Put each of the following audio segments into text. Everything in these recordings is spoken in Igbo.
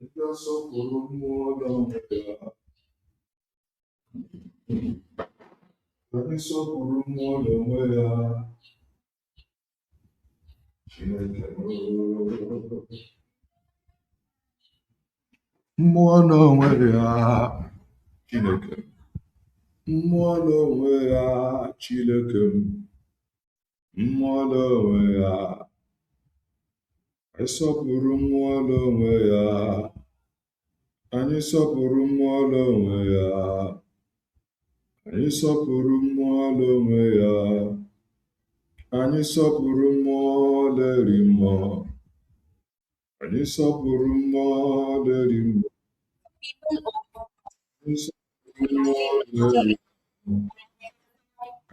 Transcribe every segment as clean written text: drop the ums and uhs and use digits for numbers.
ndị asọpụrụ mmụọ n'onwe ya, anyị sọpụrụ mmụọ n'onwe ya, Chineke mmụọ n'onwe ya, Chineke mmụọ n'onwe ya, Chineke mmụọ n'onwe ya, anyị sọpụrụ mmụọ n'onwe ya, anyị sọpụrụ mmụọ n'onwe ya, anyị sọpụrụ mmụọ n'onwe ya, anyị sọpụrụ mmụọ leri mmụọ, anyị sọpụrụ mmụọ leri mmụọ, anyị sọpụrụ mmụọ leri mmụọ,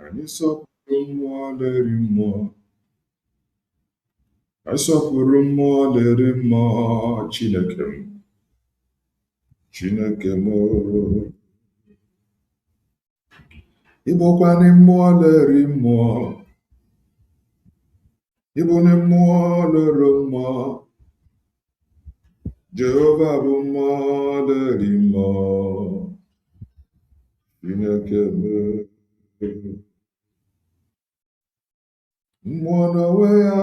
anyị sọpụrụ mmụọ leri mmụọ, anyị sọpụrụ mmụọ leri mmụọ, Chineke m, Chineke m, ịbụkwanị mmụọ leri mmụọ, ịbụnị mmụọ lere mmụọ, Jehova bụ mmụọ leri mmụọ, Chineke m, mmụọ n'onwe ya,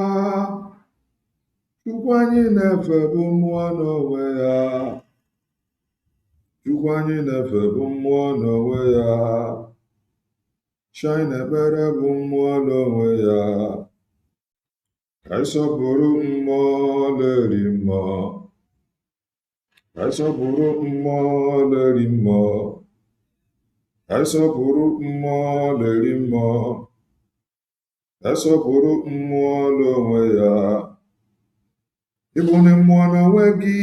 Chukwu anyị na-efe bụ mmụọ n'onwe ya, Chukwu anyị na-efe bụ mmụọ n'onwe ya, chi anyị na-ekpere bụ mmụọ n'onwe ya, ka anyị sọpụrụ mmụọ leri mmụọ, ka anyị sọpụrụ mmụọ leri mmụọ, ka anyị sọpụrụ mmụọ leri mmụọ, ka anyị sọpụrụ mmụọ n'onwe ya, ịbụnị mmụọ n'onwe gị,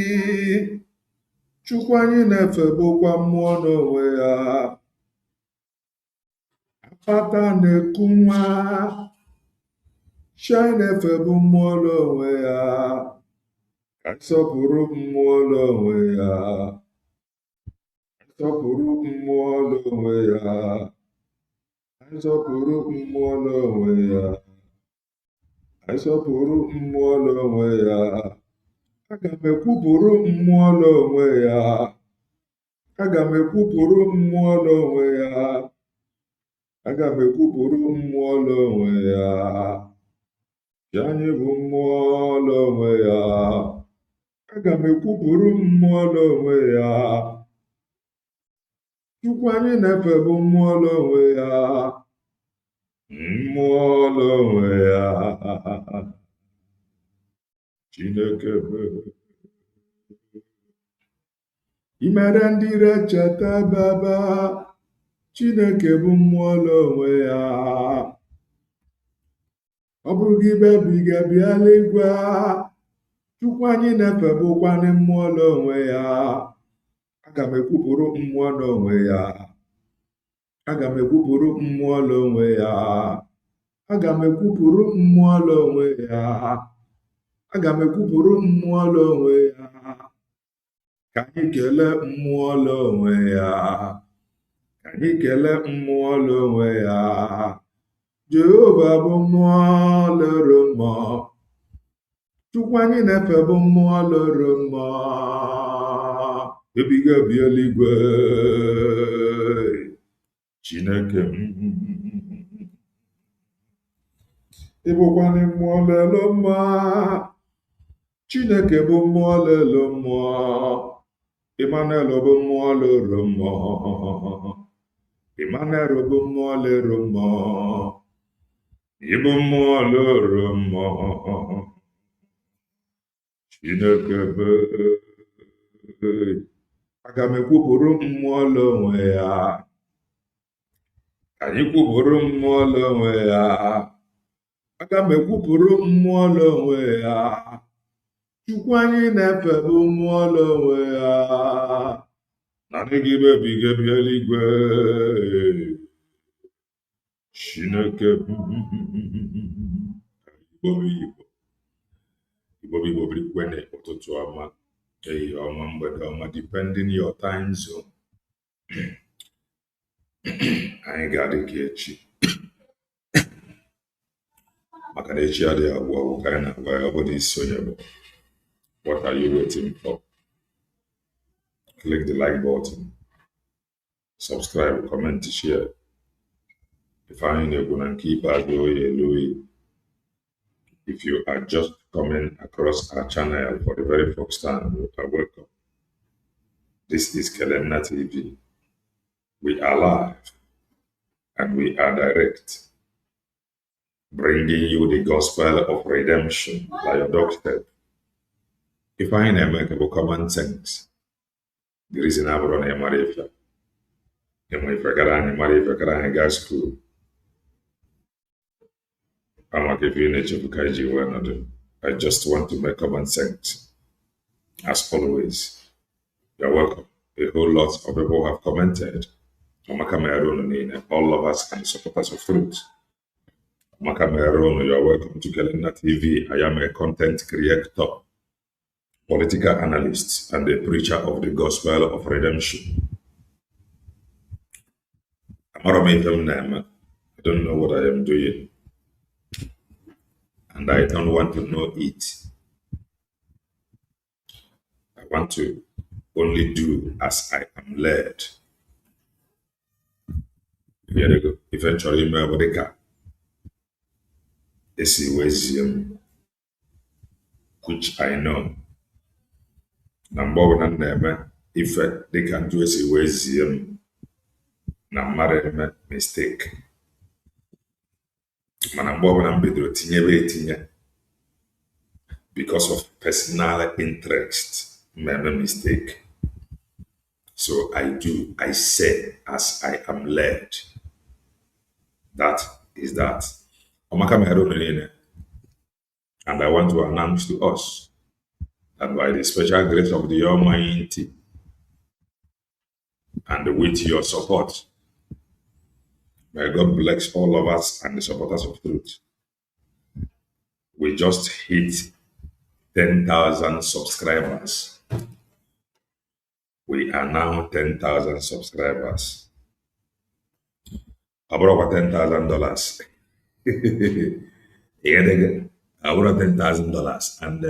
Chukwu anyị na-efe bụkwa mmụọ n'onwe ya, apata na-eku nwa, chi anyị na-efe bụ mmụọ n'onwe ya, ka anyị sọpụrụ mmụọ n'onwe ya, sọpụrụ mmụọ n'onwe ya, anyị sọpụrụ mmụọ n'onwe ya, anyị sọpụrụ mmụọ n'onwe ya, aga m ekwupụrụ mmụọ n'onwe ya, aga m ekwupụrụ mmụọ n'onwe ya, aga m ekwupụrụ mmụọ n'onwe ya, chi anyị bụ mmụọ n'onwe ya, aga m ekwupụrụ mmụọ n'onwe ya, Chukwu anyị na-efe bụ mmụọ n'onwe ya, mmụọ n'onwe ya, Chineke imere ndị ire cheta baba, Chineke bụ mmụọ n'onwe ya, ọ bụrụ gị bebiga bịa eluigwe, Chukwu anyị na-efe bụkwanị mmụọ n'onwe ya, aga m ekwupụrụ mmụọ n'onwe ya, aga m ekwupụrụ mmụọ n'onwe ya, aga m ekwupụrụ mmụọ n'onwe ya, aga m ekwupụrụ mmụọ n'onwe ya, ka anyị kelee mmụọ n'onwe ya, ka anyị kelee mmụọ n'onwe ya, Jehova bụ mmụọ lere mmụọ, Chukwu anyị na-efe bụ mmụọ lere mmụọ, ebighị ebi eluigwe, Chineke m, ịbụkwanị mmụọ lere mmụọ, Chineke bụ mmụọ lere mmụọ, Emmanuel bụ mmụọ lere mmụọ, Emmanuel bụ mmụọ lere mmụọ, ịbụ mmụọ lere mmụọ, Chineke bụ, aga m ekwupụrụ mmụọ n'onwe ya, ka anyị kwupụrụ mmụọ n'onwe ya, aga m ekwupụrụ mmụọ n'onwe ya, Chukwu anyị na-efe bụ mmụọ n'onwe ya, na adịghị bebiga bịa eluigwe, Chineke Igbo birikwene ụtụtụ ọma, ehihie ọma, mgbede ọma, depending your time zone. Anyị ga-adị ka echi, maka na echi adịghị agwụ agwụ, ka anyị na-agwa ya ọ bụrụ isi onye bụ what are you waiting for? click the like button, subscribe, comment, share. If you are just coming across our channel for the very first time, you are welcome. This is Kelenna TV. We are live and we are direct, bringing you the gospel of redemption by your doorstep. If I make a common sense, the reason I'm running a marriage, and if I got school, I'm not giving it to Kaiji another. I just want to make common sense. As always, you're welcome. A whole lot of people have commented. All lovers and supporters of fruit. You're welcome to Kelenna TV. I am a content creator, political analyst, and a preacher of the gospel of redemption. I don't know what I am doing, and I don't want to know it. I want to only do as I am led. Here they go. Eventually, which I know. Number one, if they can do a mistake. Because of personal interest, made a mistake. So I say as I am led. That is that. And I want to announce to us that by the special grace of the Almighty and with your support, may God bless all of us and the supporters of truth. We just hit 10,000 subscribers. We are now 10,000 subscribers. About $10,000. About $10,000. And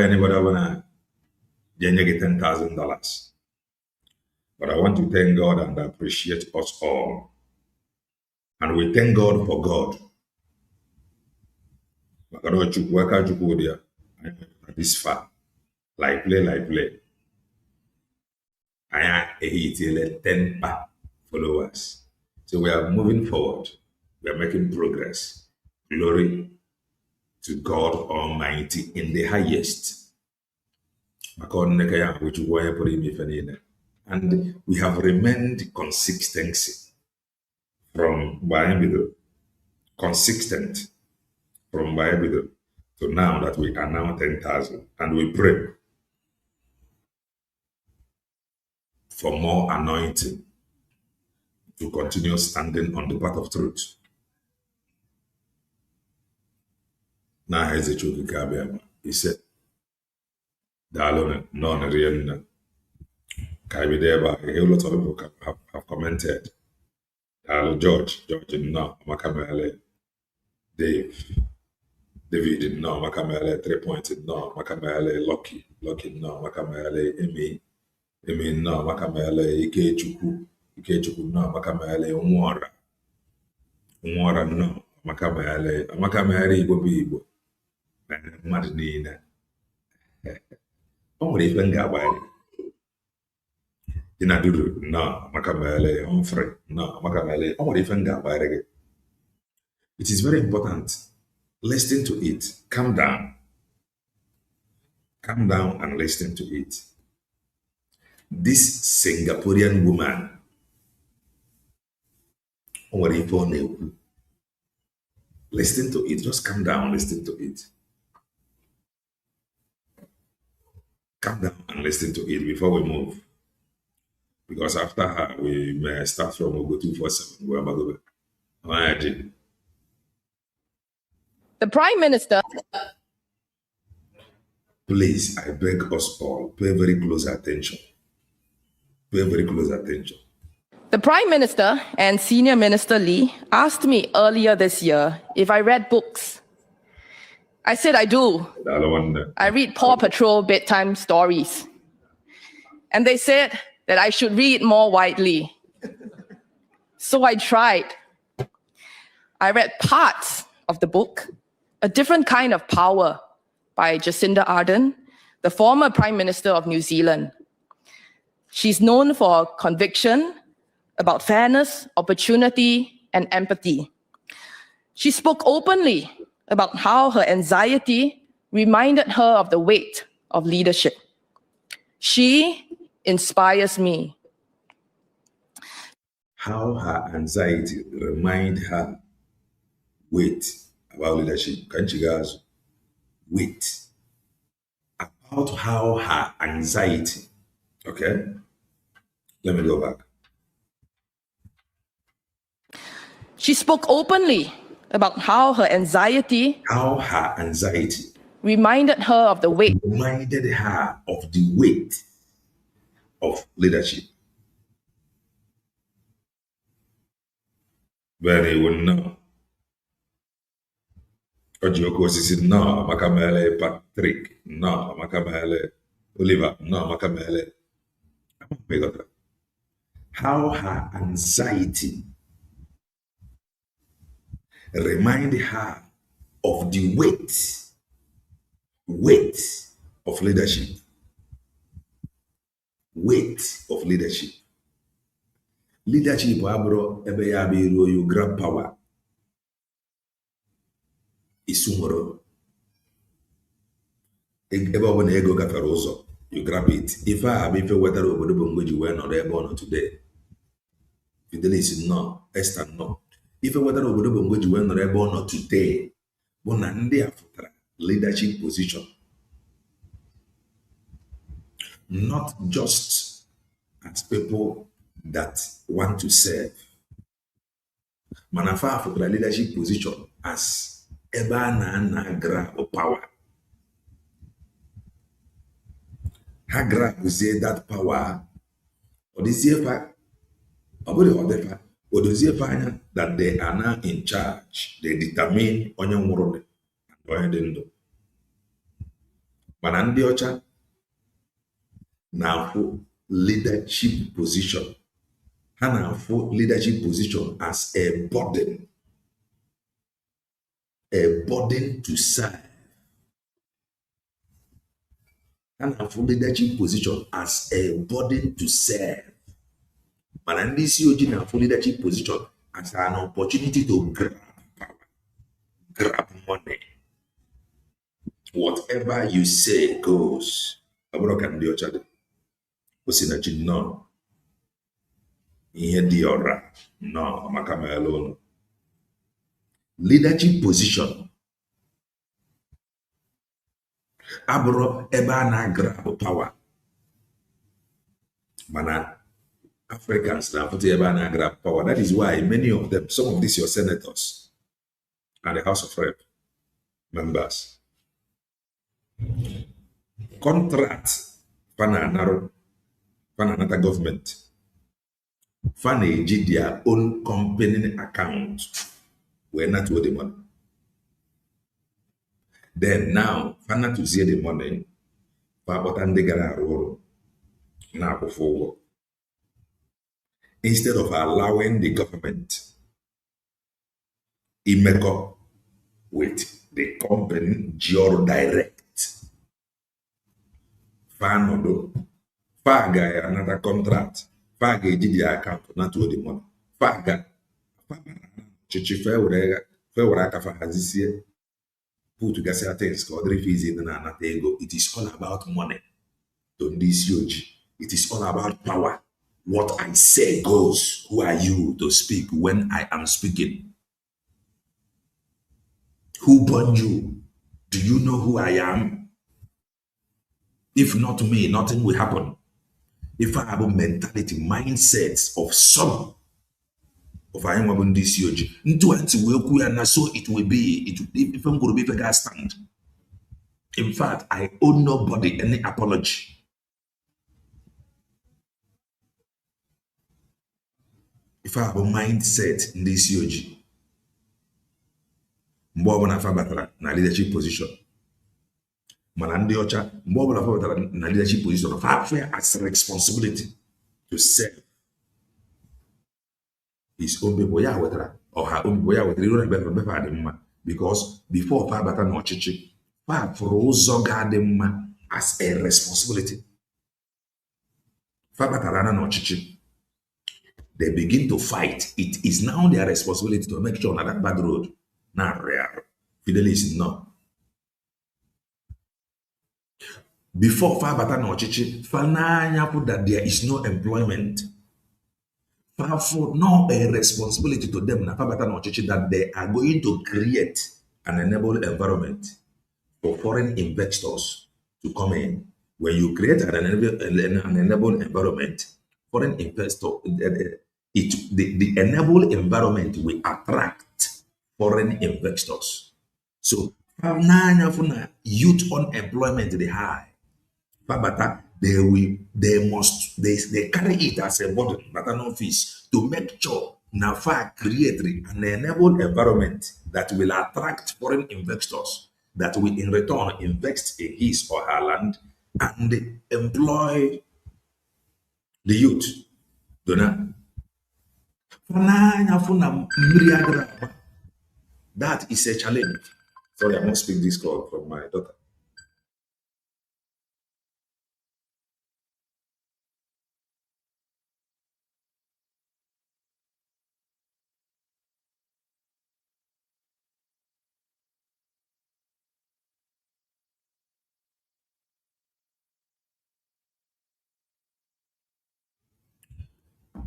anybody wanna get $10,000. But I want to thank God and appreciate us all. And we thank God for God. This far. Like play. I hit 10 followers. So we are moving forward. We are making progress. Glory to God Almighty in the highest. And we have remained consistent from Bible to now that we are now 10,000. And we pray for more anointing to continue standing on the path of truth. Now has the truth in he said, Dalone, non real. A whole lot of people have commented. George no, Makamele, David no, Makamele, 3 points no, Makamele, Lucky no, Makamele, Emi no, Makamele, Ikechukwu no, Makamele, Umwara no, Makamele, Igbo, mmadụ niile. O nwere ife nga agba dị na duru no, Makamele, Humphrey no, Makamele, o nwere ife nga agba gị. It is very important. Listen to it. Calm down. Calm down and listen to it. This Singaporean woman, listen to it. Just calm down, listen to it. Calm down and listen to it before we move. Because after her, we may start from Ogo 247. The Prime Minister. Please, I beg us all, pay very close attention. Pay very close attention. The Prime Minister and Senior Minister Lee asked me earlier this year if I read books. I said I do. I read Paw Patrol bedtime stories. and they said that I should read more widely. So I tried. I read parts of the book, A Different Kind of Power by Jacinda Ardern, the former Prime Minister of New Zealand. She's known for conviction about fairness, opportunity, and empathy. She spoke openly about how her anxiety reminded her of the weight of leadership. She inspires me. How her anxiety remind her weight about leadership. Can you guys wait? About how her anxiety, okay? Let me go back. She spoke openly about how her anxiety reminded her of the weight of leadership. Very well, no. Ojoko sisi no, makamele Patrick, no, makamele Oliver, no, makamele. How her anxiety remind her of the weight of leadership. Weight of leadership. Leadership abro ebe ya biru you grab power. Isumoro. Ebe obona ego gafere ụzọ, you grab it. If I have ife wetara obodo bụ mgbe ji wee nọrọ ebe ọ nọ today. Fidelis no, Esther no. Ife wetara obodo bụ mgbe ji wee nọrọ ebe ọ nọ today. Bụ na ndị a futara leadership position. Not just as people that want to serve. Manafa futara leadership position as ebe a na grab power. Ha grab say that power or this year that they are now in charge. They determine onye nwụrụ na onye dị ndụ. Mana ndị ọcha na-afụ leadership position. Ha na-afụ leadership position as a burden to serve. Ha na-afụ leadership position as a burden to serve. But in this na-afụ leadership position as an opportunity to grab power, grab money. Whatever you say goes. Abụrụ ka ndị ọcha dị. O si na chi no. Ihe dị ọra no maka ma elu. Leadership position abụrụ ebe a na-grab power. Mana Africans now put ebe a na-grab power. That is why many of them, some of these your senators and the House of Rep members, contract another government, eji their own company account. We're not with the money. Then now, fana to see the money, now forward. Instead of allowing the government imeko with the company Gioro Direct. Fanodo. Faga another contract. Faga did the account, not to the money. Faga. Chichi Fewraka Fahazisia. Put to Gassia things called fees in Anatego. It is all about money. Don't this huge. It is all about power. What I say goes. Who are you to speak when I am speaking? Who born you? Do you know who I am? If not me, nothing will happen. If I have a mentality, mindsets of some of I am this huge, into and so it will be. If I'm going to be a stand. In fact, I owe nobody any apology. If I have a mindset in this COG, more when I batara na leadership position. Mana ndị ọcha mgbe ọbụla fọpụtara na leadership position of affair as a responsibility to serve his own people. Ya wetara ọha own people, ya wetara iru na befe adị mma because before fa bata n'ọchịchị fa fụrụ ụzọ ga-adị mma as a responsibility. Fa batara na n'ọchịchị, they begin to fight. It is now their responsibility to make sure that bad road na rare. Fidelis no. Before fa bata n'ọchịchị, fa n'anya put that there is no employment. Fa for no a responsibility to them na fa bata n'ọchịchị that they are going to create an enable environment for foreign investors to come in. When you create an enable environment, foreign investor, the enable environment will attract foreign investors. So, youth unemployment is high. But they carry it as a burden, but an office to make sure NAFA create an enable environment that will attract foreign investors that will in return invest in his or her land and employ the youth. That is a challenge. Sorry, I must speak this call from my daughter.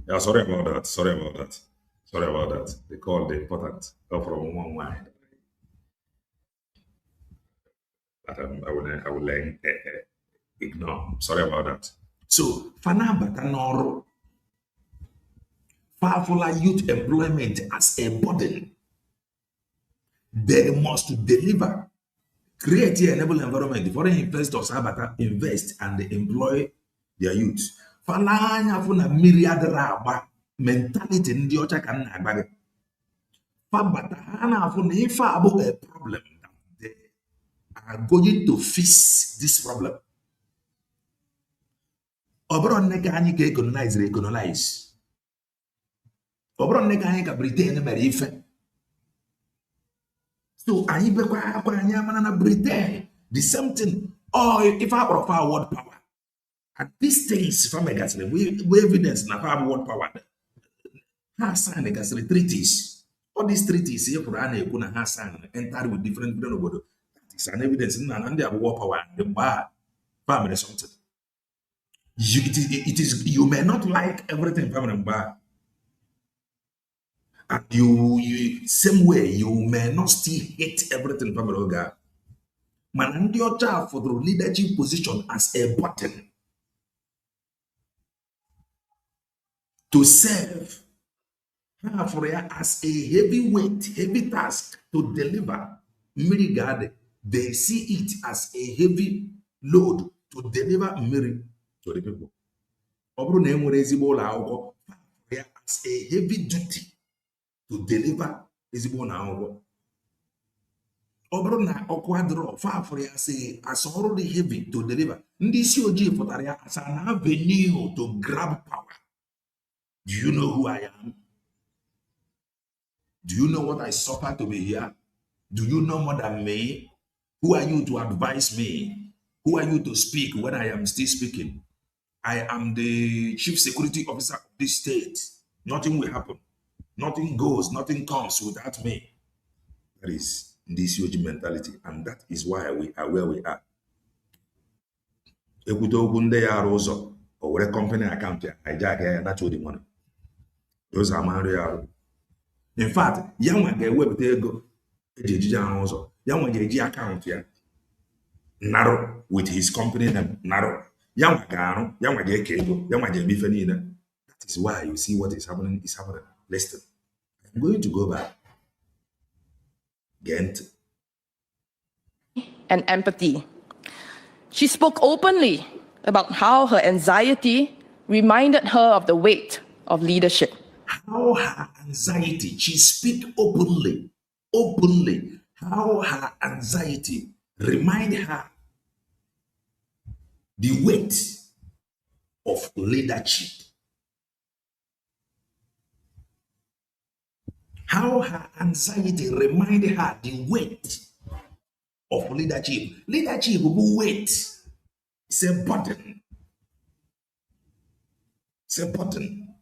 Yeah, sorry about that. Sorry about that. Sorry about that. They called the important from one wine. That I will ignore. Sorry about that. So, Fana Batanoro, powerful youth employment as a burden. They must deliver, create an enable environment. Foreign investors have invest and employ their youth. Falanya funa myriad raba mentality ndi ocha ka na agba. Fabata hana funa ifa about a problem that they are going to fix this problem. Obro neka anyi ka economize. Obro neka anyi ka Britain mere ife. So anyi bekwa akwa anyi amana na Britain the same thing. Or if I offer world power. And these things, from we evidence na world power. Ha sign against the treaties. All these treaties here for an ekuna ha sign entered with different obodo. That is an evidence in an world power. The bar family something. It is you may not like everything family bar. And you same way you may not still hate everything family oga. Man, and your job for the leadership position as a button. To serve for as a heavy task to deliver. Mirigade, they see it as a heavy load to deliver Miri to the people. As a heavy duty to deliver as already heavy to deliver. As an avenue to grab power. Do you know who I am? Do you know what I suffer to be here? Do you know more than me? Who are you to advise me? Who are you to speak when I am still speaking? I am the chief security officer of this state. Nothing will happen. Nothing goes, nothing comes without me. That is this huge mentality, and that is why we are where we are. Or company account, hijack, that's what the money. Those are my real. In fact, young get web there go. Young get account here. Narrow with his company name. Narrow. Young get cable. Young get beefenina. That is why you see what is happening. Listen. I'm going to go back. Ghent. And empathy. She spoke openly about how her anxiety reminded her of the weight of leadership. How her anxiety, she speak openly, how her anxiety remind her the weight of leadership. How her anxiety reminded her the weight of leadership. Leadership will weight. It's a burden. It's a burden.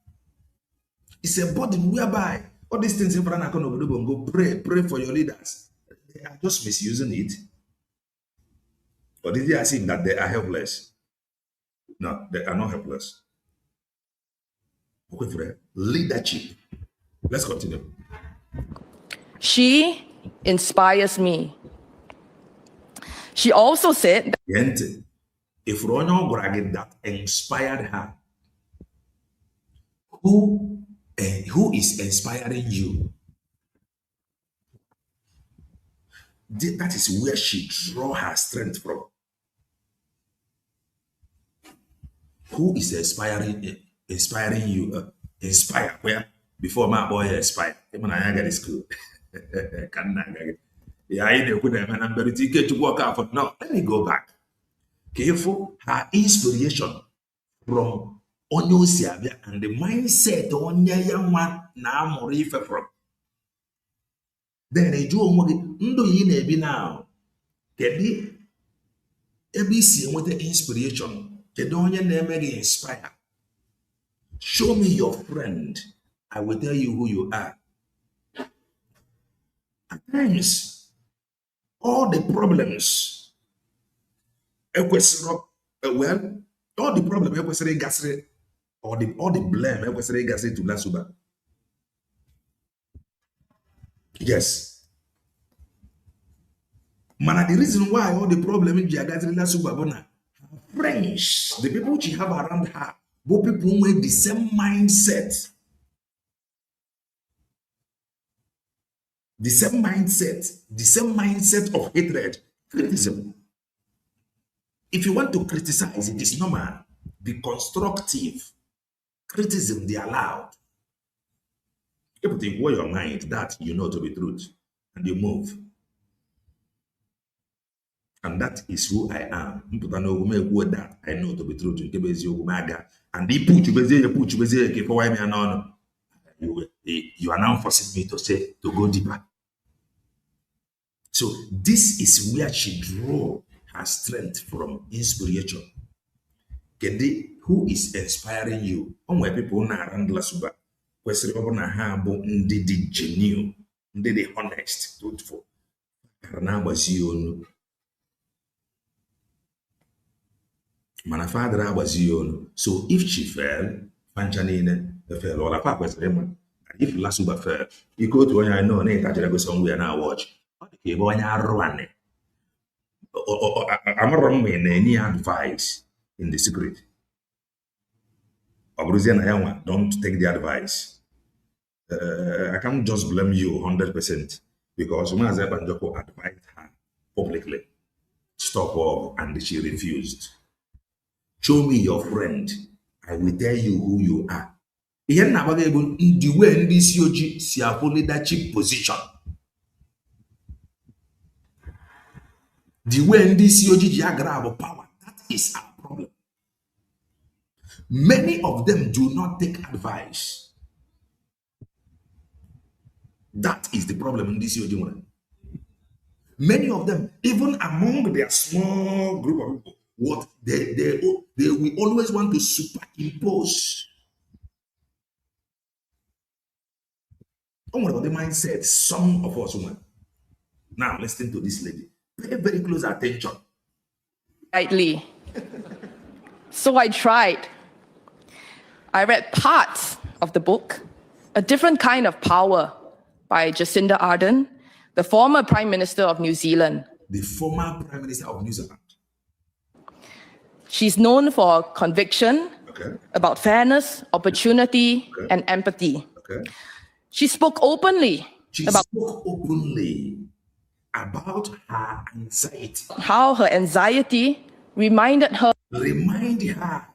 It's a burden whereby all these things in front of go pray for your leaders. They are just misusing it. Or did they assume that they are helpless? No, they are not helpless. Okay, friend. Leadership. Let's continue. She inspires me. She also said Yente, if Ronyo Gragi that inspired her, who is inspiring you? That is where she draw her strength from. Who is inspiring you? Inspire where? Before my boy inspire. Even I get this school. Yeah, I know good man. I'm very ticket to work out for now. Let me go back. Careful, her inspiration from Onyo Siabia and the mindset Onya young one now more from. Then I do ndo yi na ebi now. Kedi ABC with the inspiration. Kedi onye na eme gi inspire. Show me your friend. I will tell you who you are. At times, all the problems, all the problem all the blame to Lasuba. Yes. Man, the reason why all the problem in Jagatri Lasuba Bona, friends, the people she have around her, both people with the same mindset. The same mindset of hatred, criticism. If you want to criticize, it is normal. Be constructive. Criticism, they allowed. Everything where your mind, that you know to be truth, and you move. And that is who I am. That I know to be truth. And they put you are now forcing me to say, to go deeper. So this is where she draw her strength from, inspiration. Who is inspiring you? Where people na around Lasuba, kwesịrị ọ bụ na ha bụ ndị dị genuine, ndị dị honest, truthful, kara na-agbazi onu. Mana father agbazi onu. So if she fell, pancha niile fell. All apart kwesịrị ịma. If Lasuba fell, you go to when I know, I go somewhere now watch. I'm wrong in any advice in the secret. Don't take the advice. I can't just blame you 100% because when Banjoko advised her publicly, stop all, and she refused. Show me your friend. I will tell you who you are. Here now, in the way in this Yoji, see a leadership position. The way in this Yoji grab power, that is our problem. Many of them do not take advice. That is the problem in this Yoji. Many of them, even among their small group of people, what they will always want to superimpose. What about the mindset? Some of us women. Now listen to this lady. Pay very close attention. Rightly. So I tried. I read parts of the book, A Different Kind of Power by Jacinda Ardern, the former Prime Minister of New Zealand. The former Prime Minister of New Zealand. She's known for conviction, about fairness, opportunity, and empathy. She spoke openly about her anxiety. How her anxiety reminded her.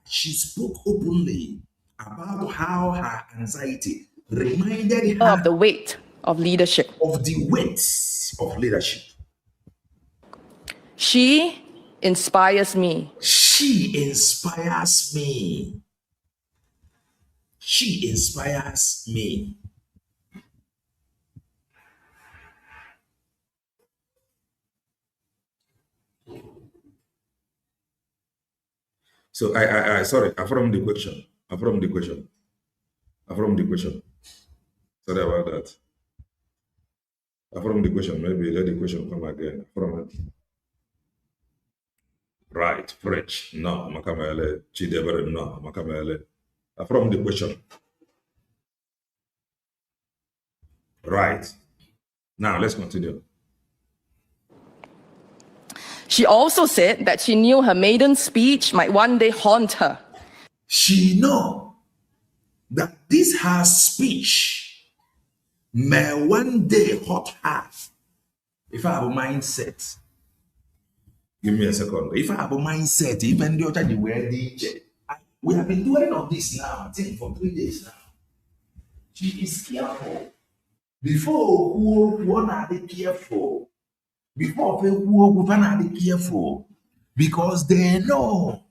She spoke openly about how her anxiety reminded her of the weight of leadership. She inspires me. She inspires me. She inspires me. So I sorry, I from the question. I from the question. I from the question. Sorry about that. I from the question. Maybe let the question come again. From it. Right, French. No, Makamele. Chidebere. No, Makamele. I from the question. Right. Now let's continue. She also said that she knew her maiden speech might one day haunt her. She know that this her speech may one day haunt her. If I have a mindset, give me a second. If I have a mindset, even the other the word DJ, we have been doing all this now, I think for 3 days now. She is careful. Before who are they careful? Before who are they careful? Because they know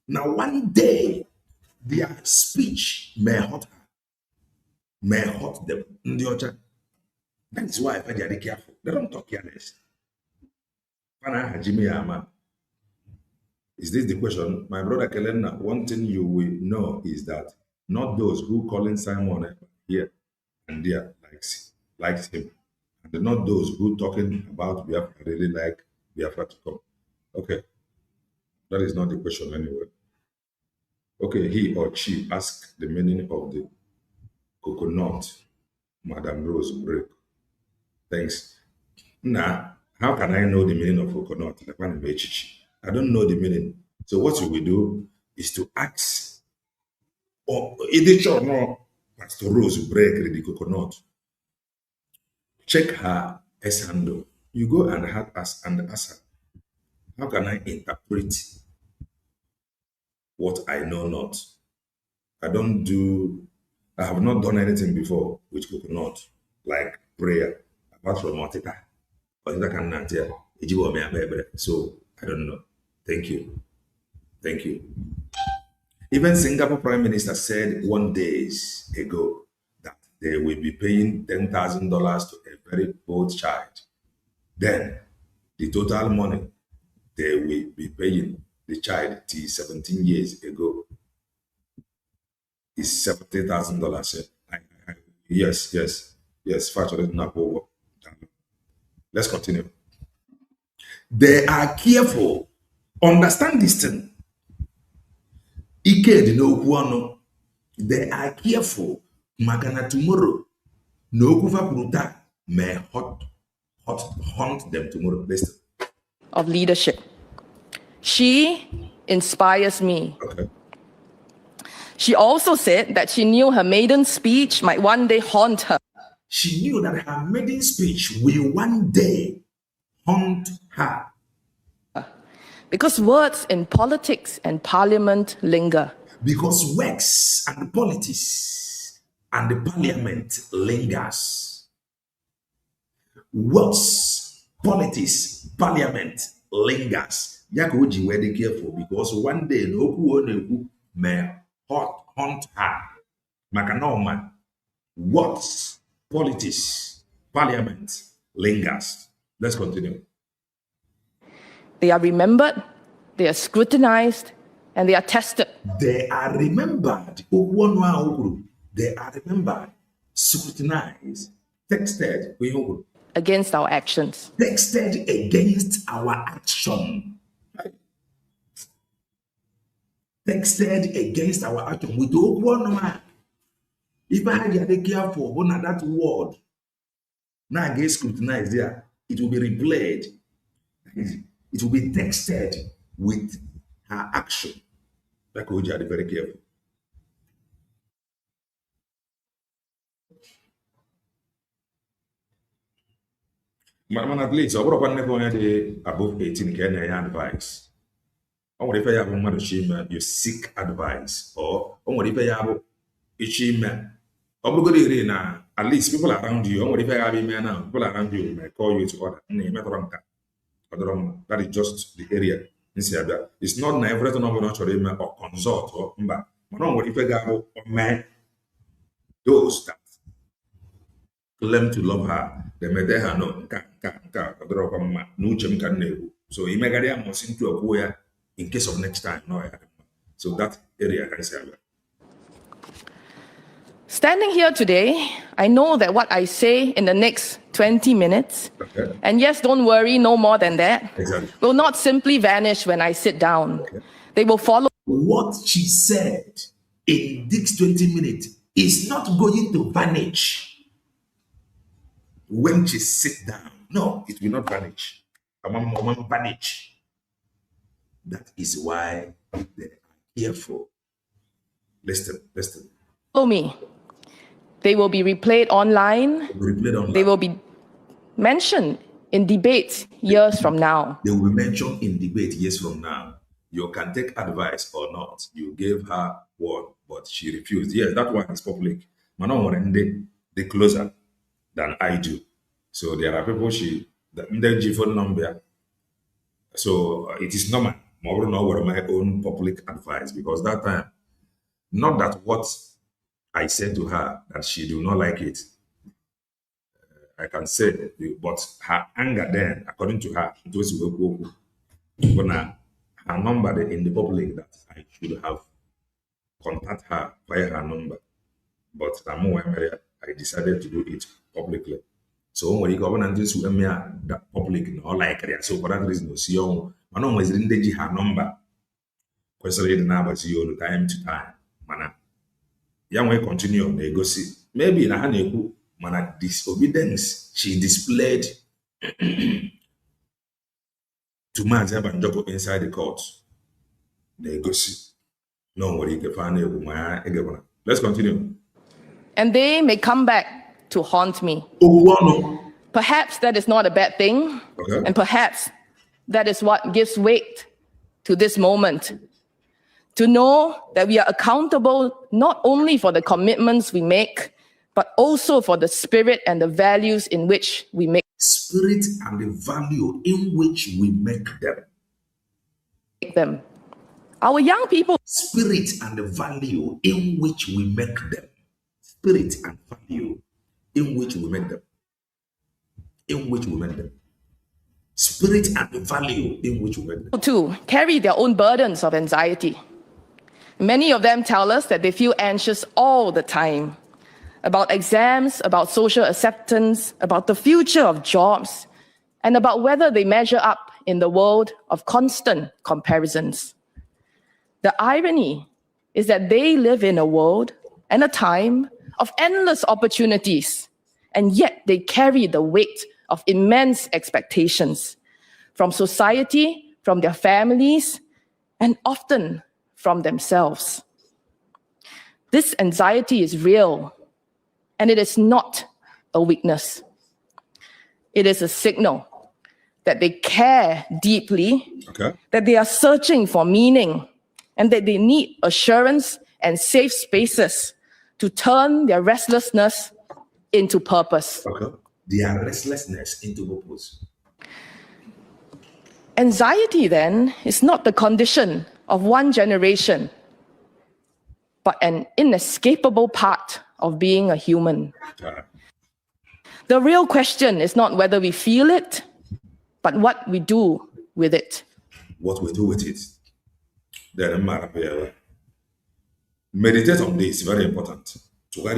now one day their speech may hurt her, may hurt them. That is why they are careful. They don't talk careless. Is this the question? My brother Kelena, one thing you will know is that not those who calling Simon here and there likes him. And not those who talking about Biafra really like Biafra to come. Okay. That is not the question anyway. Okay, he or she asked the meaning of the coconut Madam Rose break. Thanks. Now, how can I know the meaning of coconut? I don't know the meaning. So what you will do is to ask, or either no, Pastor Rose break the coconut. Check her S handle. You go and ask her, how can I interpret what I know not? I have not done anything before with coconut, like prayer, apart from Motica. So I don't know. Thank you. Thank you. Even Singapore Prime Minister said 1 day ago that they will be paying $10,000 to a very old child. Then the total money they will be paying the child till 17 years ago is $70,000. Yes. Let's continue. They are careful. Understand this thing. They are careful. Magana tomorrow. No kufa may haunt them tomorrow. Listen. Of leadership. She inspires me. Okay. She also said that she knew her maiden speech might one day haunt her. She knew that her maiden speech will one day haunt her. Because words in politics and parliament linger. Because works and politics and the parliament lingers. Words, politics, parliament lingers. Yakoji were they careful because one day no may haunt her. Makanoma. Words, politics, parliament lingers. Let's continue. They are remembered, they are scrutinized, and they are tested. They are remembered. They are remembered, scrutinized, texted against our actions. Texted against our action. Texted against our action. With if I had to careful, when that word now get scrutinized there, it will be replayed. It will be texted with her action. Like we are very careful. Man, at least, I would have above 18 can advice. Or if I have a shame, you seek advice. Or if I have a shame, at least people around you, or if I have a man now, people around you may call you to order. That is just the area It's not na everything ọ bụla ọ chọrọ ime or consult or mba mana ọ nwere ife ga-abụ mee those that claim to love her they mede ha no nke ọ dịrọkwa mma n'uche m ka m na-ekwu so imegharị ya mụsị ntụ ọkwuo ya in case of next time no ya so that area ka isi abịa. Standing here today, I know that what I say in the next 20 minutes, and yes, don't worry, no more than that, will not simply vanish when I sit down. They will follow. What she said in these 20 minutes is not going to vanish when she sits down. No, it will not vanish. Vanish. That is why they are careful. Listen. Follow me. They will be replayed online. They will be mentioned in debates years from now. They will be mentioned in debate years from now. You can take advice or not. You gave her word, but she refused. Yes, that one is public. They closer than I do. So there are people the phone number. So it is normal. More know my own public advice because that time, not that what I said to her that she do not like it. I can say, but her anger then, according to her, it was her number in the public that I should have contact her via her number. But I decided to do it publicly. So when you go on this with me that public or like it. So for that reason, see you man always didn't her number. Because the number you time to time. Mana. Young way continue they go see. Maybe in a hand mana disobedience she displayed to Mazi Banjoko inside the court. They go see. No worry, let's continue. And they may come back to haunt me. Perhaps that is not a bad thing. And perhaps that is what gives weight to this moment. To know that we are accountable not only for the commitments we make, but also for the spirit and the values in which we make spirit and the value in which we make them. Our young people. Spirit and the value in which we make them. Spirit and value in which we make them. In which we make them. Spirit and the value in which we make them. Too carry their own burdens of anxiety. Many of them tell us that they feel anxious all the time about exams, about social acceptance, about the future of jobs, and about whether they measure up in the world of constant comparisons. The irony is that they live in a world and a time of endless opportunities, and yet they carry the weight of immense expectations from society, from their families, and often from themselves. This anxiety is real, and it is not a weakness. It is a signal that they care deeply, that they are searching for meaning, and that they need assurance and safe spaces to turn their restlessness into purpose. Their restlessness into purpose. Anxiety, then, is not the condition of one generation, but an inescapable part of being a human. The real question is not whether we feel it, but what we do with it. What we do with it. Meditate on this, very important. I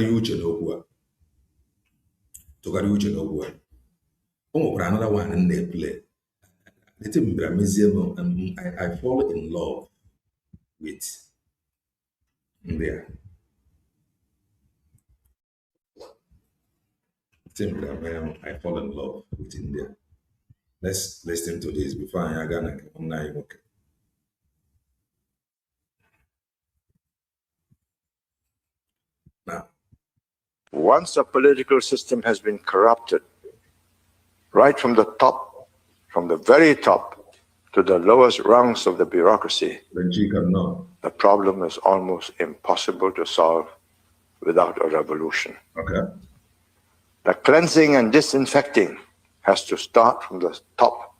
another one in the play. I fall in love with India. I fall in love with India. Let's listen to this before I go. Now, once a political system has been corrupted, right from the top, from the very top to the lowest rungs of the bureaucracy, the problem is almost impossible to solve without a revolution. The cleansing and disinfecting has to start from the top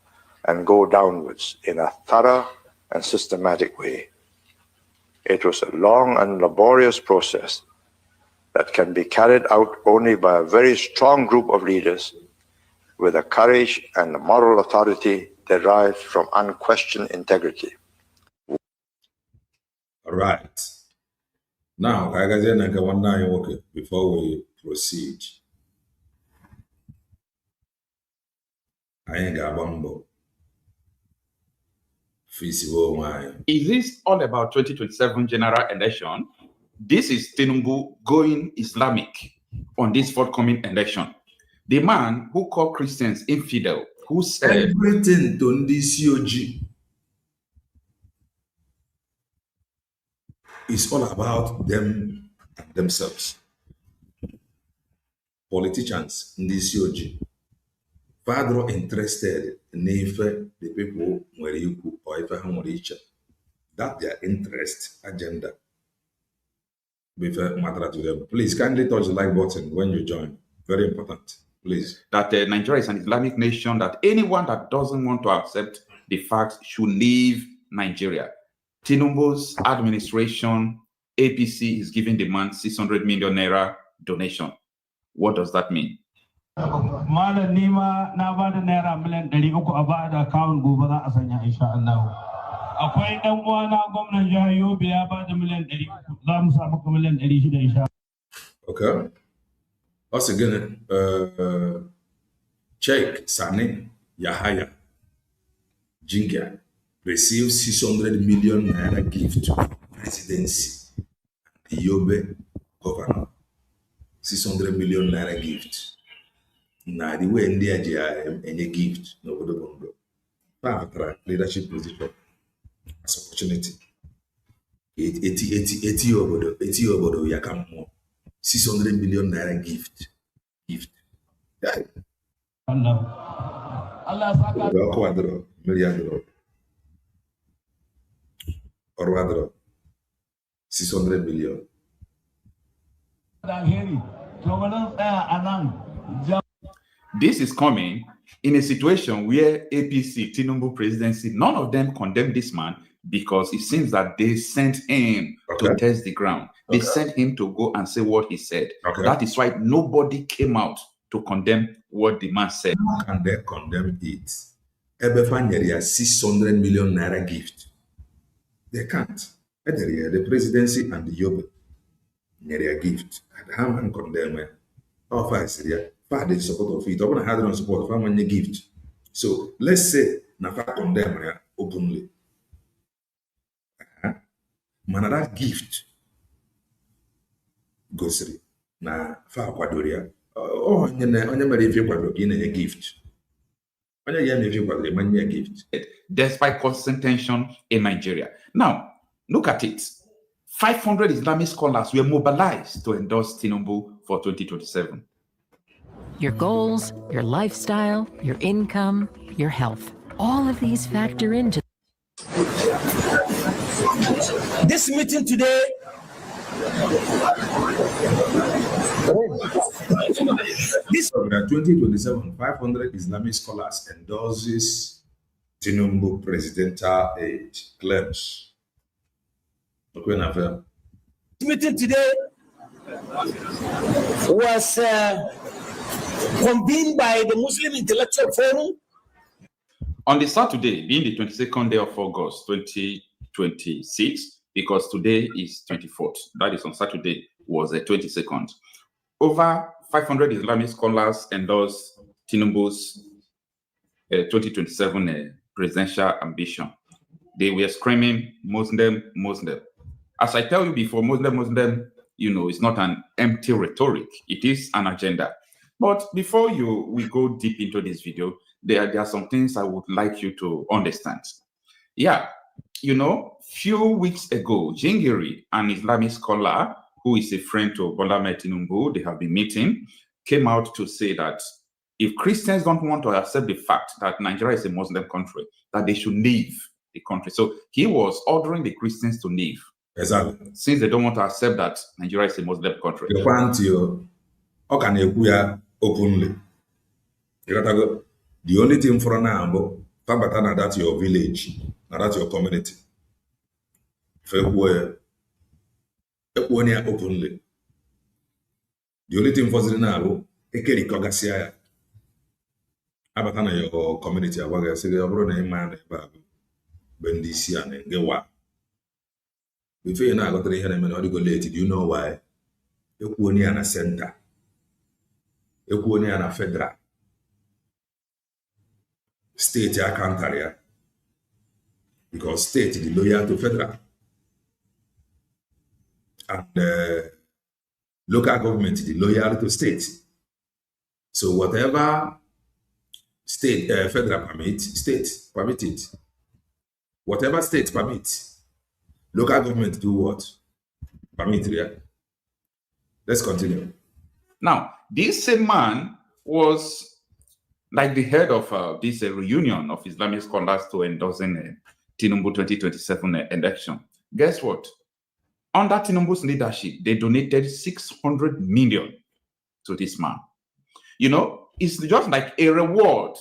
and go downwards in a thorough and systematic way. It was a long and laborious process that can be carried out only by a very strong group of leaders with a courage and a moral authority derived from unquestioned integrity. All right. Now, before we proceed, is this all about 2027 general election? This is Tinubu going Islamic on this forthcoming election. The man who called Christians infidel, who said everything to Isiocha is all about them and themselves. Politicians in Isiocha, far interested in if the people were equal or if each. That their interest agenda matter to them. Please kindly touch the like button when you join. Very important. Please. That Nigeria is an Islamic nation, that anyone that doesn't want to accept the facts should leave Nigeria. Tinubu's administration, APC, is giving the man 600 million naira donation. What does that mean? Okay. Once again, Sheikh Sani Yahaya Jinga received 600 million naira gift to presidency. The Yobe governor, 600 million naira gift. Now the way India any gift, nobody will go. After leadership position as opportunity. 80 obodo ya come more. 600 million naira gift. Yeah. Allah quadro, million. Or 600 million. This is coming in a situation where APC, Tinubu presidency, none of them condemned this man because it seems that they sent him to test the ground. They sent him to go and say what he said. That is why nobody came out to condemn what the man said. How can they condemn it? Ebefanya 600 million naira gift. They can't. The presidency and the Yobe near gift. How can condemn it? How far is it? Far the support of it. I want to have no support of how many gift. So let's say Nafa condemn it openly. Man, that gift goes na fa kwadoria. Onye mere ife kwado gị na gift. Onye ya na-efe kwado manye gift. Despite constant tension in Nigeria. Now, look at it. 500 Islamic scholars were mobilized to endorse Tinubu for 2027. Your goals, your lifestyle, your income, your health. All of these factor into this meeting today. This 2027, 500 Islamic scholars endorses Tinubu presidential aid claims. This meeting today was convened by the Muslim Intellectual Forum. On the Saturday, being the 22nd day of August 2026, because today is 24th, that is on Saturday, was the 22nd. Over 500 Islamic scholars endorsed Tinubu's 2027 presidential ambition. They were screaming, Muslim, Muslim. As I tell you before, Muslim, you know, it's not an empty rhetoric. It is an agenda. But before we go deep into this video, there are some things I would like you to understand. Yeah, you know, few weeks ago, Jingiri, an Islamic scholar who is a friend to Bola Tinubu, they have been meeting, came out to say that if Christians don't want to accept the fact that Nigeria is a Muslim country, that they should leave the country. So he was ordering the Christians to leave. Exactly. Since they don't want to accept that Nigeria is a Muslim country. You want to, how can you openly? The only thing for now, that your village, Now that's your community. Openly. The only thing for now, ekeri kogasia abata na your community agwaga say obro na ima na eba bendisi and ngewa. Before you now got to hear them and go late, do you know why? Ekuoni na center. Ekuoni na federal. State account area. Because state is loyal to federal. And local government is loyal to state. So whatever state, federal permit, state permit it. Whatever state permits, local government do what? Permit it, yeah? Let's continue. Now, this same man was like the head of this reunion of Islamic scholars to endorsing Tinubu 2027 election. Guess what? Under Tinubu's leadership, they donated 600 million to this man. You know, it's just like a reward.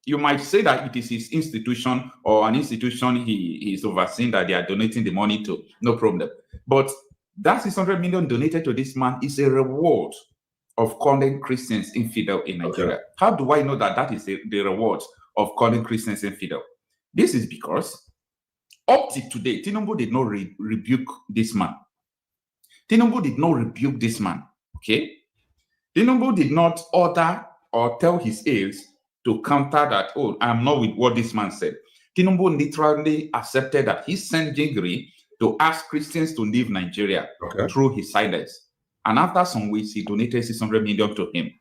You might say that it is his institution or an institution he is overseeing that they are donating the money to. No problem. But that 600 million donated to this man is a reward of calling Christians infidel in Nigeria. Okay. How do I know that that is the reward of calling Christians infidel? This is because up to today, Tinubu did not rebuke this man. Tinubu did not rebuke this man, okay? Tinubu did not order or tell his aides to counter that, oh, I'm not with what this man said. Tinubu literally accepted that he sent Jingiri to ask Christians to leave Nigeria through his silence. And after some weeks, he donated 600 million to him,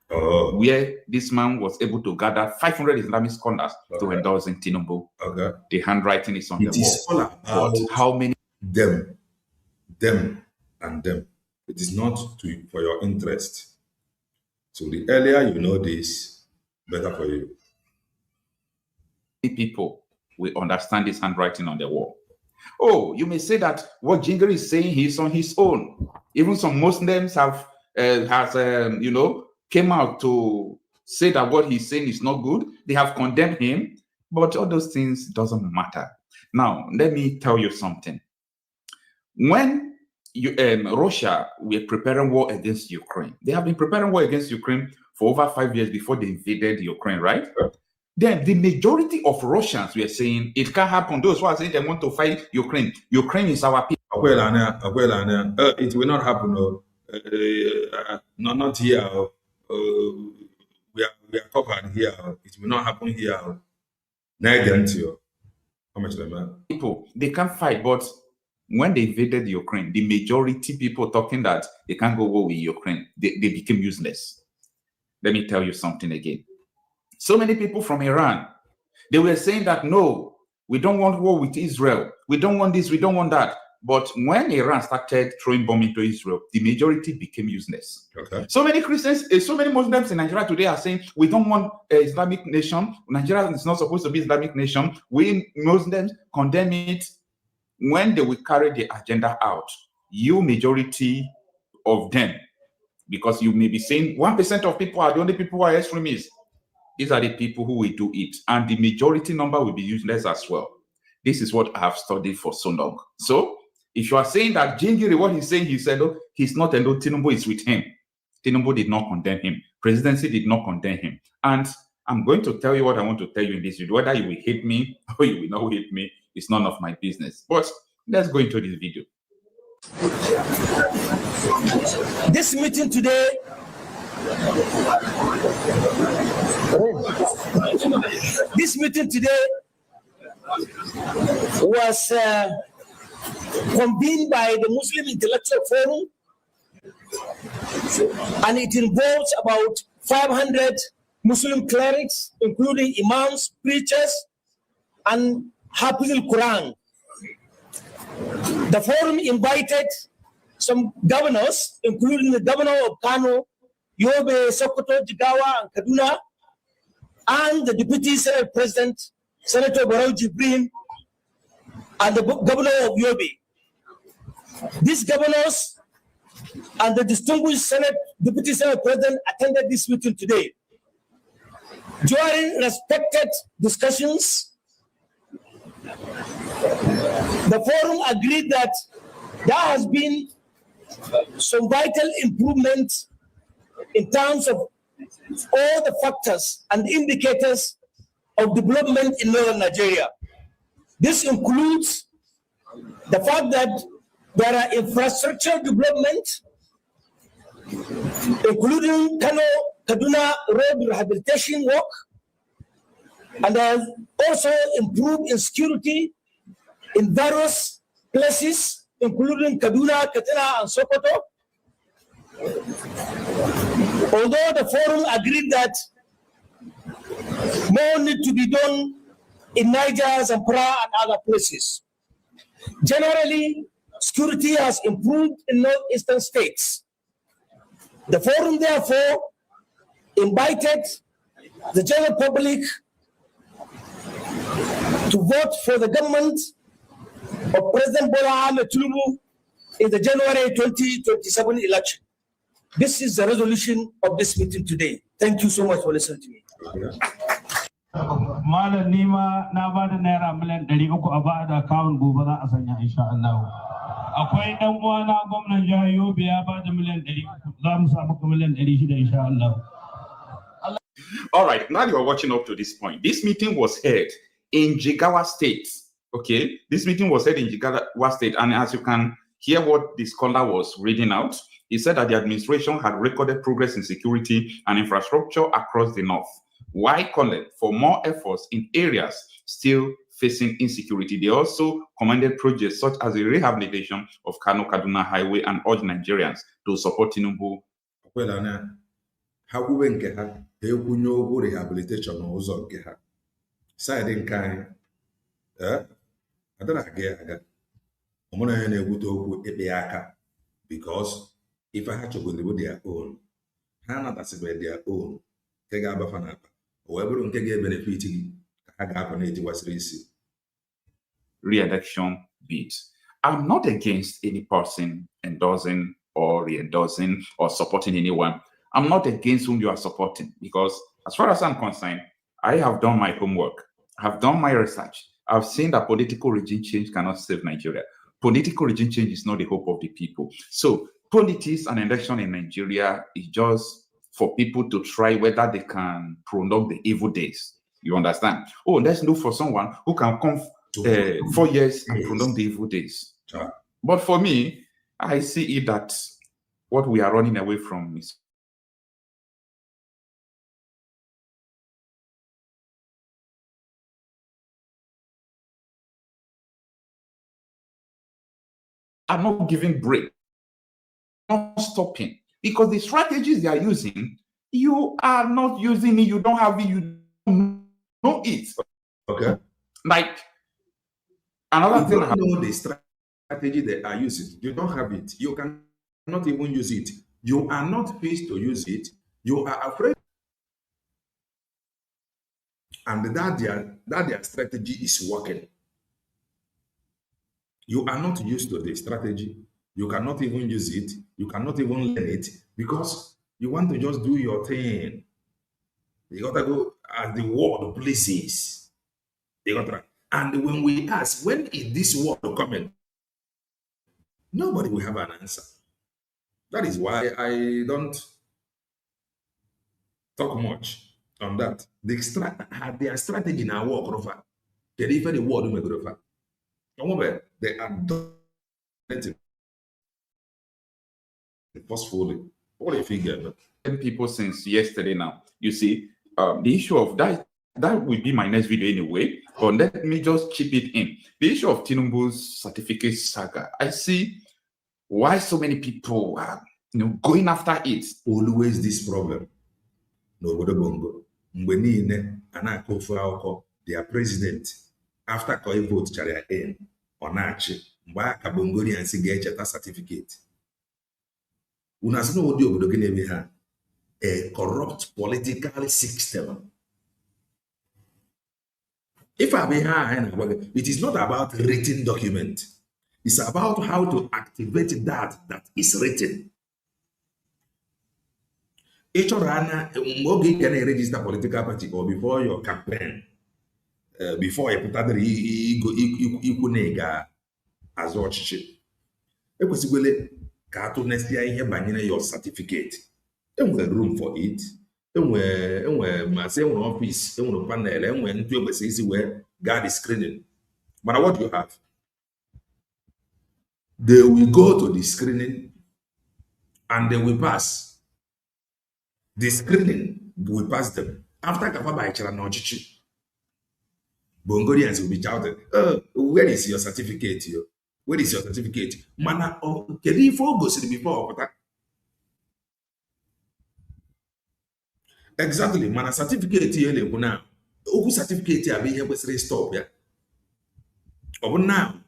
where this man was able to gather 500 Islamic scholars to endorse in Tinubu. The handwriting is on the wall. But how many? Them, and them. It is not for your interest. So the earlier you know this, better for you. People will understand this handwriting on the wall. Oh, you may say that what Jingiri is saying, he's on his own. Even some Muslims have came out to say that what he's saying is not good. They have condemned him, but all those things doesn't matter. Now, let me tell you something. When Russia were preparing war against Ukraine, they have been preparing war against Ukraine for over 5 years before they invaded Ukraine, right? Then the majority of Russians were saying it can't happen. Those who are saying they want to fight Ukraine. Ukraine is our people. It will not happen. Not here. We are covered here. It will not happen here. People, they can't fight, but when they invaded Ukraine, the majority people talking that they can't go war with Ukraine, they became useless. Let me tell you something again. So many people from Iran, they were saying that, no, we don't want war with Israel. We don't want this, we don't want that. But when Iran started throwing bombs into Israel, the majority became useless. So many Christians, so many Muslims in Nigeria today are saying, we don't want an Islamic nation. Nigeria is not supposed to be an Islamic nation. We Muslims condemn it. When they will carry the agenda out, you majority of them, because you may be saying 1% of people are the only people who are extremists. These are the people who will do it. And the majority number will be useless as well. This is what I have studied for so long. So, if you are saying that Jingiri, what he's saying, he said, oh, he's not alone, Tinubu is with him. Tinubu did not condemn him. Presidency did not condemn him. And I'm going to tell you what I want to tell you in this video. Whether you will hate me or you will not hate me, it's none of my business. But let's go into this video. This meeting today was convened by the Muslim Intellectual Forum, and it involves about 500 Muslim clerics, including imams, preachers, and Hafiz al-Quran. The forum invited some governors, including the governor of Kano, Yobe, Sokoto, Jigawa, and Kaduna, and the Deputy Senate President, Senator Barau Jibrin, and the governor of Yobe. These governors and the distinguished Deputy Senate President attended this meeting today. During respected discussions, The forum agreed that there has been some vital improvements in terms of all the factors and indicators of development in northern Nigeria. This includes the fact that there are infrastructure development, including Kaduna Road rehabilitation work, and there has also improved in security in various places, including Kaduna, Katsina, and Sokoto. Although the forum agreed that more need to be done in Niger, Zamfara, and other places. Generally, security has improved in northeastern states. The forum therefore invited the general public to vote for the government of President Bola Ahmed Tinubu in the January 2027 election. This is the resolution of this meeting today. Thank you so much for listening to me. Malam nima na ba da naira miliyan 300 a ba da akawun gobe za a sanya insha Allah. Akwai dan uwana gwamnan jihar Yobe ya ba da miliyan 300 za mu samu miliyan 600 insha Allah. All right, now you are watching up to this point. This meeting was held in Jigawa State. Okay, this meeting was held in Jigawa State, and as you can hear what the scholar was reading out, he said that the administration had recorded progress in security and infrastructure across the north. Why call for more efforts in areas still facing insecurity? They also commended projects such as the rehabilitation of Kano-Kaduna Highway and urged Nigerians to support Tinubu. Rehabilitation ụzọ nke ha side nke anyị adara aga ọmụna ya na-egwute okwu ekpe aka because if ha chọgoro their own ha natasịbe their own nke ga-abafa n'akpa o wee bụrụ nke ga-ebenefit gị ka ha ga-apụ na-etiwasịrị isi. Re-election bids. I'm not against any person endorsing or re-endorsing or supporting anyone. I'm not against whom you are supporting because as far as I'm concerned, I have done my homework. I've done my research. I've seen that political regime change cannot save Nigeria. Political regime change is not the hope of the people. So politics and election in Nigeria is just for people to try whether they can prolong the evil days. You understand? Oh, let's look for someone who can come 4 years and prolong the evil days. Sure. But for me, I see it that what we are running away from is are not giving break, not stopping, because the strategies they are using, you are not using it, you don't have it, you don't know it. Okay. Like another thing. You don't know the strategy they are using. You don't have it. You cannot even use it. You are not faced to use it. You are afraid. And that their strategy is working. You are not used to the strategy. You cannot even use it. You cannot even learn it because you want to just do your thing. You got to go as the world pleases. You got to, and when we ask, when is this world coming? Nobody will have an answer. That is why I don't talk much on that. Their strategy now work over. Deliver the world will go over. They are done forcefully. What if you get people since yesterday now? You see, the issue of that will be my next video anyway, but let me just chip it in. The issue of Tinubu's certificate saga. I see why so many people are going after it. Always this problem. N'obodo Bongo. Mgbe niile a na-akọfu akụkọ their president after koi vote chara in ọ na-achị mgbe aka Bongorians ga-echeta certificate. Una sị na ụdị obodo gị na-eme ha a corrupt political system. If I be here, it is not about written document. It's about how to activate that is written. Each or other, you can register political party or before your campaign. before ikwu na ị ga-azụ ọchịchị ekwesịkwele ka atụnesia ihe banyere your certificate. Enwere room for it. Enwere masị, enwere office, enwere panel, enwere ndị ekwesị isi wee gaa the screening. But what do you have? They will go to the screening and they will pass. The screening will pass them. After Kafa Baichara no Chichi, Bongorians will be shouting, "Oh, where is your certificate? Where is your certificate?" Mana, can you focus before? Exactly, mana certificate here now. Oku certificate here be here stop ya. But now,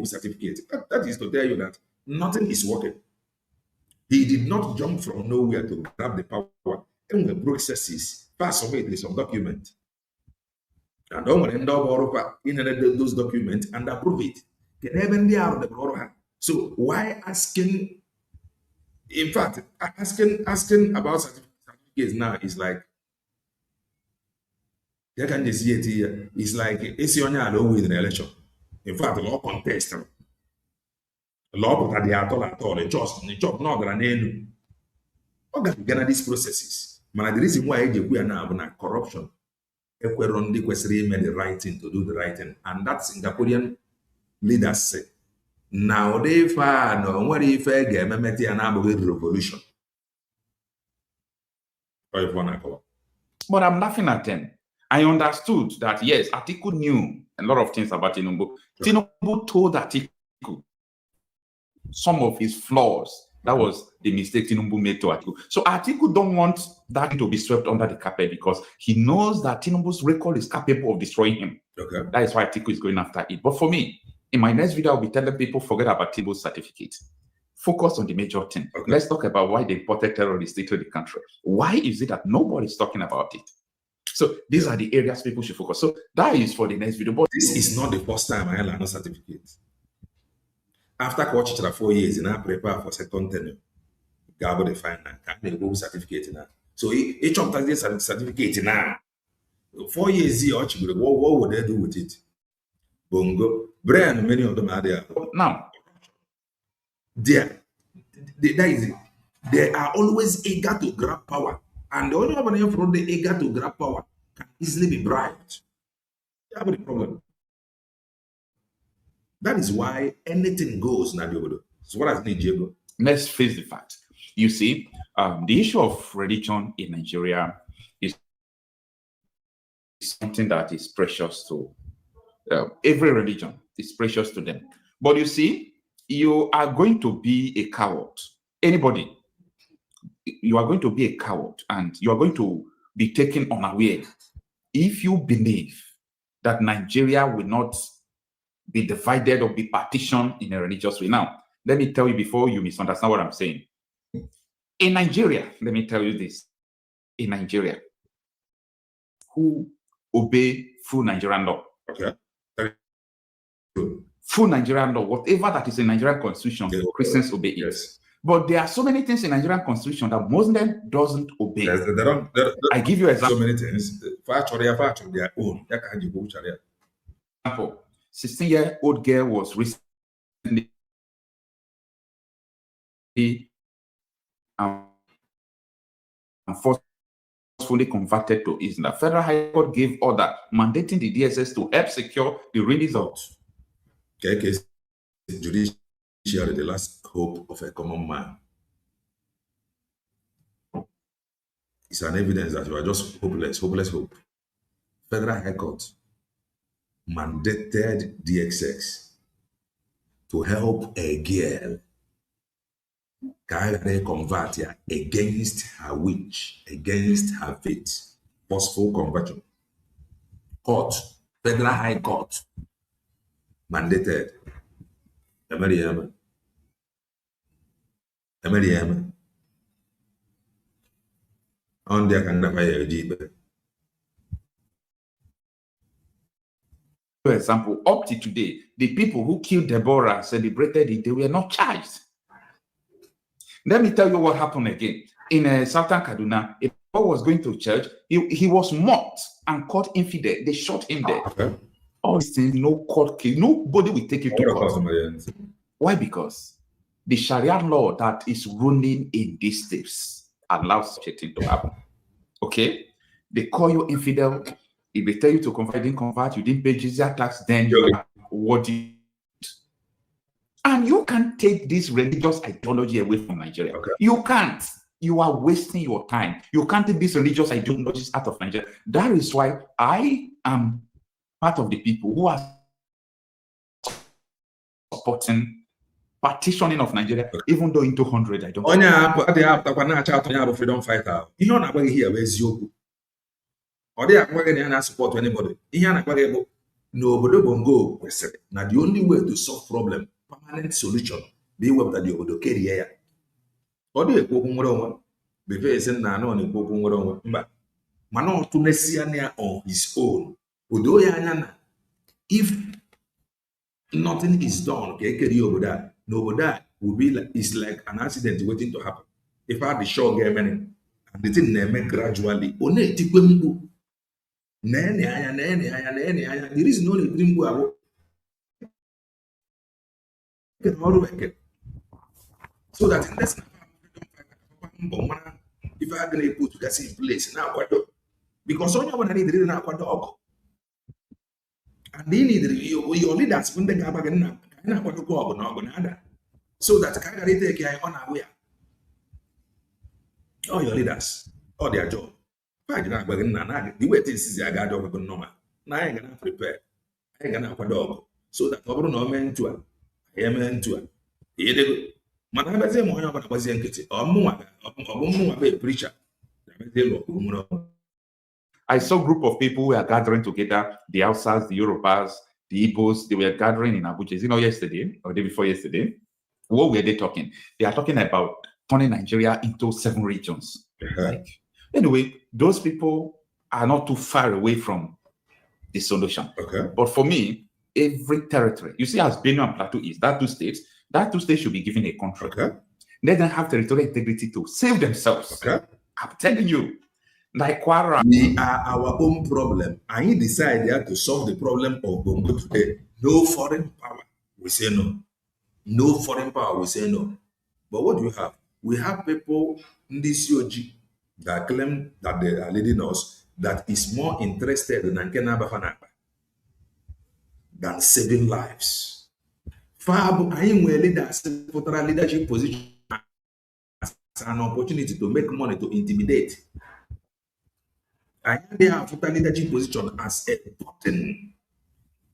certificate. That is to tell you that nothing is working. He did not jump from nowhere to grab the power. And the processes pass away with some document. And don't end up in those documents and approve it. So why asking? In fact, asking about certificates now is like, you can see it here. It's like it's your with an election. In fact, the law contest. Law put at the all. The job not gonna organize these processes. Man, the reason why we are now corruption. If we run the question, made the right thing to do the right thing, and that's Singaporean leaders say. Now they find what if I get a revolution. But I'm laughing at them. I understood that, yes, Atiku knew a lot of things about Tinubu. Tinubu told Atiku some of his flaws. That was the mistake Tinubu made to Atiku. So Atiku don't want that to be swept under the carpet because he knows that Tinubu's record is capable of destroying him. Okay. That is why Atiku is going after it. But for me, in my next video, I'll be telling people, forget about Tinubu's certificate. Focus on the major thing. Okay. Let's talk about why they imported terrorists into the country. Why is it that nobody's talking about it? So these are the areas people should focus. So that is for the next video. But this is not the first time I had no certificate. After watching 4 years, and I prepare for second tenure, Gabo the final, can't go certificate now. So each of this certificate now. 4 years, what would they do with it? Bongo, Brian, many of them are there. Now, that is it. They are always eager to grab power. And the only one from the eager to grab power can easily be bribed. That's the problem. That is why anything goes now. So what does Nigeria? Let's face the fact. You see, the issue of religion in Nigeria is something that is precious to every religion. Is precious to them. But you see, you are going to be a coward. Anybody, you are going to be a coward and you are going to be taken unaware if you believe that Nigeria will not be divided or be partitioned in a religious way. Now, let me tell you before you misunderstand what I'm saying. In Nigeria, let me tell you this. In Nigeria, who obey full Nigerian law? Okay. Full Nigerian law, whatever that is in Nigerian constitution, Christians obey it. Yes. But there are so many things in Nigerian constitution that Muslim doesn't obey. Yes, they don't, I give you an example. So many things. Their own. Example, 16-year-old girl was recently forcefully converted to Islam. Federal High Court gave order mandating the DSS to help secure the release of judiciary, the last hope of a common man. It's an evidence that you are just hopeless hope. Federal High Court mandated DXX to help a girl convert against her wish, against her faith, forceful conversion. Court, Federal High Court mandated. Ameriam. On their kind of for example, up to today, the people who killed Deborah celebrated it, they were not charged. Let me tell you what happened again. in Southern Kaduna, if he was going to church, he was mocked and called infidel. They shot him dead. Okay. All these things, no court case, nobody will take you to court. Why? Because the Sharia law that is ruling in these states allows such a thing to happen. Okay? They call you infidel. If they tell you to convert, you didn't convert, you didn't pay jizya tax, then you are what you. And you can't take this religious ideology away from Nigeria. Okay. You can't. You are wasting your time. You can't take this religious ideologies out of Nigeria. That is why I am part of the people who are supporting partitioning of Nigeria, even though in 200, I don't. Freedom fighter. You know, I'm here. Where's you? Or they are going to support anybody. Nobody will go. Now, the only way to solve problem, permanent solution, be what that you would carry here. Or they go on because na no ni go on. Mano to Messiania on his own. If nothing is done, okay, carry over that. Nobody will be like it's like an accident waiting to happen. If I had the show get many and the thing name gradually, the reason only dream go so that in this if I can put to get in place now because on your need now dog and they need your leaders when they come back so that can take care on our way. All your leaders, all their job. The way things is I got dog normal. Now I ain't gonna prepare. I ain't gonna have a dog. So that over no man to it. I am into it. Man, I say more about was young kitty or more a preacher. I saw a group of people who are gathering together, the Hausas, the Yorubas, the Igbos, they were gathering in Abuja. You know, yesterday or the day before yesterday. What were they talking? They are talking about turning Nigeria into 7 regions. Like, anyway, those people are not too far away from the solution. Okay. But for me, every territory, you see, as Benue and Plateau is, that two states should be given a country. Okay. Let them have territorial integrity to save themselves. Okay. I'm telling you, like Kwara. We are our own problem. And he decided to solve the problem of Bongo today. No foreign power, we say no. No foreign power, we say no. But what do we have? We have people in this COG that claim that they are leading us that is more interested in Ankena Bafanapa than saving lives. Far leaders put a leadership position as an opportunity to make money to intimidate. And they have put a leadership position as a button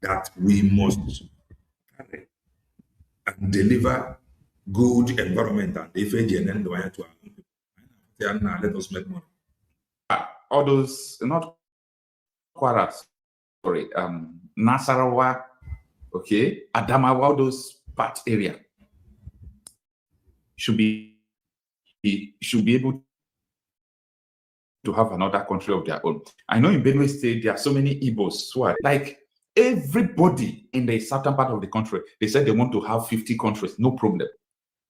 that we must carry and deliver good environment and if and let us make money. All those not Kwara, sorry, Nasarawa, okay, Adamawa, all those part area should be able to have another country of their own. I know in Benue State there are so many Igbos who are like everybody in the southern part of the country. They said they want to have 50 countries, no problem.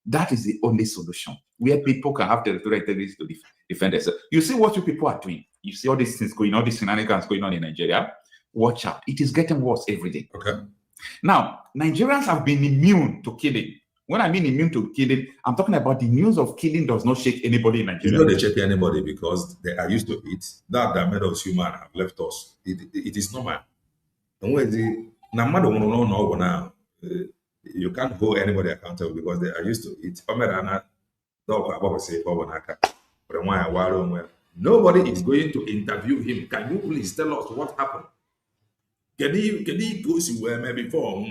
That is the only solution where people can have territorial integrity to defend themselves. You see what you people are doing. You see all these things going, all these shenanigans going on in Nigeria. Watch out. It is getting worse every day. Okay. Now, Nigerians have been immune to killing. When I mean immune to killing, I'm talking about the news of killing does not shake anybody in Nigeria. You know they shake anybody because they are used to it. That made us human have left us. It is normal. And when now, you can't hold anybody accountable because they are used to it. Nobody is going to interview him. Can you please tell us what happened? Can he go somewhere before?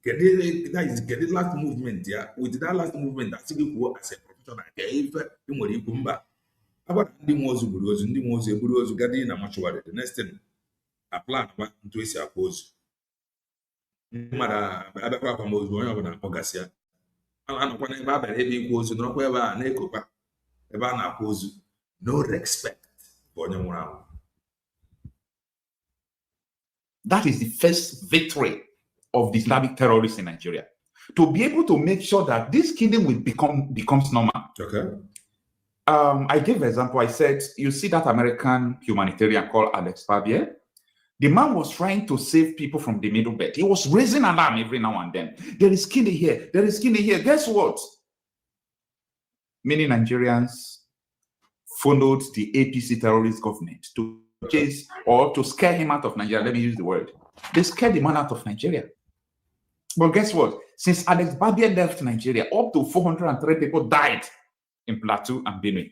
Get the last movement, yeah. With that last movement, that's a good work as a professional. About the most getting a much the next thing, a plan to a pose. No respect for them. That is the first victory of the Islamic terrorists in Nigeria. To be able to make sure that this killing will becomes normal. Okay. I gave an example. I said, you see that American humanitarian called Alex Barbier? The man was trying to save people from the middle belt. He was raising alarm every now and then. There is skinny here. There is skinny here. Guess what? Many Nigerians followed the APC terrorist government to chase or to scare him out of Nigeria. Let me use the word. They scared the man out of Nigeria. But guess what? Since Alex Barbier left Nigeria, up to 403 people died in Plateau and Benue.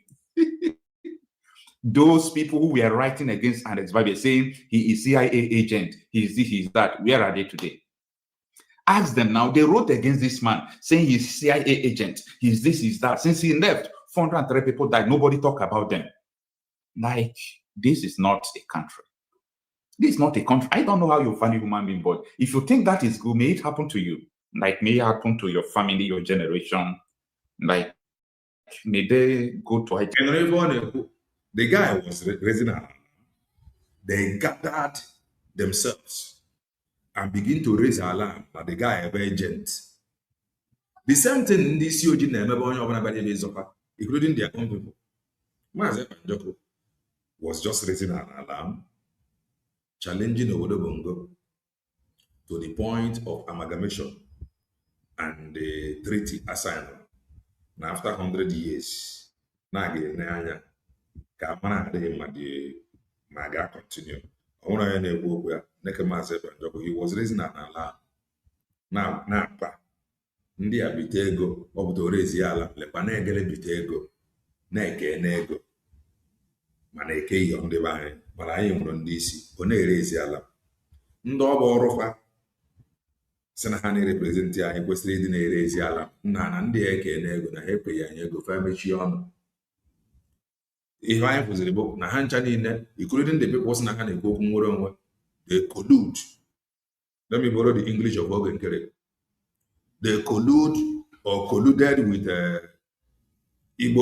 Those people who were writing against Alex Barbier, saying he is CIA agent, he is this, he is that, where are they today? Ask them now. They wrote against this man, saying he's CIA agent, he's this, he's that. Since he left, 403 people died. Nobody talk about them. Like, this is not a country. This is not a country. I don't know how you value human being, but if you think that is good, may it happen to you. Like, may it happen to your family, your generation. Like, may they go to it. The guy was raising an alarm. They gathered themselves and begin to raise alarm that the guy is agent. The same thing in this COG, including their own people. Mazi Panjoko was just raising an alarm, challenging Obodo Bongo to the point of amalgamation and the treaty assigned. Now, after 100 years, now continue. I he was raising an alarm. Now, ndị a bite ego ọ bụ orezi ala lekwa na-egele bite ego na-eke n'ego mana eke ihe ndị be anyị mana anyị nwere ndị isi ọ na-erezi ala ndị ọ bụ ọrụfa sị na ha na-reprezentị anyị kwesịrị ịdị na-erezi ala nna na ndị eke n'ego na ha ekweghị anyị ego fa mechie ọnụ. Ihe anyị kwụziri bụ na ha ncha niile including the people sị na ha na-ekwu okwu nwere onwe, they collude. Let me borrow the English of Ogen Kere. They collude or colluded with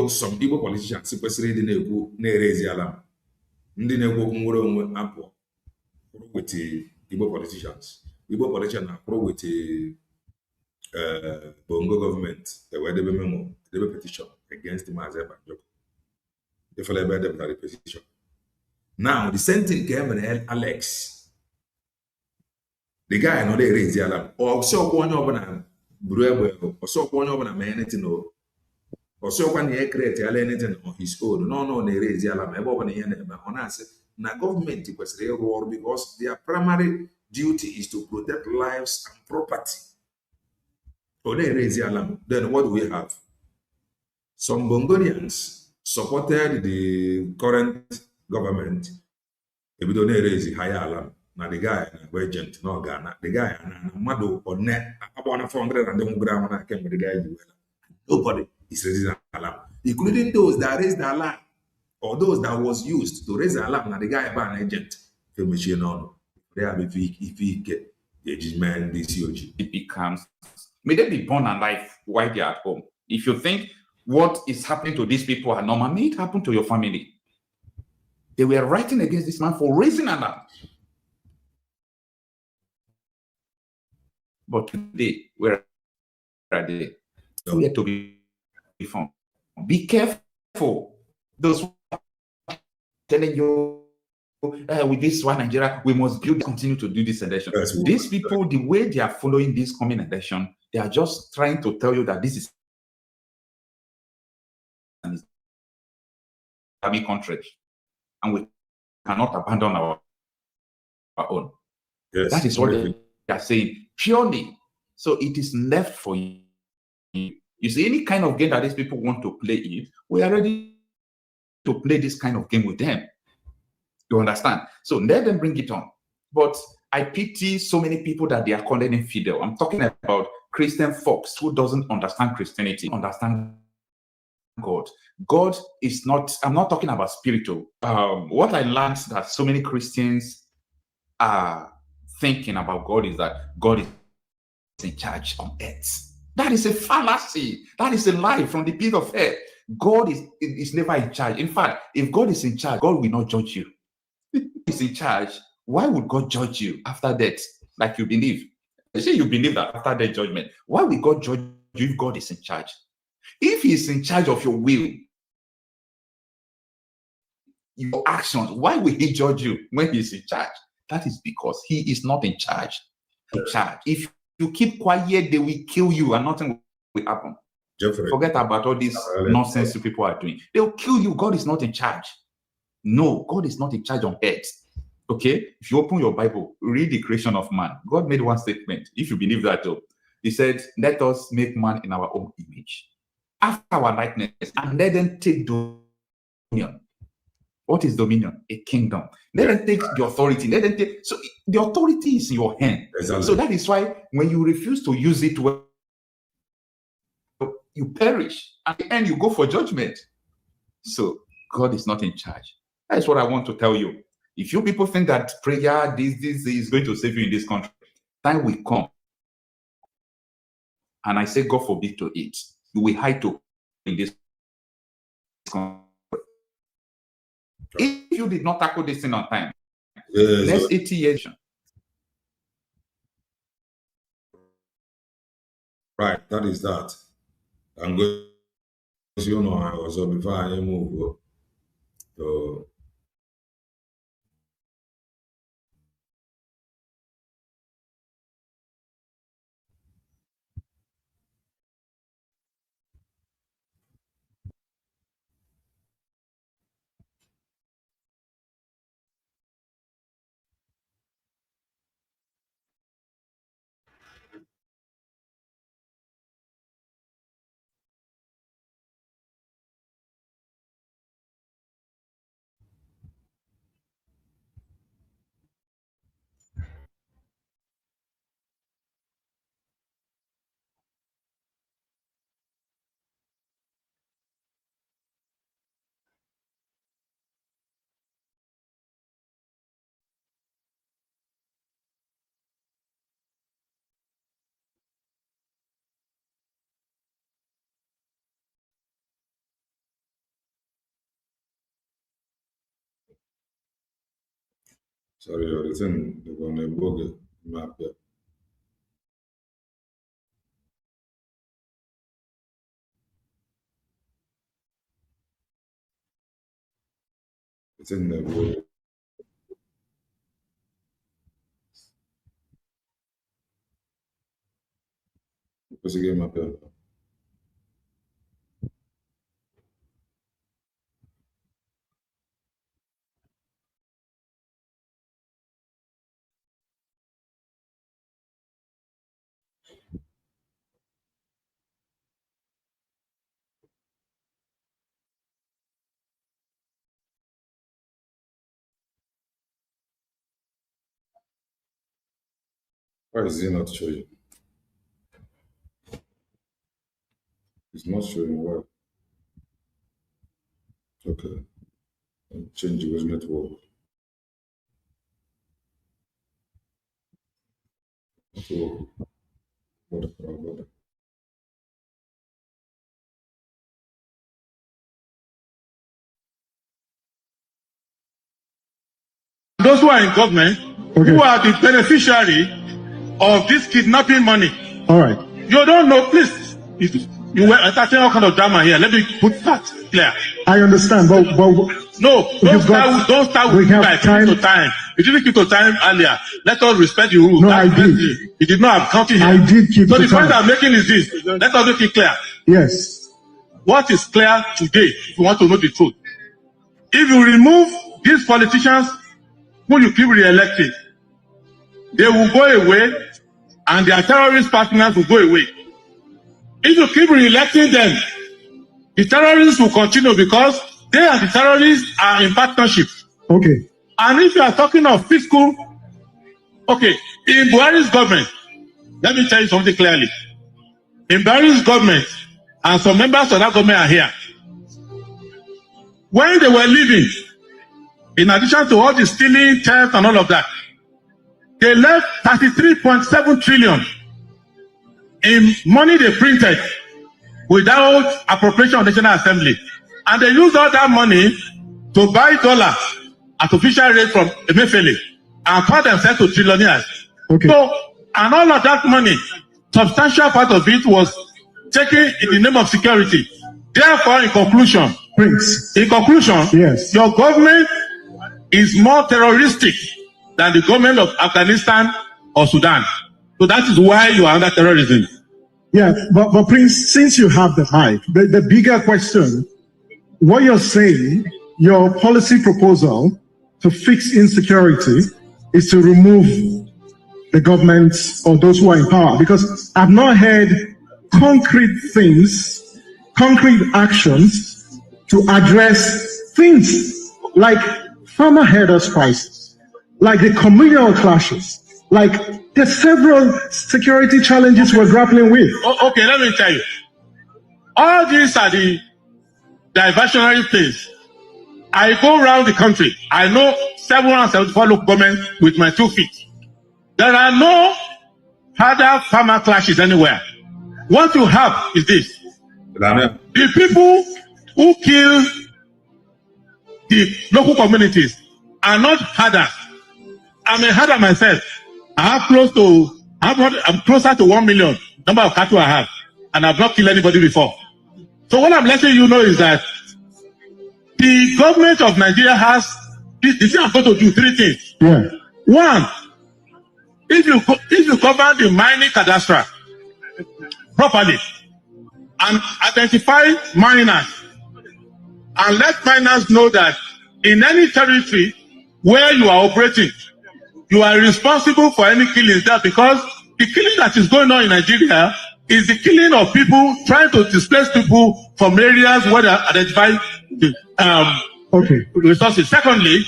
some Igbo politicians kwesịrị ịdị na-ekwu na-erezi ala ndị na-ekwu okwu nwere onwe apụ with Igbo politicians. Igbo politicians apụrụ with Bongo government. They were the memo, the petition against the Mazi Panjoko. They fell by the petition. Now the same thing came in Alex. The guy no they raise the alarm. Or so one over or so one over anything or so one year create anything on his own. No, they raise the alarm. On us, now government was real war because their primary duty is to protect lives and property. So they raise the alarm. Then what do we have? Some Bongolians supported the current government. If we don't raise the higher alarm, now the guy agent no Ghana, the guy Mado or net about 400 and then ground I came with the guy. Nobody is raising the alarm, including those that raised the alarm or those that was used to raise the alarm. Now the guy by an agent, the machine on. They have if he get the judgment, the COG. It becomes, may they be born alive while they're at home. If you think what is happening to these people are normal, may it happen to your family. They were writing against this man for raising an alarm. But today, where are they? Nowhere to be found. Be careful. Those who are telling you, with this one Nigeria, we must continue to do this election. These people, the way they are following this coming election, they are just trying to tell you that this is an Islamic country, and we cannot abandon our own. Yes. That is what they are saying purely. So it is left for you. You see, any kind of game that these people want to play it, we are ready to play this kind of game with them. You understand? So let them bring it on. But I pity so many people that they are calling infidel. I'm talking about Christian folks who doesn't understand Christianity, understand God. God is not, I'm not talking about spiritual. What I learned that so many Christians are thinking about God is that God is in charge on earth. That is a fallacy. That is a lie from the pit of hell. God is never in charge. In fact, if God is in charge, God will not judge you. If He is in charge, why would God judge you after death? Like you believe. You say you believe that after death judgment. Why will God judge you if God is in charge? If He is in charge of your will, your actions. Why will he judge you when he's in charge? That is because he is not in charge. If you keep quiet, they will kill you and nothing will happen. Jeffrey, forget about all this nonsense people are doing. They'll kill you. God is not in charge. No, God is not in charge on earth. Okay? If you open your Bible, read the creation of man. God made one statement. If you believe that, though, he said, let us make man in our own image, after our likeness, and let them take dominion. What is dominion? A kingdom. Let them take the authority. Let them take. So the authority is in your hand. Exactly. So that is why when you refuse to use it, well, you perish. At the end, you go for judgment. So God is not in charge. That's what I want to tell you. If you people think that prayer, this is going to save you in this country, time will come. And I say, God forbid to it. You will hide to in this country. If you did not tackle this thing on time, next 80 years. Right, that is that. I'm going to, you know, I was before I move. So, sorry, it's in the one book map. It's in the book. What's the game up there? Why is he not showing? It's not showing well. Okay. I'll change the network. So, what about that? Those who are in government, who are the beneficiary of this kidnapping money. All right. You don't know, please. You were attaching all kind of drama here. Let me put that clear. I understand, but no, don't start with time to time. You didn't keep to time earlier. Let us respect the rules. No, I did. You did not have counting here. I did keep. So the point I'm making is this. Let us make it clear. Yes. What is clear today, if you want to know the truth? If you remove these politicians who you keep re-electing, they will go away and their terrorist partners will go away. If you keep re-electing them, the terrorists will continue because they and the terrorists are in partnership. Okay. And if you are talking of fiscal, okay, in Buhari's government, let me tell you something clearly. In Buhari's government, and some members of that government are here, when they were leaving, in addition to all the stealing, theft, and all of that, they left 33.7 trillion in money they printed without appropriation of the National Assembly. And they used all that money to buy dollar at official rate from Emefiele and call themselves to trillionaires. Okay. So, and all of that money, substantial part of it was taken in the name of security. Therefore, in conclusion, Prince. In conclusion, Yes. your government is more terroristic than the government of Afghanistan or Sudan. So that is why you are under terrorism. Yeah, but Prince, since you have the mic, the bigger question, what you're saying, your policy proposal to fix insecurity is to remove the government or those who are in power, because I've not heard concrete things, concrete actions to address things like farmer herders crisis, like the communal clashes, like the several security challenges we're grappling with. Okay, let me tell you. All these are the diversionary things. I go around the country. I know 774 local governments with my 2 feet. There are no other farmer clashes anywhere. What you have is this. The people who kill the local communities are not herders. I'm a herder myself. I'm closer to 1 million number of cattle I have, and I've not killed anybody before. So what I'm letting you know is that the government of Nigeria has this thing I'm going to do 3 things. Yeah. One, if you cover the mining cadastre properly and identify miners and let miners know that in any territory where you are operating, you are responsible for any killings there, because the killing that is going on in Nigeria is the killing of people trying to displace people from areas where they identify resources. Secondly,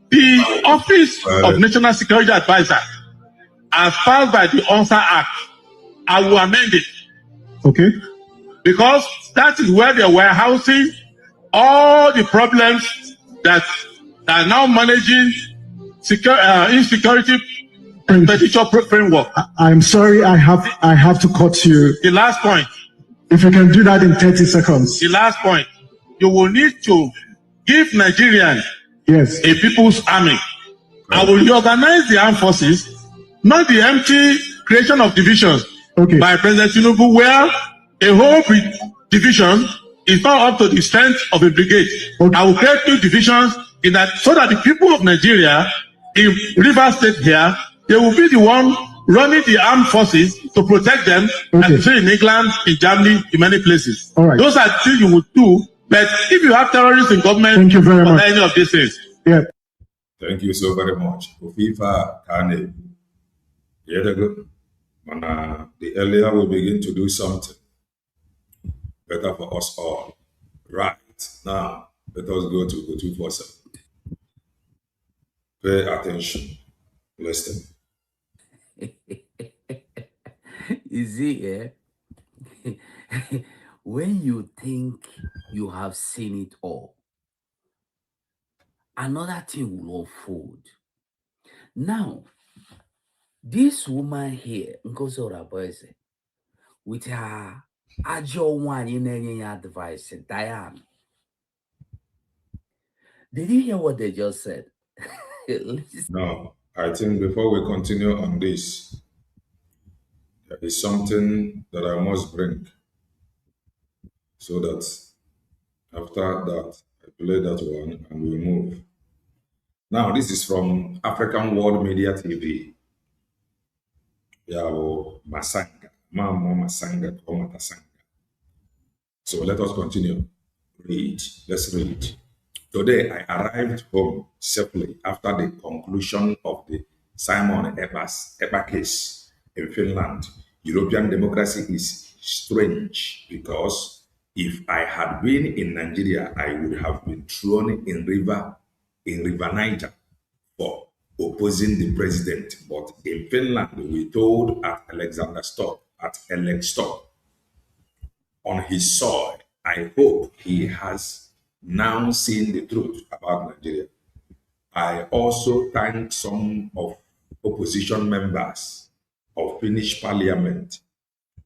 the Office of National Security Advisor, as passed by the ONSA Act, I will amend it. Okay. Because that is where they were housing all the problems that are now managing insecurity petition framework. I'm sorry, I have to cut you. The last point. If you can do that in 30 seconds. The last point. You will need to give Nigerians a people's army. I will reorganize the armed forces, not the empty creation of divisions by President Tinubu, where a whole division is not up to the strength of a brigade. I will create new divisions in that, so that the people of Nigeria in Rivers State here, they will be the one running the armed forces to protect them, as in England, in Germany, in many places. All right. Those are things you would do. But if you have terrorists in government, thank you very much. Any of these things. Yeah. Thank you so very much. Ofifa Kane. The earlier we begin to do something better for us all. Right. Now, let us go to the 247. Pay attention. Listen. You see, when you think you have seen it all, another thing will unfold. Now, this woman here, Nkosora Boise, with her Ajo one in any advice, Diane. Did you hear what they just said? No, I think before we continue on this, there is something that I must bring, so that after that, I play that one and we move. Now, this is from African World Media TV. Yao Masanga, Mamo Masanga, Komatasanga. So let us continue. Read. Let's read. Today, I arrived home safely after the conclusion of the Simon Epa case in Finland. European democracy is strange, because if I had been in Nigeria, I would have been thrown in River Niger for opposing the president. But in Finland, we told at Elekstop on his soil. I hope he has now seen the truth about Nigeria. I also thank some of opposition members of Finnish parliament,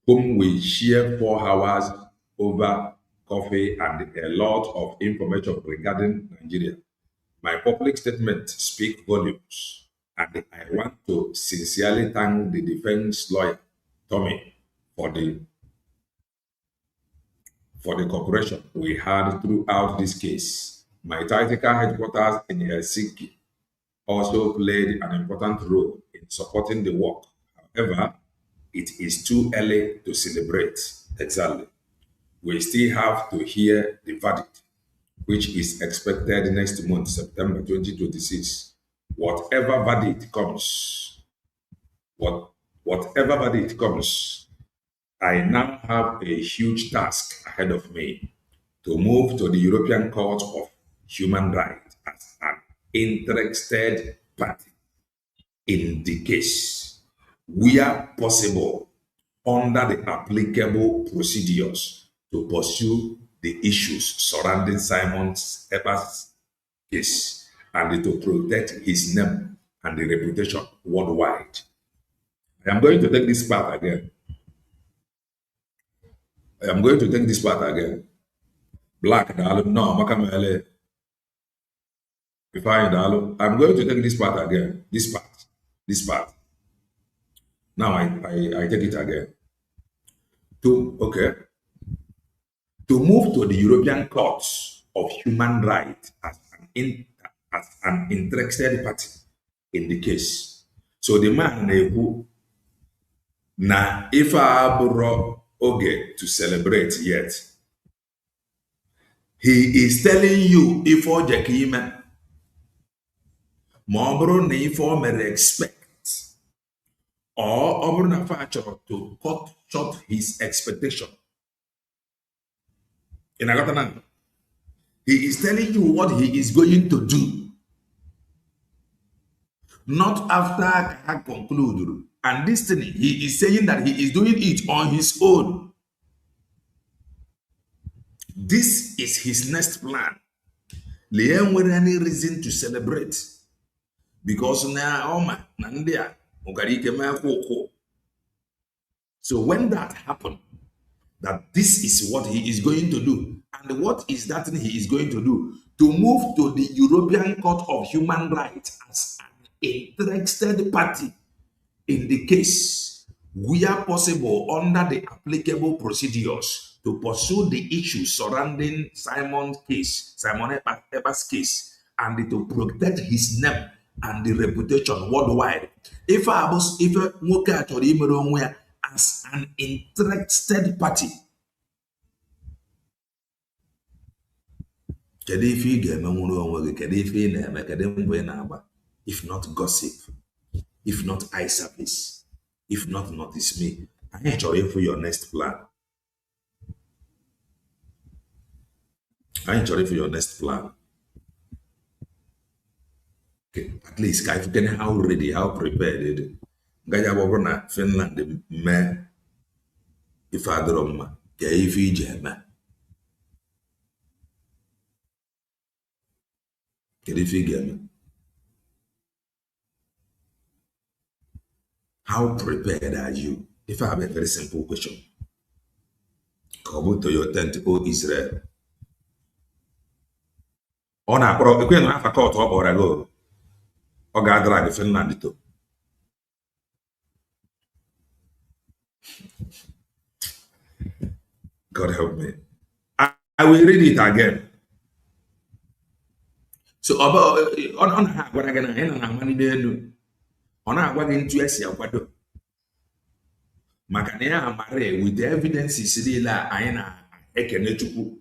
whom we share 4 hours over coffee and a lot of information regarding Nigeria. My public statement speaks volumes, and I want to sincerely thank the defense lawyer, Tommy, for the cooperation we had throughout this case. My tactical headquarters in Helsinki also played an important role in supporting the work. However, it is too early to celebrate. Exactly. We still have to hear the verdict, which is expected next month, September 2026. Whatever verdict comes, I now have a huge task ahead of me to move to the European Court of Human Rights as an interested party in the case, where possible, under the applicable procedures to pursue the issues surrounding Simon Eber's case and to protect his name and the reputation worldwide. I am going to take this part again. Black Dalu, no, Makamele. I'm going to take this part again. This part. Now I take it again. To move to the European Court of Human Rights as an interested party in the case. So the man who na if I brought Oge to celebrate yet, he is telling you if Ojakima Mobro na if may expect or Obrona Facho to cut short his expectation. In Agatanan, he is telling you what he is going to do. Not after I conclude. And this thing, he is saying that he is doing it on his own. This is his next plan. Liam with any reason to celebrate. Because now, so when that happened, that this is what he is going to do. And what is that thing he is going to do? To move to the European Court of Human Rights as an interested party in the case, where possible, under the applicable procedures to pursue the issues surrounding Simon Eber's case, and to protect his name and the reputation worldwide. If I was as an interested party, if not gossip, if not eye service, if not notice me, I ain't sure for your next plan. Okay, at least if you can how ready, how prepared. Gaya Bobona, Finland, me, if I drum, Gayfi Jema. How prepared are you? If I have a very simple question, come to your tent, O Israel. On a pro, a queen of a court or a go, or gather the Finland too. God help me. I will read it again. So about on what I can end on money there do. On our wagon to Asia, what do Macanea Mare with the evidence is really Aina Ekenetuku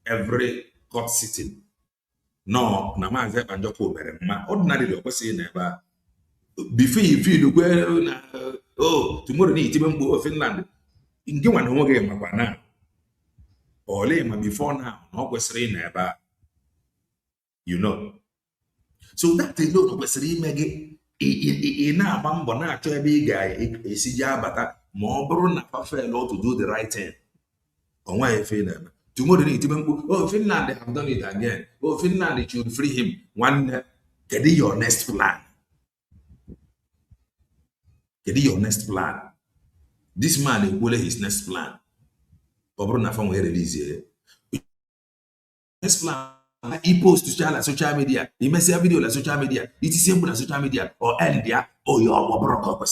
every court sitting. No, Namaze and Joko Berema, ordinary opposite never. Before you feel well, oh, tomorrow need even go to Finland. In Giwan Hoge Mapana. Or lame before now, no was rain never. You know. So that alone was remake na bambo na to be guy esija bata mo bro na fa law to do the right thing. On why Finland. Tomorrow need even oh Finland they have done it again. Oh Finland it should free him. One get your next plan. Get your next plan. This man will his next plan. Bro na fa we release here. Next plan. He post to social media. He may say a video on social media. It is simple on social media or end there. Oh, you are broke up.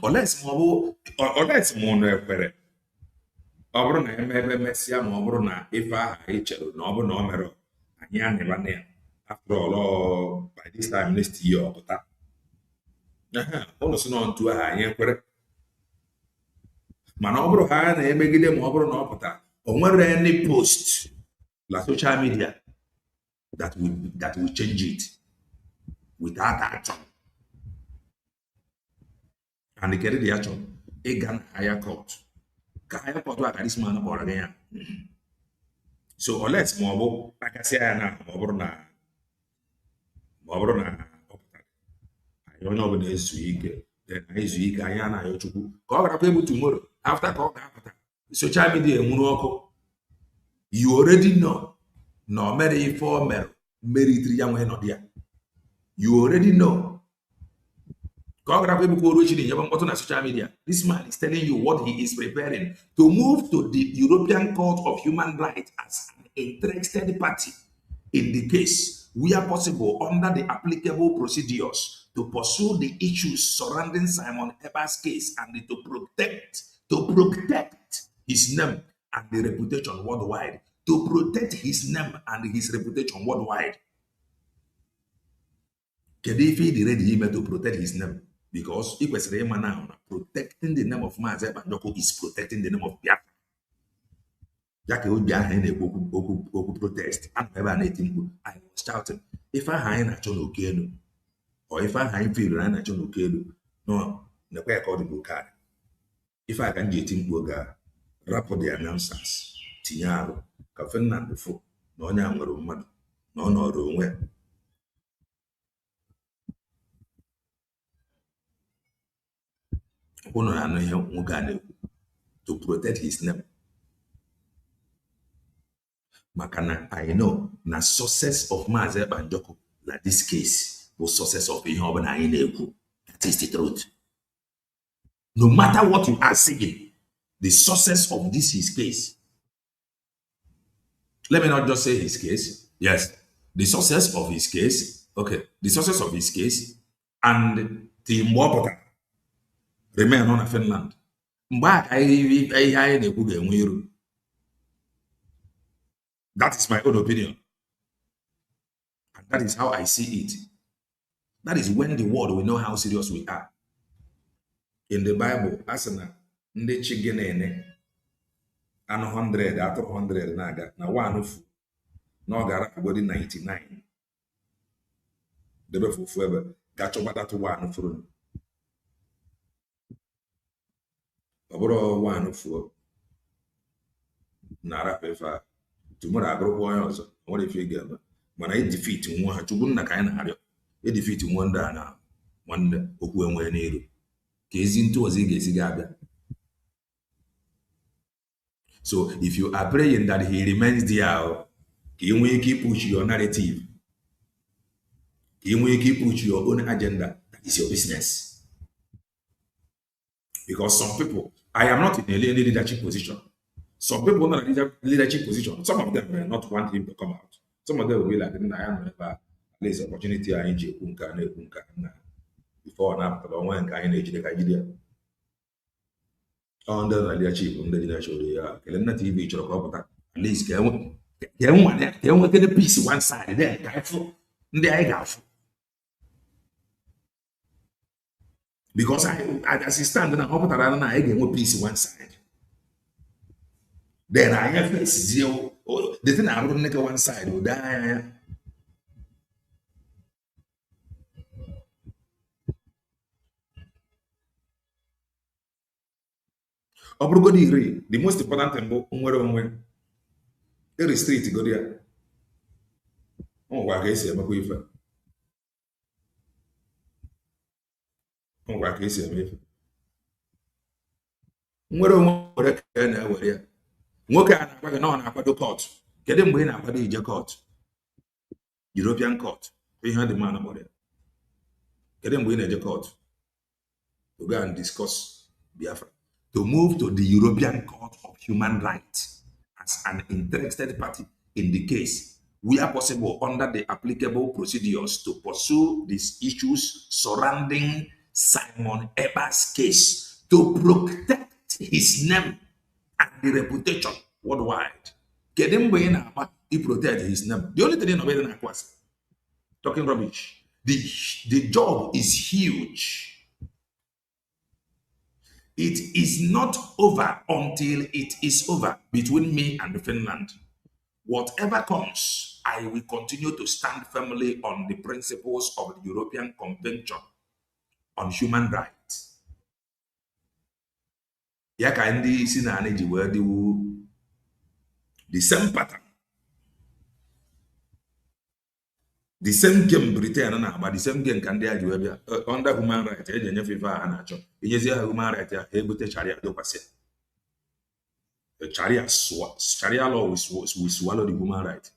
Unless more no ekwere. Ọ bụrụ na emebe mesịa ma ọ bụrụ na ife aha anyị chere na ọ bụrụ na ọ mere anyị anịba na ya after all by this time next year ọ pụta ụlọ si nọ ntu aha anyị ekwere mana ọ bụrụ ha na-emegide ma ọ bụrụ na ọ pụta o nwere any post na social media that will change it without action and kedu dị action ịga na higher court ka higher court a ka this man kpọrọ gị ya so unless ma ọ bụ akasị ya na ma ọ bụrụ na ọ pụtara anyị onye ọbụla ezu ike ezu ike anyị anaghị Chukwu ka ọ garakwa ebu tomorrow after ka ọ ga-apụta social media enwuru ọkụ you already know na o mere ife o mere meritiri ya nwee nọdụ ya you already know ka ọ garakwa ebukwa oru echi na-enyebe mkpọtụ na social media. This man is telling you what he is preparing to move to the European Court of Human Rights as an interested party in the case where possible under the applicable procedures to pursue the issues surrounding Simon Eber's case and to protect his name and the reputation worldwide. To protect his name and his reputation worldwide. Kedu the ready to protect his name? Because it was now protecting the name of Mazi Banjoko is protecting the name of Biafra. Jackie would be a protest. And I was shouting, if I had a John Okeno, or if I had feel a John Okeno, no way I call the book card. If I can get him Boga, rapport the announcers, Tignaro, Cafenan before, no younger woman, no room. To protect his name. Makana, I know na success of Mazi Banjoko, like this case, was success of Ihobana Ineku. That is the truth. No matter what you are saying, the success of this his case. Let me not just say his case. Yes, the success of his case. Okay, the success of his case and the Mwapota remain on Finland. That is my own opinion. And that is how I see it. That is when the world will know how serious we are. In the Bible, asana ndị chigenene anụ 100 atụ 100 na-aga na one ofu na ọ gara agodi 99 debe fufu ebe gachọgbatatụ one furu ọ bụrụ one ofu na arapụ ife a tumoro agụrụkwa onye ọzọ nwere ife ị ga-eme mana edifit nwa ha Chukwu nna ka anyị na-arịọ edifit nwa ndị a na nwanne okwu enwee n'elu ka ezi ntụ ọzọ ị ga-esi ga-abịa. So if you are praying that he remains there, can you keep push your narrative? Can you keep push your own agenda? That is your business. Because some people, I am not in a leadership position. Some people are in a leadership position. Some of them may not want him to come out. Some of them will be like, I am never at least opportunity I enjoy before now, but one kind of under the leadership of the leadership of TV chọrọ at least get a piece one side there ndị anyị ga-afụ because as it stand na ọ pụtara na anyị ga-enwe piece one side then anyị face the thing abụrụ nneke one side ụda anya the most important thing bụ nwere onwe restrict go there. Ka esi emekwa ife nwere onwe were ka na-ewere ya nwoke a na-agwa gị na ọ na-akwado court. Kedu mgbe ị na-akwado ije court? European court ihe dị mma kpọrọ ya. Kedu mgbe ị na-eje court to go and discuss Biafra? To move to the European Court of Human Rights as an interested party in the case, where possible under the applicable procedures to pursue these issues surrounding Simon Eber's case to protect his name and the reputation worldwide. He protect his name. The only thing in America was talking rubbish. The job is huge. It is not over until it is over between me and Finland. Whatever comes, I will continue to stand firmly on the principles of the European Convention on Human Rights. Ya ka ndị isi na ji wee diwu the same pattern. The same game Britain na-agba, the same game ka ndị a ji wee bịa under human rights eji enyefe ife a na-achọ. Inyezi ha human rights ya ebute charia dokwasị. The Sharia law will swallow the human right.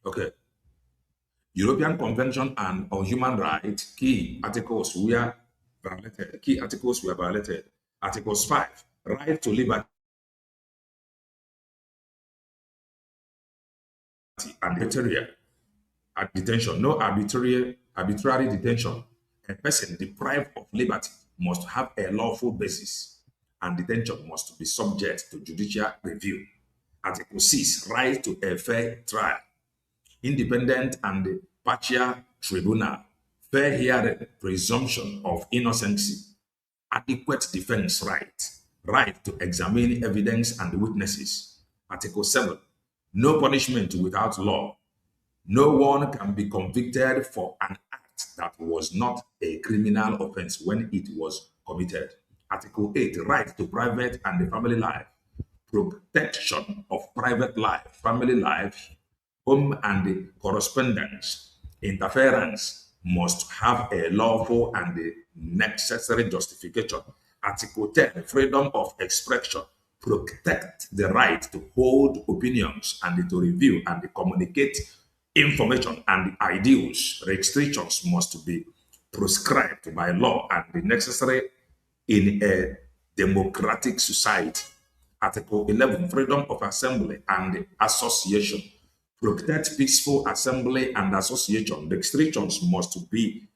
Okay. European Convention on Human Rights, key articles were violated. Key articles were violated. Articles 5, right to liberty and arbitrary detention. No arbitrary detention. A person deprived of liberty must have a lawful basis, and detention must be subject to judicial review. Article 6, right to a fair trial, independent and partial tribunal, fair hearing, presumption of innocency, adequate defense right, right to examine evidence and witnesses. Article 7, no punishment without law. No one can be convicted for an act that was not a criminal offense when it was committed. Article 8, right to private and family life, protection of private life, family life, home and correspondence. Interference must have a lawful and necessary justification. Article 10, freedom of expression, protect the right to hold opinions and to review and communicate information and ideals. Restrictions must be prescribed by law and necessary in a democratic society. Article 11, freedom of assembly and association, protect peaceful assembly and association. Restrictions must be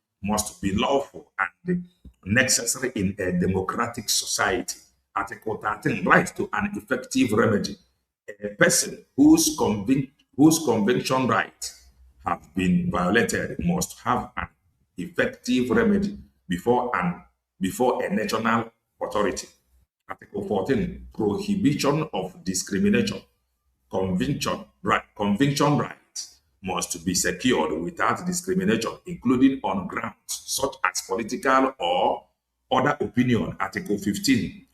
lawful and necessary in a democratic society. Article 13, right to an effective remedy. A person whose convention rights have been violated must have an effective remedy before a national authority. Article 14, prohibition of discrimination. Conviction rights must be secured without discrimination, including on grounds such as political or other opinion. Article 15,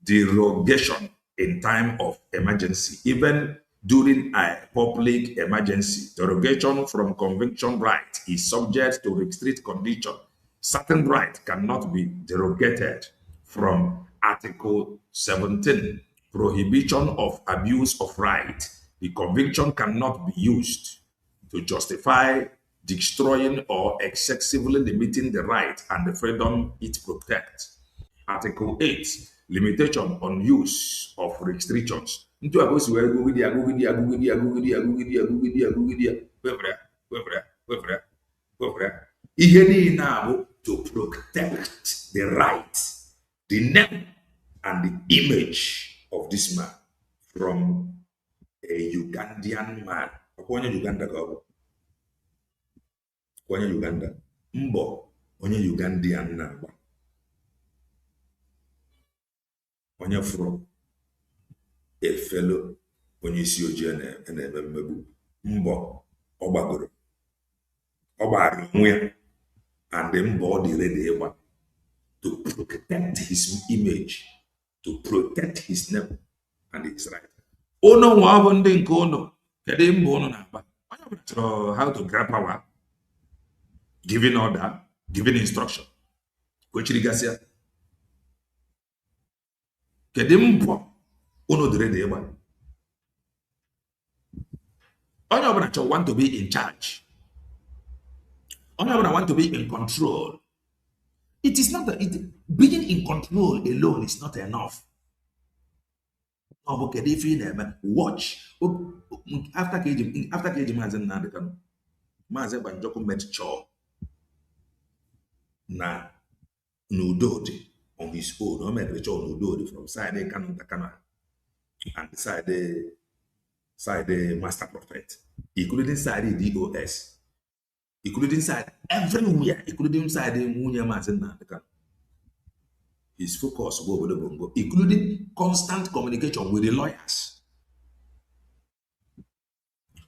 derogation in time of emergency. Even during a public emergency, derogation from conviction right is subject to restrict condition. Certain rights cannot be derogated from. Article 17, prohibition of abuse of right. The conviction cannot be used to justify destroying or excessively limiting the right and the freedom it protects. Article 8, limitation on use of restrictions. Ihe niile abụ to protect the right, the name and the image of this man from a Ugandan man. Onye Uganda ka ọ bụ. Onye Uganda. Mbọ onye Ugandan na-agba. Onye fụrụ efelo onye isi ojii na-eme mmegbu. Mbọ ọ gbagoro. Ọ gbara onwe ya and mbọ ọ dị ready ịgba to protect his image, to protect his name and his right. Ono nwa bụ ndị nke ono kedu mbọ ono na-agba. Onye ọbụla chọrọ how to grab power, giving order, giving instruction. Kwechirigasịa. Kedu mbọ ono dị ready ịgba. Onye ọbụla chọrọ want to be in charge. Onye ọbụla want to be in control. It is not being in control alone is not enough. Watch after KG Mazen Nadekano. Maazị Banjoko made sure na Nudodi on his own, no made sure Nudodi from side Kanu and side Master Prophet, including side DOS, including side everywhere, including side Munya Mazena. His focus was over the Bongo, including constant communication with the lawyers.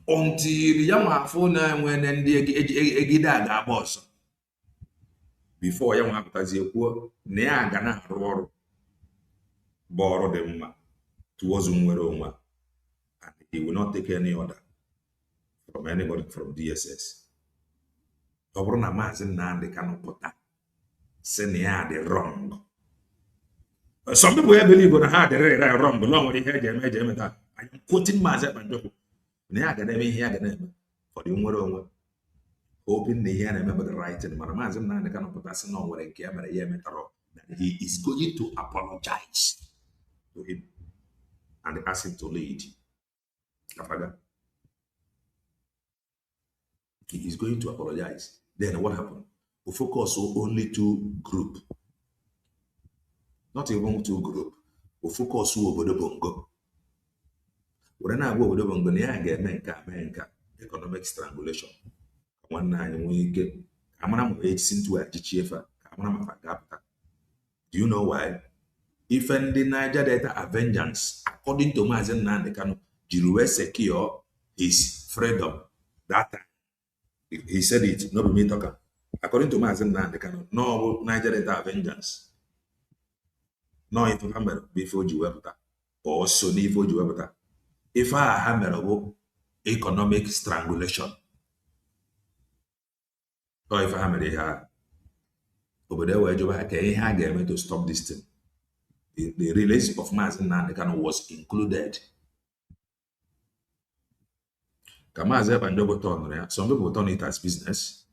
Until young Afona when the boss. Before young Aftazi, Nea Gana Ror borrow them towards Umweroma, and he will not take any order from anybody from DSS. Obrona Mazin Nandi cannot put that. Senia the wrong. Some people believe on how they're wrong, but long with the head, I am quoting myself and joking. For the Umweroma. Hoping the year remember the right and Maramazin and the kind of person know what I care about that he is going to apologize to him and ask him to lead. He is going to apologize. Then what happened? We focus on only two groups. Not even two groups. We focus on Obodo Bongo. When I go Obodo Bongo, I get menka economic strangulation. One night we get into a chief. Do you know why? If in the Niger Delta vengeance, according to Mazen Nandekano, Jiruwe secure his freedom. That time, he said it, not me talking. According to Mazen Nandekano, no Niger Delta vengeance. No, if you hammer before Juwebata, or Sony for Juwebata. If I hammer economic strangulation. Or if I hammer here, over there where you have to stop this thing. The release of Mazen Nandekano was included. Some people turn it as business.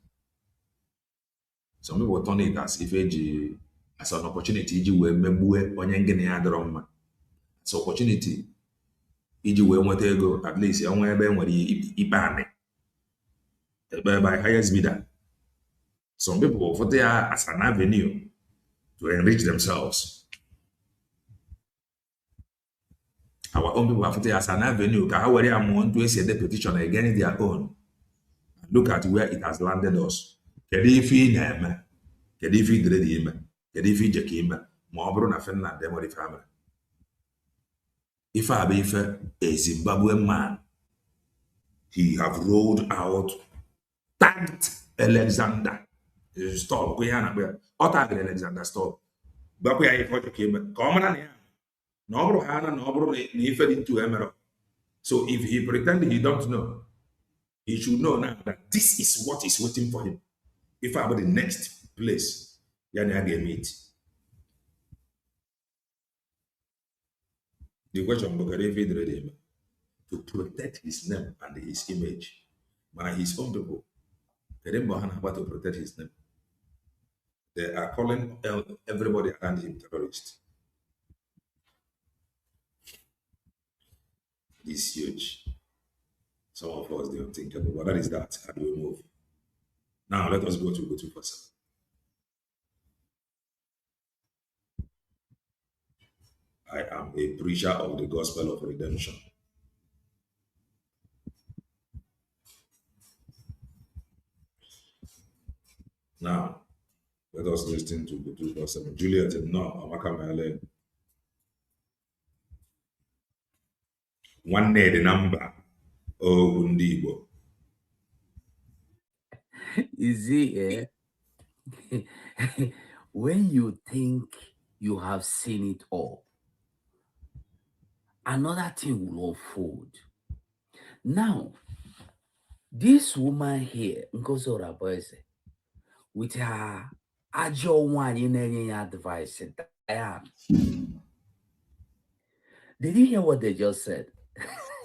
Some people turn it as as an opportunity. It's an opportunity. At least by highest bidder. Some people for there as an avenue to enrich themselves. Our own people have to as an avenue. How are they want to say the petition against their own? Look at where it has landed us. Kedifi Nema, Kedifi Dredim, Kedifi Jakim, Mobro na Finland, Demori family. If I be a Zimbabwean man, he have rolled out, tagged Alexander. Stop, Guyana, Otagged Alexander, stop. But we are a came, common. Nobro Hana, Nobro, he fell into emerald. So if he pretended he don't know, he should know now that this is what is waiting for him. If I were the next place, Yana gave meet. The question to protect his name and his image by his own people. They didn't know how to protect his name. They are calling everybody around him terrorist. It's huge. Some of us don't think about what is that. How do we move? Now let us go to 247. I am a preacher of the gospel of redemption. Now, let us listen to the 247. Juliet, no, Amaka Mele. One day the number. Oh, Undibo. You see, when you think you have seen it all, another thing will unfold. Now, this woman here, Nkosora Boise, with her Ajo one in any advice, did you hear what they just said?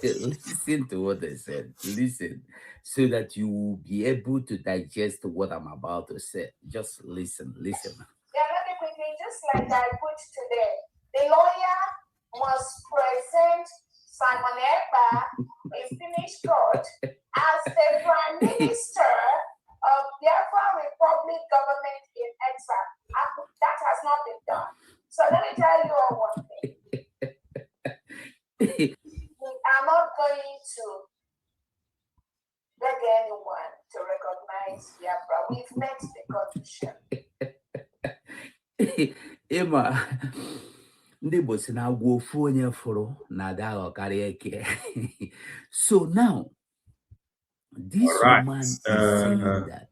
Listen to what they said. Listen, so that you will be able to digest what I'm about to say. Just listen. Listen. Yeah, very quickly, just like I put today, the lawyer must present Simon Ekpa, a finished court, as the Prime Minister recognize Biafra. We've met the condition. Ịma ndị Igbo si na agwa ofu onye fụrụ na ada aghọkarịa eke. So now this woman is saying that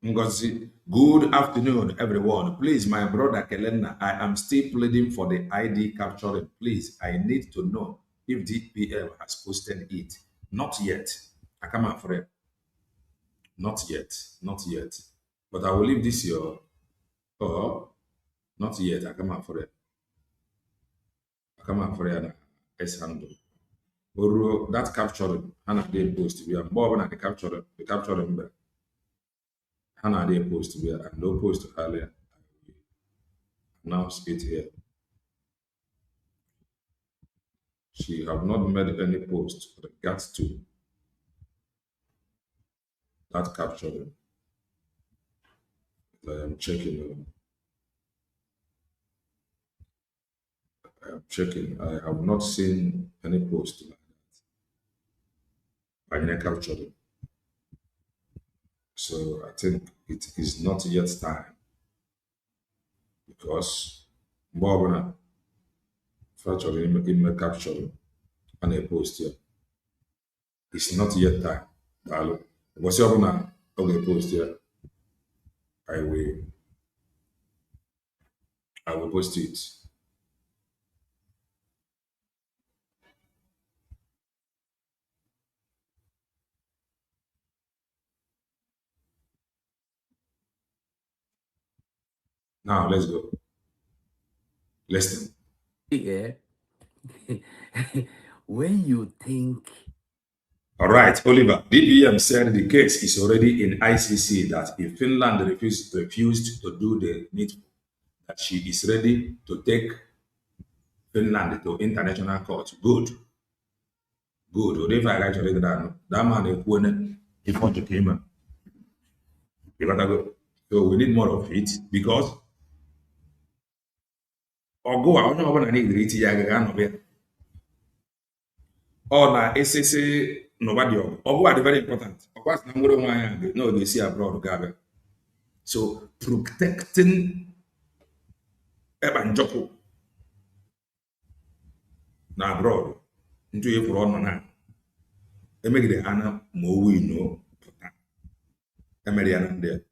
Ngozi, good afternoon, everyone. Please, my brother Kelena, I am still pleading for the ID capturing. Please, I need to know if DPL has posted it. Not yet. I come afraid. Not yet. Not yet. But I will leave this here. Oh, not yet. I come afraid. I come afraid. It's handle. But that capturing, Hannah did post. We are more than the capturing. Hannah did post. We are no post earlier. Announce it here. She have not made any post with regards to that capturing. I am checking. I have not seen any post like that. By capturing. So I think it is not yet time. Because Bobana capturing in capturing and a post here. It's not yet time. What's your now? Okay, post here. I will post it. Now let's go. Listen. Yeah. When you think. All right, Oliver. DPM said the case is already in ICC, that if Finland refused to do the needful, that she is ready to take Finland to international court. Good. Good. If I actually that man is winning if want to came. You gotta go. So we need more of it because or go out on need to eat or na SSA nobody or what very important. Of course, number one no they see abroad Gabe. So protecting Ebanjoko na abroad into a for on na emegide ana mo we no Emerian there.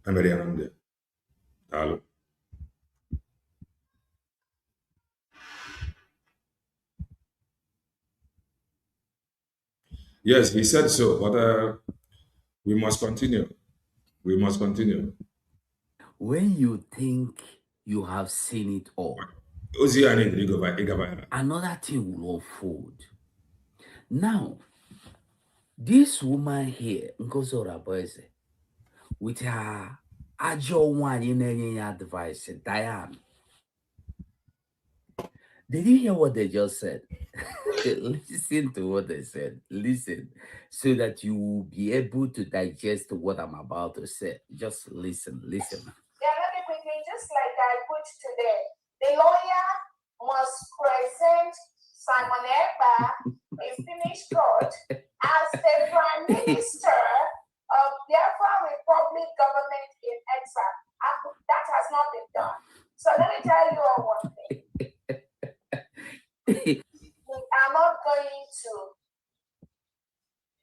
Emerian there. Hello. Yes, he said so, but we must continue. We must continue. When you think you have seen it all, another thing will unfold. Now, this woman here, Nkosora Boise, with her Ajo one in any advice, Diane. Did you hear what they just said? Listen to what they said. Listen, so that you will be able to digest what I'm about to say. Just listen. Yeah, let me quickly, just like I put today, the lawyer must present Simon Ekpa in finished court as the Prime Minister of Biafra Republic government in exile. That has not been done. So let me tell you all one thing. We are not going to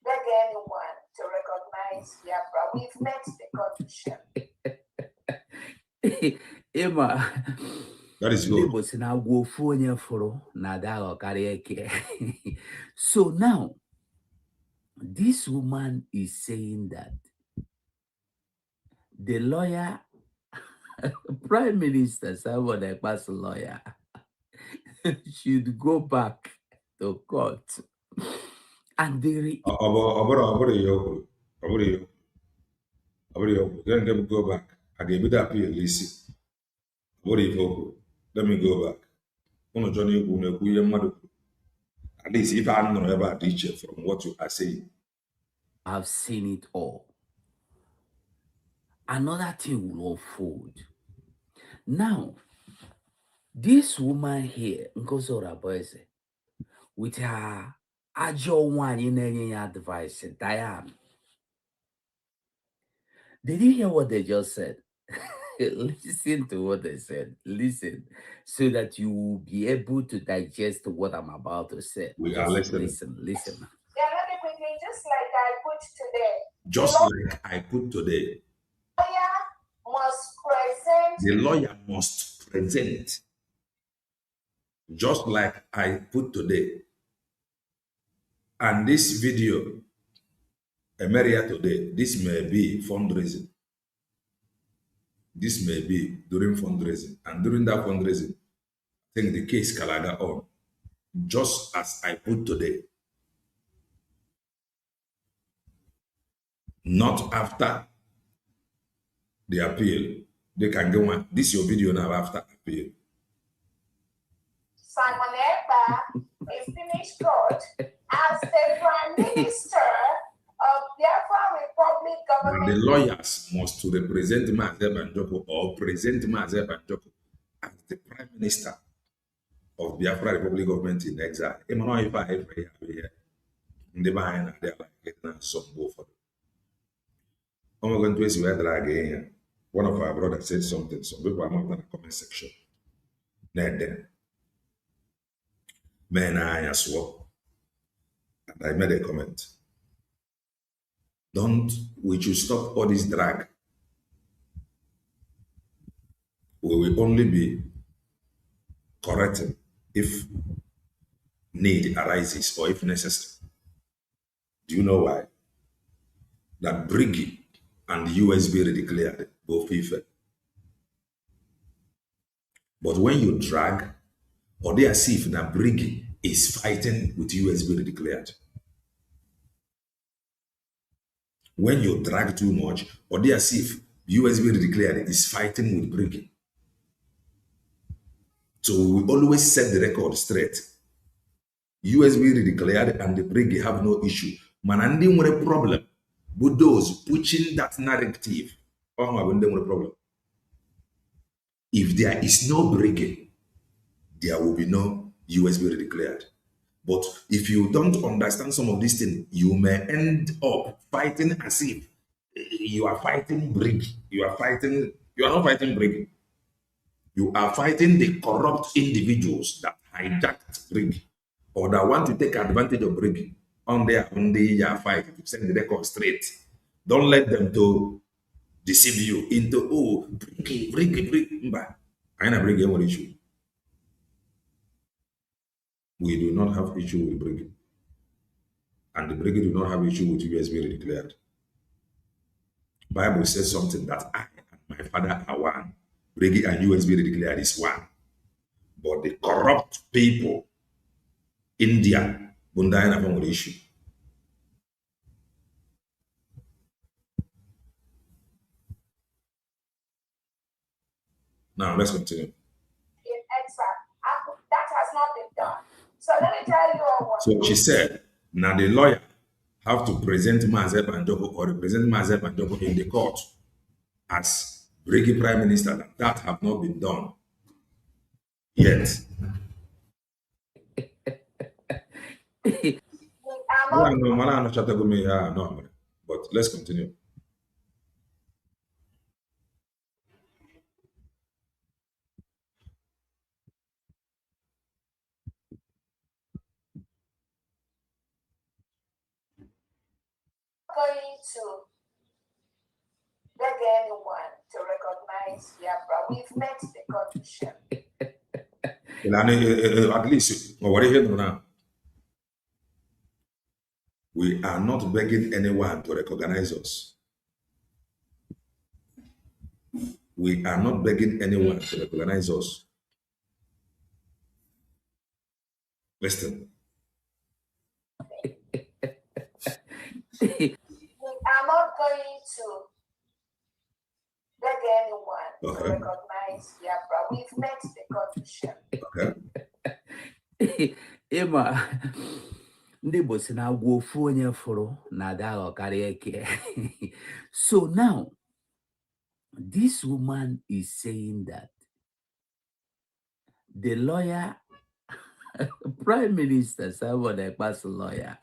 beg anyone to recognize Biafra. We've met the condition. Emma, that is good. So now, this woman is saying that the lawyer, Prime Minister Simon Ekpa's lawyer, should go back to court and they go back. I gave it appeal, listen. What if let me go back. At least if I'm not ever teach from what you are saying. I've seen it all. Another thing will unfold. Now, This woman here, Nkosora Boise, with her agile one in any advice, Diane. Did you hear what they just said? Listen to what they said. Listen, so that you will be able to digest what I'm about to say. We are listening. Listen. Yeah, let me quickly, just like I put today. Just like I put today. The lawyer The lawyer must present. must present. Just like I put today. And this video, Emeria today, this may be fundraising. This may be during fundraising. And during that fundraising, I think the case Kalaga on. Just as I put today. Not after the appeal. They can go on. This is your video now after appeal. Simon Ekpa is finished court as the Prime Minister of Biafra Republic government. And the lawyers must to represent Maazị Banjoko or present Maazị Banjoko as the Prime Minister of Biafra Republic government in exile. Emmanuel Ifa every year. In the behind they are like some both for them. I'm going to see where drag here. One of our brothers said something. Some people are not in the comment section. Then, man, I swore. And I made a comment. We should stop all this drag. We will only be correcting if need arises or if necessary. Do you know why? That Briggy and USB declared both FIFA. But when you drag, or they are see if that Briggy is fighting with USB declared. When you drag too much, or they are see if USB declared is fighting with Briggy. So we always set the record straight. USB declared and the Briggy have no issue. Manandi with a problem. But those pushing that narrative, problem. If there is no Briggy, there will be no USB declared. But if you don't understand some of these things, you may end up fighting as if you are fighting Briggy. You are not fighting Briggy. You are fighting the corrupt individuals that hijacked Briggy or that want to take advantage of Briggy on their fight, send the record straight. Don't let them to deceive you into, Briggy. I ain't a Briggy one issue. We do not have issue with Briggy. And the Briggy do not have issue with USB declared. Bible says something that I and my father are one. Briggy and USB declared is one. But the corrupt people, India, Bundayana have an issue. Now let's continue. In exile, that has not been done. So let me tell you all what. So she said, now the lawyer have to present Maazị Banjoko or represent Maazị Banjoko in the court as Briggy Prime Minister. That have not been done yet. But let's continue. Going to beg anyone to recognize Biafra. We've met the condition. At least, what are you hearing now? We are not begging anyone to recognize us. We are not begging anyone to recognize us. Listen. We are not going to beg anyone to recognize Biafra. We've met the condition. Emma, ndị si na agwa ofu onye fụrụ na ada aghọkarị eke. So now, this woman is saying that the lawyer, Prime Minister Simon Ekpa's lawyer,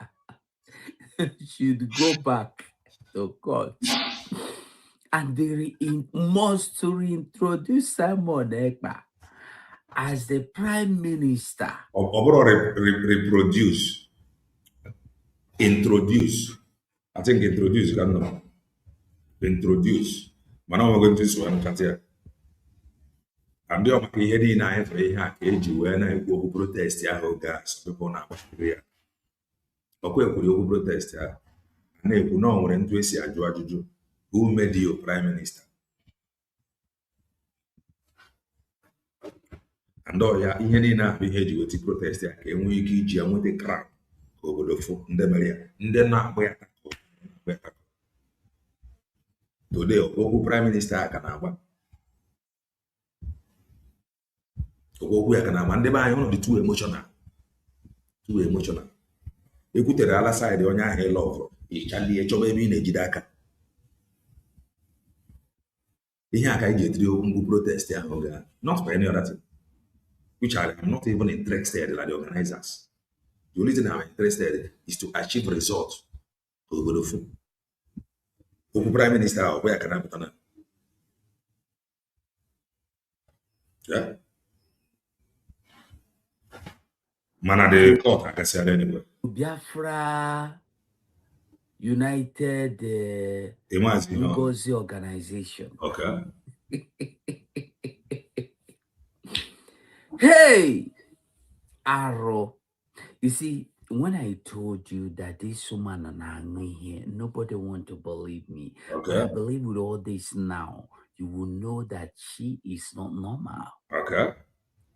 should go back to court and they must reintroduce Simon Ekpa as the Prime Minister. Reproduce. Introduce. I think introduce, can know. Introduce. Man, I'm going to this one, can't you? And the other heading I have a age when I go protest, I have gas, people now. Okay, could you protest? And if you know when to see a judge, who made you Prime Minister? And all ya ihe niile ahụ ihe eji weti protest ya ka enwee ike iji ya nweta crown ka obodo fụ ndị mere ya ndị na-agba ya takọ today okwu prime minister a ka na-agba okwu ya ka na-agba ndị be anyị ọnọdụ too emotional ekwutere ala side onye ahụ ịlọ ọfọ ịchalie chọba ebe ị na-ejide aka ihe a ka anyị ji etiri okwu protest ahụ ga not for any other thing, which I am not even interested in, like the organizers. The only thing I'm interested is to achieve results. The Prime Minister, where can I put on? Yeah. Man, the court, I can say that anyway. Biafra United Ngozi Organization. Okay. Hey, Arrow. You see, when I told you that this woman and me here, nobody want to believe me. Okay. But I believe with all this now, you will know that she is not normal. Okay.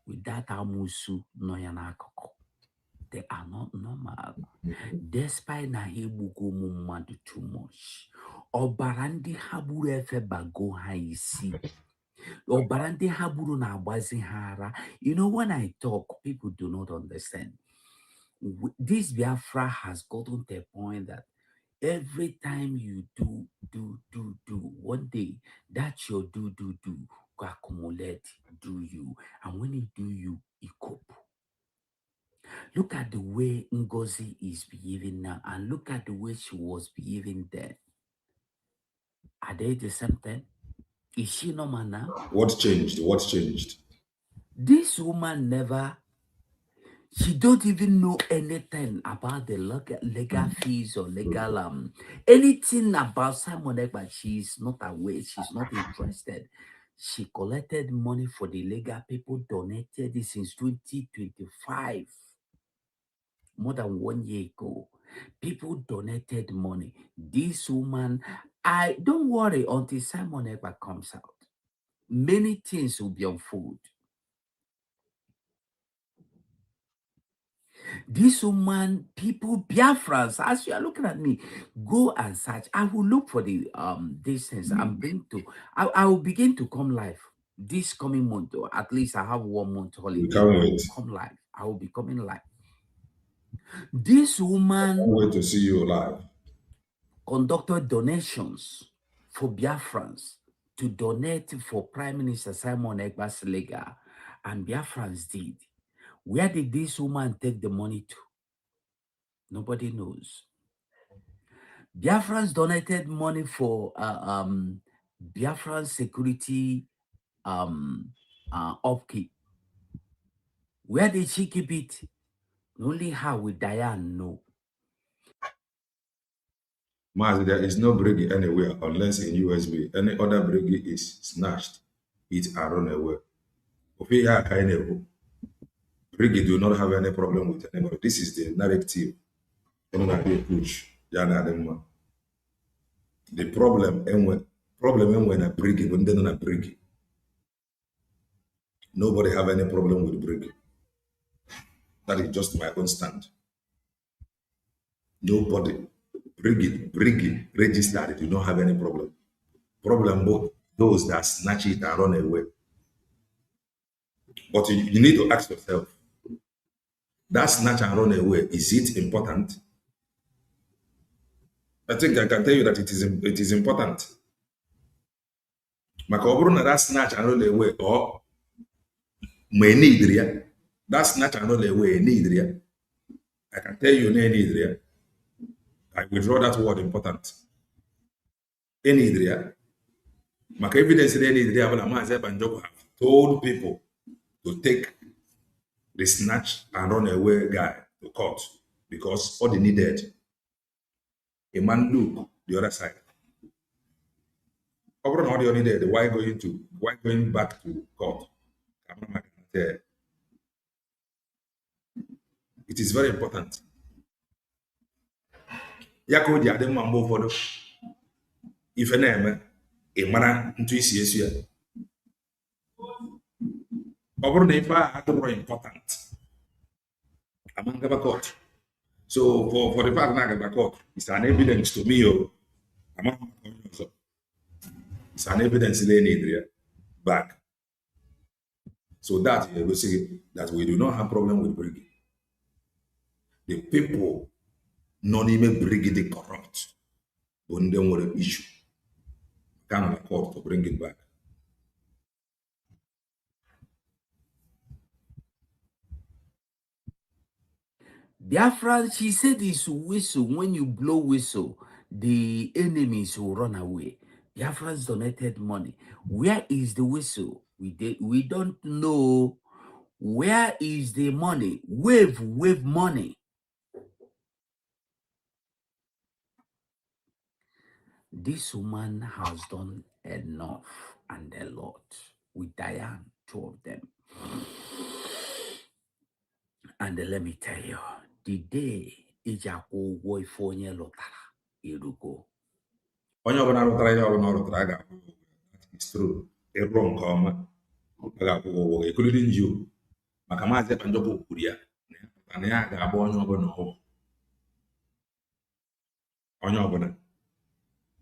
With that amusu noyanakoko, they are not normal. Despite na hebugo mumadu too much. Obarandi haburu efe bago haisi. Obarandi haburu na abazi hara. You know, when I talk, people do not understand. This Biafra has gotten to a point that every time you do, one day that your do, go accumulate, do you. And when it do you, it cope. Look at the way Ngozi is behaving now and look at the way she was behaving then. Are they the same thing? Is she normal now? What changed? What changed? This woman never, she don't even know anything about the legal fees or legal, anything about Simon Ekpa. She's not aware, she's not interested. She collected money for the legal people, donated it since 2025. More than 1 year ago, people donated money. This woman, I don't worry until Simon Ekpa comes out. Many things will be on food. This woman, people, Biafrans, as you are looking at me, go and search. I will look for the distance and bring to. I will begin to come live this coming month, or at least I have 1 month holiday. I will come live. I will be coming live. This woman, I wait to see you live. Conducted donations for Biafrans to donate for Prime Minister Simon Ekpa's legal, and Biafrans did. Where did this woman take the money to? Nobody knows. Biafrans donated money for Biafran security upkeep. Where did she keep it? Only her with Diane know. Maz, there is no briggy anywhere unless in USB. Any other briggy is snatched, it and run away. Briggy do not have any problem with anybody. This is the narrative. The problem when a briggy, when they're not a briggy. Nobody have any problem with briggy. That is just my own stand. Nobody. Briggy registered, you don't have any problem. Problem both those that snatch it and run away. But you need to ask yourself, that snatch and run away, is it important? I think I can tell you that it is important. That snatch and run away, or may need. That's not another way, need. I can tell you, need. I withdraw that word important. Any Maka evidence need. Have told people to take the snatch and run away guy to court because all they needed a man look the other side. Over all they needed, why going back to court? It is very important. Yako di ade mambo ụfọdụ ife na-eme ị mara ntu isi esu ya. Ọ bụrụ na ife a adịrọ important, ama ngaba court. So for the fact na ngaba court, it's an evidence to me. It's an evidence they need back. So that you will see that we do not have problem with Briggy. The people not even Briggy the corrupt, but then what an issue. Kind of court to bring it back. Biafra, she said this whistle, when you blow whistle, the enemies will run away. Biafrans donated money. Where is the whistle? We don't know. Where is the money? Wave money. This woman has done enough and a lot with Diane, two of them. And let me tell you, the day Ijako Woifonia Lotara, Irugo. Onye ọbụla rụtara ihe ọbụla ọ rụtara a ga-akwụ ụgwọ. It's true. Ịrụ nke ọma a ga-akwụ ụgwọ, including you. Maka Maazị Ebanjọkụ kwuru ya na ya ga-agba onye ọbụla ọgwụ. Onye ọbụla.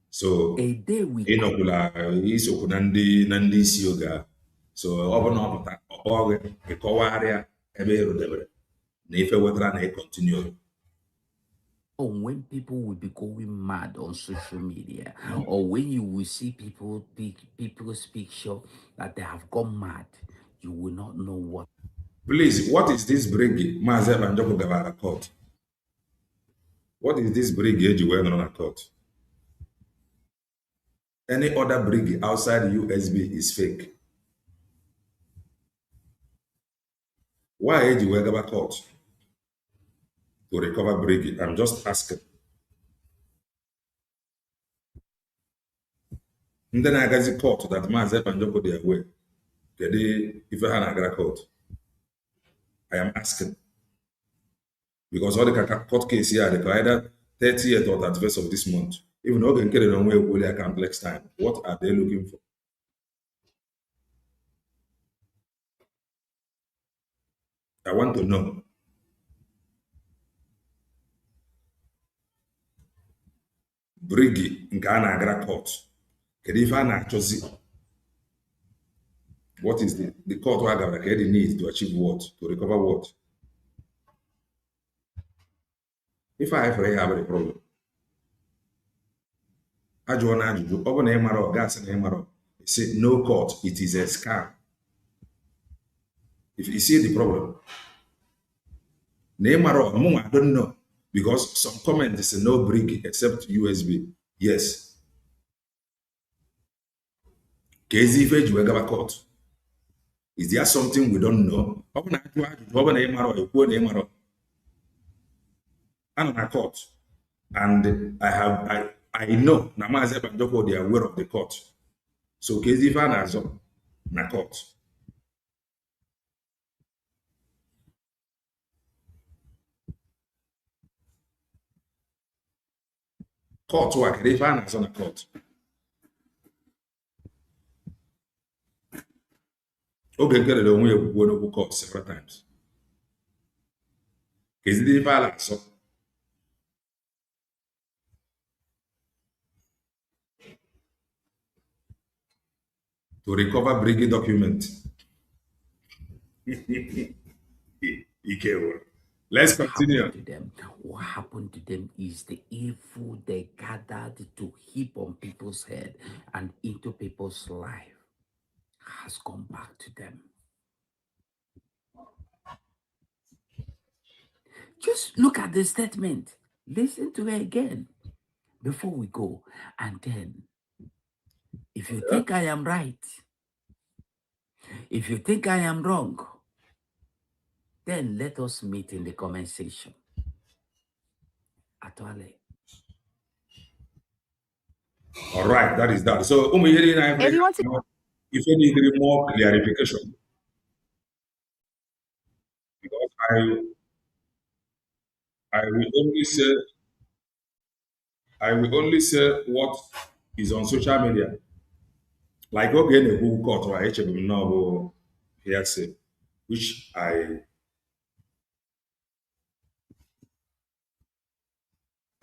So ịnọkwula isokwu na ndị isi oge ahụ. So ọ bụla ọ pụta ọkpọ gị ịkọwarịa ebe ịrụdebere na ife wetara na ịkọntinue. Or when people will be going mad on social media, or when you will see people's picture that they have gone mad, you will not know what. Please, what is this brig Maazị Ebanjọkụ gabara court? What is this brig eji wee nọrọ na court? Any other brig outside USB is fake. Why eji wee gaba court? To recover brig? I'm just asking. Ndị na-agazi court that Maazị Ebanjọkụ dị away. Kedu ife ha na-agara court? I am asking. Because all the court case here, they either 30th or 31st of this month. Even though they get it on way account next time, what are they looking for? I want to know. Brigi nke a na-agara court. Kedu ife a na-achọzi? What is the court wa agara ka they need to achieve what? To recover what? If I have a problem, I do na ajụjụ. Ọ bụ na ị mara ọ gasị na ị mara. Say no court, it is a scam. If you see the problem, na ị mara I don't know, because some comments say no brig except USB. Yes. Kezi ife eji wee gaba court. Is there something we don't know? Ọ bụ na ajụ ajụjụ, ọ bụ na ị mara ọ ekwuo na ị mara. I'm in court, and I know na Maazị Ebanjọkụ they are aware of the court. So kezi ife a na-azọ na court. Court wa kedu ife a na-azọ na court. Oge nkelere onwe ya ekwuo n'okwu court several times. Kezi ife a na-azọ. To recover brig document. Let's continue. What happened to them is the evil they gathered to heap on people's head and into people's life has come back to them. Just look at the statement. Listen to it again before we go. And then, if you think I am right, if you think I am wrong, then let us meet in the comment section. Atwale. All right, that is that. So, if you need more clarification, because I will only say what is on social media. Like okay, the who court or HM no hearsay, which I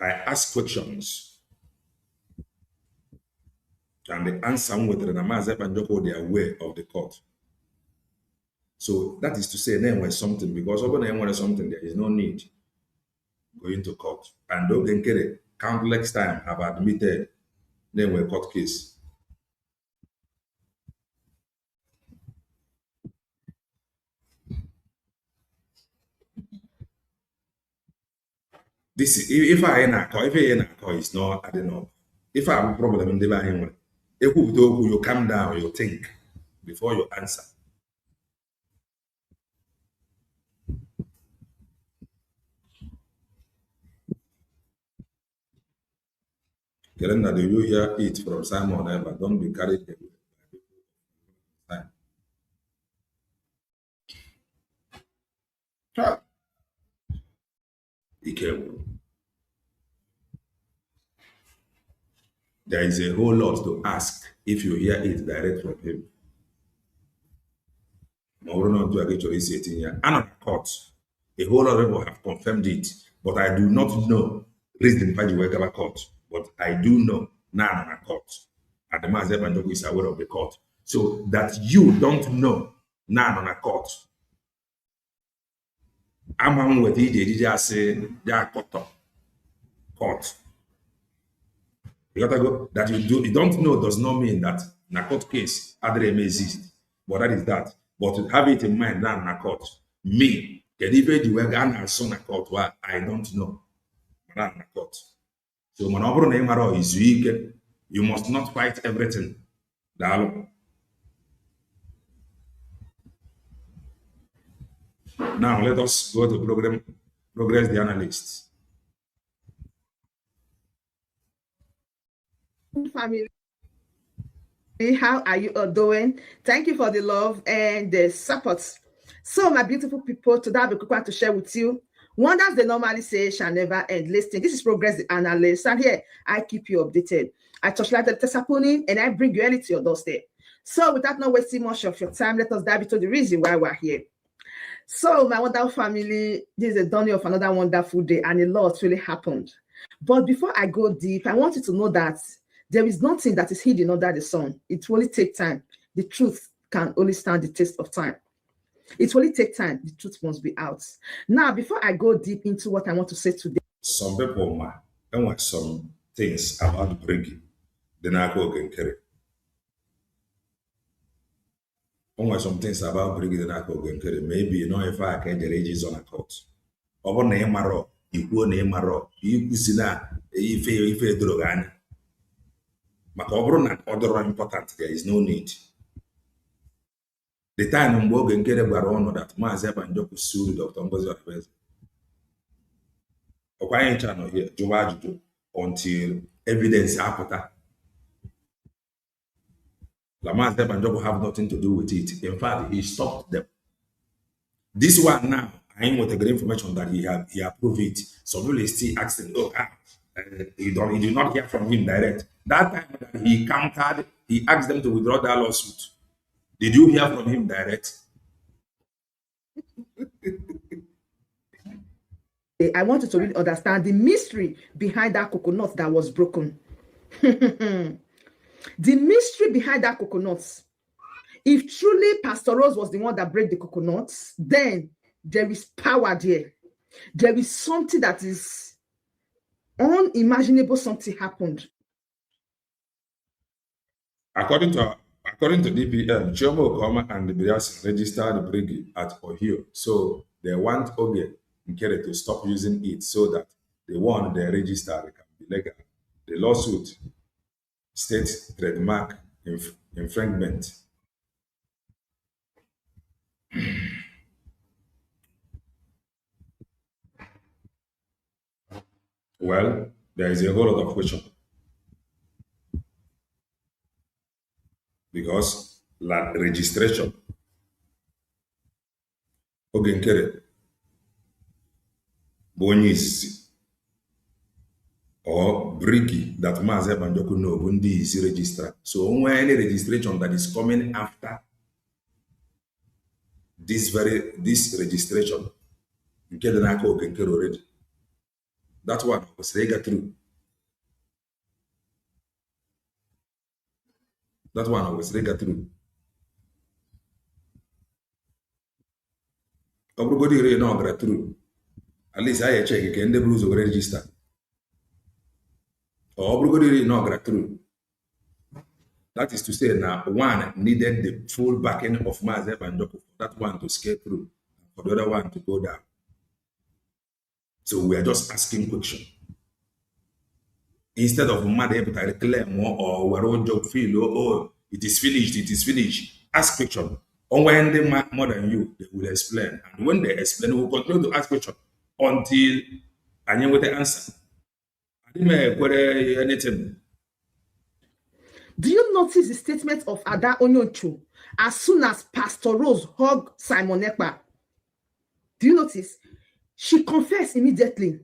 ask questions and the answer whether the Mazi Banjoko they are aware of the court. So that is to say, then was something because over there was something there is no need going to court. And Ogenkere countless time have admitted then were court case. This if I in a call, it's not I don't know. If I have a problem in the line, you calm down, you think before you answer. Kelenda, do you hear it from Simon? But don't be carried away. There is a whole lot to ask if you hear it direct from him. I'm on court. A whole lot of people have confirmed it, but I do not know reason why you work about court. But I do know now I'm a court. And the Mazi Banjoko is aware of the court. So that you don't know now I'm a court. I'm on with it, just say they are court. You gotta go that you don't know does not mean that in a court case other may exist. But that is that. But to have it in mind now in a court, me, can even do a son a court where I don't know. Not in a court. So manobro name is weak. You must not fight everything. Now let us go to Progress the Analyst. Family, how are you all doing? Thank you for the love and the support. So my beautiful people, today I have a quick one to share with you. Wonders they normally say shall never end. Listen, this is Progress the Analyst, and here I keep you updated. I touchlight the test happening and I bring you anything to your doorstep. So without not wasting much of your time, let us dive into the reason why we're here. So my wonderful family, this is a dawning of another wonderful day, and a lot really happened. But before I go deep, I want you to know that there is nothing that is hidden under the sun. It will only take time. The truth can only stand the test of time. It will only take time. The truth must be out. Now, before I go deep into what I want to say today. Some people want some things about bringing the narco can carry. Some things about bringing the narco can carry. Maybe you know if I can the rages on a court. Over name maro, you name maro, you see that if you drogana. Makobro other important, there is no need. The time Mboge and Kere Barono that Mazi Banjoko sued Dr. Ngozi Orebeze. Okwaye channel here, Juwajuju, until evidence apota. La Mazi Banjoko have nothing to do with it. In fact, he stopped them. This one now, I ain't want to get information that he approved it. Some people still asking, you did not hear from him direct. That time that he countered, he asked them to withdraw that lawsuit. Did you hear from him direct? I want you to really understand the mystery behind that coconut that was broken. The mystery behind that coconut. If truly Pastor Rose was the one that broke the coconuts, then there is power there. There is something that is unimaginable. Something happened. According to DPM, Chomo Koma and the Bias registered the brigade at Ohio. So they want Oge Nkere to stop using it so that the one they register can be legal. The lawsuit states trademark infringement. Well, there is a whole lot of question. Because la registration, oge nkere bụ onye izizi or briki that Maazị Banjoko know bụ ndị izi registra. So onwe any registration that is coming after this registration nke dị n'aka oge nkere already, that one kwesịrị ịga through. That one kwesịrị ịga through. Ọ bụrụgodị ire na ọ gara through, at least I check ka ndị buru ụzọ were register. Ọ bụrụgodị ire na ọ gara through, that is to say now one needed the full backing of Maazị Banjoko for that one to scale through, for the other one to go down. So we are just asking question. Instead of mother able to claim or where old job feel, oh, it is finished. Ask question. Or when they more than you, they will explain. And when they explain, we will continue to ask question until I know what the answer. I didn't make anything. Do you notice the statement of Ada Onyoncho as soon as Pastor Rose hugged Simon Ekpa? Do you notice? She confessed immediately.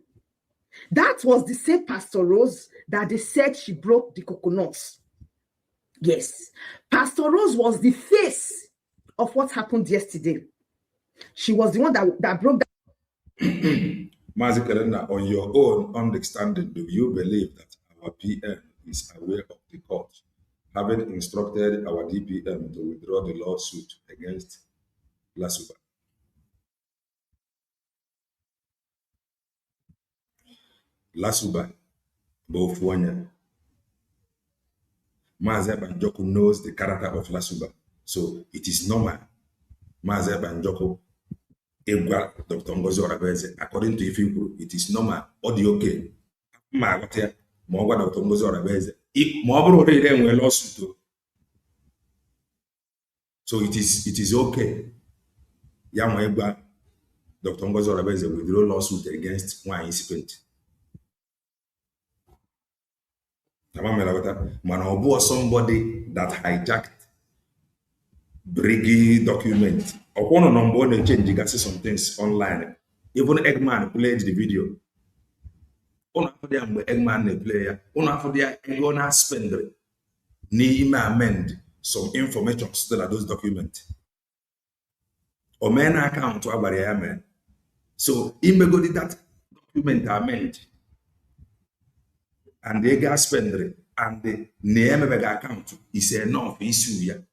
That was the same Pastor Rose that they said she broke the coconuts. Yes, Pastor Rose was the face of what happened yesterday. She was the one that broke that. Mazi Kalenda, on your own understanding, do you believe that our PM is aware of the court, having instructed our DPM to withdraw the lawsuit against Lasuba? Lasuba, Bofuanya. Maazị Banjoko knows the character of Lasuba. So it is normal. Maazị Banjoko, Dr. Ngozi Orabeze, according to Ifipuru, it is normal. Or the okay. Dr. Ngozi Orabeze. Lawsuit. So it is okay. Dr. Ngozi Orabeze withdraw lawsuit against one incipient. Man, somebody that hijacked Briggy document. Upon number they change some things online. Even Eggman played the video. Eggman player. Gonna spend ni amend some information still at those documents. Or man account to man. So go did that document amend. And they got spend and the name of the account is enough issue here.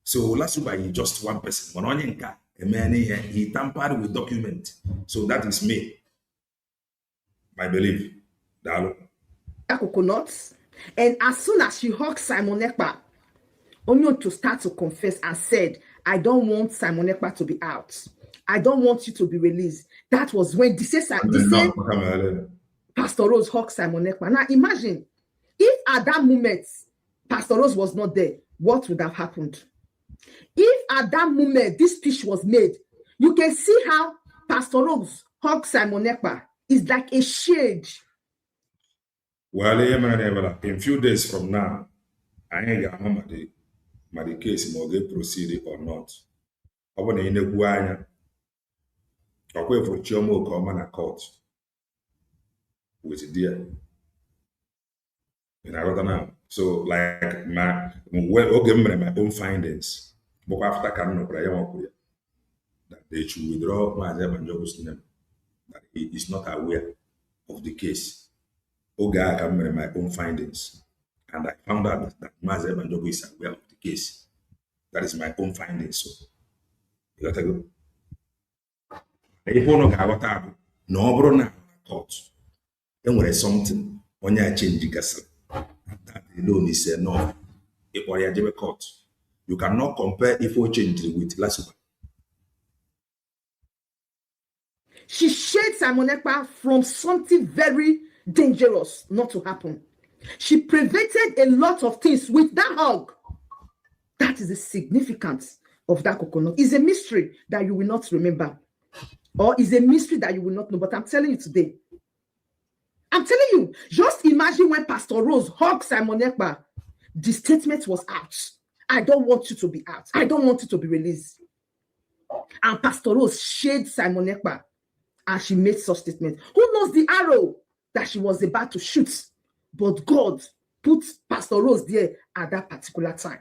So Lasuba is just one person. A man here, he tampered with document. So that is me. My belief. Coconuts. And as soon as she hugged Simon Ekpa, Onyoncho started to confess and said, I don't want Simon Ekpa to be out. I don't want you to be released. That was when the same Pastor Rose hugged Simon Ekpa. Now imagine, if at that moment, Pastor Rose was not there, what would have happened? If at that moment this speech was made, you can see how Pastor Rose hugged Simon Ekpa is like a shade. Well, in few days from now, I ain't gonna know the case will get proceeded or not. I want to know why for Chomo come on a court with dear. And I got now. So like my own findings. But after that they should withdraw Maazị Banjoko's name. That he is not aware of the case. I can make my own findings. And I found out that Maazị Banjoko is aware of the case. That is my own findings. So you gotta go. If you know no brother court, then there is something when you change the gas. That alone is enough. If you are a court, you cannot compare if you change with Lasuba. She shielded Simon Ekpa from something very dangerous not to happen. She prevented a lot of things with that hug. That is the significance of that coconut. It's a mystery that you will not remember, or is a mystery that you will not know. But I'm telling you today. I'm telling you, just imagine when Pastor Rose hugged Simon Ekpa, the statement was out. I don't want you to be out. I don't want you to be released. And Pastor Rose shaded Simon Ekpa, and she made such statement. Who knows the arrow that she was about to shoot? But God put Pastor Rose there at that particular time.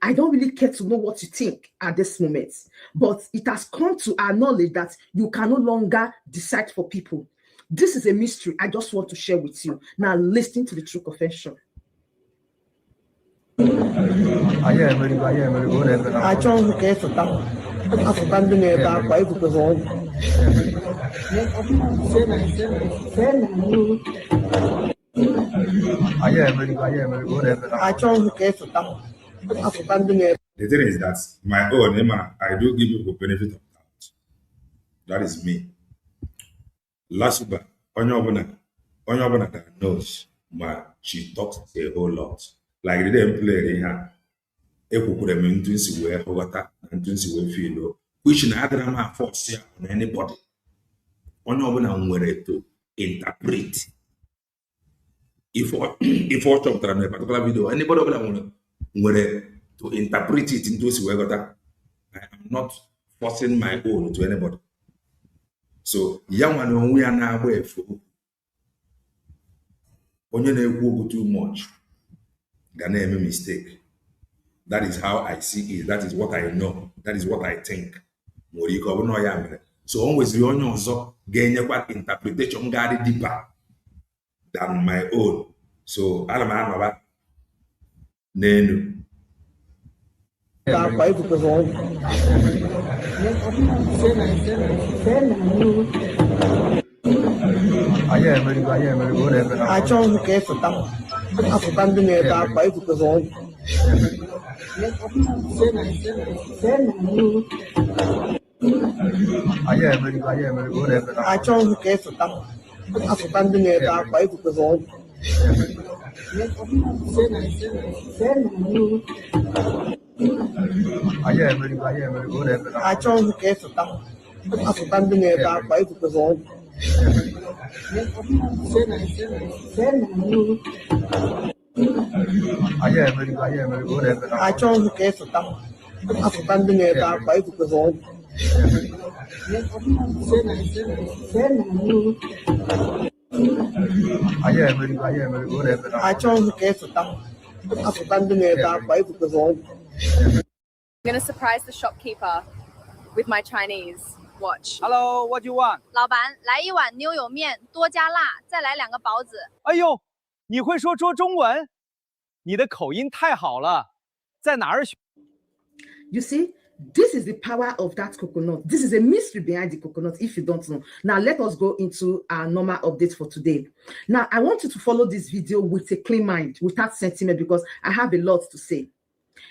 I don't really care to know what you think at this moment, but it has come to our knowledge that you can no longer decide for people. This is a mystery I just want to share with you. Now listen to the true confession. The thing is that my own, Emma, I do give people benefit of doubt. That is me. Last week, onye ọbụla that knows, she talks a whole lot. Like they didn't play here. Ekwukwere m ntu nsi wee ghọta na ntu nsi wee feel, which na adịra m force ya on anybody. Onye ọbụla nwere to interpret. If I chọpụtara na a particular video, anybody ọbụla nwere to interpret it into nsi wee ghọta. I am not forcing my own to anybody. So, ya nwane onwe ya na-agba efu. Onye na-ekwu okwu too much ga na-eme mistake. That is how I see it. That is what I know. That is what I think. Nwere ike ọ bụ na ya mere. So, o nweziri onye ọzọ ga-enyekwa interpretation ga-adị deeper than my own. So, ana m anọba n'elu. I'm gonna surprise the shopkeeper with my Chinese. Watch. Hello, what do you want? 老板，来一碗妞油面，多加辣，再来2个包子。哎呦，你会说中文？你的口音太好了，在哪儿学？ You see, this is the power of that coconut. This is a mystery behind the coconut, if you don't know. Now, let us go into our normal update for today. Now, I want you to follow this video with a clean mind, without sentiment, because I have a lot to say.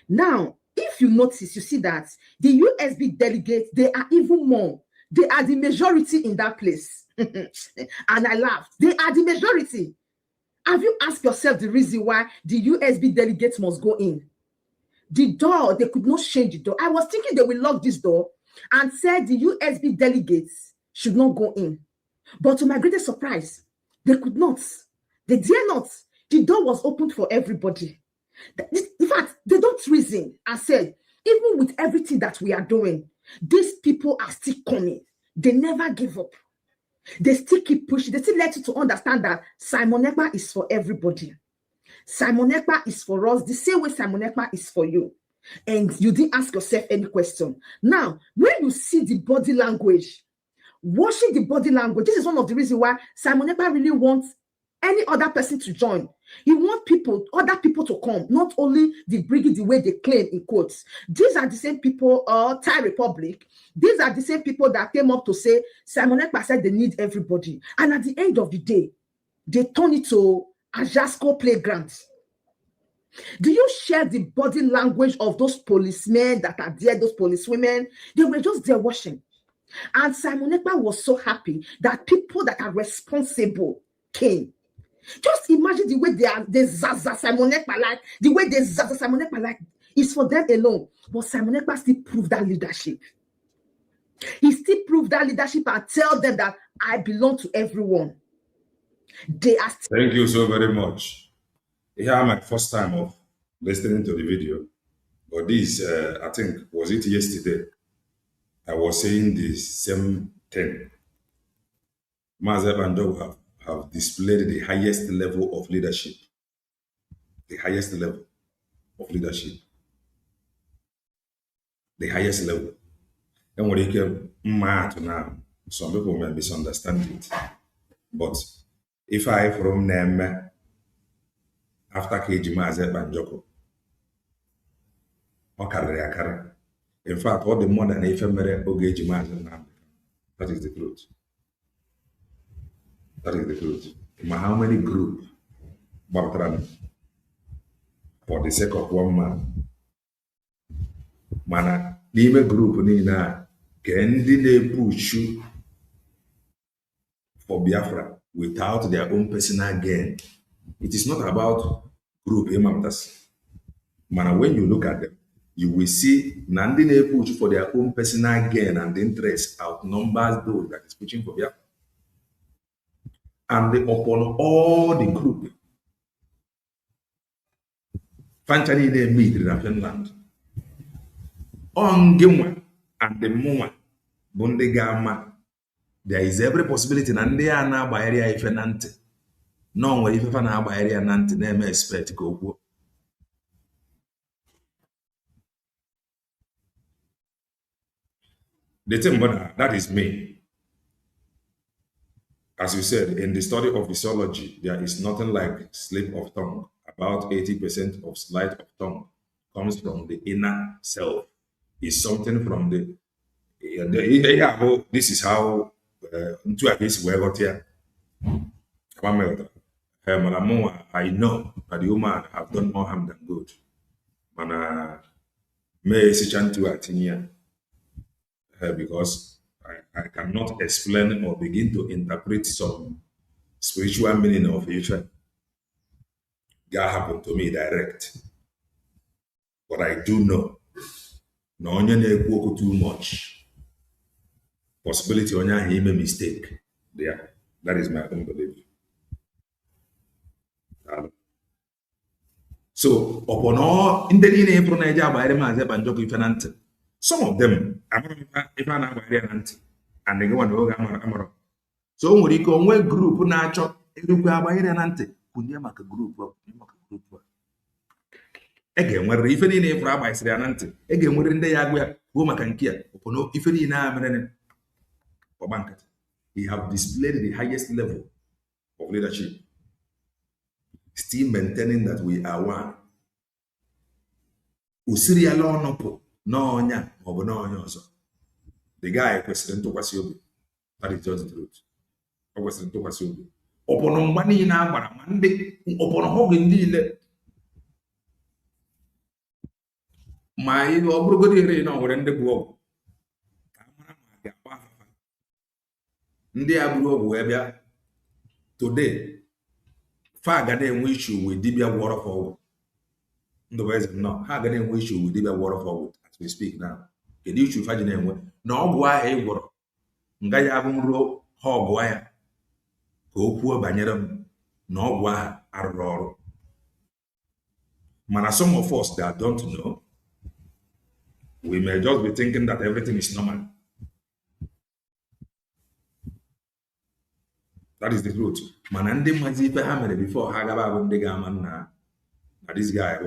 Now, if you notice, you see that the USB delegates, they are even more. They are the majority in that place. And I laughed. They are the majority. Have you asked yourself the reason why the USB delegates must go in? The door, they could not change the door. I was thinking they will lock this door and said the USB delegates should not go in. But to my greatest surprise, they could not. They dare not. The door was opened for everybody. In fact, they don't reason and said, even with everything that we are doing, these people are still coming. They never give up. They still keep pushing. They still let you to understand that Simon Ekpa is for everybody. Simon Ekpa is for us the same way Simon Ekpa is for you. And you didn't ask yourself any question. Now, when you see the body language, watching the body language, this is one of the reasons why Simon Ekpa really wants any other person to join. He wants other people to come, not only the brigade the way they claim in quotes. These are the same people, Thai Republic. These are the same people that came up to say Simon Ekpa said they need everybody. And at the end of the day, they turn it to a Jasco playground. Do you share the body language of those policemen that are there, those policewomen? They were just there watching. And Simon Ekpa was so happy that people that are responsible came. Just imagine the way they zaza Simon Ekpa like, the way they zaza Simon Ekpa like, is for them alone. But Simon Ekpa still proved that leadership. He still proved that leadership and tell them that I belong to everyone. They are still. Thank you so very much. Here, my first time of listening to the video, but this, I think, was it yesterday? I was saying the same thing. Mazi Banjo have displayed the highest level of leadership. The highest level of leadership. The highest level. And when it came mad now, some people may misunderstand it. But if I from them after KG Mazi Banjo, in fact, all the more than ephemeral Ogeji Mazi now. That is the truth. That is the truth. How many groups for the sake of one man? Mana n'ime group niile can they push you for Biafra without their own personal gain? It is not about group matters. Mana when you look at them, you will see Nandi they push for their own personal gain and interest outnumbers those that is pushing for Biafra. And upon all the group, Fanchani they meet in Finland. On Gimwa and the Mua, Bundegama, there is every possibility, and they are now by area if an ante. No way if an by area and ante, name expect go. The thing, that is me. As you said, in the study of physiology, there is nothing like slip of tongue. About 80% of sleight of tongue comes from the inner self. It's something from this is how into a case where got here. I know that the woman have done more harm than good. And may to Atinia because I cannot explain or begin to interpret some spiritual meaning of it. That happened to me direct. But I do know. No one walk too much. Possibility on he made mistake. There. That is my own belief. So upon all in the April Niger by the Banjo, some of them if I and they go and go. So when you go one group nacho, you go by the make a group. Again, when if any name for rabbis, again, we're in the Yagua, woman can care. Upon if any name for banquet, we have displayed the highest level of leadership, still maintaining that we are one. Usiri alone no nya or no also. The guy question to Wasiobi. That is just the truth. I was to Wasiobi. Upon money now, but Monday upon Hogan deal. My obrugodi no or end the book. Ndi aburo webia today. Far than wish you with Dibia water forward. The words no, how can wish you with Dibia water forward as we speak now? Can you choose name? No, why a water? Ngayabum ro hog wire. Go poor banyerum, no why are Man, some of us that don't know, we may just be thinking that everything is normal. That is the truth. Man, and them was even hammered before Hagaba Bundegaman na this guy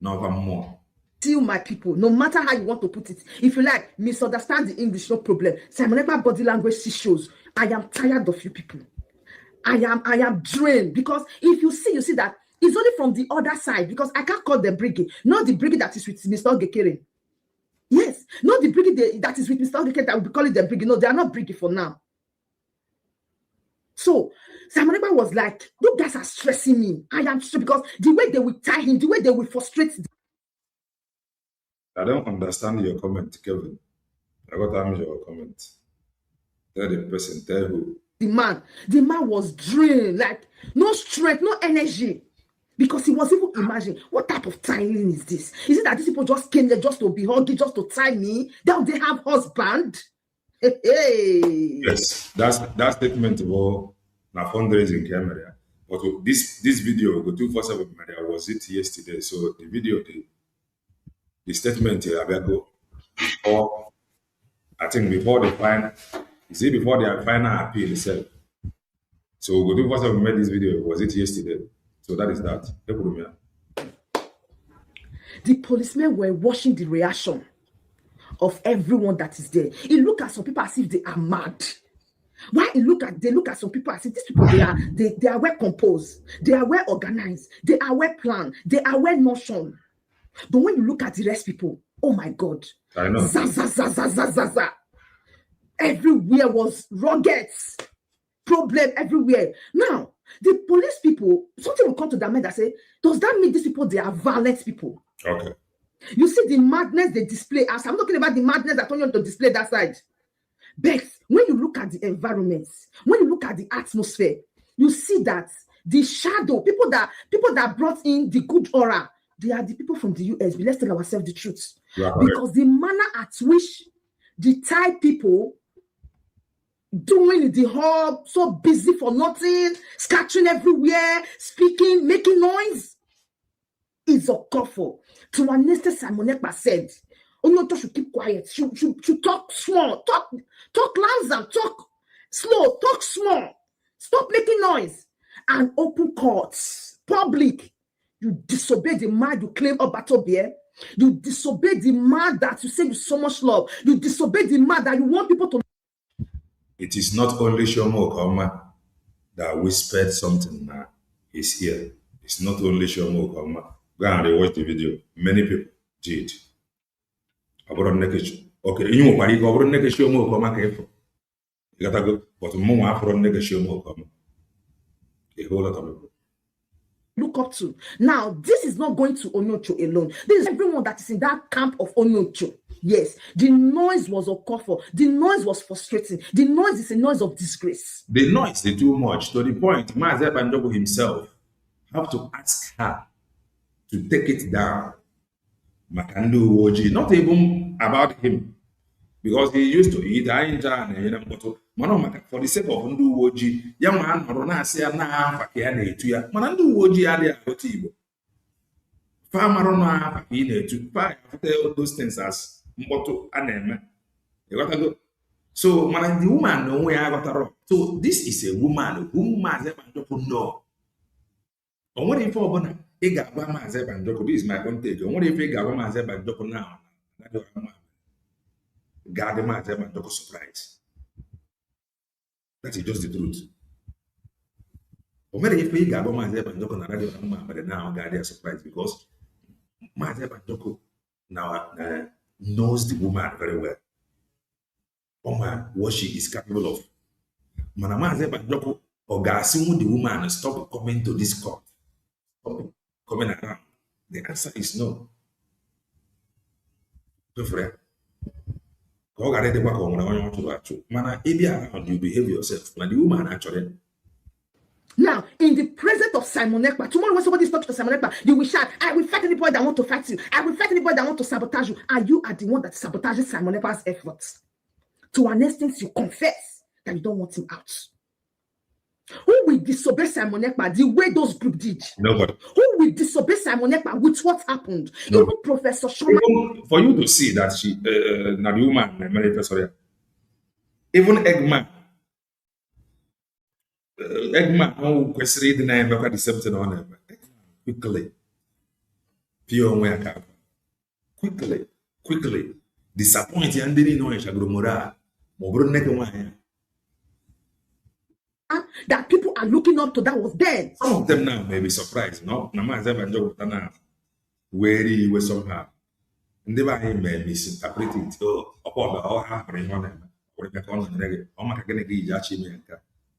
no more. Still my people, no matter how you want to put it. If you like, misunderstand the English, no problem. Simon Ekpa body language shows. I am tired of you people. I am drained because if you see that it's only from the other side because I can't call them brigade, not the brigade that is with Mr. Gekere. Yes, not the brigade that is with Mr. Gekere that will be calling them brigade. No, they are not brigade for now. So Simon Ekpa was like, "You guys are stressing me. I am stressed because the way they will tie him, the way they will frustrate." I don't understand your comment, Kevin. I got to your comment. Tell the person, tell who. The man was drained, like no strength, no energy. Because he was even imagining, what type of timing is this? Is it that these people just came there just to be huggy, just to tie me? Don't they have husband? Hey. Yes, that statement about na fundraising camera. But this video go 247 media was it yesterday? So the video, the statement here, I go before. I think before the final, you see, before the final appeal itself. So go 247 made this video. Was it yesterday? So that is that. The policemen were watching the reaction of everyone that is there. It look at some people as if they are mad. Why they look at some people as if these people they are well composed, they are well organized, they are well planned, they are well notion. But when you look at the rest people, oh my God, I know. Za. Everywhere was rugged, problem everywhere. Now the police people, something will come to their mind that say, does that mean these people they are violent people? Okay. You see the madness they display outside. I'm talking about the madness that want to display that side. But when you look at the environment, when you look at the atmosphere, you see that the shadow, people that brought in the good aura, they are the people from the US. But let's tell ourselves the truth. Because the manner at which the Thai people doing the whole so busy for nothing, scattering everywhere, speaking, making noise, is a couple. To an extent, Simon Ekpa said, Onyoto should keep quiet. Should talk small, talk louder, talk slow, talk small. Stop making noise. And open courts, public. You disobey the man you claim a battle beer. You disobey the man that you say you so much love. You disobey the man that you want people to. It is not only Shomo Okama that whispered something now. He's here. It's not only Shomo Okama. Go and watch the video. Many people did. Okay, you know what you go over Shomo Okama careful. You gotta go, but more after Shomo Okama. A whole lot of people. Look up to. Now, this is not going to Onyocho alone. This is everyone that is in that camp of Onyocho. Yes, the noise was a cough. The noise was frustrating. The noise is a noise of disgrace. The noise is too much to the point. Maazị Banjoko himself have to ask her to take it down. Makandu Oji, not even about him, because he used to eat for the sake of Ndu Oji. Young man, Marona say na fakiane to ya. Manandu Oji adia gotibo. Farmarona fakine to buy after those things as Mboto Aneme. You got to go. So, man, the woman no way I got her. So, this is a woman whom Maazị Banjoko know. And what if Obona, Igaba Maazị Banjoko, this is my own take. And what if Igaba Maazị Banjoko now? God, Maazị Banjoko surprise. That is just the truth. But what if Igaba Maazị Banjoko now, God, they are surprised because Maazị Banjoko now knows the woman very well. What she is capable of. Maazị Banjoko or Gasimu the woman stop coming to this court. Stop coming around. The answer is no. You behave yourself. When the woman actually. Now, in the presence of Simon Ekpa, tomorrow when somebody is talking to Simon Ekpa, you will shout, I will fight anybody that want to fight you. I will fight anybody that want to sabotage you. And you are the one that sabotages Simon Ekpa's efforts. To an extent, you confess that you don't want him out. Who will disobey Simon Ekpa the way those group did? Nobody. Who will disobey Simon Ekpa with what happened? Nobody. Even Professor Shoma. Even for you to see that she, the woman, sorry, even Eggman, who questioned the name of the something on him, quickly, pure quickly, disappointed and didn't know Shagrumura. That people are looking up to that was dead. Some of them now may be surprised, no? Where he was somehow. And they were misinterpreted. Oh, happening on him. Or the corner, oh, my God,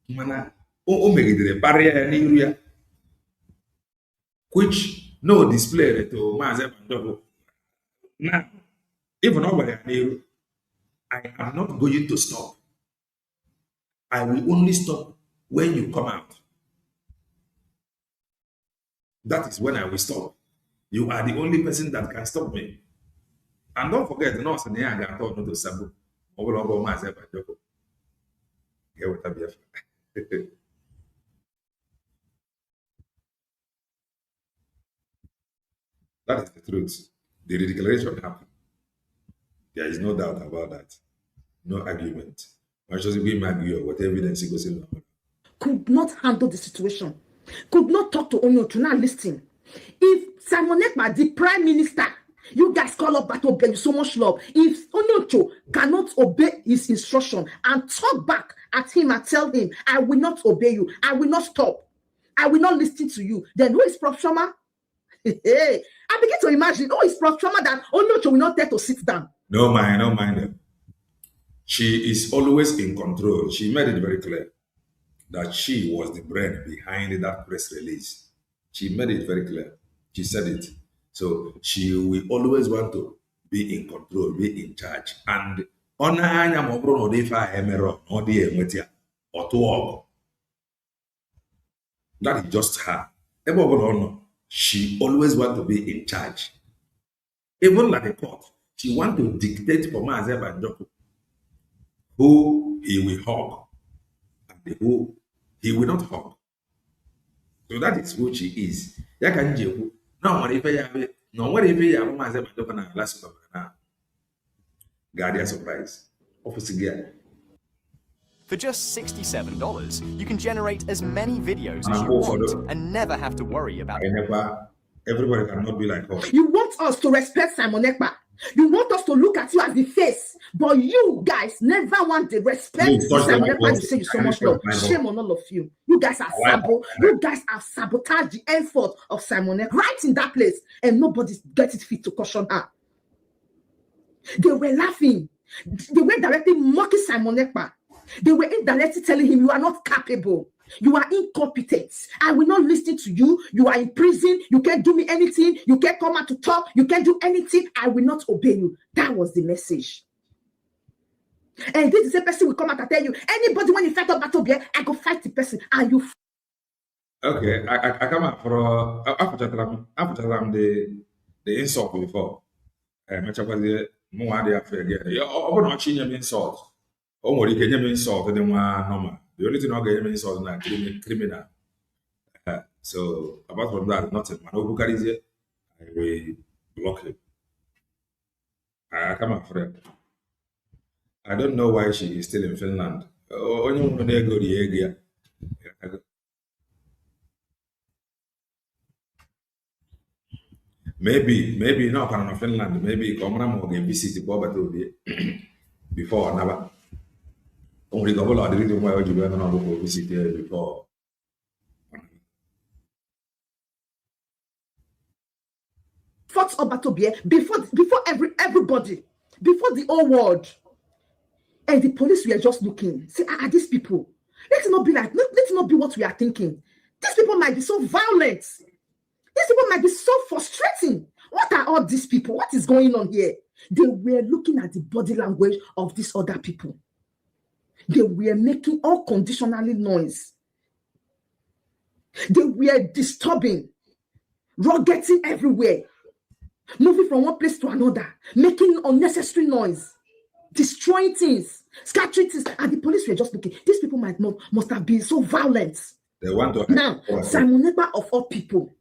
Mana, oh, make the barrier and area. Which no display to Maazị Banjoko. Now, even over there, I am not going to stop. I will only stop when you come out. That is when I will stop. You are the only person that can stop me. And don't forget, no, so I got told not to sabu. Over myself, I joke. Yeah, what have you? That is the truth. The declaration happened. There is no doubt about that. No argument. I just give argue what evidence he goes in. Could not handle the situation. Could not talk to Onyocho, now listen. If Simon Ekpa, the prime minister, you guys call up Bato Obey so much love. If Onyocho cannot obey his instruction and talk back at him and tell him, I will not obey you, I will not stop, I will not listen to you, then who is Prof. Shoma? Hey, I begin to imagine, who is Prof. Shoma that Onyocho will not dare to sit down? No mind. She is always in control. She made it very clear that she was the brain behind that press release. She made it very clear. She said it. So she will always want to be in control, be in charge. And that is just her. She always want to be in charge. Even like a court, she want to dictate for Maazị Banjoko who he will hug and who he will not hug. So that is who she is. No, what if you have Maazị Banjoko na last na Guardian surprise. For just $67, you can generate as many videos as you want and never have to worry about Everybody cannot be like us. You want us to respect Simon Ekpa. You want us to look at you as the face, but you guys never want the respect Simon Ekpa. You say you so much love. Shame on all of you. You guys are You guys have sabotaged the effort of Simon Ekpa right in that place, and nobody gets it fit to caution her. They were laughing. They were directly mocking Simon Ekpa. They were indirectly telling him, you are not capable. You are incompetent. I will not listen to you. You are in prison. You can't do me anything. You can't come out to talk. You can't do anything. I will not obey you. That was the message. And this is a person will come out and tell you, anybody when you fight up battle, I go fight the person. And you. Okay, I come out for after the insult before. Much of the more they are again. You're not changing insult. Oh, you can insult the normal. The only thing I get insult is criminal. So apart from that, nothing. Man, who carries it, I will block him. I come up for it. I don't know why she is still in Finland. Maybe not in Finland. Maybe come and visit before never. Only couple of the reason why you went on to visit there before. Fought Obatobie before everybody, before the whole world. And the police were just looking. Say, these people. Let's not be what we are thinking. These people might be so violent. These people might be so frustrating. What are all these people? What is going on here? They were looking at the body language of these other people. They were making unconditionally noise. They were disturbing, ruggeding everywhere, moving from one place to another, making unnecessary noise, destroying things, scattering things. And the police were just looking. These people must have been so violent. They want to. Now, Simon Ekpa of all people,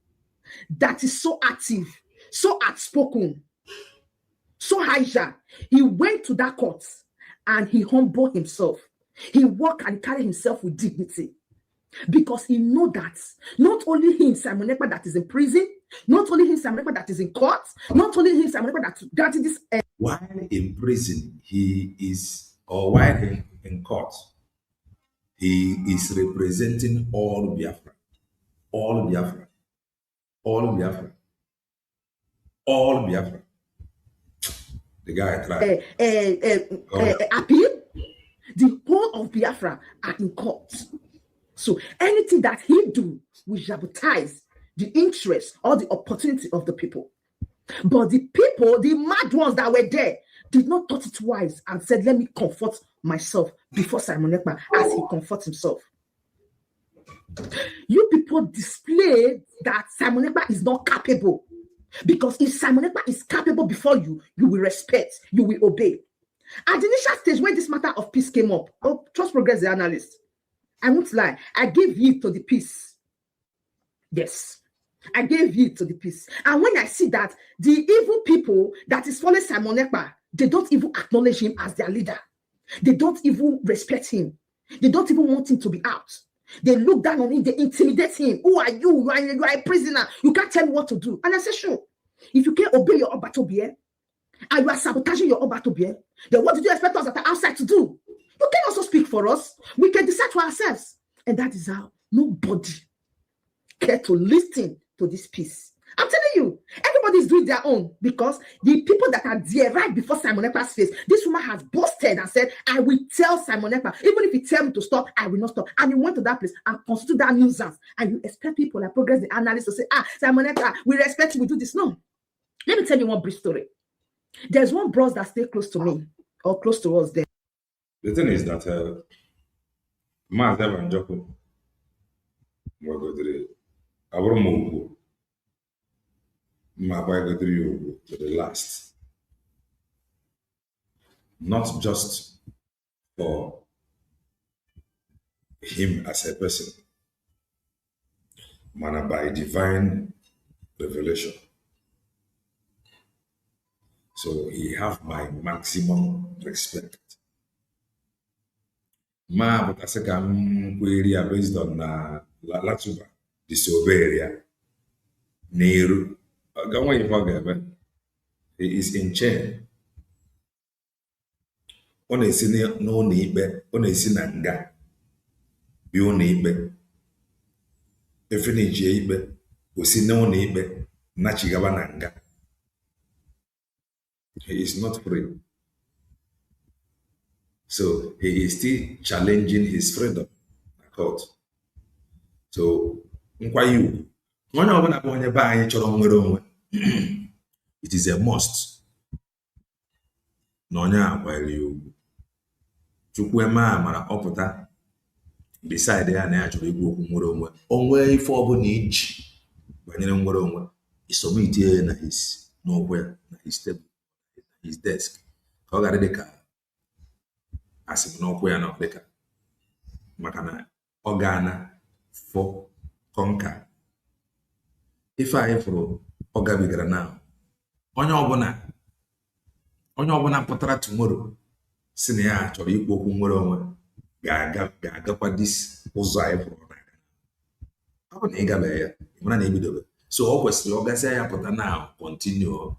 that is so active, so outspoken, so high, he went to that court and he humbled himself. He walked and carried himself with dignity because he know that not only him, Simon Ekpa, that is in prison, not only him, Simon Ekpa, that is in court, not only him, Simon Ekpa, that granted this. While in prison, while in court, he is representing all Biafra, all Biafra, all Biafra, all Biafra. The guy tried. Appeal. The whole of Biafra are in court. So anything that he do will jeopardize the interest or the opportunity of the people. But the people, the mad ones that were there, did not thought it twice and said, let me comfort myself before Simon Ekpa as he comforts himself. You people display that Simon Ekpa is not capable. Because if Simon Ekpa is capable before you, you will respect, you will obey. At the initial stage, when this matter of peace came up, Trust Progress, the analyst, I won't lie, I gave heed to the peace. Yes, I gave heed to the peace. And when I see that the evil people that is following Simon Ekpa, they don't even acknowledge him as their leader. They don't even respect him. They don't even want him to be out. They look down on him, they intimidate him. Who are you? You are a prisoner. You can't tell me what to do. And I say, sure, if you can't obey your Obatobie, and you are sabotaging your Obatobie, then what do you expect us that are outside to do? You can also speak for us. We can decide for ourselves. And that is how nobody care to listen to this peace. I'm telling you, everybody is doing their own because the people that are there right before Simon Ekpa's face, this woman has boasted and said, I will tell Simon Ekpa, even if he tells me to stop, I will not stop. And he went to that place and constituted that nuisance. And you expect people like Progress, the analyst, to say, Simon Ekpa, we respect you, we do this. No. Let me tell you one brief story. There's one bros that stay close to me or close to us there. The thing is that Maazị Njoku gwagodiri abụrụ m ugwu ma gwagodiri ya ugwu to the last, not just for him as a person, but by divine revelation. So he have my maximum respect. Ma butase ka m area based on Latuba disobey area. Nehru he is in chain. Ọ na-esi n'ụlọ ikpe, ọ na-esi na nga bi ụlọ ikpe. Efinijie ikpe, o si n'ụlọ ikpe nachigaba na nga. He is not free. So he is still challenging his freedom in court. So, it is a must. Beside there, na actually go onwe. Onwe ife obuna iji banyere nwere onwe. Submit here na his nowhere, na his table, his desk. Ka ọ gara dịka asị n'okwu ya na dịka maka na ọ gana for conquer. Ife anyị fụrụ ọ gabigara na onye ọbụla pụtara tomorrow si na ya chọrọ ikwu okwu nwere onwe ga-agakwa dis ụzọ anyị fụrụ na ọ bụ na ị gabe ya mara na ebidobe. So ọ kwesịrị ọ gasịa ya pụta na continue.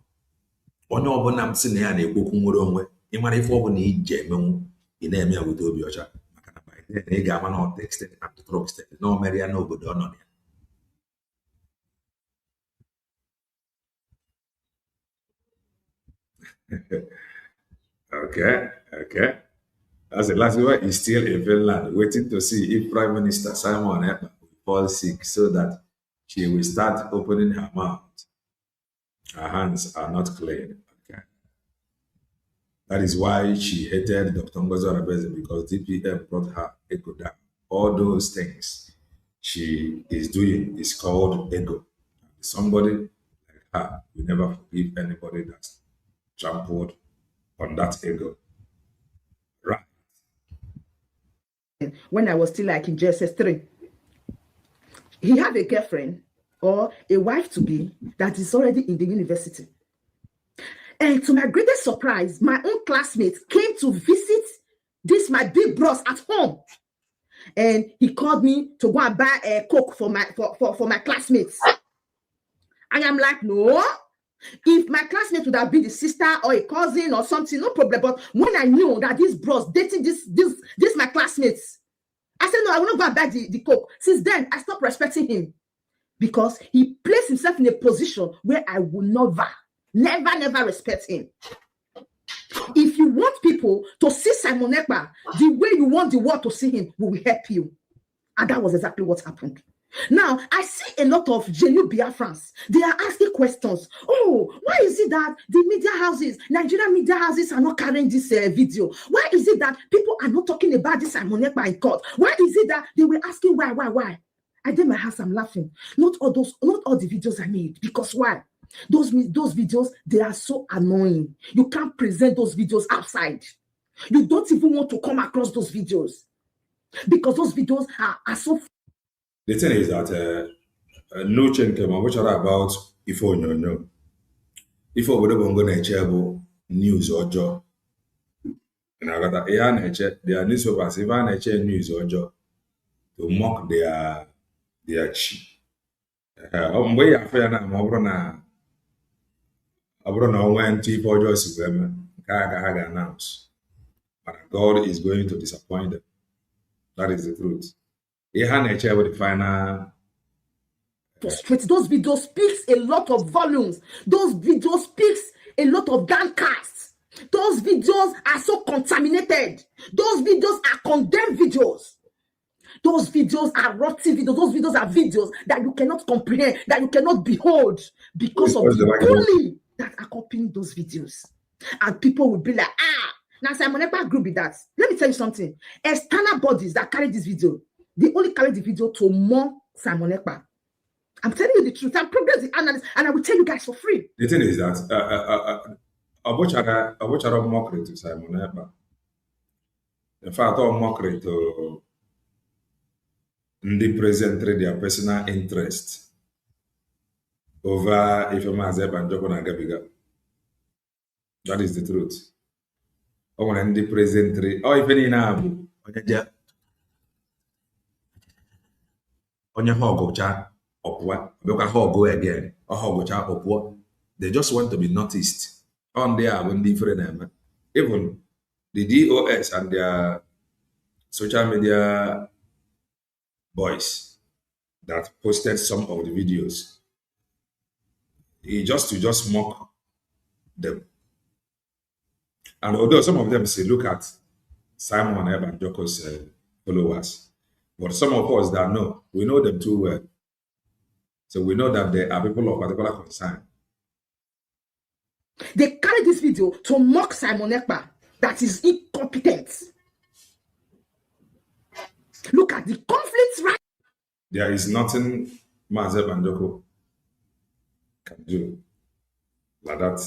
Onye ọbụla si na ya na-ekwu okwu nwere onwe ịmara ife ọbụla iji emenwu ị na-eme ya wute obi ọcha maka na ị ga-ama na texted and trusted na o mere ya n'obodo ọ nọ ya. Okay. As the last one is still in Finland, waiting to see if Prime Minister Simon Ekpa will fall sick so that she will start opening her mouth. Her hands are not clean. Okay. That is why she hated Dr. Ngozi Arabeze, because DPM brought her ego down. All those things she is doing is called ego. Somebody like her will never forgive anybody that's trampled on that ego. Right. When I was still like in JSS3, he had a girlfriend or a wife to be that is already in the university. And to my greatest surprise, my own classmates came to visit this my big bros at home. And he called me to go and buy a Coke for my classmates. And I'm like, no. If my classmate would have been the sister or a cousin or something, no problem. But when I knew that these bros dating this my classmates, I said, no, I will not go and buy the Coke. Since then, I stopped respecting him because he placed himself in a position where I would never respect him. If you want people to see Simon Ekpa the way you want the world to see him, we will help you. And that was exactly what happened. Now, I see a lot of genuine Biafrans. They are asking questions. Oh, why is it that the media houses, Nigerian media houses are not carrying this video? Why is it that people are not talking about this Simon Ekpa in court? Why is it that they were asking why? I did my house, I'm laughing. Not all the videos I made. Because why? Those videos, they are so annoying. You can't present those videos outside. You don't even want to come across those videos. Because those videos are so... The thing is that no change came on, which are about if you know. If you would have gone to news or job. And I got that they are newspapers, if I news or job to mock their chi. Way after now, I went to just announce. But God is going to disappoint them. That is the truth. With the final. Those videos speaks a lot of volumes. Those videos speaks a lot of downcasts. Those videos are so contaminated. Those videos are condemned videos. Those videos are rotten videos. Those videos are videos that you cannot comprehend, that you cannot behold because of the bullying that accompany those videos. And people will be like, now Simon Ekpa group be that. Let me tell you something. External bodies that carry this video, they only carry the video to mock Simon Ekpa. I'm telling you the truth. I'm progressive analyst, and I will tell you guys for free. The thing is that a mockery to Simon Ekpa. In fact, a mockery to the present their personal interest over if a man's and Joko Gabiga. That is the truth. Or in the present or even in Abu on your hog go again or they just want to be noticed on there when different even the DOS and their social media boys that posted some of the videos to just mock them. And although some of them say look at Simon and Joko's followers, but some of us that know, we know them too well. So we know that they are people of particular concern. They carry this video to mock Simon Ekpa that is incompetent. Look at the conflicts right. There is nothing Mazeb and Joko can do like that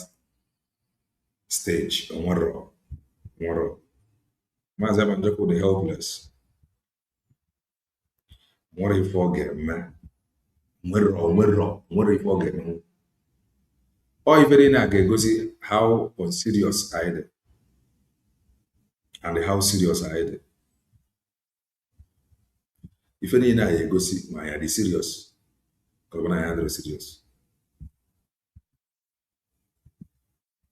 stage on one row. Mazeb and Joko, the helpless. What if you forget, man? What if you forget, man? Or even I can go see how serious I did. And how serious I did. If any I go see my ID serious. Because when I handle serious.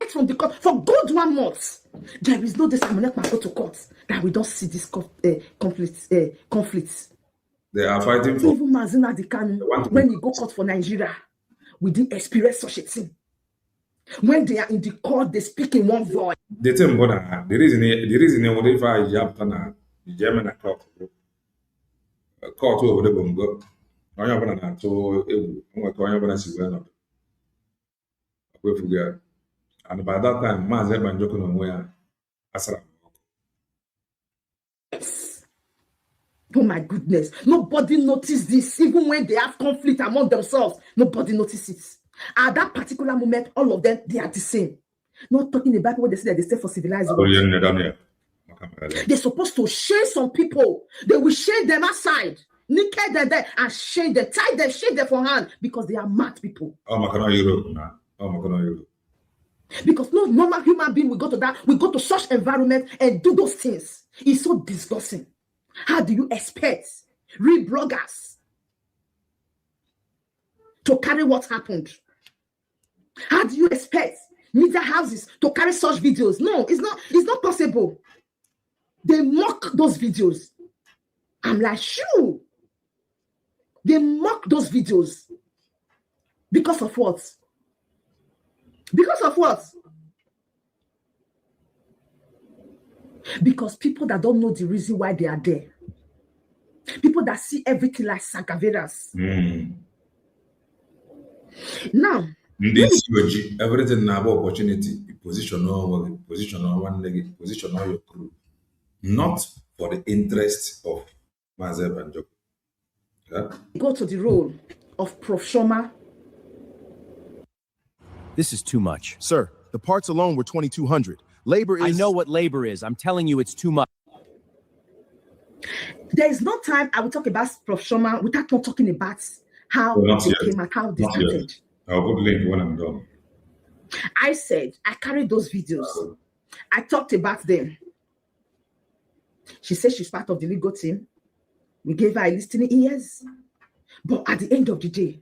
From the court for good 1 month. There is no Simon Ekpa go to court that we don't see this conflicts. They are fighting for even Mazina Dikanu, when you go court for Nigeria, we didn't experience such a thing. When they are in the court, they speak in one voice. The thing about the reason what if I jump on the German court over the bongo. I am going to see where and by that time, Mazeb and Joko Nomoya Asra. Oh my goodness. Nobody noticed this. Even when they have conflict among themselves, nobody notices it. At that particular moment, all of them, they are the same. Not talking about what they say that they stay for civilized world. They're supposed to shame some people. They will shame them outside, naked them there, and shame them, tie them, shake them for hand because they are mad people. Because no normal human being will go to that, will go to such environment and do those things. It's so disgusting. How do you expect real bloggers to carry what happened? How do you expect media houses to carry such videos? No, it's not possible. They mock those videos. I'm like, shoo. They mock those videos. Because of what? Because of what? Because people that don't know the reason why they are there. People that see everything like Sagaveras. Now, everything now about opportunity, position on one leg, position on your crew, not for the interest of Mazeb and Joko. Yeah? Go to the role of Prof. Shoma. This is too much. Sir, the parts alone were 2,200. Labor is... I know what labor is. I'm telling you, it's too much. There is no time I will talk about Prof. Shoma without not talking about how they came and how they started. I'll put the link when I'm done. I said, I carried those videos. I talked about them. She said she's part of the legal team. We gave her a listening ears. But at the end of the day,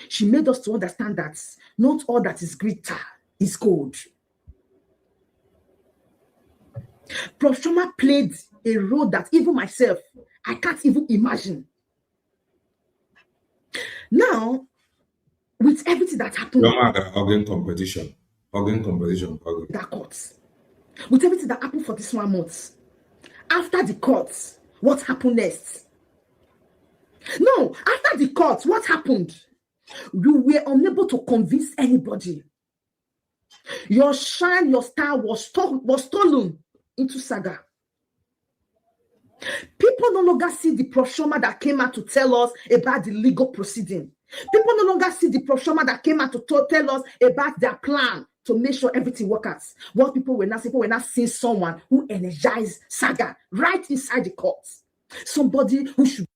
she made us to understand that not all that is glitter is gold. Prof. Shoma played a role that even myself, I can't even imagine. Now, with everything that happened, Organ competition. That court, with everything that happened for this 1 month, after the court, what happened next? No, after the court, what happened? You were unable to convince anybody. Your shine, your star was stolen into saga. People no longer see the Prof. Shoma that came out to tell us about the legal proceeding. People no longer see the Prof. Shoma that came out to tell us about their plan to make sure everything works. What people were not seeing someone who energized saga right inside the court. Somebody who should.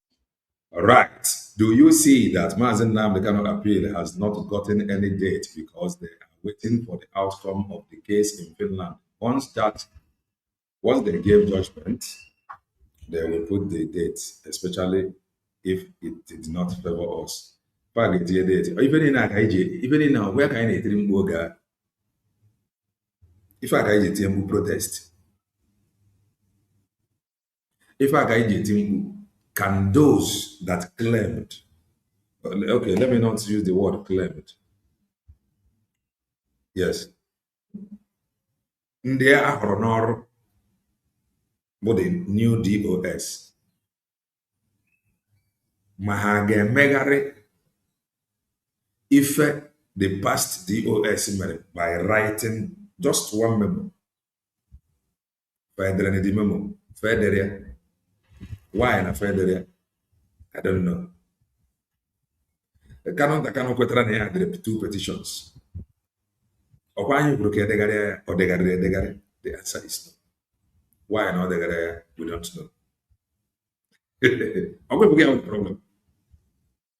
Right. Do you see that Mazen Namdekano appeal has not gotten any date because they are waiting for the outcome of the case in Finland? Once they give judgment, they will put the date, especially if it did not favor us. Even in where can I dream Boga? If I get a protest, if I get a can those that claimed, okay, let me not use the word claimed. Yes. Ndị ahụrụ n'ọrụ bụ the new DOS. Ma ha ga-emegharị ife the past DOS mere by writing just one memo. Federe the memo. Federe. Why na Federe? I don't know. The canon kwetara na ya dere 2 petitions. Ọkwa anyị kwuru ka edegharị ya, ọ degharịrị edegharị? The answer is no. Why not degharị ya? We don't know. Ọkwa efughị ya problem.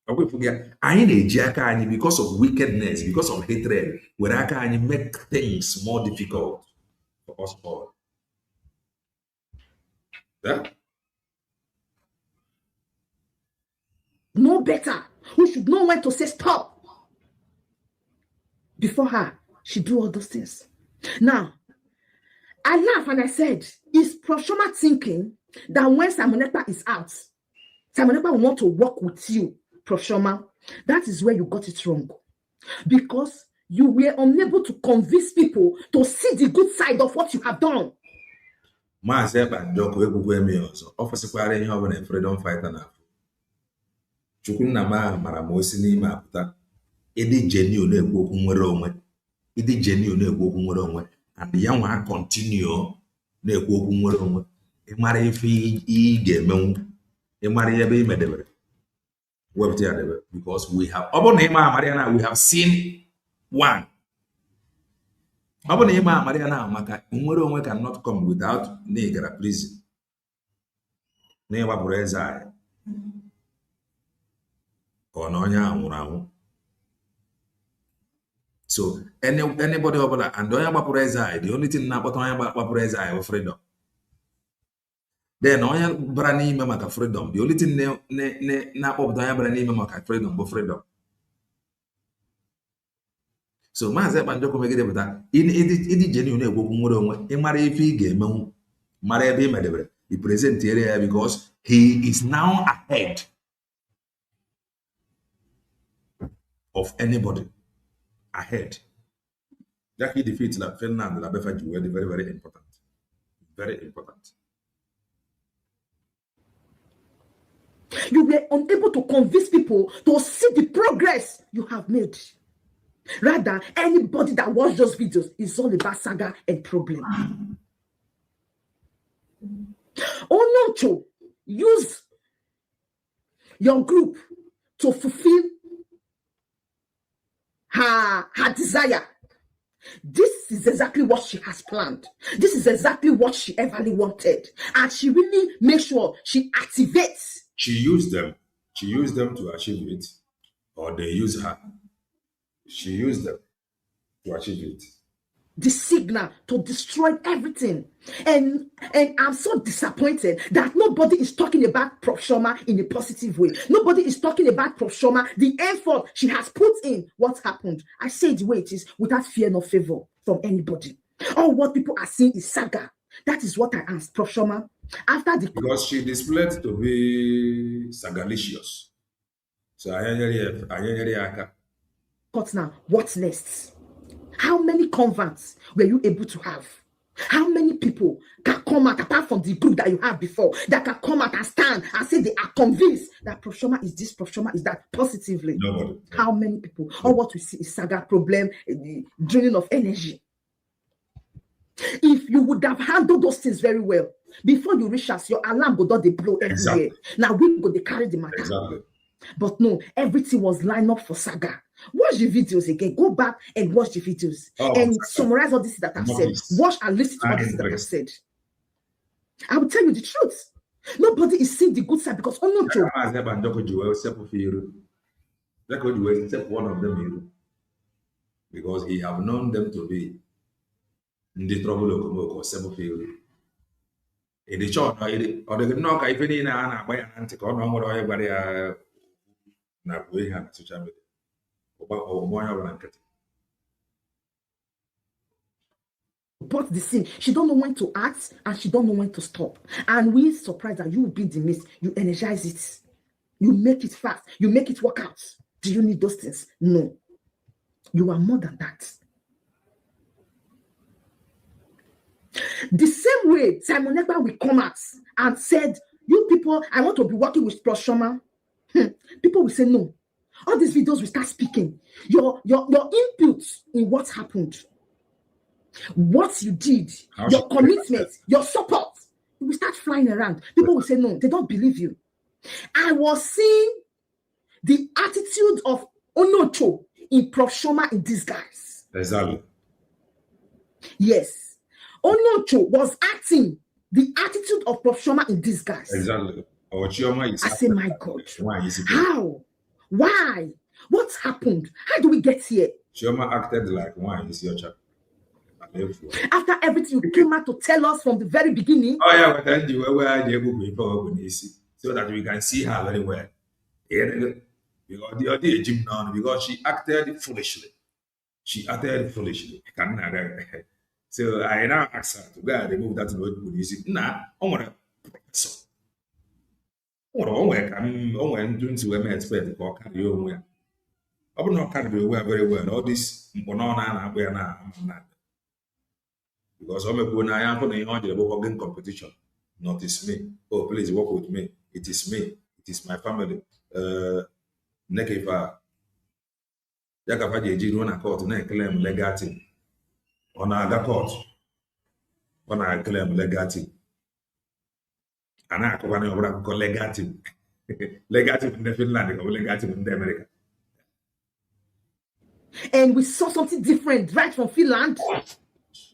Ọkwa efughị ya. Anyị na-eji aka anyị because of wickedness, because of hatred, were aka anyị make things more difficult for us all. Yeah? No better. Who should know when to say stop. Before her, she do all those things. Now, I laugh and I said, is Prof. Shoma thinking that when Simon Ekpa is out, Simon Ekpa will want to work with you, Prof. Shoma? That is where you got it wrong. Because you were unable to convince people to see the good side of what you have done. Maazị Ekpa Joko ekwukwe eme ọzọ. Ọ fọsịkwara ihe ọ bụla freedom fighter na Chukwunna mara ma osi n'ime apụta. Ịdị genuine na-ekwu okwu nwere onwe. Ịdị genuine na-ekwu okwu nwere onwe. And ya nwa continue na-ekwu okwu nwere onwe. Ị mara ife ị ga-emenwu. Ị mara ebe ị medebere. Wepụta ya debe. Because we have, ọ bụrụ na ị ma amara na we have seen one. Ọ bụrụ na ị ma amara na maka nwere onwe cannot come without na ị gara prison. Na ị gbapụrụ eze anyị. Or no nwụrụ anwụ. So anybody ọbụla and onye gbapụrụ eze anyị, the only thing na-akpọta onye gbapụrụ eze anyị bụ freedom. Then onye bara n'ime maka freedom, the only thing na-akpọpụta onye bara n'ime maka freedom bụ freedom. So Maazị Ekpa Joko megide pụta ịdị genuine na-ekwu okwu nwere onwe, ị mara ife ị ga-emenwu, mara ebe ị medebere, i present area ya because he is now ahead of anybody. Ahead. Jackie defeats la Finland, la Befaji were very, very important. Very important. You were unable to convince people to see the progress you have made. Rather, anybody that watches those videos is all about saga and problem. Onocho, use your group to fulfill her desire. This is exactly what she has planned. This is exactly what she ever wanted. And she really makes sure she activates. She used them. She used them to achieve it, or they use her. She used them to achieve it. The signal to destroy everything. And I'm so disappointed that nobody is talking about Prof. Shoma in a positive way. Nobody is talking about Prof. Shoma, the effort she has put in. What happened? I say it the way it is, without fear nor favor from anybody. All what people are seeing is saga. That is what I asked Prof. Shoma. After the because she displayed to be sagalicious. So I cut now. What's next? How many converts were you able to have? How many people can come out, apart from the group that you have before, that can come out and stand and say they are convinced that Prof. Shoma is this, Prof. Shoma is that, positively? Nobody. How many people? All what we see is saga problem, the draining of energy. If you would have handled those things very well, before you reach us, your alarm would not blow everywhere. Exactly. Now we go to carry the matter. Exactly. But no, everything was lined up for saga. Watch the videos again. Go back and watch the videos and summarize all this that I've said. Watch and listen to all this that I've said. I will tell you the truth. Nobody is seeing the good side because no joke. One of them, because he have known them to be in the trouble of several failure. In the church, or the knock, I feel in an antique or no more everybody na we have social media. But the scene, she don't know when to act and she don't know when to stop. And we're surprised that you will be the midst. You energize it. You make it fast. You make it work out. Do you need those things? No. You are more than that. The same way Simon Ekpa will come out and said, you people, I want to be working with Prof. Shoma. People will say no. All these videos will start speaking. Your input in what happened, what you did, your commitment, your support, it will start flying around. People will say no, they don't believe you. I was seeing the attitude of Onocho in Prof. Shoma in disguise. Exactly. Yes. Onocho was acting the attitude of Prof. Shoma in disguise. Exactly. Or Chioma is I say, my God. How? Why? What happened? How do we get here? Chioma acted like Nwayi Isiocha. After everything you came out to tell us from the very beginning. Oh yeah, but then you were so that we can see her very well. Because she acted foolishly. She acted foolishly. So I now asked her to go and remove that word. Nah, I want to professor. I'm doing to women expect to carry your way. I will not carry your way very well. All this because I'm going to am competition. Not it's me. Oh, please work with me. It is me. It is my family. Nekefa. Yakafa jeji run a court na claim legacy. On a court. On a claim legacy. And I come over legacy. Legacy in the Finland, legacy in the America. And we saw something different right from Finland.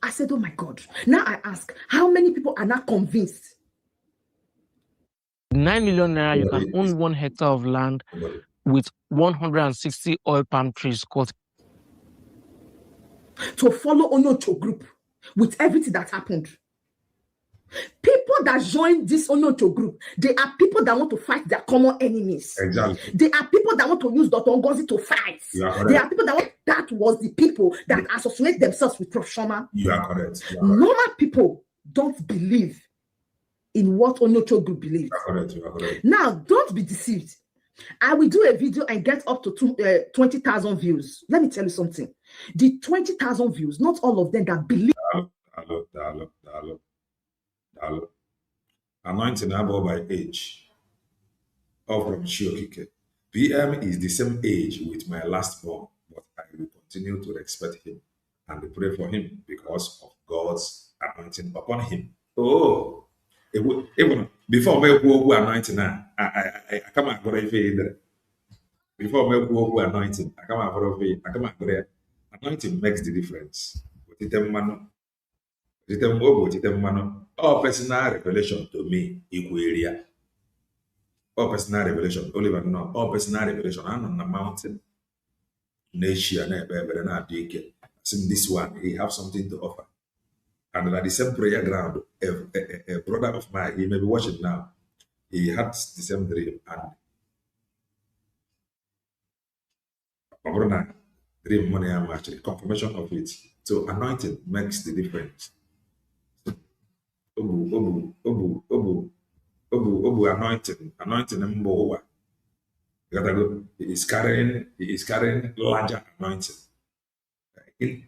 I said, oh my God. Now I ask, how many people are not convinced? 9 million naira, you can own 1 hectare of land with 160 oil palm trees. To follow Onocho group with everything that happened. People that join this Onocho group, they are people that want to fight their common enemies. Exactly. They are people that want to use Dr. Ngozi to fight. They are people that was the people that associate themselves with Prof. Shoma. You are correct. Normal people don't believe in what Onocho group believes. You are correct. Now, don't be deceived. I will do a video and get up to 20,000 views. Let me tell you something. The 20,000 views, not all of them that believe. Anointing about by age. or from Shiokike. PM is the same age with my last born, but I will continue to respect him and pray for him because of God's anointing upon him. Oh, even before me who anointing, I come out for a before me who anointing, I come out for a anointing makes the difference. All personal revelation to me equal area. All personal revelation. Oliver, no, all personal revelation. I'm on the mountain. Nation, this one, he have something to offer. And at the same prayer ground, a brother of mine, he may be watching now, he had the same dream. And dream money, I'm actually confirmation of it. So anointing makes the difference. Obu anointing mbowa. He is carrying larger anointing.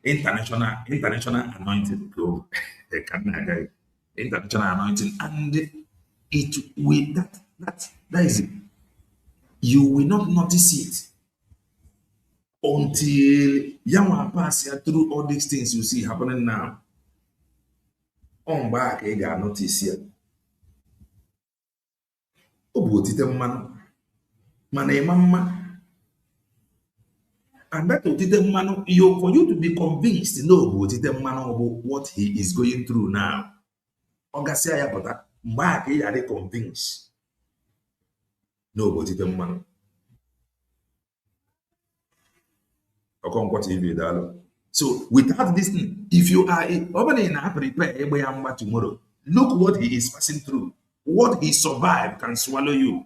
International anointing. International anointing, and it will that is it. You will not notice it until you pass through all these things you see happening now. On back, you got notice here. And that for you to be convinced, no, what he is going through now. Back, you are convinced. No, so without this thing, if you are prepare tomorrow, look what he is passing through. What he survived can swallow you.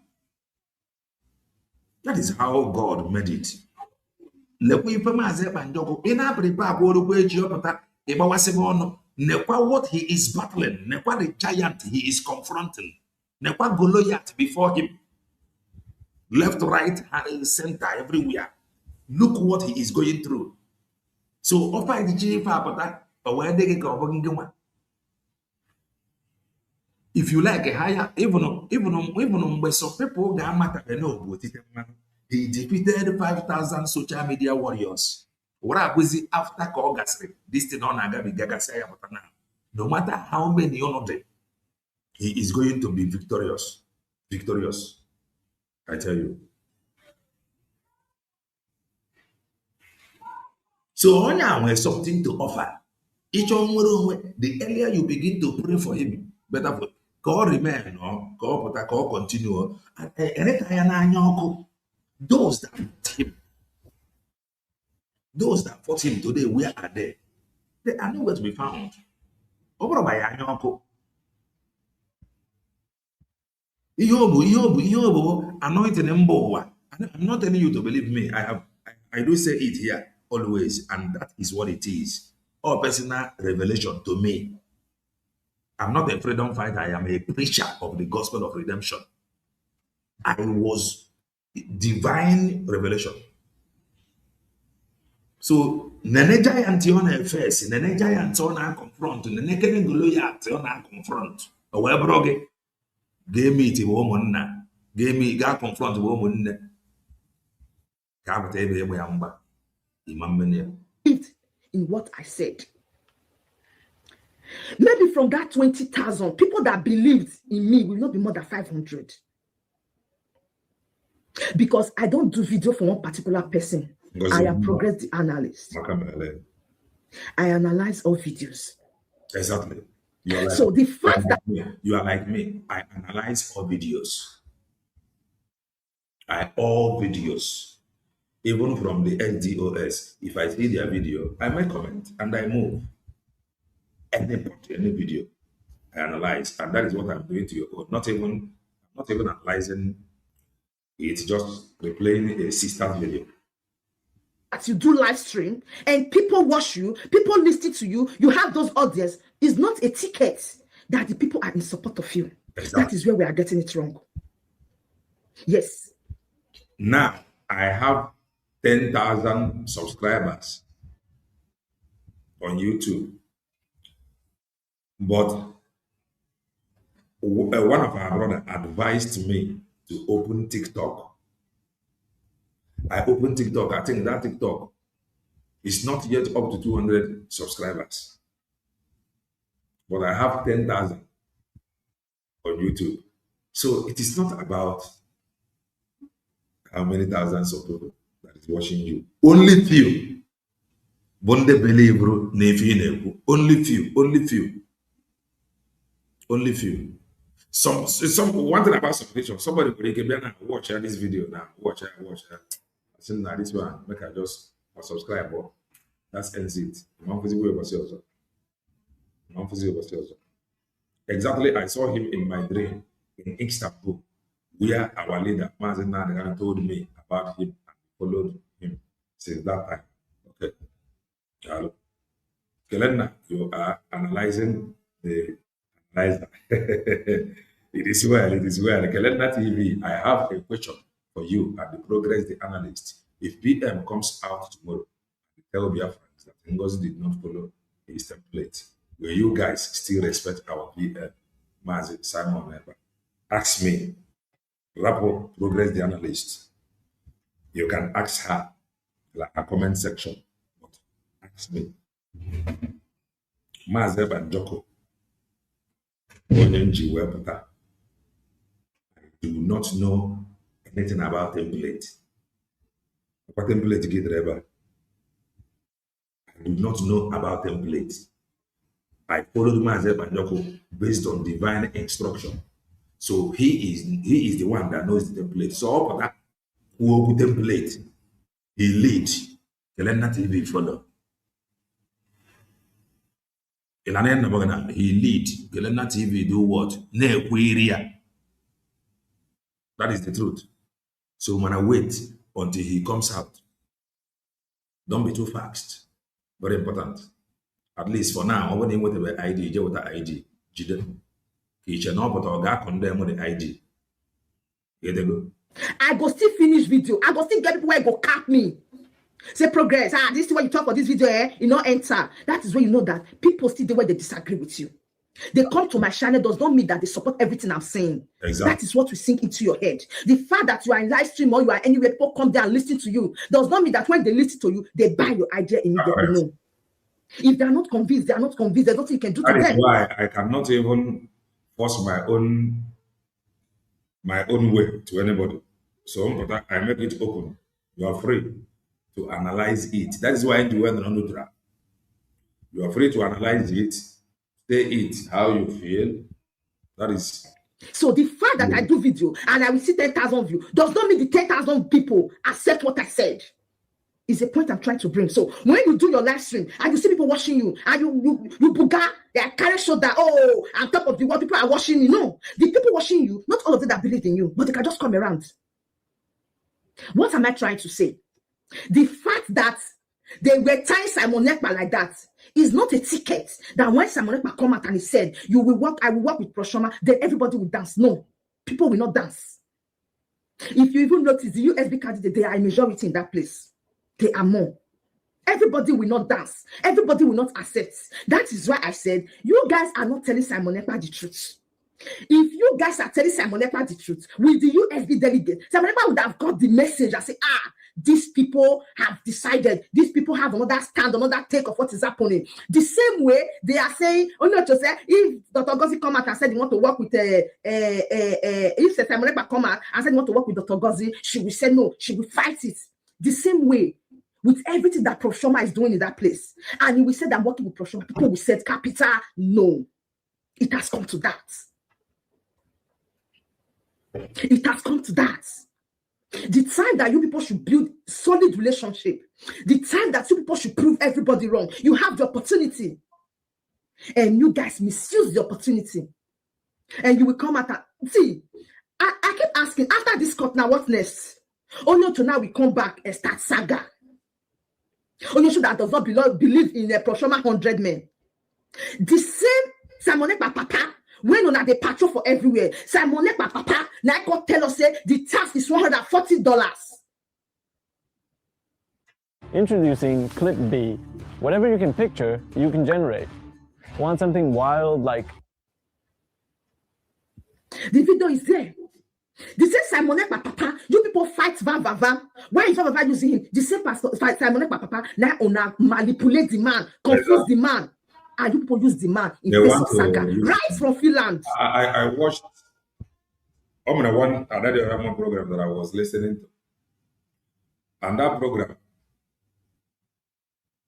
That is how God made it. What he is battling, the giant he is confronting, Goliath before him, left, right, center, everywhere. Look what he is going through. So, if you like a higher, even some people got matter, he defeated 5,000 social media warriors. What I was after August, this thing on now. No matter how many of them, he is going to be victorious. Victorious. I tell you. So now has something to offer. Each one, the earlier you begin to pray for him, better for God remain, God continue. And those that fought him today, where are they? They are nowhere to be found. Over by Anyoko. Anointing Mbowa. I'm not telling you to believe me. I do say it here always, and that is what it is. All personal revelation to me. I'm not a freedom fighter. I am a preacher of the gospel of redemption. I was divine revelation. So, nene giant on a face, nene giant on a confront, nene kene Goliath on a confront. Owe broge, game it a woman na, game me ga confront a woman. In what I said. Maybe from that 20,000, people that believed in me will not be more than 500. Because I don't do video for one particular person. I am progressive analyst. I analyze all videos. Exactly. Like, so the fact that you are like me, I analyze all videos. All videos. Even from the NDOS, if I see their video, I might comment and I move. Any video, I analyze, and that is what I'm doing to you. Not even analyzing it, just replaying a sister video. As you do live stream and people watch you, people listen to you, you have those audience. It's not a ticket that the people are in support of you. Exactly. That is where we are getting it wrong. Yes. Now I have 10,000 subscribers on YouTube. But one of our brothers advised me to open TikTok. I opened TikTok. I think that TikTok is not yet up to 200 subscribers. But I have 10,000 on YouTube. So it is not about how many thousands of people that is watching you. Only few. Bonde believe, bro. Only few. Only few. Some one thing about subscription. Somebody could watch this video now. Watch it. I said, nah, this one, make I just subscribe. But that's ends it. Exactly, I saw him in my dream in Istanbul, where our leader, Mazen Nadagan, told me about him and followed him since that time. Okay. Hello. Kelena, you are analyzing the analyzer. It is well. Kelena TV, I have a question for you at the Progress the Analyst. If PM comes out tomorrow, tell your friends that Ngozi did not follow his template. Will you guys still respect our PM, Mazi Simon Eber? Ask me. Rapo Progress the Analyst. You can ask her like a comment section. But ask me. Mazi Eber Njoko. Onyenji Webata. I do not know anything about template. What template get Eber? I do not know about template. I followed Mazi Eber Njoko based on divine instruction. So he is the one that knows the template. So up that who template, he lead. Kelena TV follow. He lead. Kelena TV do what? That is the truth. So when I wait until he comes out, don't be too fast. Very important. At least for now, when you want the ID, you want the ID. He shall not but I condemn with the ID. Here they go. I go still finish video. I go still get people where go cap me. Say Progress. This is what you talk about this video, you know, enter. That is when you know that people still do where they disagree with you. They come to my channel does not mean that they support everything I'm saying. Exactly. That is what we sink into your head. The fact that you are in live stream or you are anywhere, people come there and listen to you does not mean that when they listen to you, they buy your idea immediately. Right. No. If they are not convinced, they are not convinced. There's nothing you can do to them. That is why I cannot even force my own way to anybody. So I make it open. You are free to analyze it. That is why you are free to analyze it, say it how you feel. That is. So the fact that I do video and I will see 10,000 views does not mean the 10,000 people accept what I said. Is a point I'm trying to bring. So when you do your live stream and you see people watching you and you buga, they are carry shoulder, oh, on top of the world, people are watching you. No, the people watching you, not all of them that believe in you, but they can just come around. What am I trying to say? The fact that they were tying Simon Ekpa like that is not a ticket that when Simon Ekpa come out and he said, I will work with Proshoma, then everybody will dance. No, people will not dance. If you even notice the USB candidate, they are a majority in that place. They are more. Everybody will not dance. Everybody will not accept. That is why I said, you guys are not telling Simon Ekpa the truth. If you guys are telling Simon Ekpa the truth, with the USB delegate, Simon Ekpa would have got the message and say, these people have decided, these people have another stand, another take of what is happening. The same way they are saying, to say, if Dr. Gozi come out and said he want to work with if Simon Ekpa come out and said he want to work with Dr. Gozi, she will say no, she will fight it. The same way with everything that Prof Shoma is doing in that place. And he will say that I'm working with Prof Shoma, people will say capital, no. It has come to that. It has come to that. The time that you people should build solid relationship, the time that you people should prove everybody wrong, you have the opportunity. And you guys misuse the opportunity. And you will come at that. See, I keep asking, after this court now, what next? Only to now we come back and start saga. Only show that does not believe in a Prof Shoma 100 men. The same Simon Ekpa papa, when on the patrol for everywhere, Simon Ekpa papa, now I tell us say the tax is $140. Introducing Clip B. Whatever you can picture, you can generate. Want something wild like... The video is there. The same Simon Ekpa Papa, you people fight Van Van. Why is Van Van using him? The same pastor, Simon Ekpa Papa, now on manipulate the man, confuse the man, and you people use the man in They place want of saga. to use. Right from Finland. I watched one another program that I was listening to, and that program,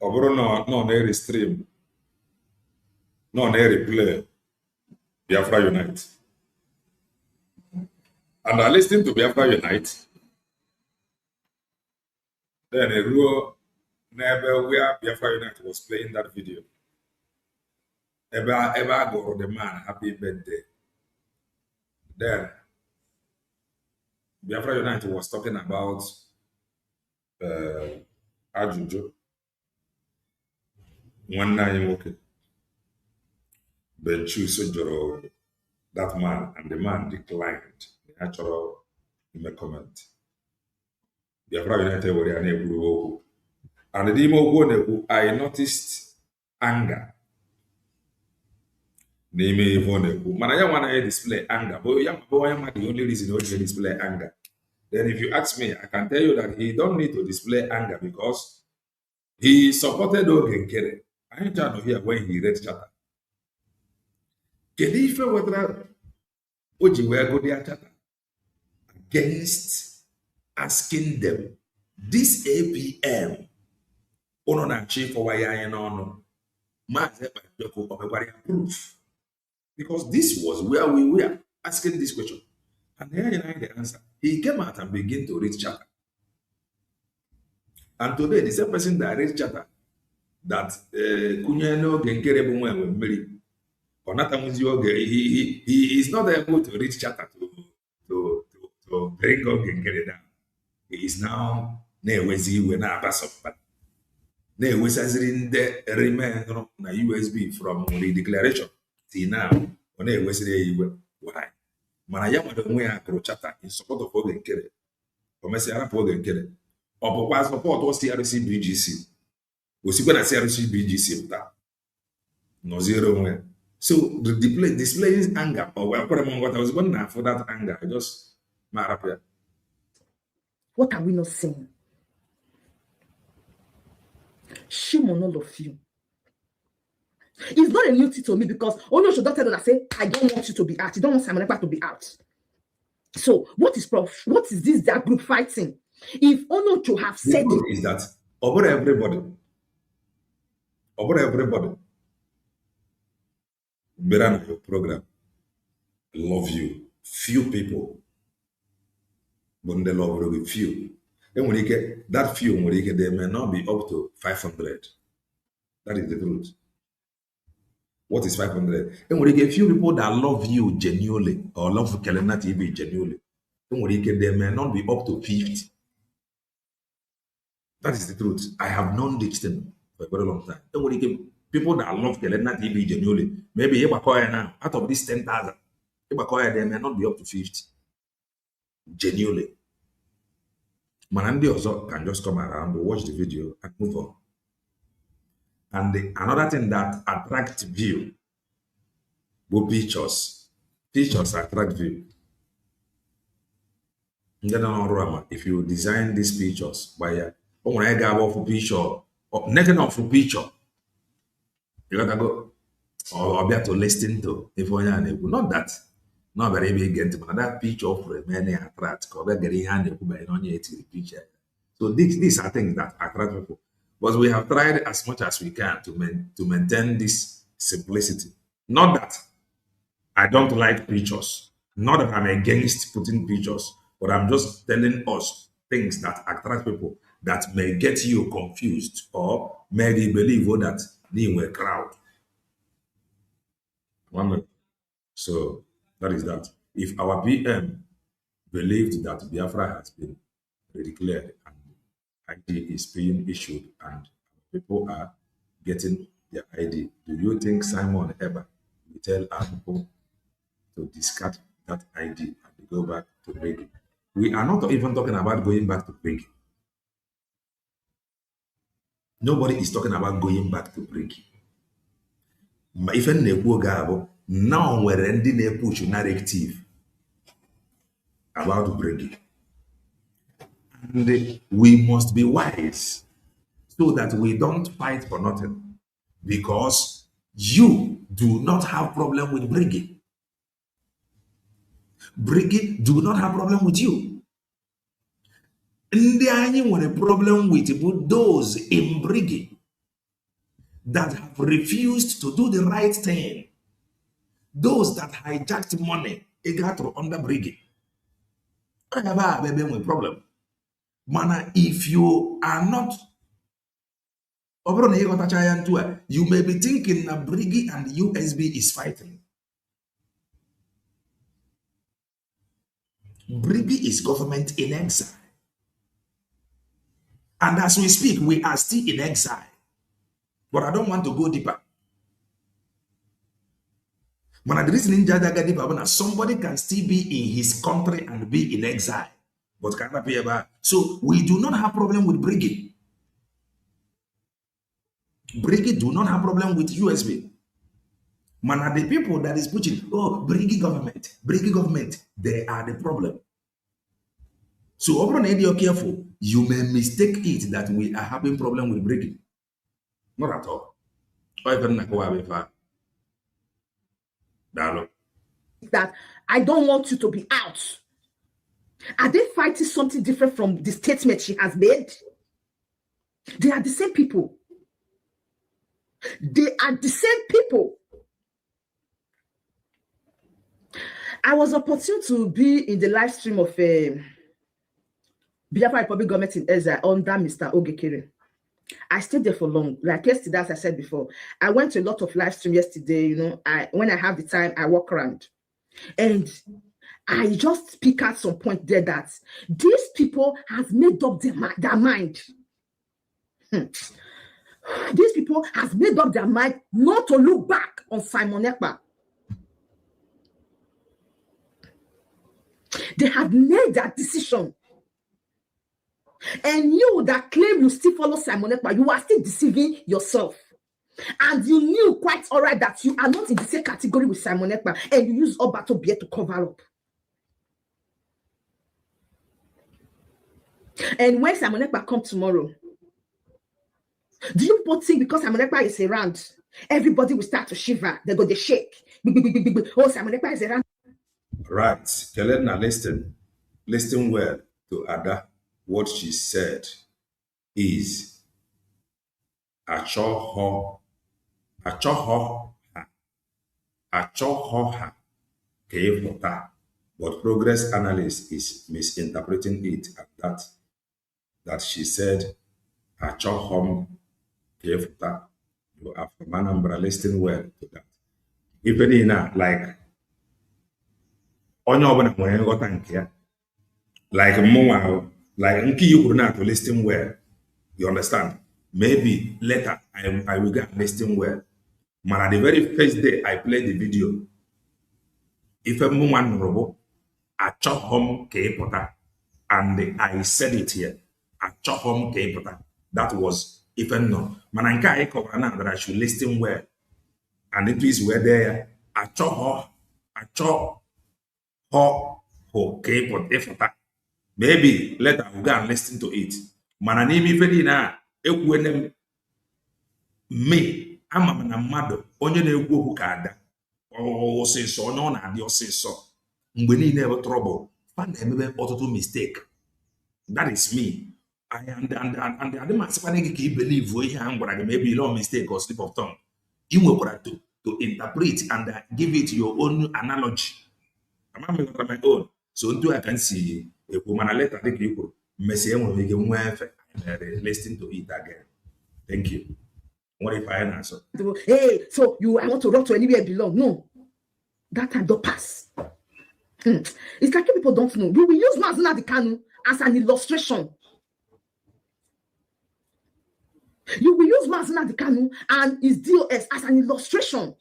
no air stream, no air replay, Biafra Unite, and I listened to Biafra Unite. Then a row never where Biafra Unite was playing that video. Ever go the man happy birthday. Then Biafra Unite was talking about Ajuju. One night okay. Ben choose that man, and the man declined. The natural comment. Biafra United were unable. And the demo I noticed anger. Manaya wanna display anger, but the only reason why he display anger. Then if you ask me, I can tell you that he don't need to display anger because he supported Ogenkere. I ain't trying to hear when he read chapter. Kedife whether Oji were go their chapter against asking them this APM on a chief for why I know proof. Because this was where we were asking this question. And here you know the answer. He came out and began to read chapter. And today, the same person that read chapter that Kunyano Genkere Bumwe Mary or he is not able to read chapter to bring up Genkere down. He is now Newezi when I pass up. Newezi in the remain na USB from the declaration. See now, when why? Manayama don't wear a chapter in support of Ogenkere. Or Messiah Ogenkere. Or Papa support was CRC BGC. Was going to CRC BGC no zero way. So the displaying anger, or what I was going to for that anger, I just mad up here. What are we not saying? Shame on all of you. It's not a new thing to me because Ono should not tell us say, I don't want you to be out. You don't want Simon Ekpa to be out. So what is this that group fighting? If Ono to have said it is that over everybody, better on your program, love you, few people, but they love you few. And when you get that few, they may not be up to 500. That is the truth. What is 500? And when you get few people that love you genuinely or love Kelena TV genuinely, and when you get they may not be up to 50. That is the truth. I have known this thing for a very long time. And when you get people that love Kelena TV genuinely, maybe now, out of these 10,000, they may not be up to 50. Genuinely. Manandi also can just come around, watch the video, and move on. And another thing that attracts view were pictures. Pictures attract view. If you design these pictures by when I go off a picture or naked off a picture, you gotta go or be able to listen to if not that. Not very big but that picture of many attract picture. So these are things that attract people. But we have tried as much as we can to maintain this simplicity. Not that I don't like pictures, not that I'm against putting pictures, but I'm just telling us things that attract people that may get you confused or maybe believe that they were crowd. One minute. So that is that. If our PM believed that Biafra has been declared and ID is being issued and people are getting their ID, do you think Simon ever will tell our people to discard that ID and go back to Briggy? We are not even talking about going back to Briggy. Nobody is talking about going back to Briggy. Even now we're ending a push narrative. about Briggy. And we must be wise so that we don't fight for nothing. Because you do not have problem with Briggy. Briggy do not have problem with you. Ndị anyị nwere problem with those in Briggy that have refused to do the right thing. Those that hijacked money, it got under Briggy. I have a problem. Mana, if you are not, you may be thinking that Briggy and USB is fighting. Briggy is government in exile. And as we speak, we are still in exile. But I don't want to go deeper. But the reason in somebody can still be in his country and be in exile. But so we do not have problem with Briggy. Briggy do not have problem with USB. Man, the people that is pushing, oh, Briggy government, they are the problem. So, if you're careful, you may mistake it that we are having problem with Briggy. Not at all. That I don't want you to be out. Are they fighting something different from the statement she has made? They are the same people. They are the same people. I was opportune to be in the live stream of Biafra Republic government in Ezra under Mr. Ogekere. I stayed there for long. Like yesterday, as I said before, I went to a lot of live stream yesterday. You know, when I have the time, I walk around. And I just pick out some point there that these people have made up their mind. These people have made up their mind not to look back on Simon Ekpa. They have made that decision. And you that claim you still follow Simon Ekpa, you are still deceiving yourself. And you knew quite all right that you are not in the same category with Simon Ekpa, and you use Oba to be able to cover up. And when Simon Ekpa comes tomorrow, do you both think because Simon Ekpa is around, everybody will start to shiver? They go to shake. Oh, Simon Ekpa is around. Right. Kelena, listen well to Ada. What she said is achoho ha keivota. But progress analyst is misinterpreting it at that she said achohom keivota. You are from Anambra, listen well to that. Even in like onye ọbụla nwere nghọta nke ya, like mụnwa, like nke you could not to listen well. You understand? Maybe later I will get listen well. Man, at the very first day I played the video, if a woman robo, I chop home keepota, and I said it here. I chop home keepota. That was even no. Man, I cover now that I should listen well. And it is where there I chop ho keepota efota. Maybe later we'll go and listen to it. Man, I need me very now. Me, I'm a mother. Onye na-ekwu okwu ka ada. Ọsịsọ onye ọ na-adị ọsịsọ. Mgbe niile ebe trouble. Fan na-emebe ọtụtụ mistake. That is me. And adị m asịkwana gị ka i believe ihe a m gwara gị maybe long mistake or slip of tongue. You nwekwara to interpret and give it your own analogy. I'm not my own. So ntu I can see ekwu mana later dị ka i kwuru. Mmesi enwere ike nwa efe. Listen to it again. Thank you. What if I answer? Hey, so I want to run to anywhere I belong. No, that time don't pass. It's like people don't know. We will use Mazuna the Kanu as an illustration. You will use Mazuna the Kanu and his DOS as an illustration.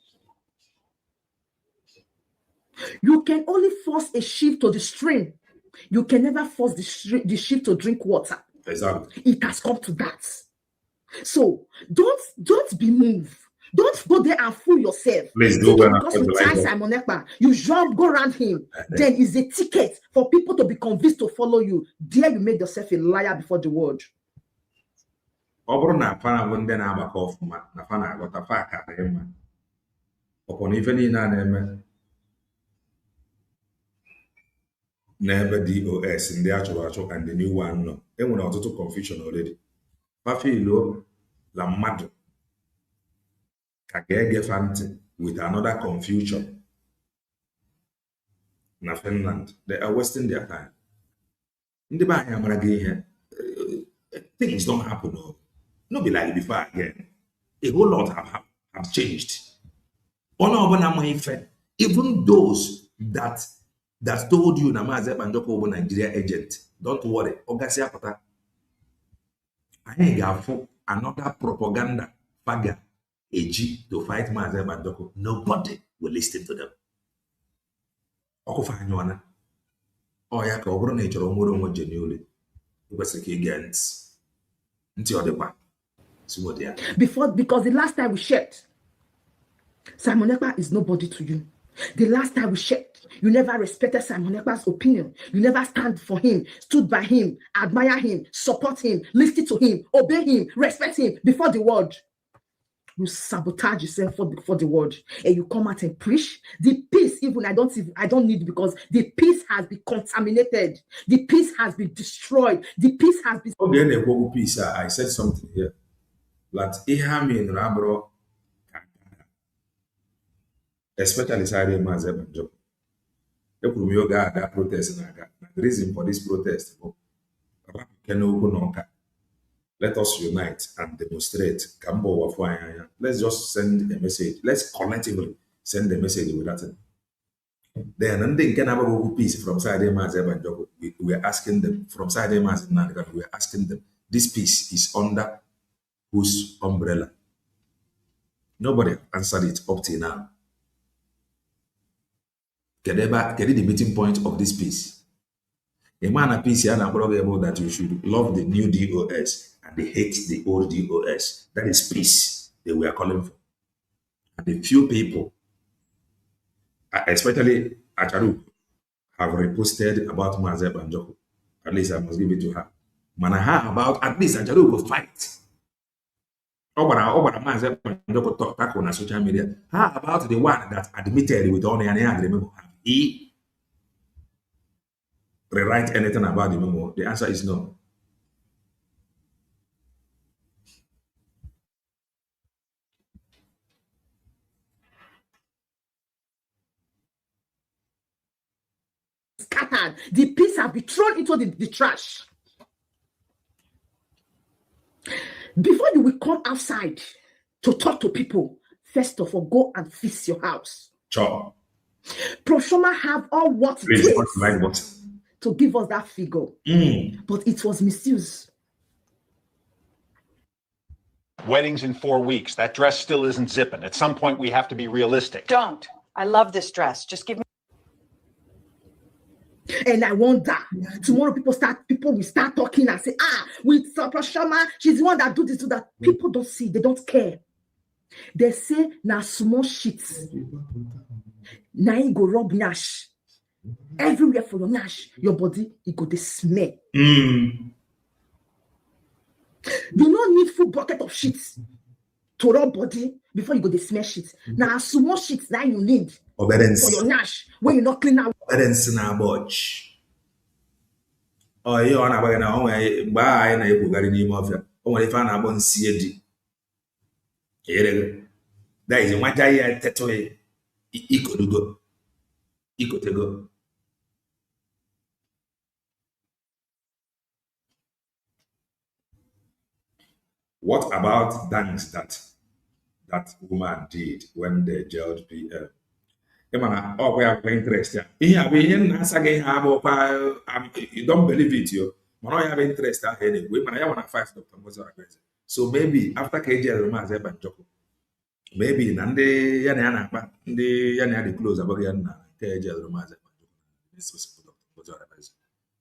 You can only force a sheep to the stream. You can never force the sheep to drink water. Exactly. It has come to that. So don't be moved Don't go there and fool yourself. Please do when Because you tie Simon Ekpa, you jump, go around him. Then is a ticket for people to be convinced to follow you. There you made yourself a liar before the world. Obro na pana wonde na abaka ofuma na pana agota fa ka ema. Upon even in an never DOS in the actual and the new one no. Then when I was to confusion already. Pafilo la mad kagege fanti with another confusion. Na Finland, they are wasting their time. In the back, things don't happen. No, be like before again. A whole lot have changed. Even those that told you Namaze Banjoko over Nigeria agent, don't worry. Ogasia Pata, I ain't got another propaganda fagger AG to fight Maze Banjoko. Nobody will listen to them. Okofanywana. Oh yeah, ka obro na choro moro mo genuinely. Because because the last time we checked, Simon Ekpa is nobody to you. The last time we checked, you never respected Simon Ekpa's opinion. You never stood by him, admire him, support him, listen to him, obey him, respect him before the world. You sabotage yourself for the world, and you come out and preach the peace. Even I don't need, because the peace has been contaminated. The peace has been destroyed. The peace has been. Peace. I said something here. That Ihami Rabro, especially Sari Mazebanjo. That protest. The reason for this protest, let us unite and demonstrate. Let's just send a message. Let's collectively send a message with that. Then, and then can have peace from Saturday Mazebanjo. We are asking them from Saturday Mazebanjo. We are asking them. This peace is under whose umbrella? Nobody answered it up till now. Get the meeting point of this peace. A man of peace here about that you should love the new DOS and they hate the old DOS. That is peace that we are calling for. And the few people, especially Acharu, have reposted about Mazeb Banjoko. At least I must give it to her. Manaha about at least Acharu will fight. Over Mazeb Banjoko talk back on social media. How about the one that admitted with only an agreement? He rewrite anything about the memo? The answer is no. Scattered. The peace have been thrown into the trash. Before you will come outside to talk to people, first of all, go and fix your house. Sure. Proshoma have all what it takes to give us that figure. But it was misused. Weddings in 4 weeks. That dress still isn't zipping. At some point, we have to be realistic. Don't. I love this dress. Just give me. And I wonder, tomorrow people will start talking and say, with Proshoma, she's the one that do this, do that. People don't see, they don't care. They say, na small sheets. Now you go rub nash. Everywhere for your nash, your body, it go the smell. You don't need full bucket of sheets to rub body before you go the smell sheets. Now small sheets now you need for your nash when you not clean out. Obedience na botch. Oh, you on about na onwe gba anyị na ebugari n'ime ofia. O nwere ife a na-agbo nsi edi. That is nwaja ya teto ikodugo. Ikotego. What about thanks that woman did when they jailed PM? You interest. You don't believe it, you. Man, have interest anyway. Man, I want to fight Dr. So maybe after KJ Romaze Banjoko, maybe Nande Yana the close about KJ Romaze Banjoko.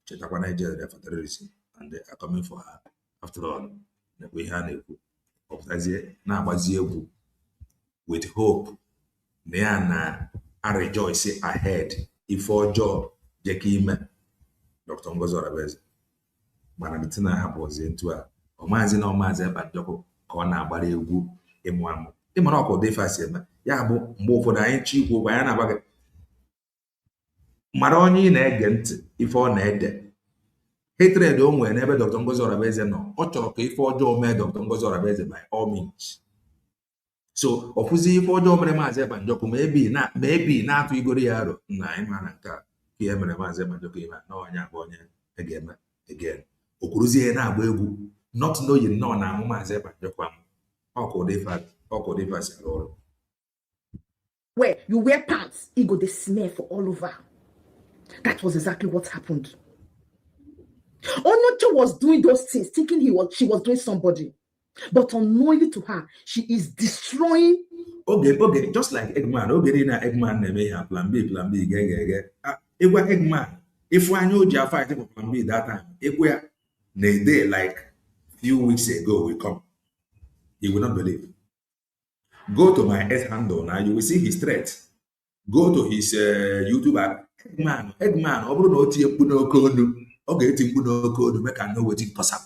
Chetakwana jail there for terrorism, and they are coming for her. After all, we had a now with hope. Neana, I rejoice ahead. If for job, Jackie, Dr. Ngozi Orabeze. Mana the thing I have was into a Omazi na Omazi Banjoko, Kona Bari Egu, Emwamo. Imonoko de Fasema, Yabo, more for the Ainchi, who by an abaga. Maroni negent, if all ned. Hatred don't whenever Dr. Ngozi Orabeze no. Ochoke for Joe made Dr. Ngozi Orabeze by all means. So, ofuzi for Joe Maze Banjoko, maybe not to Igoriaro, nine manaka, Kiemre Maze Banjoko, no, again. Okuruzie na agba egwu not knowing no na Maze Banjoko. Where you wear pants, it go the smell for all over. That was exactly what happened. Onocho was doing those things, thinking she was doing somebody. But unknowingly to her, she is destroying. Okay, just like Eggman. Eggman may have plan B, Eggman. If I know you are fighting for plan B that time, if we are day like few weeks ago we come, he will not believe. Go to my S handle now, you will see his threat. Go to his YouTube app. Eggman, okay, Timbuno make I know what it possible.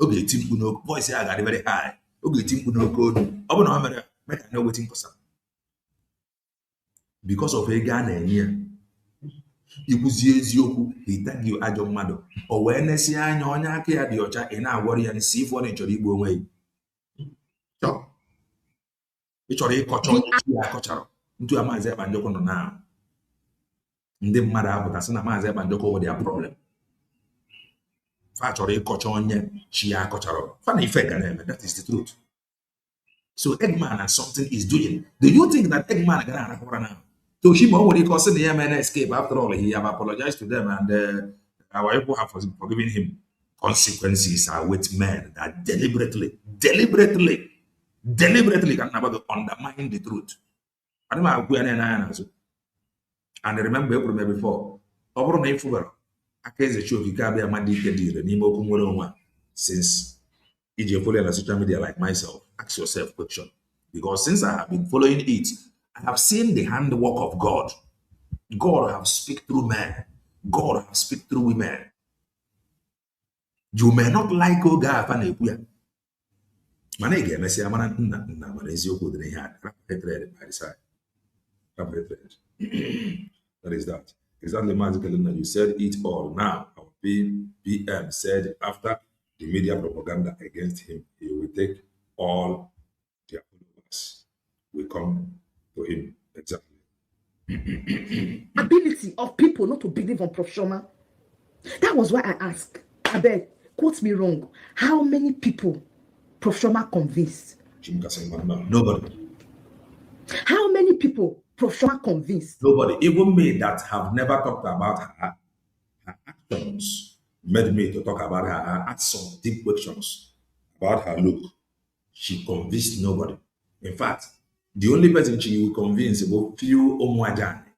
Okay, Timbuno voice I got very high. Okay, Timbuno code. Make I know what it possible. Because of a gun and here. You could see Yoku, he thank you at your mother. Awareness, ya nyonya kia diocha, and I worry and see for nature way. So, it's already culture into a Maze Banjoko now. The mother, but as an Maze Banjoko over their problem. Factory culture, Chia culture. Funny fake, that is the truth. So, Eggman and something is doing. Do you think that Eggman is going to Toshima, what he calls the MN escape? After all, he have apologized to them, and our people have forgiven him. Consequences are with men that deliberately can never undermine the truth. I don't know. And remember before, over on Fuber, a case of you can't be a man since if follow on social media like myself, ask yourself question. Because since I have been following it, I have seen the handwork of God. God have speak through men. God have speak through women. You may not like Oga Fanekuya. Manege, Messi Amana, Manezio, they had hatred by the side. That is that. Exactly, magical. You said it all. Now, our PM said after the media propaganda against him, he will take all their followers. We come to him. Exactly. Ability of people not to believe on Prof. Shoma. That was why I asked. I beg, quote me wrong. How many people Prof. Shoma convinced? Nobody. How many people Prof. Shoma convinced? Nobody. Even me that have never talked about her actions made me to talk about her. I asked some deep questions about her look. She convinced nobody. In fact, the only person she will convince about few Omwajani.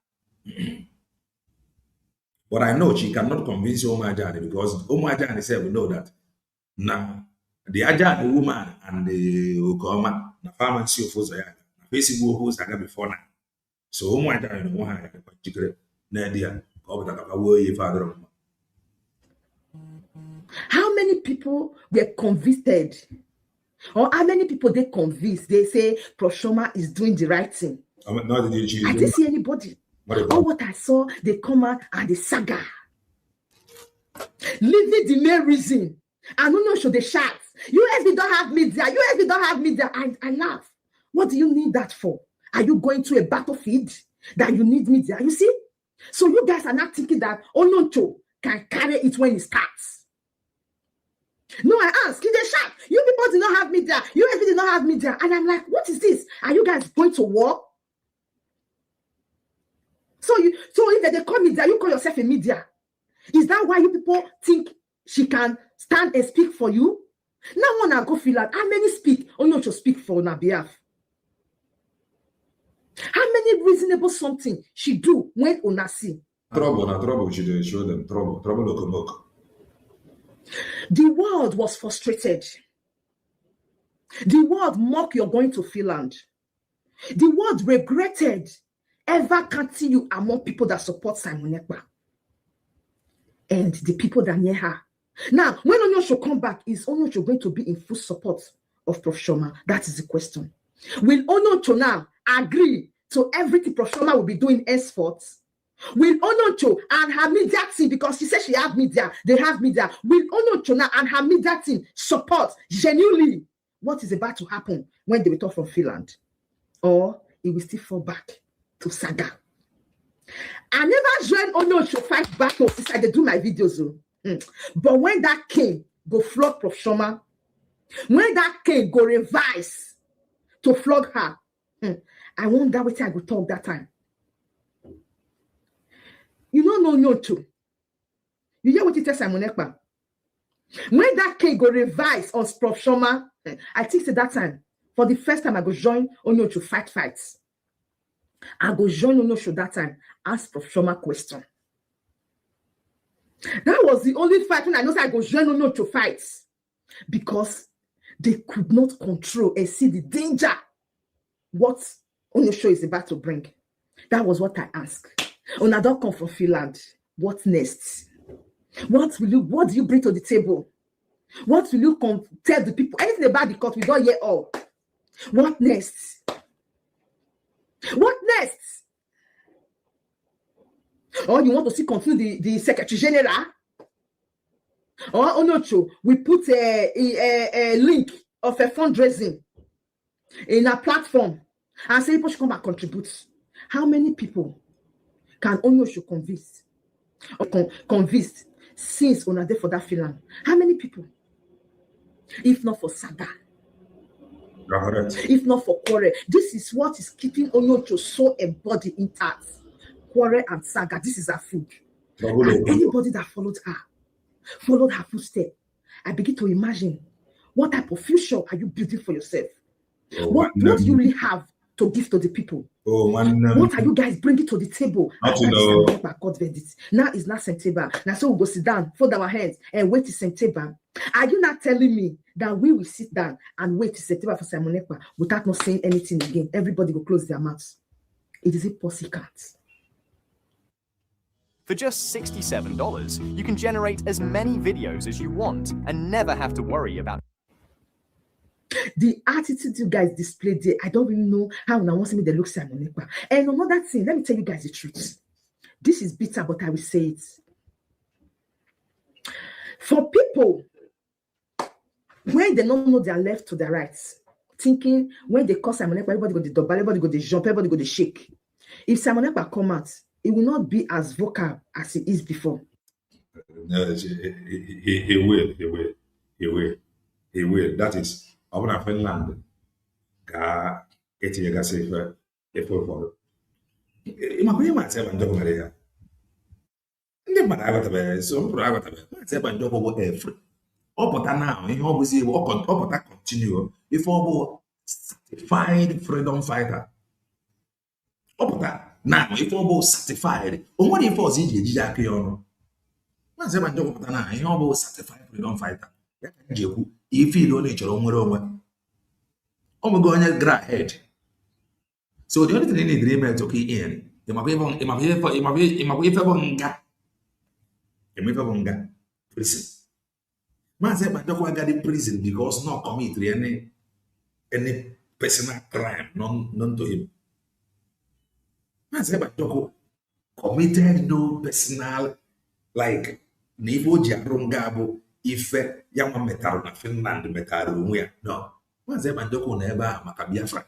But I know she cannot convince Omwajani because Omwajani said we know that now the Ajani woman and the Okoma, the pharmacy of Ozayana, basically who's before now. So Omwajani no one particular Nadia, father. How many people were convicted? Or how many people they convinced? They say Prof. Shoma is doing the right thing. I didn't see anybody. All what I saw, they come out and the saga. Leaving the main reason. I don't know, should they shout? USB don't have media. USB don't have media. I laugh. What do you need that for? Are you going to a battlefield that you need media? You see? So you guys are not thinking that Ononcho can carry it when it starts. No, I ask. They shout. You people do not have media. USB did not have media. And I'm like, what is this? Are you guys going to war? So if they call media, you call yourself a media. Is that why you people think she can stand and speak for you? Now wanna go feel like how many speak? Only to speak for on her behalf. How many reasonable something she do when Ona see? Trouble. She show them trouble. The world was frustrated. The world mock you're going to Finland. The word regretted ever counting you among people that support Simon Ekpa and the people that near her. Now, when Onyosho come back, is Onyosho going to be in full support of Prof. Shoma? That is the question. Will Onyosho now agree to everything Prof. Shoma will be doing henceforth? Will Onyosho and her media team, because she said she have media, they have media, will Onyosho now and her media team support genuinely what is about to happen when they return from Finland? Or it will still fall back to saga? I never joined Onyosho fight battles since I did do my videos. But when that king go flog Prof. Shoma, when that king go revise to flog her, I wonder what I go talk that time. You don't know no too. You hear what it tells Simon Ekpa? When that king go revise on Prof. Shoma, I think at that time, for the first time I go join Onyosho fights. I go join Onyosho that time, ask Prof. Shoma question. That was the only fight when I know I go join Onyosho fights, because they could not control and see the danger what Onyosho is about to bring. That was what I asked. When I don't come from Finland, what next? What do you bring to the table? What will you tell the people? Anything about the court, we don't hear all. What next? What next? Or you want to see confuse the Secretary General? Or Onyosho, we put a link of a fundraising in a platform and say people should come and contribute. How many people can Onyosho convince since on a day for that Finland? How many people? If not for saga, if not for quarrel, this is what is keeping Onyosho so embodied intact. Quarrel and saga, this is her food. And anybody that followed her footsteps, I begin to imagine what type of future are you building for yourself? What do you really have to give to the people? What are you guys bringing to the table? Now it's not September. Now so we'll go sit down, fold our hands, and wait till September. Are you not telling me that we will sit down and wait till September for Simon Ekpa without not saying anything again? Everybody will close their mouths. It is impossible. For just $67, you can generate as many videos as you want and never have to worry about the attitude you guys displayed there. I don't really know how I want to make the look Simon Ekpa. And another thing, let me tell you guys the truth. This is bitter, but I will say it. For people, when they don't know their left to their right, thinking when they call Simon Ekpa, everybody go to double, everybody go to jump, everybody go to shake. If Simon Ekpa come out, it will not be as vocal as it is before. No, he will. That is, I want to Finland. Etinye gasị ife ụfọdụ. Ịmakwa ihe Maazị Ebanjọkụ mere ya. Ndị mmadụ aghọtabeghị, so mkpụrụ aghọtabeghị. Maazị Ebanjọkụ bụ efri. Ọ pụta na ihe ọ bụzi iwu, ọ pụta continue. Ife ọ bụ certified freedom fighter. Ọ pụta na ife ọ bụ certified. O nwere ife ọzọ iji ejiji aka ya ọnụ. Maazị Ebanjọkụ pụta na ihe ọ bụ certified freedom fighter. Ya ka ji ekwu ife ile ọ na-echọrọ nwere onwe. Oh my God, go ahead. So the only thing in agreement, okay, in prison. Man said, but don't got in prison because not commit any personal crime, none to him. Man said, but don't committed no personal like Nivo Jarungabo if young metal na Finland metal no. Maazị Ebanjọkụ na ebe a maka Biafra.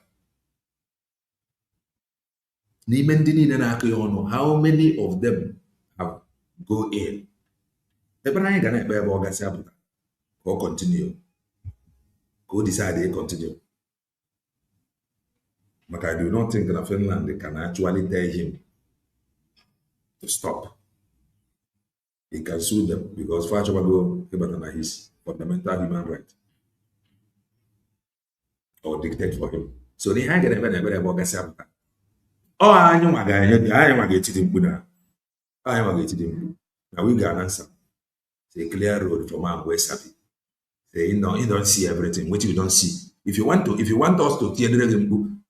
N'ime ndị niile na-akụ ya ọnụ, how many of them have go in? Ebe anyị ga na-ekpe ebe ọ gasị apụta ka ọ continue, ka o decide to continue. But I do not think that Finland can actually tell him to stop. He can sue them because Fachobago Ibatana is fundamental human right. Or dictate for him. So the hang never about Gassapta. Oh, I know my guy, I am getting him good. I am getting him. Now we got an answer. Say clear road from our West Happy. Say no, you don't see everything. What you don't see. If you want us to tear them,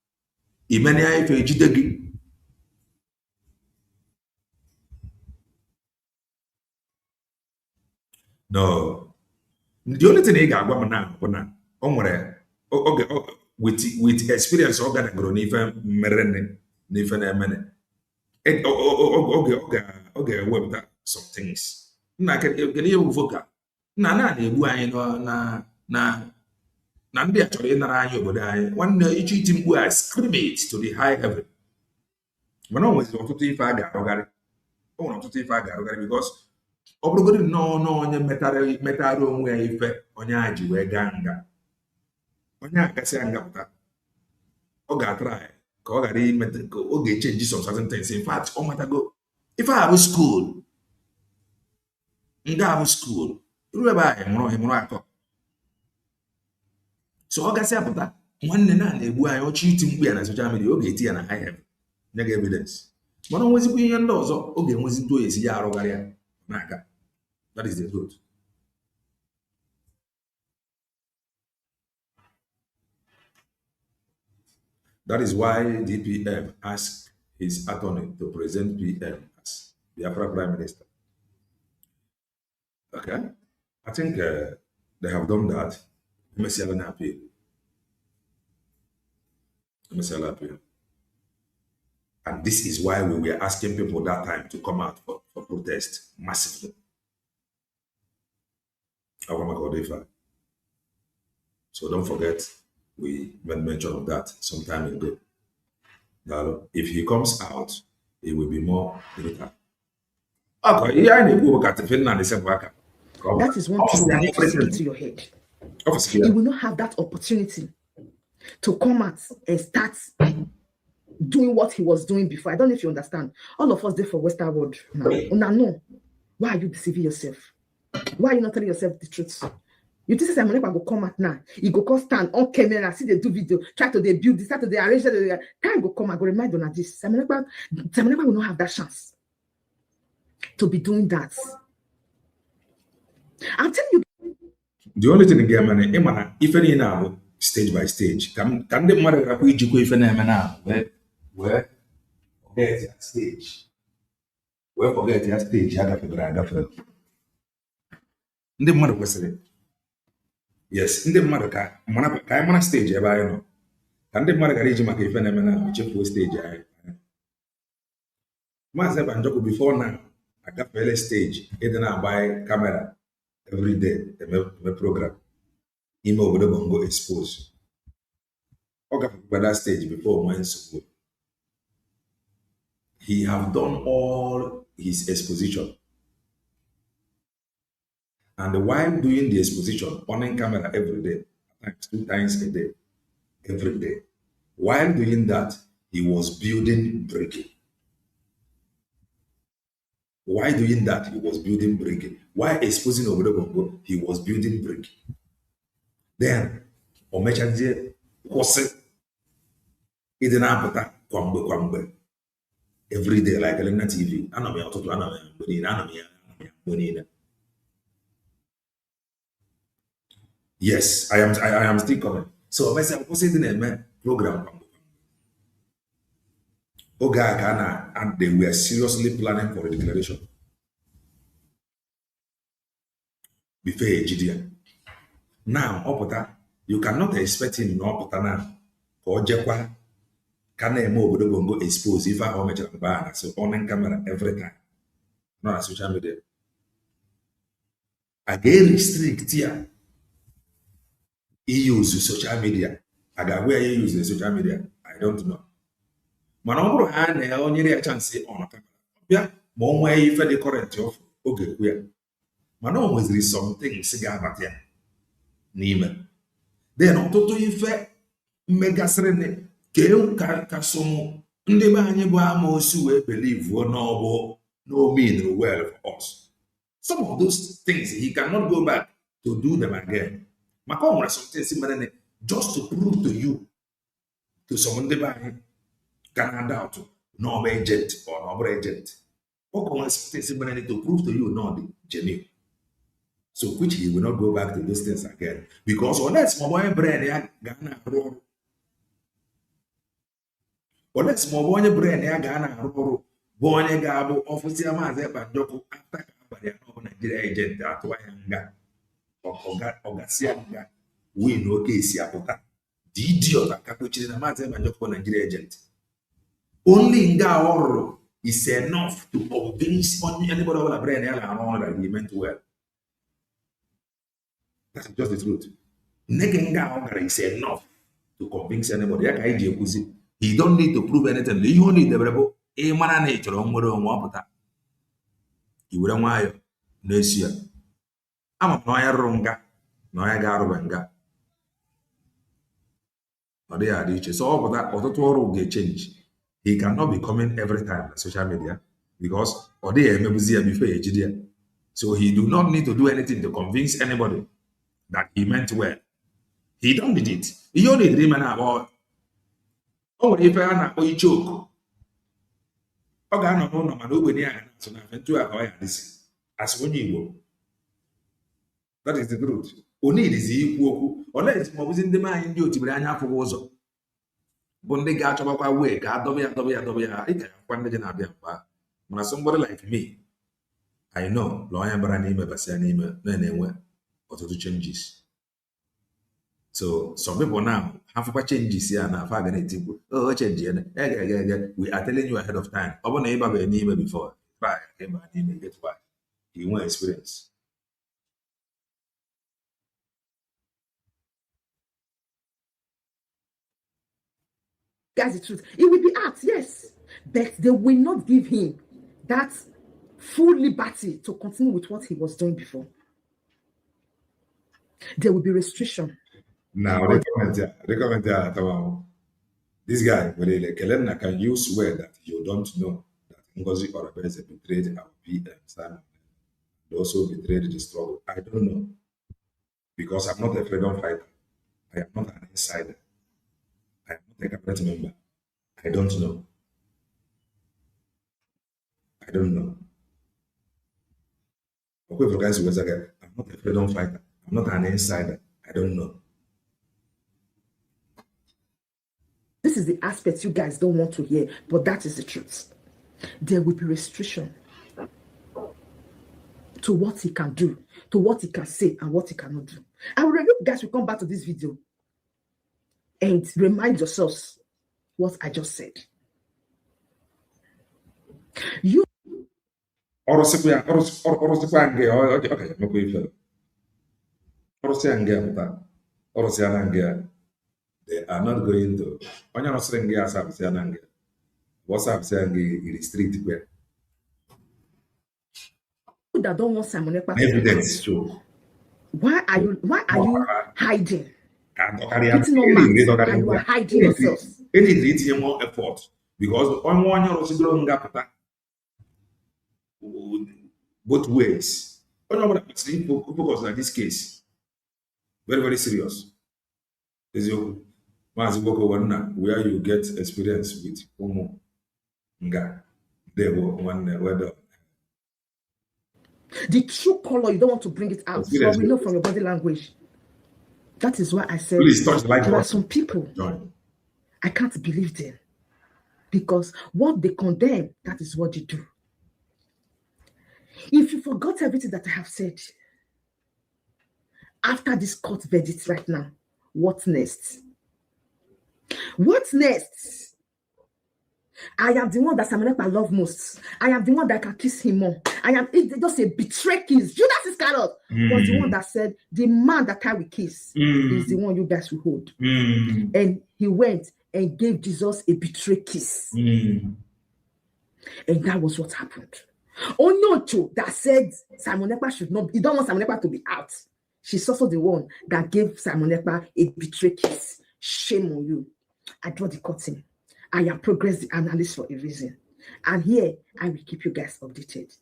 imene anyị fe ejide gị. No, the only thing ị ga-agwa m na bụ na o nwere oge with experience ọ ga nagoro n'ife mere n'ife na-emene ọ ga-ewepụta some things. Nna kedu ihe bụ vocal? Nna na-egbu anyị na ndị a chọrọ ịnara anyị obodo anyị. Nwanne ịchọ iti mkpu a scream it to the high heaven. Mana o nweziri ọtụtụ ife a ga-arụgharị. O nwere ọtụtụ ife a ga-arụgharị because ọ bụrụgodị nnọọ onye metara onwe ya ife onye a ji wee gaa nga, onye a gasịa nga pụta, ọ ga-atara ya ka ọ ghara imeta ka ọ ga-echenji some certain things. In fact, ọ matago ife a bụ school, nga bụ school, iru ebe a mụrụ akọ. So ọ gasịa pụta, nwanne na-egbu anyị, ọchị iti mkpu ya na social media, ọ ga-eti ya na high heaven nye ga evidence. Mana o nwezikwa ihe ndị ọzọ ọ ga-enwezi ntụ oyi esi ya arụgharị ya n'aka. That is the truth. That is why DPM asked his attorney to present PM as Biafra Prime Minister. Okay, I think they have done that. appeal. And this is why we were asking people that time to come out for protest massively. So don't forget, we made mention of that some time ago. Now, if he comes out, it will be more brutal. That is one thing that needs to stick to your head. You will not have that opportunity to come out and start doing what he was doing before. I don't know if you understand. All of us there for Western world now. No. Why are you deceiving yourself? Why are you not telling yourself the truth? You think I'm never go come out now. You go come stand on camera, see they do video, try to they build this, try to they arrange that. Time go come and go remind on this. Some never will not have that chance to be doing that. I'm telling you. The only thing in Germany, if any now stage by stage, can the mother have we if now? Where forget your stage. Where forget your stage, I got to the mother was it. Yes, in the mother ka stage ebe anyị nọ. Ka ndị mmadụ gara iji maka ife na-eme na chefuo stage anyị. Maazị Ebanjoko before now, agafeela stage ịdị na-agba kamera every day eme program ime obodo Bongo expose. Ọ gafekwa that stage before nwee nsogbu. He have done all his exposition. And while doing the exposition, on camera every day, 2 times a day, every day. While doing that, he was building brick. While doing that, he was building brick. While exposing Obodo Bongo, he was building brick. Then, Omechaje was kwambe. Every day, like Elena TV. Yes, I am still coming. So I said, what's the program? Oga and they were seriously planning for a declaration. Before Gideon. Now, Opota, you cannot expect him no Opota now. Or Jekwa can Obodo Bongo expose if I homage and ban so on camera every time. Not on social media. Again, restrict here. He uses social media. I got where he uses social media. I don't know. Manobro and only a chance on a camera. Yeah, more way if the current of okay, queer. Manon was there something cigar matia. Neiman. Then on to effect mega serene. Keu Kasomo. Ndebanye Bamo Sue believe no mean well for us. Some of those things he cannot go back to do them again. Macomra something similar just to prove to you, to someone they buy Canada out no agent or no agent. Or something similar to prove to you not the genuine. So which he will not go back to those things again. Because unless my boy brain Ghana Unless more one brain ya gana ruru bonye gabo officer maze banjoko after kabari no Nigeria agent atwa yanga ogasianga we no case apụta the idiot akakochiri na maze banjoko Nigeria agent only nga ọrụ is enough to convince anybody over the brain that he meant well. That's just the truth. Is enough to convince anybody. He don't need to prove anything. You only the rebel. A man nature on what on what you would wire this year. I'm a noya runga, noya garubanga. Or they are ditches. So over that, or will get changed. He cannot be coming every time on social media because or they may be before HDR. So he do not need to do anything to convince anybody that he meant well. He don't did it. He only dream about oh if I na oh joke. Okay, no man nobody so now this as when you go. That is the truth. Only is equal unless mo was in the mind you to be anya for also. Bonde ga chọbakwa way ka adọba ya ị ga-akwa ndị dị na-abịa mkpa mana somebody like me I know la onye bara n'ime basịa n'ime na-enwe ọtụtụ changes. So some people now have fụkwa changes ya na afa ga na-etikwu change ya we are telling you ahead of time ọ bụ na ịbaba n'ime before try ịba n'ime get why you want experience. That's the truth. It will be asked, yes, but they will not give him that full liberty to continue with what he was doing before. There will be restriction. Now, this guy, Kelena can use word that you don't know that Ngozi Orabeze betrayed our PM, Simon, and also betrayed the struggle. I don't know because I'm not a freedom fighter. I am not an insider. I am not a cabinet member. I don't know. I don't know. Okay, for guys who was again, I'm not a freedom fighter. I'm not an insider. I don't know. This is the aspect you guys don't want to hear, but that is the truth. There will be restriction to what he can do, to what he can say, and what he cannot do. I will you guys will come back to this video and remind yourselves what I just said. You They are not going to. What's up saying in the street where that don't want Simon Ekpa evidence show. Why are you hiding? Putting on masks and you are hiding yourselves. It needs more effort because on one year also both ways. Focus on this case. Very, very serious. Where you get experience with Umu Nga. The true color, you don't want to bring it out. So we know from your body language. That is why I said there are some people I can't believe them. Because what they condemn, that is what they do. If you forgot everything that I have said, after this court verdict right now, what next? What next? I am the one that Simon Ekpa love most. I am the one that can kiss him more. I am just a betray kiss. Judas Iscariot was the one that said, the man that I will kiss is the one you guys will hold. And he went and gave Jesus a betray kiss. And that was what happened. Onyocho that said Simon Ekpa should not, he don't want Simon Ekpa to be out. She's also the one that gave Simon Ekpa a betray kiss. Shame on you. I draw the curtain. I am progress the analyst for a reason. And here, I will keep you guys updated.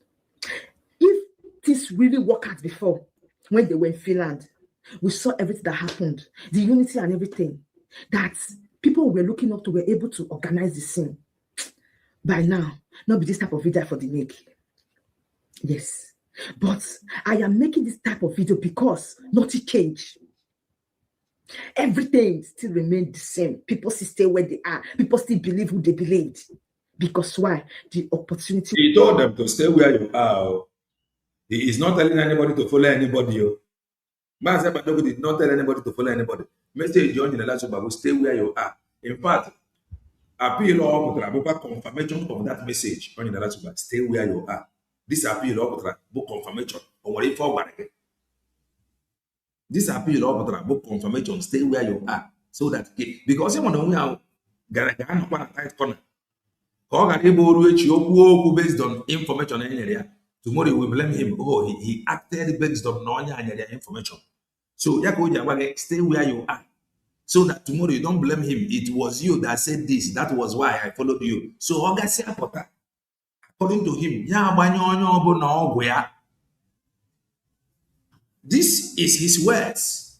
If this really worked out before, when they were in Finland, we saw everything that happened, the unity and everything, that people were looking up to, were able to organize the scene. By now, not be this type of video for the make. Yes. But I am making this type of video because nothing changed. Everything still remained the same. People still stay where they are. People still believe who they believed. Because why? The opportunity. He told them to stay where you are. He is not telling anybody to follow anybody. Master Padogo did not tell anybody to follow anybody. Message John in the last Bible, stay where you are. In fact, appeal or confirmation of that message on the last Bible, stay where you are. This appeal or book confirmation on what forward. This appeal or book confirmation, stay where you are. So that because you know we are tight corner. Based on information in area. Tomorrow we blame him. Oh, he acted based on no information. So stay where you are. So that tomorrow you don't blame him. It was you that said this. That was why I followed you. So according to him, this is his words.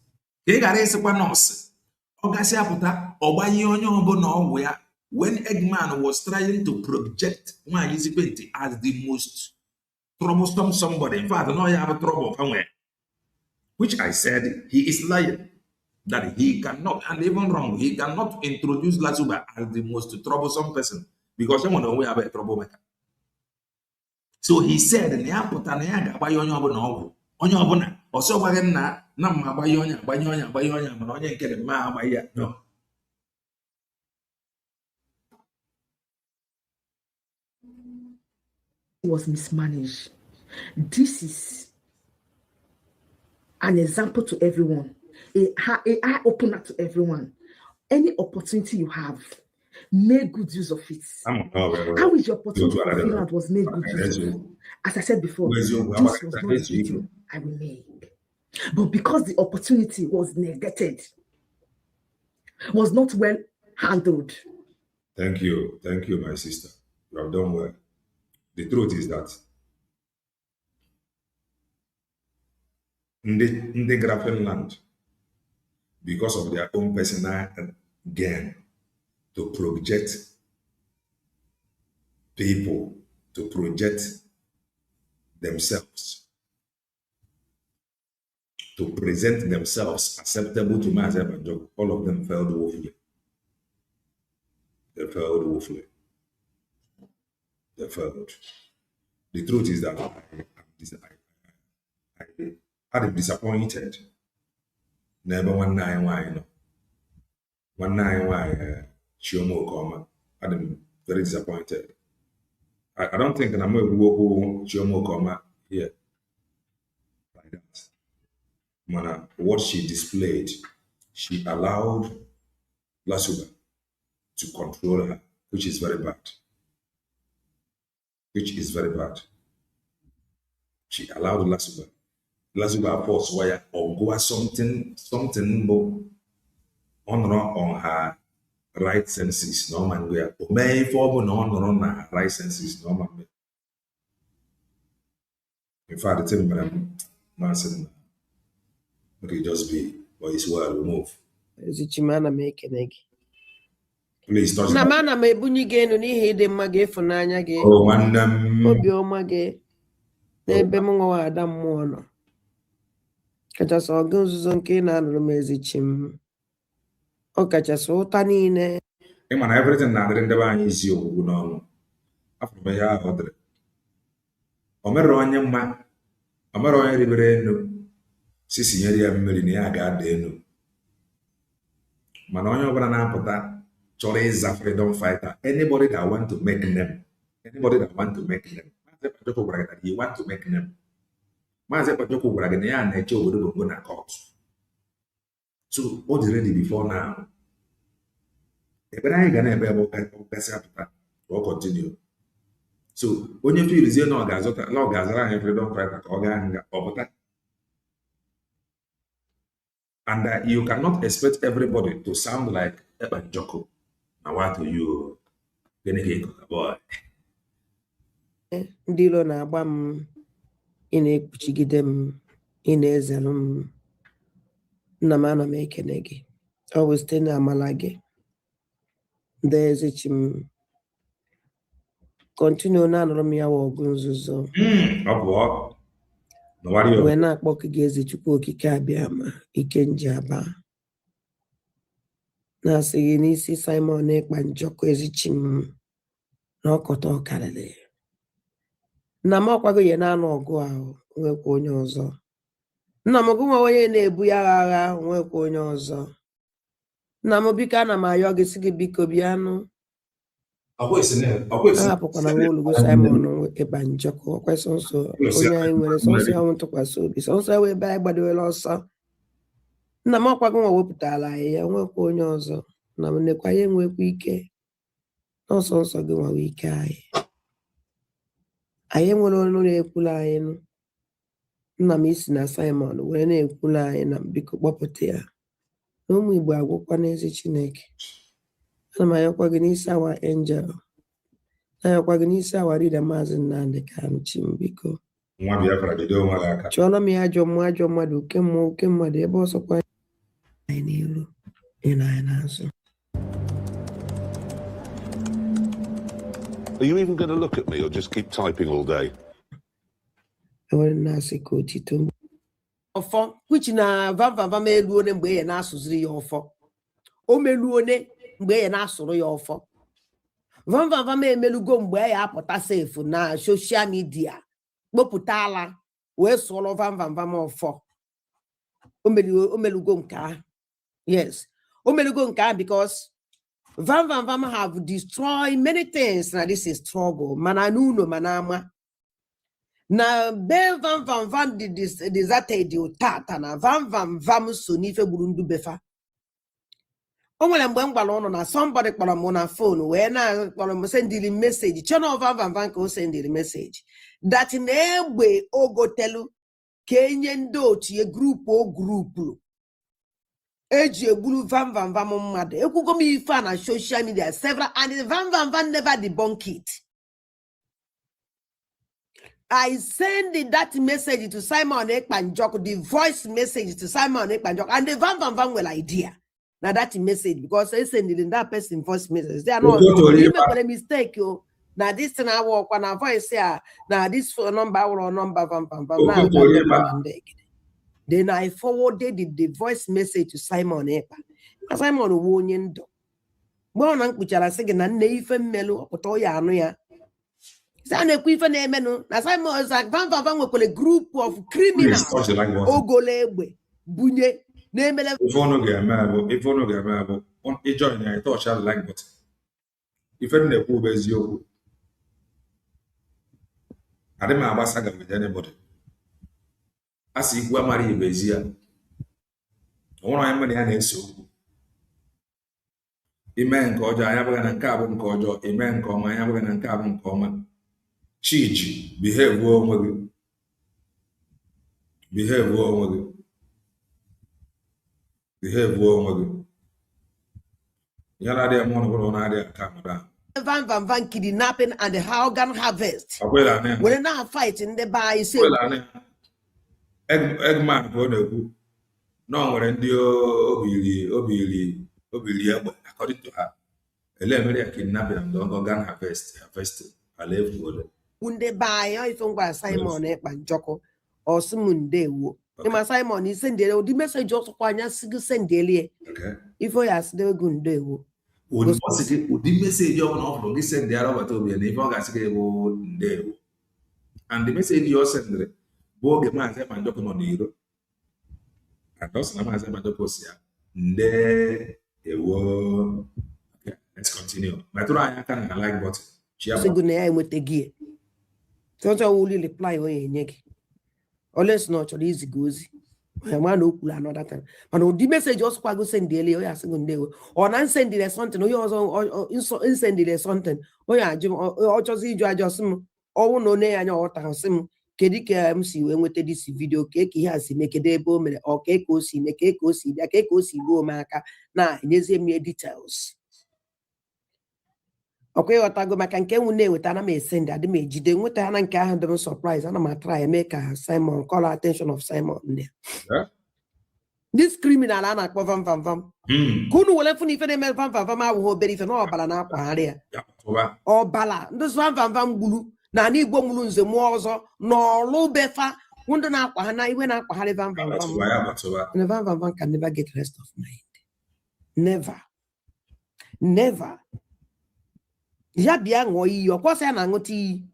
When Eggman was trying to project Nwayi Isiocha as the most troublesome somebody, in fact, no, you have a trouble somewhere, which I said he is lying, that he cannot, and even wrong, he cannot introduce Lasuba as the most troublesome person because someone know we have a troublemaker. So he said, no. Was mismanaged. This is an example to everyone, a eye opener to everyone. Any opportunity you have, make good use of it. How is your opportunity for Finland was made good use of? As I said before, this was not the video I will make. But because the opportunity was negated, was not well handled. Thank you, my sister. You have done well. The truth is that in the Grafin land, because of their own personal gain, to project people, to project themselves, to present themselves acceptable to Master, all of them failed woefully. They failed woefully. They failed. The truth is that I am disappointed. Never 191. 191 Chiomo Koma. I'm very disappointed. I don't think that I'm going to go Chiomo Koma here. Like that. Mana, what she displayed, she allowed Lasuba to control her, which is very bad. Which is very bad. She allowed Lasuba force wire or go something more on her right senses, no man where may form on her right senses, no man. In fact, the thing man said, okay, just be, but it's well, we move. Zichimana make an egg. Please touch na mana ma ebunyi gị enu n'ihi ịdị mma gị ịfụnanya gị obiọma gị n'ebe m nwa ada mmụọ nọ kachasị ọgụ nzuzo nke ị na-anụrụ m ezichi m ọ kachasị ụta niile ịma na everything na-adịrị ndebe anyị isi ogbugbu n'ọnụ afọ m ihe ahụ ọ dịrị o mere onye mma o mere onye ribere enu sisinyere ya mmiri na ya ga-ada enu mana onye ọbụla na-apụta chọrọ ịza freedom fighter, anybody that want to make them, Maazị Pajoko gwara gị that you want to make them. Maazị Pajoko gwara gị na ya na-eche obodo bụ na court. So what is ready before now? Ebere anyị ga na-ebe ebe ọkasị apụta ka ọ continue. So onye filizie na ọ ga-azara anyị freedom fighter ka ọ gaa nga ọpụta. And you cannot expect everybody to sound like Pajoko. Now what do you boy? Ndị ilo na-agba m ị na-ekpuchigide m ị na-ezere m nna m ana m ekene gị ọ bụ site na amala gị ndị ezichi m kọntinu na-anụrụ m ya wa ọgụ nzuzo wee na-akpọ gị ezi Chukwu okike abịa ma ike nji aba Na sige n'isi Simon Ekpa Njoko ezichim na ọkọta ọkarịrị. Nna m ọkwago ya na-anụ ọgụ ahụ nwekwa onye ọzọ. Nna m gụnwa onye na-ebu ya agha nwekwa onye ọzọ. Nna m biko ana m ayọ gị sị gị biko bịanụ. Ahapụkwana nwa olugo Simon Ekpa Njoko ọkwa sọnsọ onye anyị nwere sọnsọ ya ntụkwasị obi sọnsọ ya ebe anyị gbadowere ọsọ. Nna m ọkwago nwa wepụtara anyị ya nwekwa onye ọzọ. Nna m nekwa ya enwekwa ike n'ọsọ nsọ gị nwawa ike anyị. Anyị nwere ọnụ na-ekwula anyị nụ. Nna m isi na Simon were na-ekwula anyị na biko kpọpụta ya na ụmụ Igbo agwụkwa n'ezi Chineke. Ana m ayọkwa gị n'isi awa angel na-ayọkwa gị n'isi awa rida Maazị Nnamdi Kanu Chim biko chọọrọ m ya ajọ mmadụ oke mmadụ ebe ọsọkwa anyị n'iru ị na anyị n'azụ. Are you even going to look at me or just keep typing all day? Ọfọ which na vam eluone mgbe ya na-asụziri ya ọfọ. O meluone mgbe ya na-asụrụ ya ọfọ. Vam emelugo mgbe ya apụta sefu na social media kpopụta ala wee sụọrọ vam ọfọ. O melugo nke ahụ. Yes. O melugo nke ahụ because Vam have destroyed many things. Now this is struggle. Mananuno manama. Na be Vam deserted the tata na Vam sonife burundu befa. Onwere mgbe mgbala ọnụ na somebody kpọrọ m na phone wee na kpọrọ m sendiri message. Chọrọ Vam ka o sendiri message. That na egbe ogotelu ka enye ndị otu ye grupu. Eji egburu Vam mmadụ. Ekwugo m ife a na social media several and Vam never debunk it. I send that message to Simon Ekpa Njoko, the voice message to Simon Ekpa Njoko, and the Vam will idea. Now that message because I send it in that person voice message. They are not you make a mistake, yo. Now this thing I work on a voice here. Now this number or number Vam. Now then I forwarded the voice message to Simon Ekpa. Simon Wonyendo. Bon Uncle Charasig and Nathan Melo, Otoya Anuya. Sanekwife na-emenu na Simon Van nwekwa a group of criminals ogolegbe bunye na-emele if ono ga-eme abụ ijoin ya touch the like button ife na-ekwu bụ eziokwu adị m agbasa ga with anybody asị ikwu amara ibe ezi ya onwere anyị mmadụ ya na-ese okwu ime nke ọjọọ anya bụghị na nke a bụ nke ọjọọ ime nke ọma anya bụghị na nke a bụ nke ọma Chiji, behave onwe gị. Yana de mo no na de camera. Van kidnapping and the Haugan harvest. When na fight in the bay say. Eggman go na-ekwu. No nwere ndị obili according to her. Ele mere kidnapping and Haugan harvest. Alefu. Unde by if ngwa Simon Ekpa Njoko or Sumunde wo. Ima Simon is sendele the message also kwanya sigu sendele. Okay. If you ask the gunde wo. The message you want to send there over to me and if you ask wo nde wo. And the message you send bo ge ma Simon Njoko no niro. And also na Simon Njoko sia nde ewo. Okay, let's continue. My tura anya kan like button. Sigu na ya enwetegie. So only reply when you make. Unless not easy goes. I want to pull another time. But the message just go send daily or second day. Or not send it something, or you also send it something. Oh yeah, Jim or just some or no nay and your sim. Kedike MC when with this video cake he has make a day boom or cake or see make cake or see the cake or see go maka. Now, here's me details. Okay, what I go back and can we with Anna may send that me jide with an can have surprise and I'm try and make Simon call attention of Simon there. Yeah. This criminal Anna Vam. Kunu will have if any man Vam will be if no balana area. Or bala. This Vam Bulu. Nani Bomulun's the Mozo, nor low befa, wonder now when I went up Van and Van can never get rest of mind. Never. Never. Ya bia ṅụọ iyi ọkwọsị ya na aṅụta iyi.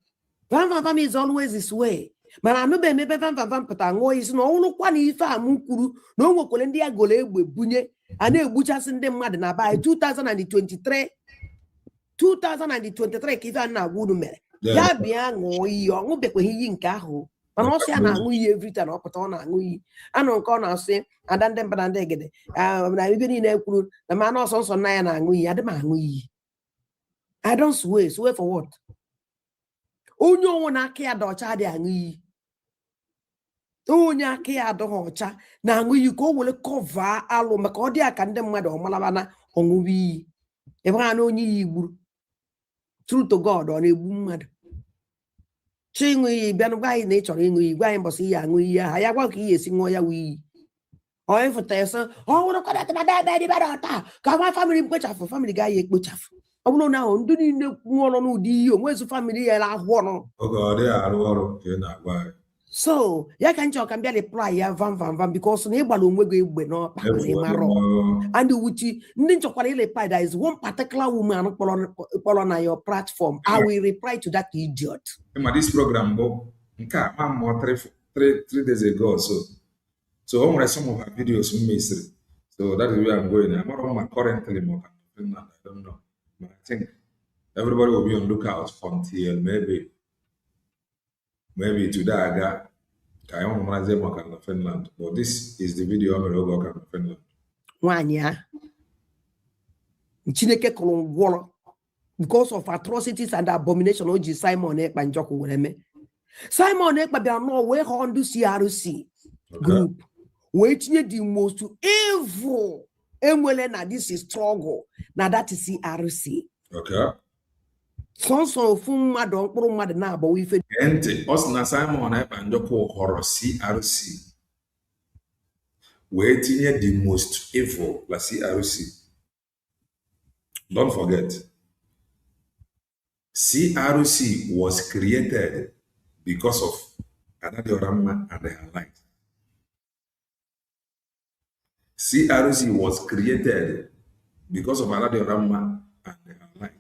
Vam is always this way. Mana anụbe emebe vam pụta ṅụọ isi na ọnwụrụkwa na ife a m kwuru na o nwekwere ndị ya golo egbe bunye a na-egbuchasị ndị mmadụ na baị 2023 ka ife a na-agwa unu mere. Ya bịa ṅụọ iyi ọ ṅụbekwaghị iyi nke ahụ mana ọsọ ya na-aṅụ iyi every time ọ pụta ọ na-aṅụ iyi anụ nke ọ na-asị ada ndị mba na ndị egede na ibe niile kwuru na mana ọsọ nsọ nna ya na-aṅụ iyi adị m aṅụ iyi. I don't swear for what? Onye onwe na aka ya dị ọcha dị aṅụ iyi. Onye aka ya adịghị ọcha na-aṅụ iyi ka o were kọva alụ maka ọ dị ya ka ndị mmadụ ọmalaba na ọṅụwa iyi ebe ha na onye iyi gburu. True to God ọ na-egbu mmadụ. Chi ịṅụ iyi bịanụ gwa anyị na ị chọrọ ịṅụ iyi gwa anyị mbọsị iyi aṅụ iyi aha ya gwa ka iyi esi ṅụọ ya wụ iyi. Onye fụta ya sị ọ nwụrụ kọdatadadadịbada ọta ka gwa famili mkpochafụ famili ga ya ekpochafụ. Ọ bụrụ na ahụ ndị niile nwụrụ n'ụdị ihe onwezi famili ya ahụ ọrụ. So ya ka nchọ ka m bịa reply ya vam because na ịgbara onwe gị egbe n'ọkpa na ịmarọ. And wuchi ndị nchọkwara reply there is one particular woman kpọrọ na your platform. I will reply to that idiot. This program go nke a ma 3 days ago so o nwere some of her videos mystery. So that is where I'm going. I'm not currently more. I don't know. But I think everybody will be on lookout until maybe today I got Finland. But this is the video I'm going to Finland. Wanya. Chineke kọrọ ngwọrọ because of atrocities and abomination oji Simon Ekpa njọkụ were me. Simon Ekpa bịara nọ wee hụ ndị CRC group wee tinye the most evil enwele na this is struggle na that is CRC. Okay. So ofu mmadụ mkpụrụ mmadụ na-agbawa ife. Ente ọsị na Simon Ekpa njọkụ họrọ CRC wee tinye the most evil la CRC. Don't forget, CRC was created because of Adadioramma and her light. CRC was created because of Adadioramma and her light.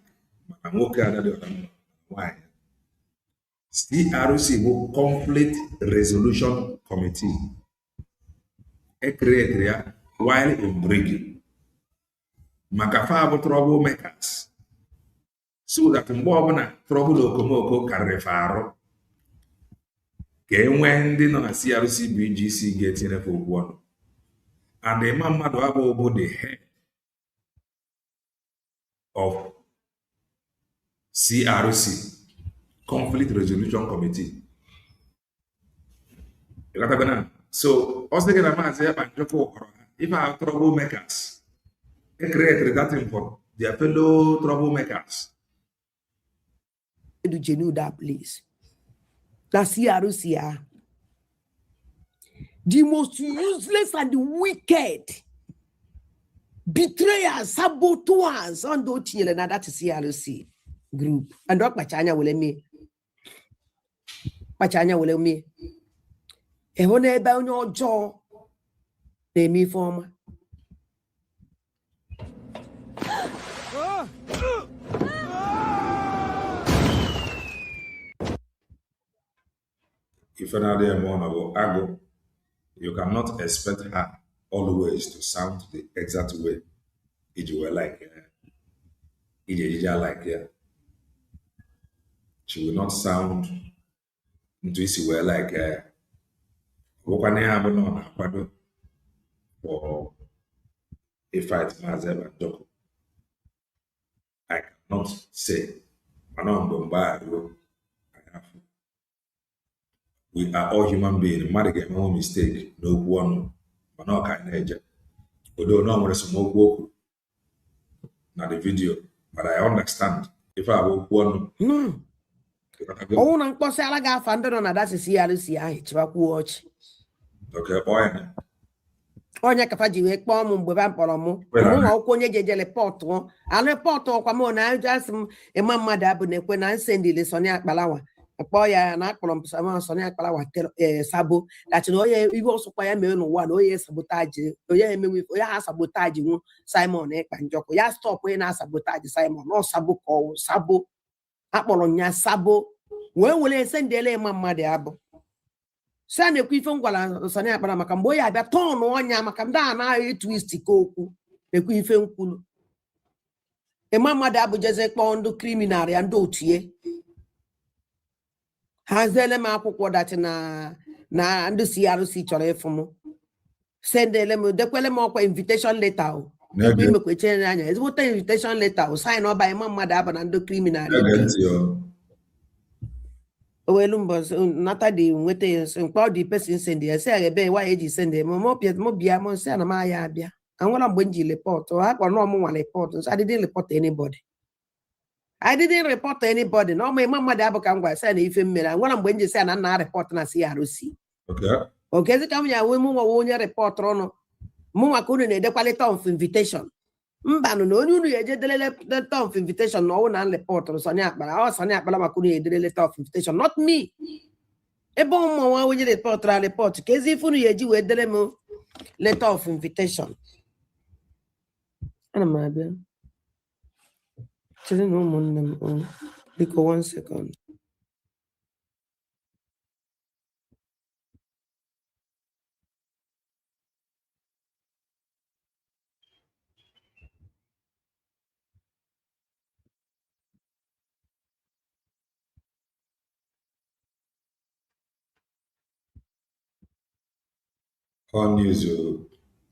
Why? CRC will Conflict Resolution Committee. A created while in breaking. Makafabo troublemakers. So that mbona trouble okomoko karefaro. When they know CRC BGC getting a full one. And the mama do have over the head of CRC, Conflict Resolution Committee. So, also get a man say, if I have troublemakers, they create that for their fellow troublemakers. Do you know that place? That's CRC. The most useless and wicked betrayers, saboteurs on those children, and that is CRC group. And Dr. Pachanya will me. Pachanya will me. And when they bound your jaw, they me form. If another Ago, you cannot expect her always to sound the exact way. She will not sound into like for a fight I cannot say we are all human beings. Mother get no mistake, no one, but no kind nature. Although no one is more not the video, but I understand. If I woke one, no. Oh, no, because I got funded on that is CRC. It's watch. Okay, boy. Onye kafaji we kpọọ m mgbe ba mkpọrọ m nwa akwụkwọ onye jeje repọtụ a repọtụ ọkwa m na just ịma mmadụ abụ na-ekwe na nsendile Sonia Akpalawa Apoya na akpọrọ mpụsama ọsọ na akpara watel sabo that no onye iwe ọsọkwa ya mere n'ụwa na onye sabotage onye emewe onye ha sabotage nwu Simon Ekpa Njọkụ ya stop onye na sabotage Simon no sabo ka ọ sabo akpọrọ nya sabo wee were esendele ma mmadụ abụ sa na-ekwu ife ngwala Sani Akpara maka mgbe onye abịa tọn ọnya maka ndị a na-ahụ twist ka okwu ekwu ife nkwulu ịma mmadụ abụjeze kpọọ ndị kriminal ya ndị otie hazele m akwụkwọ dati na ndị CRC chọrọ ịfụ m sendele m dekwele m ọkwa invitation letter o imekweche anya ezigbote invitation letter o sign ọba ịma mmadụ abụ na ndị kriminal owelu mbọs nata dị nweta ya nso mkpa ọ dị person send ya sị ebe nwa eji send ya mo bịa mo sị ana m ya abịa anwụla mgbe m ji report ha kpọrọ na ọmụ nwa report so I didn't report anybody na ọmụ ịma mmadụ abụ ka m gwa sị na ife mmere anwụla mgbe m ji sị na nna report na CRC okezi ka m ya wee mụ nwa onye report ọnụ mụ nwa ka unu na-edekwa letter of invitation mbanụ na onye unu ya ejedele letter of invitation na ọwụ na report Sani Akpara Sani Akpara maka unu ya edele letter of invitation not me ebe ụmụ nwa onye report ka ezi ife unu ya eji wee dere m letter of invitation ana m abịa chere na ụmụnne m biko 1 second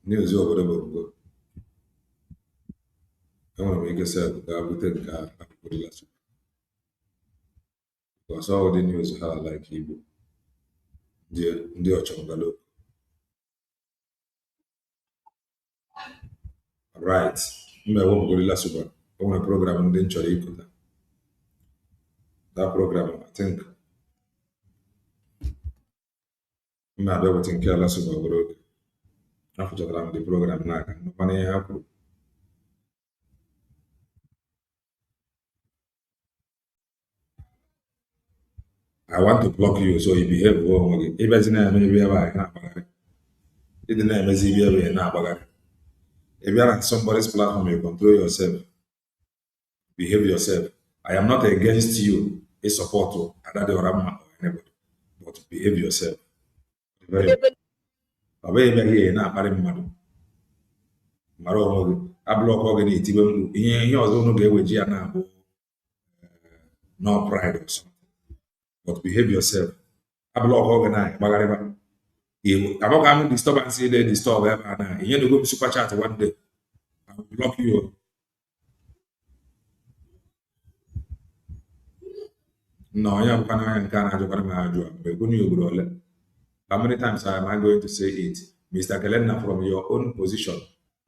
news obodo bụ enwere m ike sị ga-abute nke akụkọrịla because all the news ha like Igbo ndị ọchọngalo right mma ewepụgorila super o nwere program ndị m chọrọ ịpụta that program I think mma abịa weta nke ala super obere oge afụchatara m the program n'aka nnukwana ihe ha kwuru I want to block you so you behave onwe gị ịbịazi na-eme ebe ebe anyị na-agbagharị ịdị na-emezi ibe ebe na-agbagharị ị bịara somebody's platform you control yourself behave yourself I am not against you ị support Ada dị ọra mma or anybody but behave yourself ọ bụghị ebe gị na-akparị mmadụ mara onwe gị ablọkọ gị na-etibe mkpu ihe ọzọ unu ga-eweji ya na-abụ no pride or something but behave yourself. Ablock organize, Magariba. About disturbance, they disturb ever. You know, go to super chat one day. I will block you. No, I am how many times am I going to say it? Mr. Kelena, from your own position,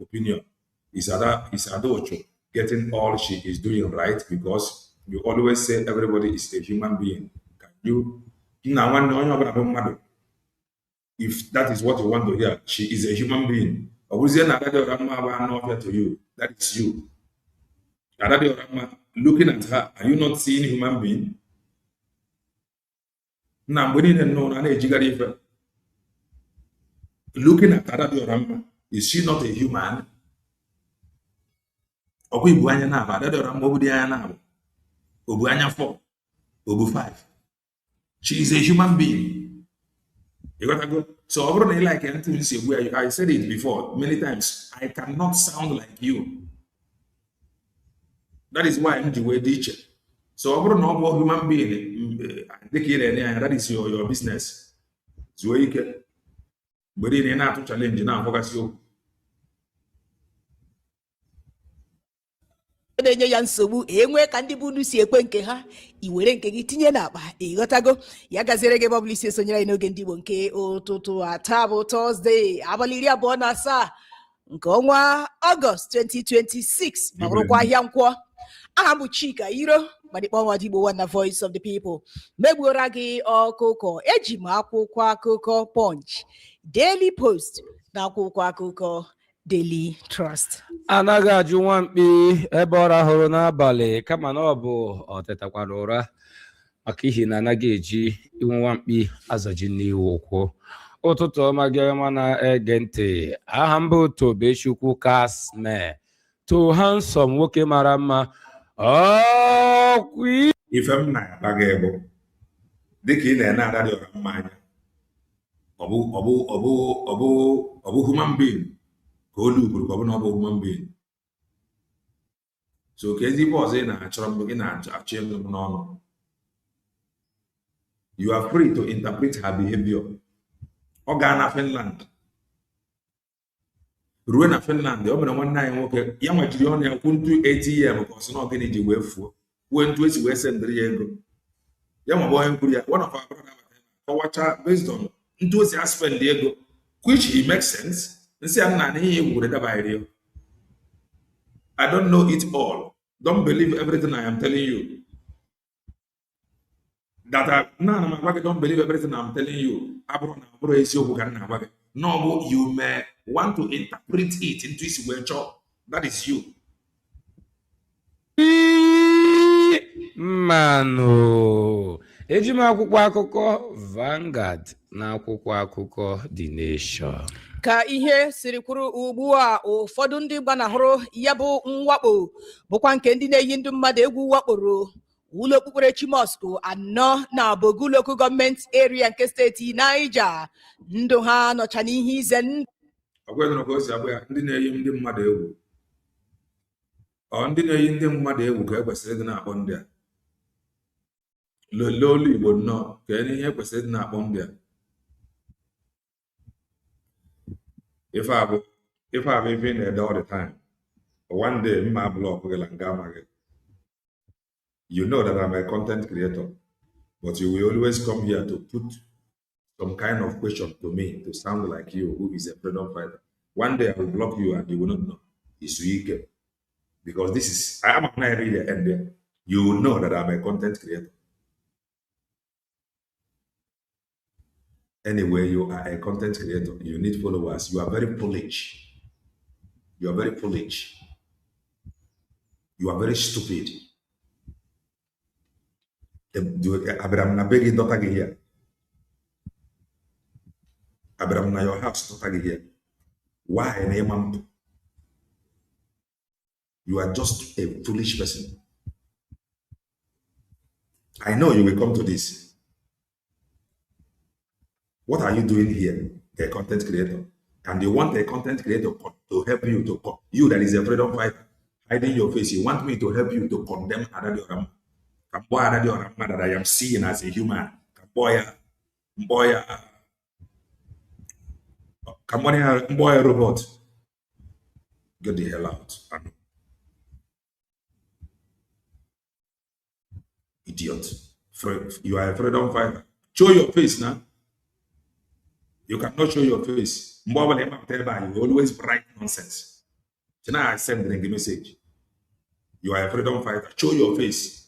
opinion, is Adocho getting all she is doing right because you always say everybody is a human being. If that is what you want to hear, she is a human being. To you, that is you. Looking at her, are you not seeing a human being? Looking at her, is she not a human? Obu 5. She is a human being. You gotta go. So like I said it before many times. I cannot sound like you. That is why I'm the way teacher. So no human being. That is your business. So you can. But in to challenge now focus you. na-enye ya nsogbu enwe ka ndị bụ unu si ekwe nke ha iwere nke gị tinye n'akpa ịghọtago ya gaziere gị bọbụlụ isi esonyere anyị n'oge ndị Igbo nke ụtụtụ taa bụ Tọzdee abalị 27 nke ọnwa Ọgọst 2026 ma bụrụkwa ahịa nkwọ aha bụ Chika Iro madikpọ nwa Igbo One, Voice of the People megbuora gị ọkụkọ eji m akwụkwọ akụkọ Punch, Daily Post na akwụkwọ akụkọ Daily Trust. Anaghị ajụ nwamkpi ebe ọ rahụrụ n'abalị kama na ọ bụ ọtetakwara ụra maka ihi na anaghị eji iwe nwamkpi azaji n'ihu ụkwụ. Ụtụtụ ọma gị ọma na-ege ntị. Aha m bụ Tobechukwu Kasme, to handsome nwoke mara mma. Ife m na-agba gị bụ dịka ị na-ene ada dị ọra mma anya, ọ bụ human being ka olu ugboro ka ọ bụ na ọ bụ human being. So ka ezigbo ọzọ ị na-achọrọ mgbe ị na-achọ ịnụ m n'ọnụ. You are free to interpret her behavior. Ọ gaa na Finland, ruo na Finland, ọ mere nwanne anyị nwoke ya nwechiri ọnụ ya kwụ ntu ATM ka ọ sị na ọgịnị ji wee fuo kwuo ntu esi wee sendịrị ya ego. Ya ma bụ onye nkwuru ya, one of our brother kọwacha based on ntu o si spend ego, which he makes sense. Nsị ya nna na ihe egwure dabaghịrị ya. I don't know it all. Don't believe everything I am telling you. Don't believe everything I'm telling you. No, you may want to interpret it into its way. That is you. Mano, eji m akwụkwọ akụkọ Vanguard na akwụkwọ akụkọ The Nation. Ka ihe siri kwuru ugbu a, ụfọdụ ndị gbanahụrụ ya bụ mwakpo bụkwa nke ndị na-eyi ndị mmadụ egwu wakporo ụlọ okpukperechi mosque anọ na Bogu Local Government Area nke steeti Niger. Ndụ ha nọcha n'ihe ize ndụ. Ndị na-eyi ndị mmadụ egwu, ndị na-eyi ndị mmadụ egwu ka ekwesịrị ịdị na-akpọ ndị a. Lelee olu Igbo nnọọ ka ihe ekwesịrị ịdị na-akpọ ndị a. If I have even a all the time, one day my blog will you know that I'm a content creator, but you will always come here to put some kind of question to me to sound like you, who is a freedom fighter. One day I will block you and you will not know. It's weak. Because this is, I am not really end there. You will know that I'm a content creator. Anyway, you are a content creator. You need followers. You are very foolish. You are very foolish. You are very stupid. Abraham na begi daughter here. Abraham na your house daughter here. Why name? You are just a foolish person. I know you will come to this. What are you doing here? A content creator. And you want a content creator to help you you that is a freedom fighter, hiding your face. You want me to help you to condemn Adadioram. That I am seeing as a human. Kamboya robot. Get the hell out. Idiot. You are a freedom fighter. Show your face now. You cannot show your face. You always write nonsense. So now I send the message. You are a freedom fighter. Show your face.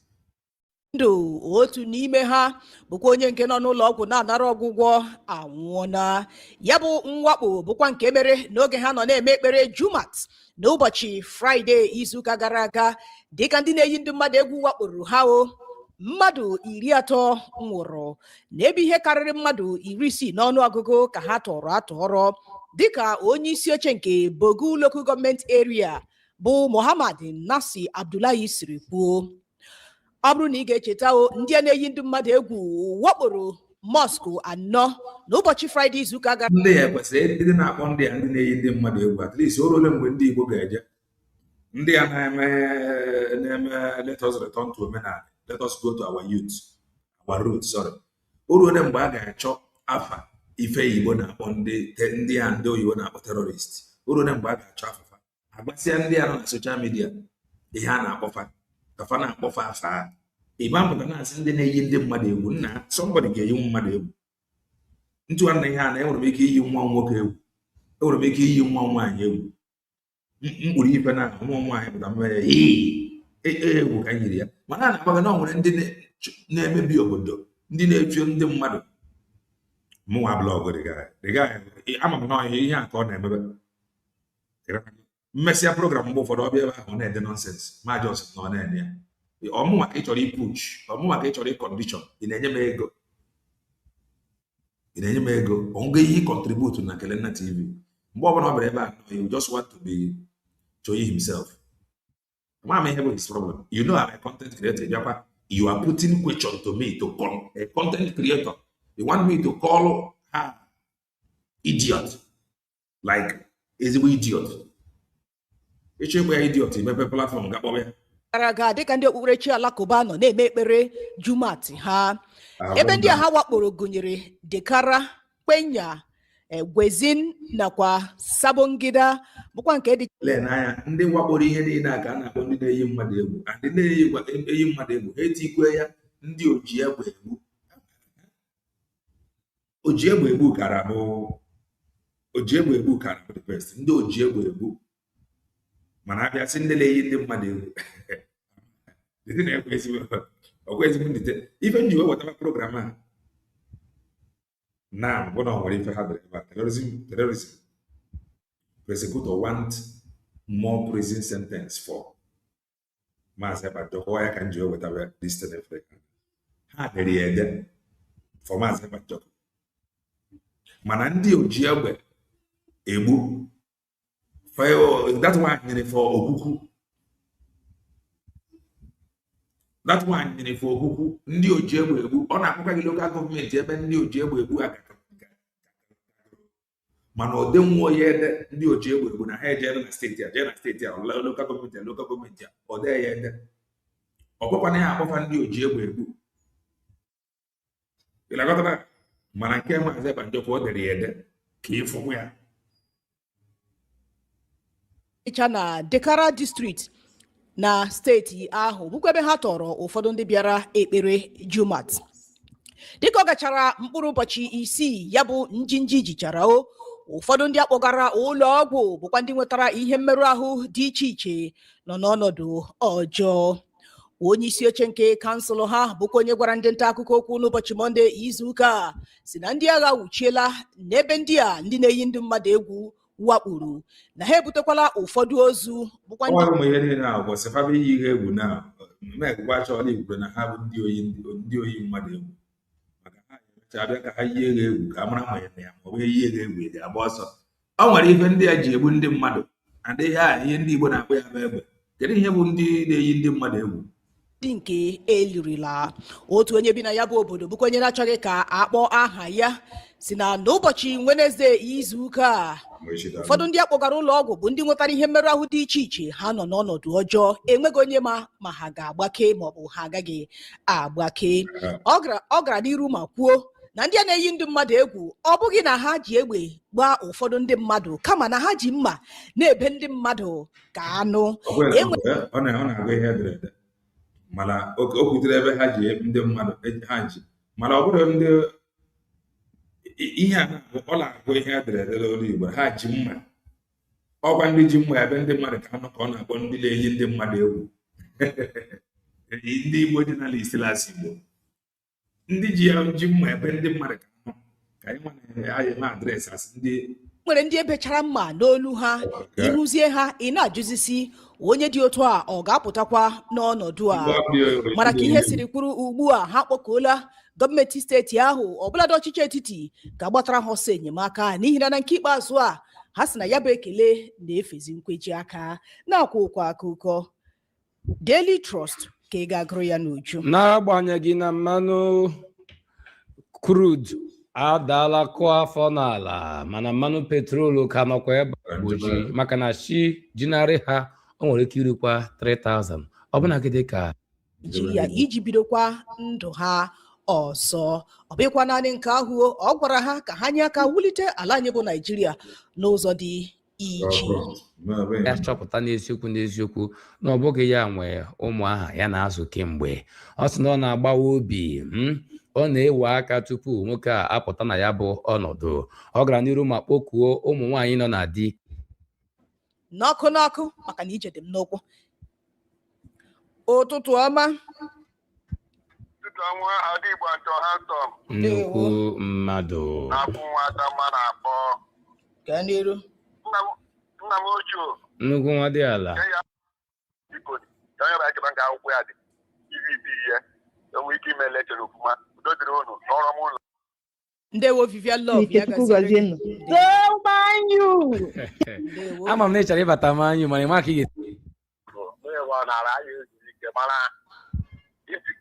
Ndụ otu n'ime ha bụkwa onye nke nọ n'ụlọ ọgwụ na-anara ọgwụgwọ anwụọna. Ya bụ mwakpo bụkwa nke mere n'oge ha nọ na-eme ekpere Jumat n'ụbọchị Fraịde izuụka gara aga, dịka ndị na-eyi ndị mmadụ egwu wakporo ha. Mmadụ 30 nwụrụ n'ebe ihe karịrị mmadụ 60 n'ọnụọgụgụ ka ha tọrọ atọrọ, dịka onye isi oche nke Bogu Local Government Area bụ Muhammad Nasi Abdullahi siri kwuo. Ọ bụrụ na ị ga-echeta, ndị a na-eyi ndị mmadụ egwu wakporo mosque anọ n'ụbọchị Fraịde izuụka gara. Ndị ya kwesịrị ịdị na-akpọ ndị a ndị na-eyi ndị mmadụ egwu, at least o ruole mgbe ndị Igbo ga-eje. Ndị a na-eme let us return to omenala. Let us go to our youth, our roots, sorry. O ruole mgbe a ga-achọ afa ife Igbo na-akpọ ndị a ndị oyibo na-akpọ terrorist. O ruole mgbe a ga-achọ afafa agbasịa ndị a nọ na social media ihe a na-akpọfa kafa na-akpọfa afa. Igba mpụta na-asị ndị na-eyi ndị mmadụ egwu. Nna somebody ga-eyi mmadụ egwu. Ntụ nwanne ihe a na enwere m ike iyi nwa nwoke egwu, enwere m ike iyi nwa nwaanyị egwu. Mkpụrụ ife na nwa nwaanyị pụta mmere egwu ka nyiri ya. Mana a na-agbaga na ọ nwere ndị na-emebi obodo, ndị na-efio ndị mmadụ. Mụnwa blọgụ dịga ama m na ihe a ka ọ na-emebe. Mmesịa program mgbe ụfọdụ ọbịa ebe ahụ na-ede nọnsens ma jọs na ọ na-ene ya. ọmụnwa ka ị chọrọ ipuch, ọmụnwa ka ị chọrọ ịkọndishọn, ị na-enye m ego, ị na-enye m ego, onge ihe contribute na Kelenna TV. Mgbe ọbụla ọ bịara ebe a, you just want to be showing himself. Mama, I have his problem. You know, I'm a content creator. You are putting question to me to call a content creator. You want me to call her idiot, like is it idiot? It's a idiot. You have a platform. Gara dịka ndị okpukperechi alakụba nọ na-eme ekpere jumat ha ebe ndị a ha wakporo gụnyere Dekara, Kpenya, Gwezin nakwa Sabongida bụkwa nke dị n'anya ndị wakporo ihe niile a ka a na-akpọ ndị na-eyi mmadụ egwu, ndị na-eyi mmadụ egwu ha etikwe ya ndị oji egbe egbu. Oji egbe egbu kara bụ the best, ndị oji egbe egbu. Mana abịa sị ndị na-eyi ndị mmadụ egwu ndị na-ekwe ezigbo ndite ife nji wetara program a na bụ na ọ nwere ife ha dere ebe terrorism. Prosecutor want more prison sentence for Maazị Ebanjoko. Ya ka nji wetara this thing. Ha dere ya ede for Maazị Ebanjoko. Mana ndị oji egbe egbu that one nyere for Okwukwu. That one nyere for Okwukwu. Ndị oji egbe egbu ọ na-akpọkwa gị local gọọmenti ebe ndị oji egbe egbu aka. Mana ọ dị nwa ya ede ndị oji egbe egbu na ha ejere na steeti a, jee na steeti a, local gọọmenti a, ọ dee ya ede. Ọ bụkwa na ya akpọfa ndị oji egbe egbu. Ịlagọtara mana nke Maazị Ebanjoko ọ dere ya ede ka ịfụkwa ya. na Dekara district na steeti ahụ bụkwa ebe ha tọrọ ụfọdụ ndị bịara ekpere jumat. Dịka ọ gachara mkpụrụ ụbọchị 6 ya bụ njinji jichara ụfọdụ ndị akpọgara ụlọ ọgwụ bụkwa ndị nwetara ihe mmerụ ahụ dị iche iche nọ n'ọnọdụ ọjọọ. Onye isi oche nke kansụl ha bụkwa onye gwara ndị nta akụkọ okwu n'ụbọchị Mọnde izuụka a si na ndị agha wuchiela n'ebe ndị a ndị na-eyi ndị mmadụ egwu wakpuru na ha ebutekwala ụfọdụ ozu bụkwa ụmụ ihe niile ahụ bụ sịfaba iyi ihe egwu na mmegwa chọọla igwe na ha bụ ndị oyi mmadụ egwu maka ha emecha abịa ka ha yie ha egwu ka a mara ma ya na ya ma ọ bụ yie ha egwu dị agba ọsọ. Ọ nwere ife ndị a ji egbu ndị mmadụ adịghị ha ihe ndị Igbo na-akpọ ya bụ egbe. Kedu ihe bụ ndị na-eyi ndị mmadụ egwu? Ndị nke elirila. Otu onye bi na ya bụ obodo bụkwa onye na-achọghị ka akpọ aha ya si na n'ụbọchị Wenesde izuụka a ụfọdụ ndị akpọgara ụlọ ọgwụ bụ ndị nwetara ihe mmerụ ahụ dị iche iche ha nọ n'ọnọdụ ọjọọ enweghị onye ma ha ga-agbake maọbụ ha agaghị agbake. Ọ gara n'iru ma kwuo na ndị a na-eyi ndị mmadụ egwu ọ bụghị na ha ji egbe gbaa ụfọdụ ndị mmadụ kama na ha ji mma na-ebe ndị mmadụ ka anụ. Ọ na-agụ ihe ederede mana o kwutere ebe ha ji ndị mmadụ ha ji mana ọ bụrụ ndị ihe a ọ na-agụ ihe ederede n'olu Igbo ha ji mma. Ọkwa ndị ji mma ebe ndị mmadụ ka anụ ka ọ na-akpọ ndị na-eyi ndị mmadụ egwu. Ndị Igbo dị n'ala isilasị Igbo ndị ji mma ebe ndị mmadụ ka anụ ka anyị eme adreesị asị ndị nwere ndị ebechara mma n'olu ha ịhụzie ha ị na-ajụzisi onye dị otu a ọ ga-apụtakwa n'ọnọdụ a. Mara ka ihe siri kwuru ugbu a ha kpọkuola gọọmenti steeti ahụ ọbụladị ọchịchị etiti ga-agbatara ha ọsọ enyemaka n'ihi na nke ikpeazụ a ha sị na ya bụ ekele na-efezi nkweji aka na-akwa ụkwa akụkọ. Daily Trust ka ị ga-agụrụ ya n'uju. N'agbanyeghị na mmanụ crude adaala kụọ afọ n'ala mana mmanụ petrolu ka nọkwa ebe gboji maka na ji narị ha o nwere ike irikwa 3,000 ọbụnagide ka Nigeria iji bidokwa ndụ ha ọzọ. Ọ bụkwa naanị nke ahụ ọ gwara ha ka ha nye aka wulite ala anyị bụ Nigeria n'ụzọ dị iche. Ya chọpụta n'eziokwu na ọ bụghị ya nwe ụmụ aha ya na-azụ kemgbe. Ọ sị na ọ na-agbawa obi ọ na-ewe aka tupu nwoke a apụta na ya bụ ọnọdụ. Ọ gara n'iru ma kpọkuo ụmụ nwaanyị nọ na di n'ọkụ maka na ije dị m n'ụkwụ. Ụtụtụ ọma. Nnukwu mmadụ nnukwu nwa dị ala Ndewo Vivian Love ya gaziri gị. So mind you. Ama m na ị chọrọ ịbata m anyị mana ịma ka ị ga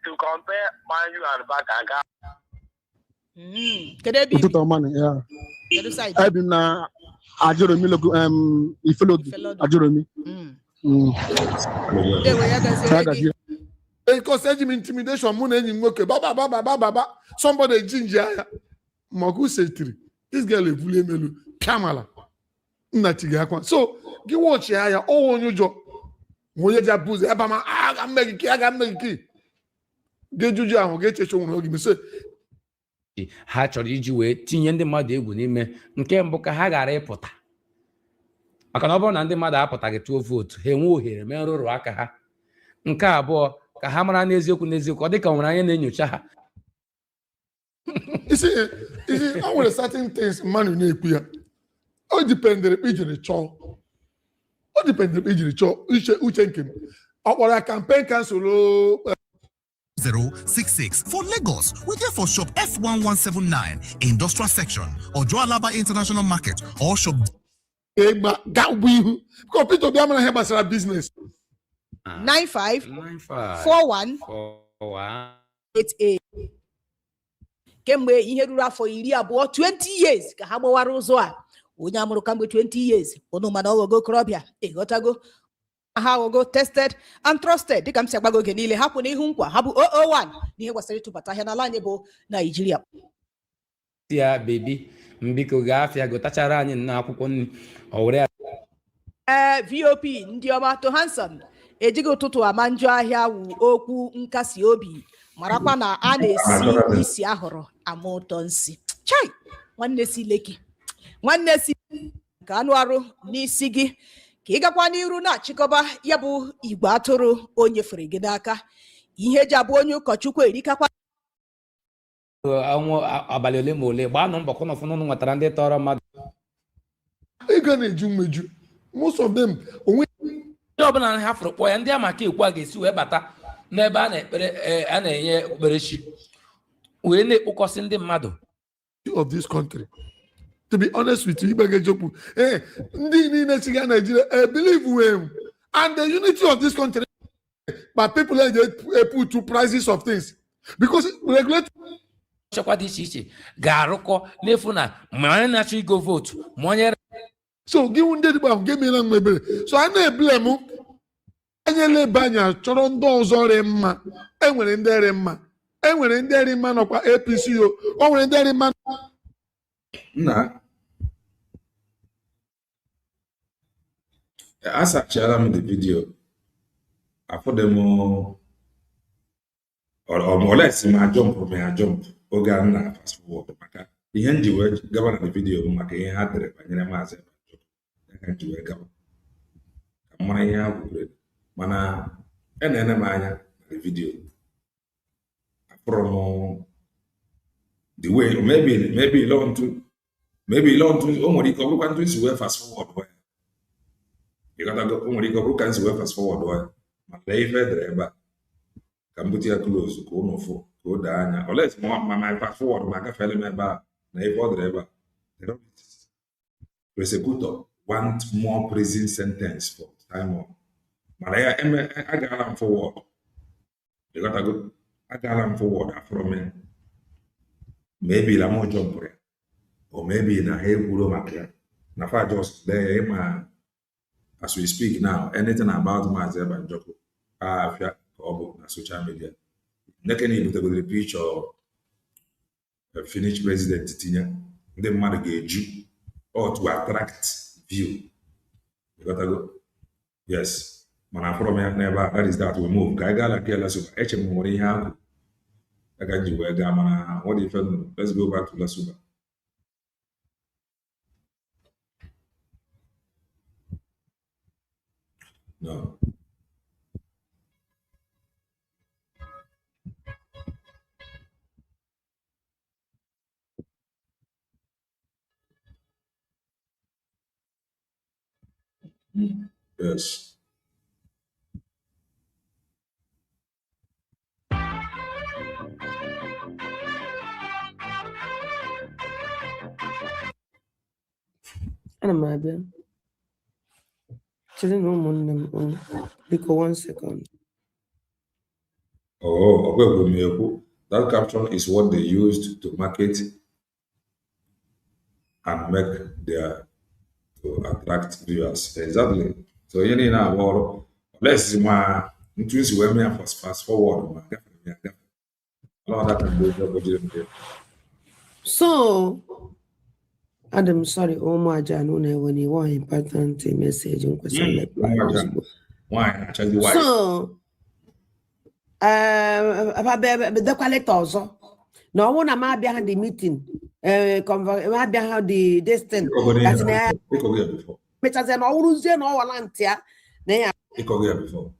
to compare Man U and Barca. Ụtụtụ ọma na ya. Ebi m na Ajoromi logo Ifelodu Ajoromi. Because eji intimidation mụ na enyi m nwoke baba somebody jinji ya magu setiri this girl ebuli emelu kamala nna tiga akwa so gị watch ya o onye ụjọ onye ja booze eba ma aga mmegiki gejuju ahụ ga-echeche onwe oge mise ha chọrọ iji wee tinye ndị mmadụ egwu n'ime nke mbụ ka ha ghara ịpụta maka na ọ bụrụ na ndị mmadụ apụtaghị tụọ vootu ha enwe ohere mee nrụrụ aka ha nke abụọ ka ha mara n'eziokwu ọ dị ka nwere anya na-enyocha ha isi o nwere certain things mmadụ na-ekwu ya o dipendere ijiri chọọ uche nke m ọ kpọrọ ya campaign cancel 066 for Lagos. We're there for shop F1179, industrial section, or Joalaba International Market, or shop. Computer business. 954188 kemgbe ihe ruru afọ 20 years ka ha gbawara ụzọ a onye amụrụ kamgbe 20 years onu mana ogo korobịa ịghọtago ha ogo tested and trusted dịka m si agbago oge niile hapụ n'ihu nkwa ha bụ 001 n'ihe gbasara ịtụbata ahịa n'ala anyị bụ Naijiria ya bebi mbiko ga-afịa gotachara anyị na akwụkwọ nri o were VOP ndị ọma to handsome ejighị ụtụtụ ama njọ ahịa wụ okwu nkasi obi marakwa na a na-esi isi ahụrụ ama ụtọ nsi chai nwanne si leki nwanne si nke anụ arụ n'isi gị ka ị gakwa n'iru na-achịkọba ya bụ igwe atụrụ onye fere gị n'aka ihe eji abụ onye ụkọchukwu erikakwa anwụ abalị ole ma ole gbanụ mbọ kwụnụ fụnụ nwetara ndị tọrọ mmadụ ị ga na-eju mmeju most of them onwe ndị ọbụla ha fụrụ kpọ ya ndị amaka ekwu a ga-esi wee bata n'ebe a na-enye okpukperechi wee na-ekpokọsị ndị mmadụ of this country to be honest with you Ibegejokwu ndị niile si ga Nigeria believe him and the unity of this country but people put two prices of things because regulatory nchekwa dị iche iche ga-arụkọ n'efu na ma onye na-achọ igo vootu ma onye so gị ndị dịgba ahụ ga-emela mgbebere so a na-ebule m anyela ebe anya chọrọ ndị ọzọ rị mma enwere ndị rị mma enwere ndị rị mma nọkwa APC o nwere ndị rị mma nna asachara m the video afọdụ m ọmọlesi ma jump oge a na fast forward maka ihe nji wee gaba na the video bụ maka ihe ha dere banyere maazị ka nji wee gaba ka mara ihe ha kwuru mana na-ene m anya na the video afụrụ m the way maybe o nwere ike ọ bụrụkwa ntụ isi wee fast forward ịghọtago o nwere ike ọ bụrụ ka nsi wee fast forward ma lee ife edere ebe a ka m bute ya close ka ụnụ fụ ka o doo anya oles ma fast forward ma gafere m ebe a na ife ọ dere ebe a prosecutor want more prison sentence for time mana ya agaala m forward ịghọtago agaala m forward afọrọ m maybe la mo jump ya or maybe na ha ekwuro maka ya na fa just there ma as we speak now anything about Maazị Ebanjoko afia ka ọ bụ na social media nekene ibutegodere picture finish president tinye ndị mmadụ ga-eju or to attract view ịghọtago yes mana afọrọ m ya n'ebe a that is that we move ka anyị gaa na nke Lasuba eche m nwere ihe ahụ aga ji wee gaa mana what if let's go back to Lasuba. No. Yes. Ana m abịa. Chere na ụmụnne m biko 1 second. Oh, okay, that caption is what they used to market and make their to attract viewers. Exactly. So you need now more less my intuition where me fast forward. So, Adam, sorry, Omar Janune, when you want important message, so, the quality also. No one am behind the meeting. Behind the distance. That's in there. Because an old Zen or Lantia. They are before.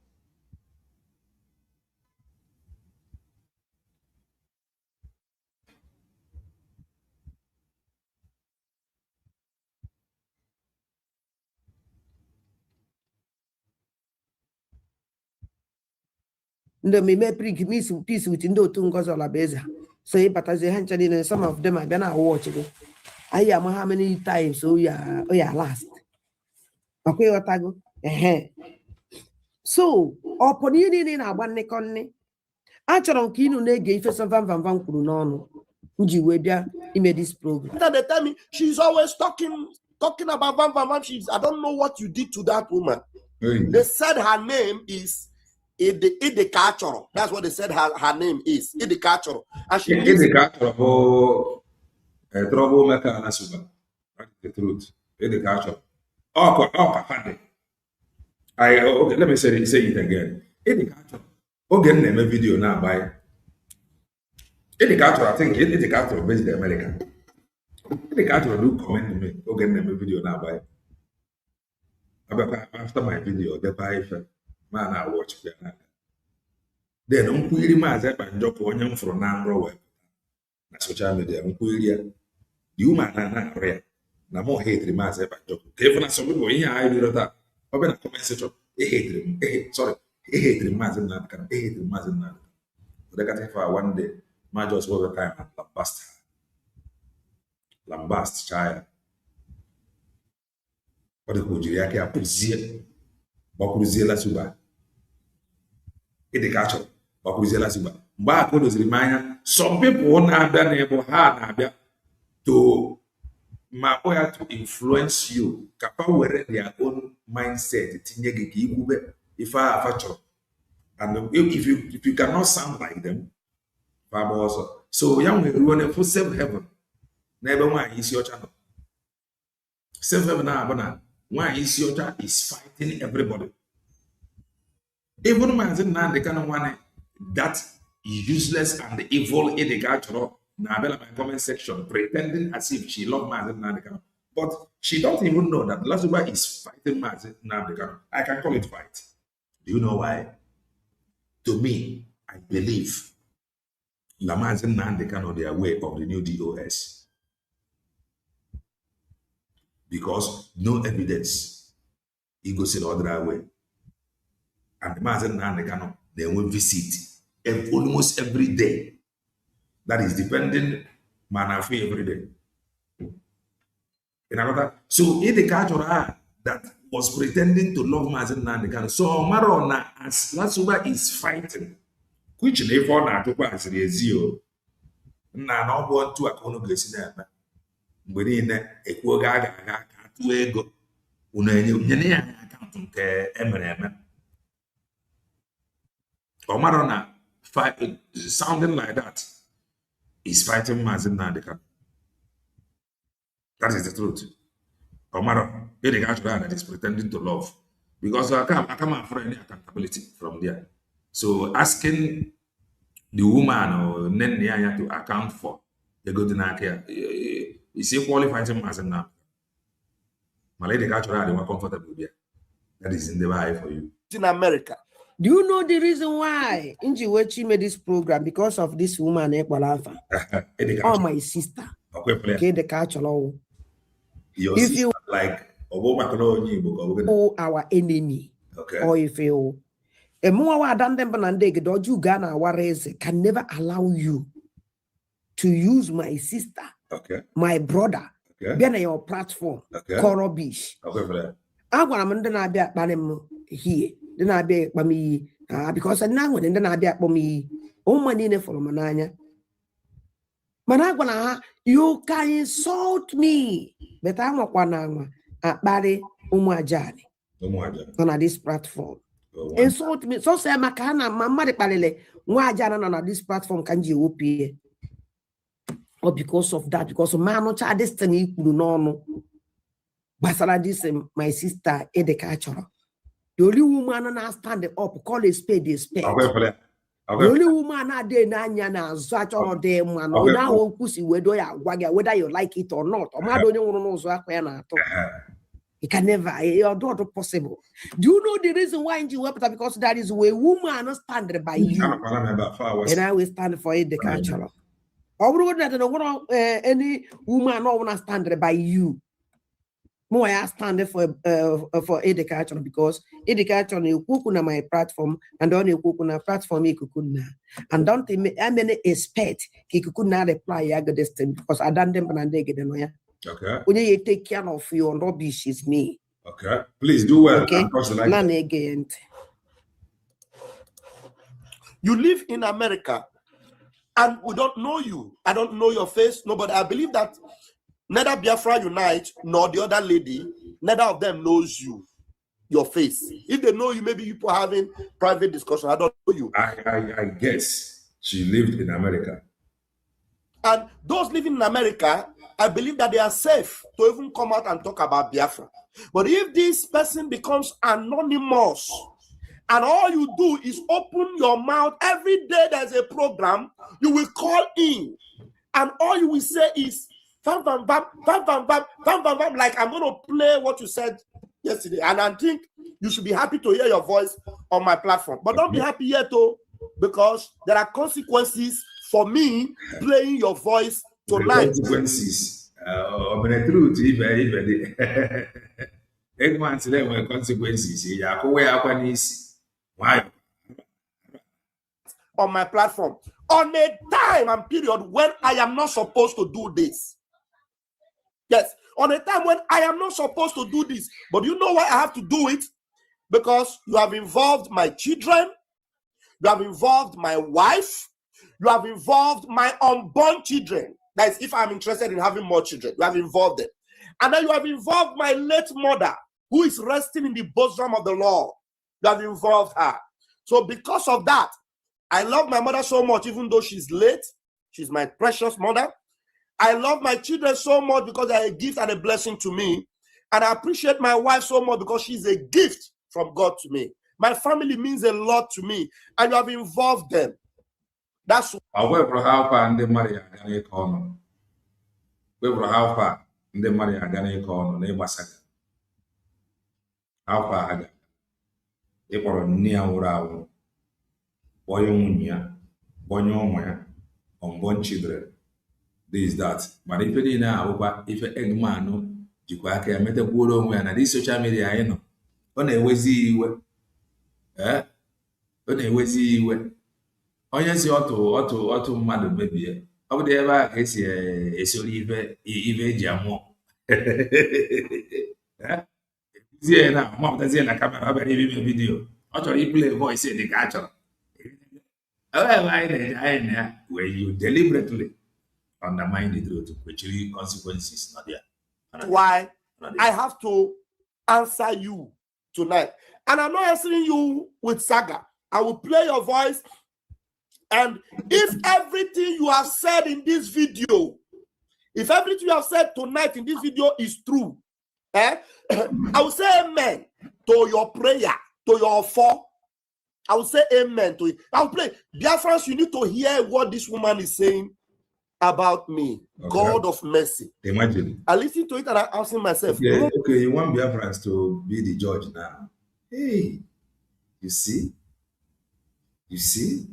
Ndo me peace with ndo otu ngozi olabeza. So he batazi hanchadi and some of them are gonna watch it. I am how many times oh yeah last. Okay, otago. So upon you na agbanne konne. Achọrọ m ka inu na-ege ife so van kwuru n'ọnụ. Nji wee bịa ime this program. They tell me she's always talking about Van. I don't know what you did to that woman. They said her name is Idekachoro. That's what they said her name is. Idekachoro. And she Idekachoro troublemaker and Asuba. That's the truth. Idekachoro. Okay, let me say it again. Idekachoro. Okay, name a video now by Idekachoro. I think Idekachoro based in America. Idekachoro do comment me. Okay, name a video now by. After my video, the buy man I watch. Then unquery maze banjoko onye mfro na nro web na social media unquery the woman na rare na more hate maze banjoko even as some people here I do that open a comment section hate maze na kan hate maze na they got for one day my just over time at lambast child what the kujiri yake apuzie bakuzie la suba Idekachoro bakuziela siba mgbe akụ doziri m anya some people na-abịa n'ebe ha na-abịa to ma kpọ ya to influence you ka pa were their own mindset tinye gị ka ikwube ife afa chọrọ and if you cannot sound like them fa gba ọsọ so ya nwere ruo n'efu safe heaven n'ebe nwaanyị isi ọcha nọ safe heaven na-abụ na nwaanyị isi ọcha is fighting everybody. Even Mazi Nnamdi Kanu one that useless and evil Idekachoro na my comment section pretending as if she loved Mazi Nnamdi Kanu. But she don't even know that Lasuba is fighting Mazi Nnamdi Kanu. I can call it fight. Do you know why? To me, I believe La Mazi Nnamdi Kanu their way of the new DOS. Because no evidence. He goes in the other way. And the Mazi Nnamdi Kanu, they will visit almost every day. That is depending Manafi every day. In another, so Idekachoro that was pretending to love Mazi Nnamdi Kanu. So Marona as Lasuba is fighting, which they fall na to as Rezio. Na no born to a kono glesina. Mbeni ne ekwo ga atu ego. Una nyene ya account nke emere. Omarona sounding like that is fighting Mazi Nnamdi Kanu. That is the truth. Omaro, that is pretending to love. Because I come after any accountability from there. So asking the woman or Nenya to account for the good in is equally fighting Mazi Nnamdi. My lady Gachora, they were comfortable there. That is in the eye for you. In America. Do you know the reason why Njiwechi made this program? Because of this woman, Ekwalafa. Oh, my sister. Okay, the Idekachoro. If you like our enemy, okay, or if you a more than them doju Ghana warese can never allow you to use my sister, okay, my brother, Be na your platform. Call rubbish. I want to na be at Banem here. Then I be by me because I now and then I be at me. Oh, my name for Mananya. Managwana, you can insult me, but I'm not one at Barry Umwajani on this platform. Insult me. So say Makana, Mamma Palele, Wajana on this platform can you OP? Or because of that, because of man, not destiny, no. Basala this my sister Edekacho. The only woman na stand up, call a spade a spade. The only woman na de nanya na such all day man. Now won't pussy whether you like it or not. Or man don't know so na to. It can never, you're not possible. Do you know the reason why you up? Because that is where woman stand by you. And I will stand for Edekacho. Or any woman not stand by you. More I stand for education because education you cook on my platform and don't you cook on a platform you cook na and don't I mean expect you could not reply I got this thing because I done them and they get no. Okay. When you take care of your rubbish is me. Okay. Please do well. Okay. Like again. You live in America and we don't know you. I don't know your face. Nobody. I believe that neither Biafra Unite nor the other lady, neither of them knows you, your face. If they know you, maybe people having private discussion. I don't know you. I guess she lived in America. And those living in America, I believe that they are safe to even come out and talk about Biafra. But if this person becomes anonymous, and all you do is open your mouth every day there's a program, you will call in, and all you will say is, like I'm going to play what you said yesterday, and I think you should be happy to hear your voice on my platform. But don't be happy yet, though, because there are consequences for me playing your voice tonight. Consequences. I'm going to truth even consequences. Why? On my platform, on a time and period when I am not supposed to do this. Yes, on a time when I am not supposed to do this. But you know why I have to do it? Because you have involved my children, you have involved my wife, you have involved my unborn children. That is, if I'm interested in having more children, you have involved them. And then you have involved my late mother, who is resting in the bosom of the Lord. You have involved her. So because of that, I love my mother so much, even though she's late. She's my precious mother. I love my children so much because they are a gift and a blessing to me. And I appreciate my wife so much because she's a gift from God to me. My family means a lot to me. And you have involved them. That's however, how far the Maria Gane Kono. How far the Maria Gane Kono, Nebasaga. How far Haga. Eporo Nia Urao. Boyomunia. Bonyomoya. Unborn children. This, that. But if you now, if an egg man, you can make a good on when this social media, I know. On a wazy, eh? On a wazy, on yes, auto, madam, baby. I would ever guess a sorry, even jamo. Yeah, now, mom, that's in a camera, have a video. Actually, play voice in the catcher. However, where you deliberately undermine the truth, which really consequences not there. Why I have to answer you tonight. And I'm not answering you with saga. I will play your voice. And if everything you have said in this video, if everything you have said tonight in this video is true, I will say amen to your prayer, to your offer. I will say amen to it. I will play. Dear friends, you need to hear what this woman is saying about me. Okay. God of mercy. Imagine. I listen to it and I'm asking myself. Okay, you want Biafrans to be the judge now. Hey, you see? You see?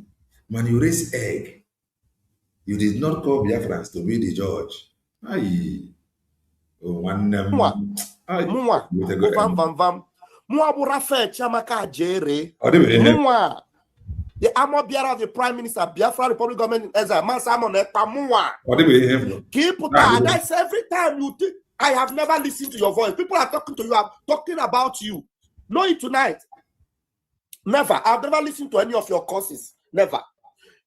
When you raise egg, you did not call Biafrans to be the judge. Aye. One the armor bearer of the Prime Minister, Biafra Republic Government in exile, man Simon Ekpamuwa. What do we have? That's every time you think. I have never listened to your voice. People are talking to you, are talking about you. Know it tonight. Never. I've never listened to any of your courses. Never.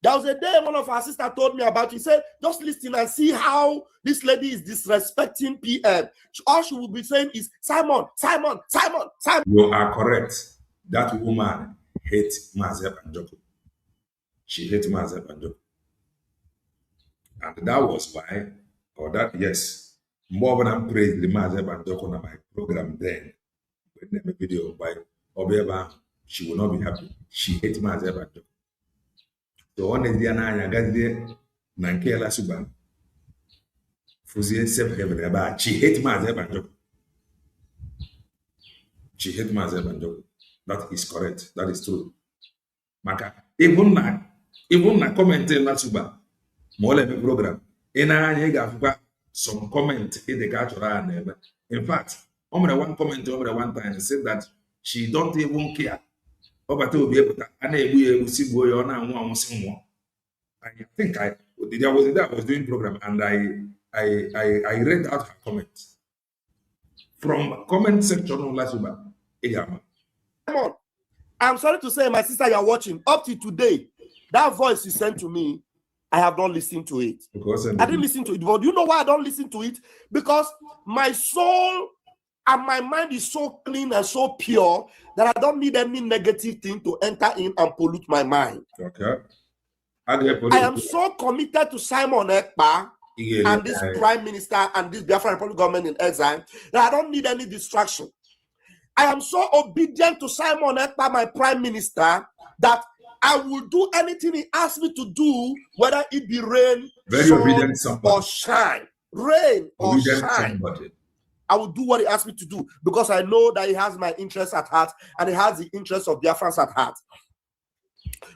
There was a day one of our sisters told me about it. He said, just listen and see how this lady is disrespecting PM. All she will be saying is, Simon, Simon, Simon, Simon. You are correct. That woman hates Maazị Banjoko. She hates Maazị Banjoko. And that was why, or that, yes, more than praised the Maazị Banjoko on my program then. When they make a video by Obieba, she will not be happy. She hates Maazị Banjoko. So one is the Anaya Gazde, Nankela Suba. Fuzie Sef Heaven, she hates Maazị Banjoko. She hates Maazị Banjoko. That is correct. That is true. Maka, even na commenting na Suba, more than program. In a some comment in the cultural. In fact, one comment over one time said that she don't even care. I think I was doing program and I read out her comment from comment section on Lasuba. Come on. I'm sorry to say, my sister, you're watching. Up to today, that voice you sent to me, I have not listened to it. I didn't listen to it. But you know why I don't listen to it? Because my soul and my mind is so clean and so pure that I don't need any negative thing to enter in and pollute my mind. Okay. I am so committed to Simon Ekpa and this Prime Minister and this Biafra Republic government in exile that I don't need any distraction. I am so obedient to Simon Ekpa, my Prime Minister, that I will do anything he asks me to do, whether it be rain, or shine. Rain or shine. I will do what he asks me to do because I know that he has my interests at heart and he has the interests of Biafrans at heart.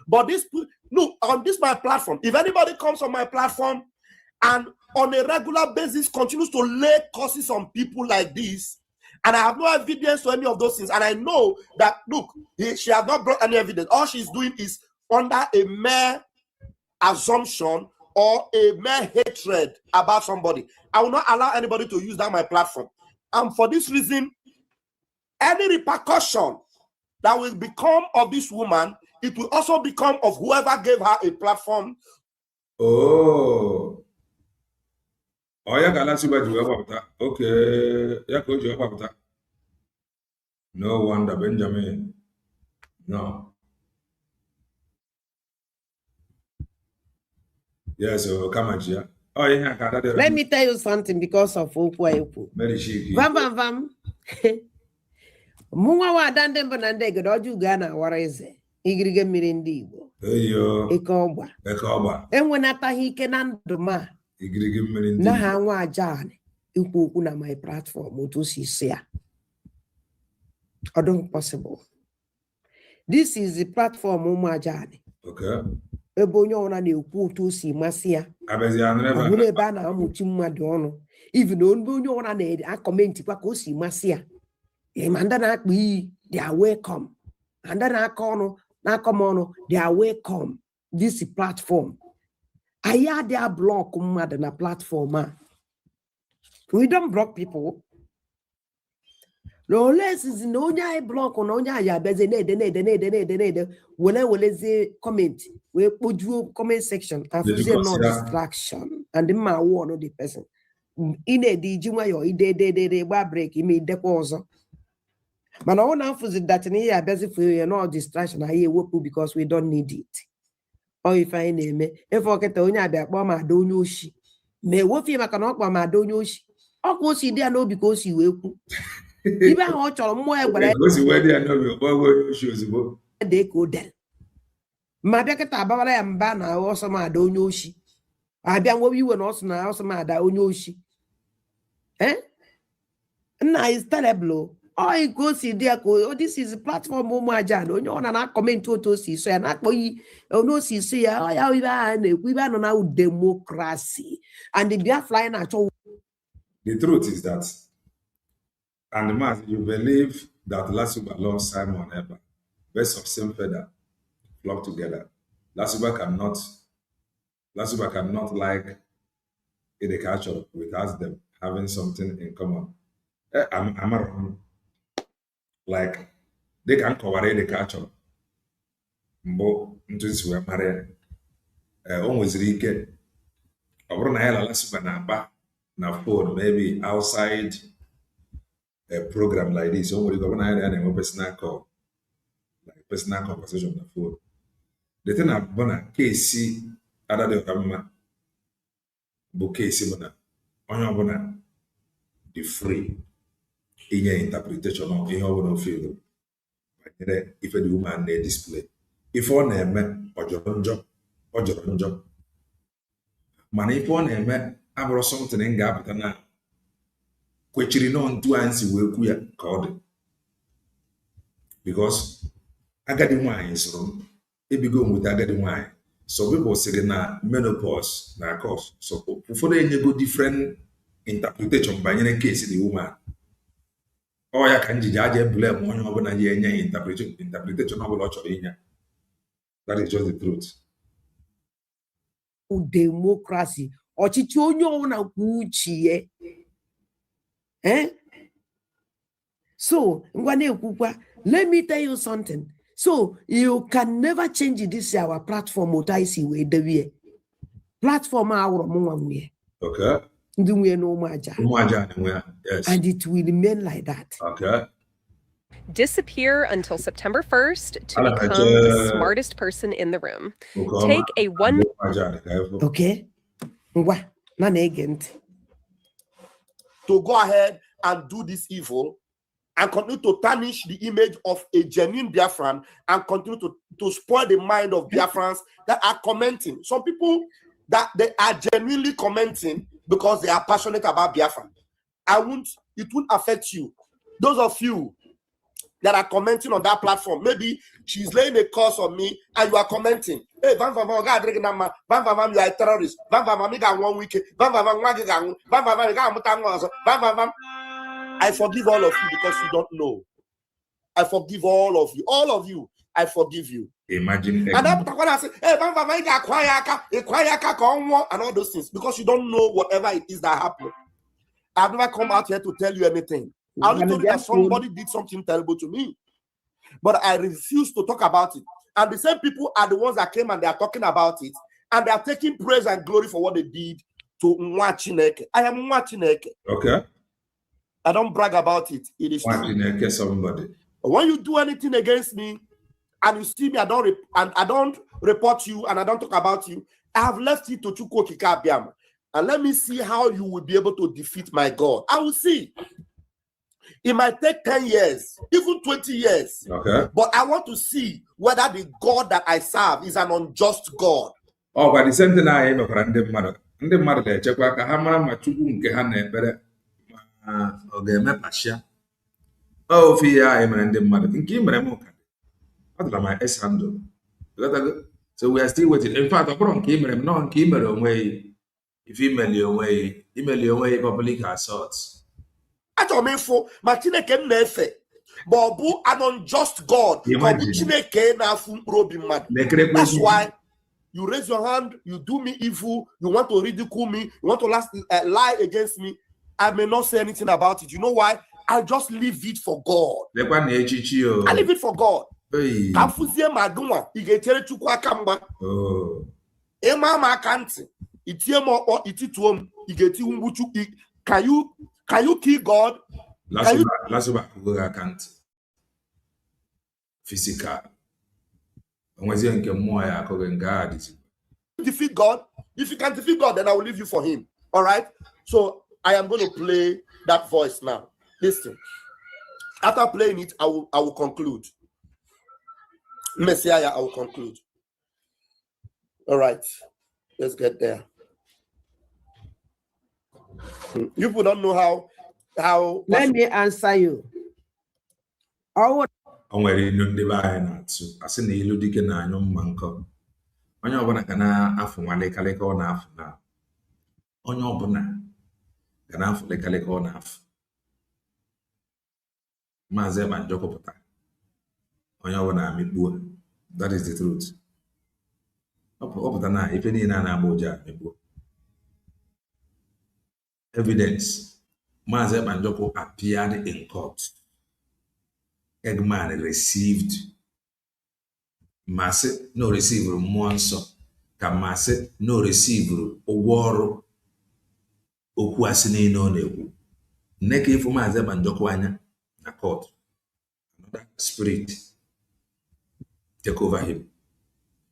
But this, look, on this my platform, if anybody comes on my platform and on a regular basis continues to lay curses on people like this, and I have no evidence to any of those things, and I know that, look, she has not brought any evidence. All she's doing is under a mere assumption or a mere hatred about somebody. I will not allow anybody to use that my platform. And for this reason, any repercussion that will become of this woman, it will also become of whoever gave her a platform. Oh. Oh, yeah, okay. Yeah, no wonder, Benjamin. No. Yeah, so come on, yeah. Oh, yeah, let me tell you something because of Okwu. Vam. Munwa wa dande mbonande godoju gana wareze. Igirige mirindi Igbo. Eke enwenataghị ike na ndụ ma. Na ha nwa ajani ikwu okwu na my platform otu si si ya. I don't possible. This is the platform ụmụ ajani. Okay. Ebe onye ọbụla na-ekwu otu o si masị ya. Ọ bụrụ ebe a na-amụchi mmadụ ọnụ. Even onye ọbụla na-akọmenti kwa ka o si masị ya. Ma ndị na-akpa iyi, they are welcome. Ndị na-akọ ọnụ, na-akọ m ọnụ, they are welcome. This platform. Anyị adịa block mmadụ na platform a. We don't block people. No less is no onye block na onye anyị abịazi na-ede welezi comment wee kpojuo comment section afụzie no distraction and mma warn the person. Ị na-ede iji nwayọ ide gba break ime idekwa ọzọ. Mana ọ na-afụzi that na ihe abịazi for you no distraction anyị ewepụ because we don't need it. Ọ ife anyị na-eme efe ọkịta onye abịa kpọọ ma ada onye oshi ma ewefie maka na ọ kpọọ ma ada onye oshi ọkwa o si dị ya n'obi ka o si wee kwu ibe ahụ ọ chọrọ mmụọ ya gwara dị ka o dere ma bịa kịta abawara ya mba na ọsọ ma ada onye oshi abịa nwewe iwe na ọsọ na ọsọ ma ada onye oshi nna is terrible. Oh, go see there. Oh, this is a platform. Onye ọ na-comment otu o si so ya na-akpọghị ono si so ya ọ ya we are now democracy and the Biafra na-achọ. The truth is that, and Mas, you believe that Lasuba loves Simon Ekpa, best of same feather, flock together. Lasuba cannot like the culture without them having something in common. I'm wrong. Like they can cover the culture. Mbo ntusi wee mara ya. O nweziri ike ọ bụrụ na ya la Lasuba na-akpa na phone maybe outside a program like this. O nwere ike ọ bụrụ na ya na-enwe personal conversation na phone. The thing bụ na kesi adadị ọka mma bụ kesi bụ na onye ọbụla dị free inye interpretation of ihe ọbụla o feel banyere ife the woman na-display. Ife ọ na-eme ọ jọrọ njọ mana ife ọ na-eme abụrụ something m ga-apụta na kwechiri nọ ntu anyị si wee kwu ya ka ọ dị because agadi nwaanyị soro m ebigo nweta agadi nwaanyị. So people say na menopause na cause. So ụfọdụ enyego different interpretation banyere case the woman. Ọ ya ka njiji aja blame onye ọbụla ji enye interpretation ọbụla ọ chọrọ inye. That is just the truth. Democracy. Ọchịchị onye ọbụla kwuo uche ya. So ngwa na-ekwukwa, let me tell you something. So you can never change this our platform otaisi we dewe. Platform our mwe. Okay. Ndumwe no maja. Yes. And it will remain like that. Okay. Disappear until September 1st to become the smartest person in the room. Take a one. Okay. Ngwa na negent. To go ahead and do this evil and continue to tarnish the image of a genuine Biafran and continue to spoil the mind of Biafrans that are commenting. Some people that they are genuinely commenting because they are passionate about Biafran. It won't affect you. Those of you that are commenting on that platform, maybe she's laying a curse on me and you are commenting. Hey, you are a terrorist. I forgive all of you because you don't know. I forgive all of you. All of you, I forgive you. Imagine. And that's when I say, hey, and all those things, because you don't know whatever it is that happened. I've never come out here to tell you anything. I only told you that somebody did something terrible to me. But I refuse to talk about it. And the same people are the ones that came and they are talking about it. And they are taking praise and glory for what they did to Nwayi. I am Nwayi. Okay. I don't brag about it. It is true. Somebody. But when you do anything against me and you see me, I don't report you and I don't talk about you, I have left it to Chukwu Kikabiam. And let me see how you will be able to defeat my God. I will see. It might take 10 years, even 20 years. Okay. But I want to see whether the God that I serve is an unjust God. Oh, but the same thing I have for ndị mmadụ na-echekwa ka ha mara ma Chukwu nke ha na-ekpere ọ ga-emepashia. Ofe ihe anyị mere ndị mmadụ nke mere m ụka adịla my handle. So we are still waiting. In fact, ọ bụrụ nke mere m nọ nke mere onwe if imeli onwe public assault. Achọrọ m ịfụ ma Chineke m na-efe ma ọ bụ an unjust God ma ọ bụ Chineke na-afụ mkpụrụ obi mmadụ. That's why you raise your hand, you do me evil, you want to ridicule me, you want to lie against me. I may not say anything about it. You know why? I just leave it for God. I leave it for God. Can you kill God? Physical. Defeat God. If you can defeat God, then I will leave you for him. All right. So I am going to play that voice now. Listen. After playing it, I will conclude. Messiah, I will conclude. All right. Let's get there. You people don't know how. Let me answer you. Onwere ilu ndị be anyị na-atụ asị na ilu dike na anyụ mma nkọ onye ọbụla ga na-afụ nwalekalịka ọ na-afụ na onye ọbụla ga na-afụ lekalịka ọ na-afụ Maazị Ebanjọ kwupụtara onye ọbụla amịkpuo That is the truth. Evidence. Mazi Banjoko appeared in court. Eggman received. Mase no receive Mwanso. Kamase no receive Oworo. Okwu asini no newu. Neke ifu Mazi Banjoko anya na court. Another spirit take over him.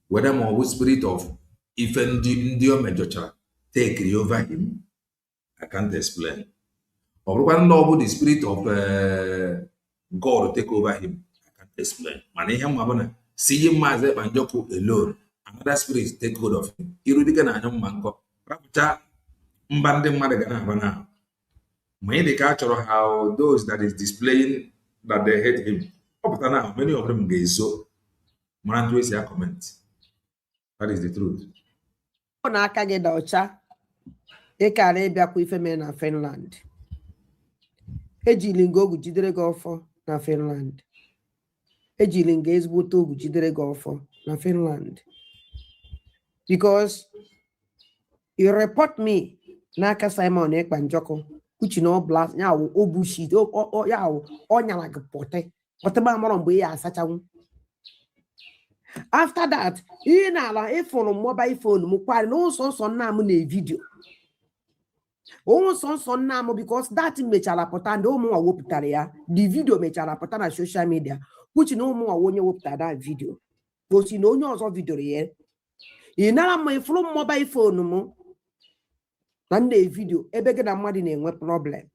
Whether more spirit of if Ndio Mejocha take over him, I can't explain. Or when the spirit of God take over him, I can't explain. Manihem Mabana, see him Maze Banjoko alone, another spirit take hold of him. Irudigan and Manko, Rapta Mbande Madagana Bana. May the culture how those that is displaying that they hate him. Now, many of them gay so. Man, to say comment. That is the truth. N'aka gị dị ọcha ịkara ịbịakwa ife mee na Finland. Ejili nga ogu jidere gị ọfọ na Finland. Ejili nga ezigbote ogu jidere gị ọfọ na Finland. Because you report me n'aka Simon Ekpanjoko, which no blast ya o bullshit ya o nyala gị pote. Pote ba mara mgbe ya asachanwu. After that, in ala phone mobile phone mukwari no so na mu na video. O so na mu because that mechara pota and o mu woputara ya. The video mechara pota na social media, which no mu wonye woputara that video. Because no onye ozo video ye. Inara my phone mobile phone mu na the video ebe gị na mmadụ na-enwe problem.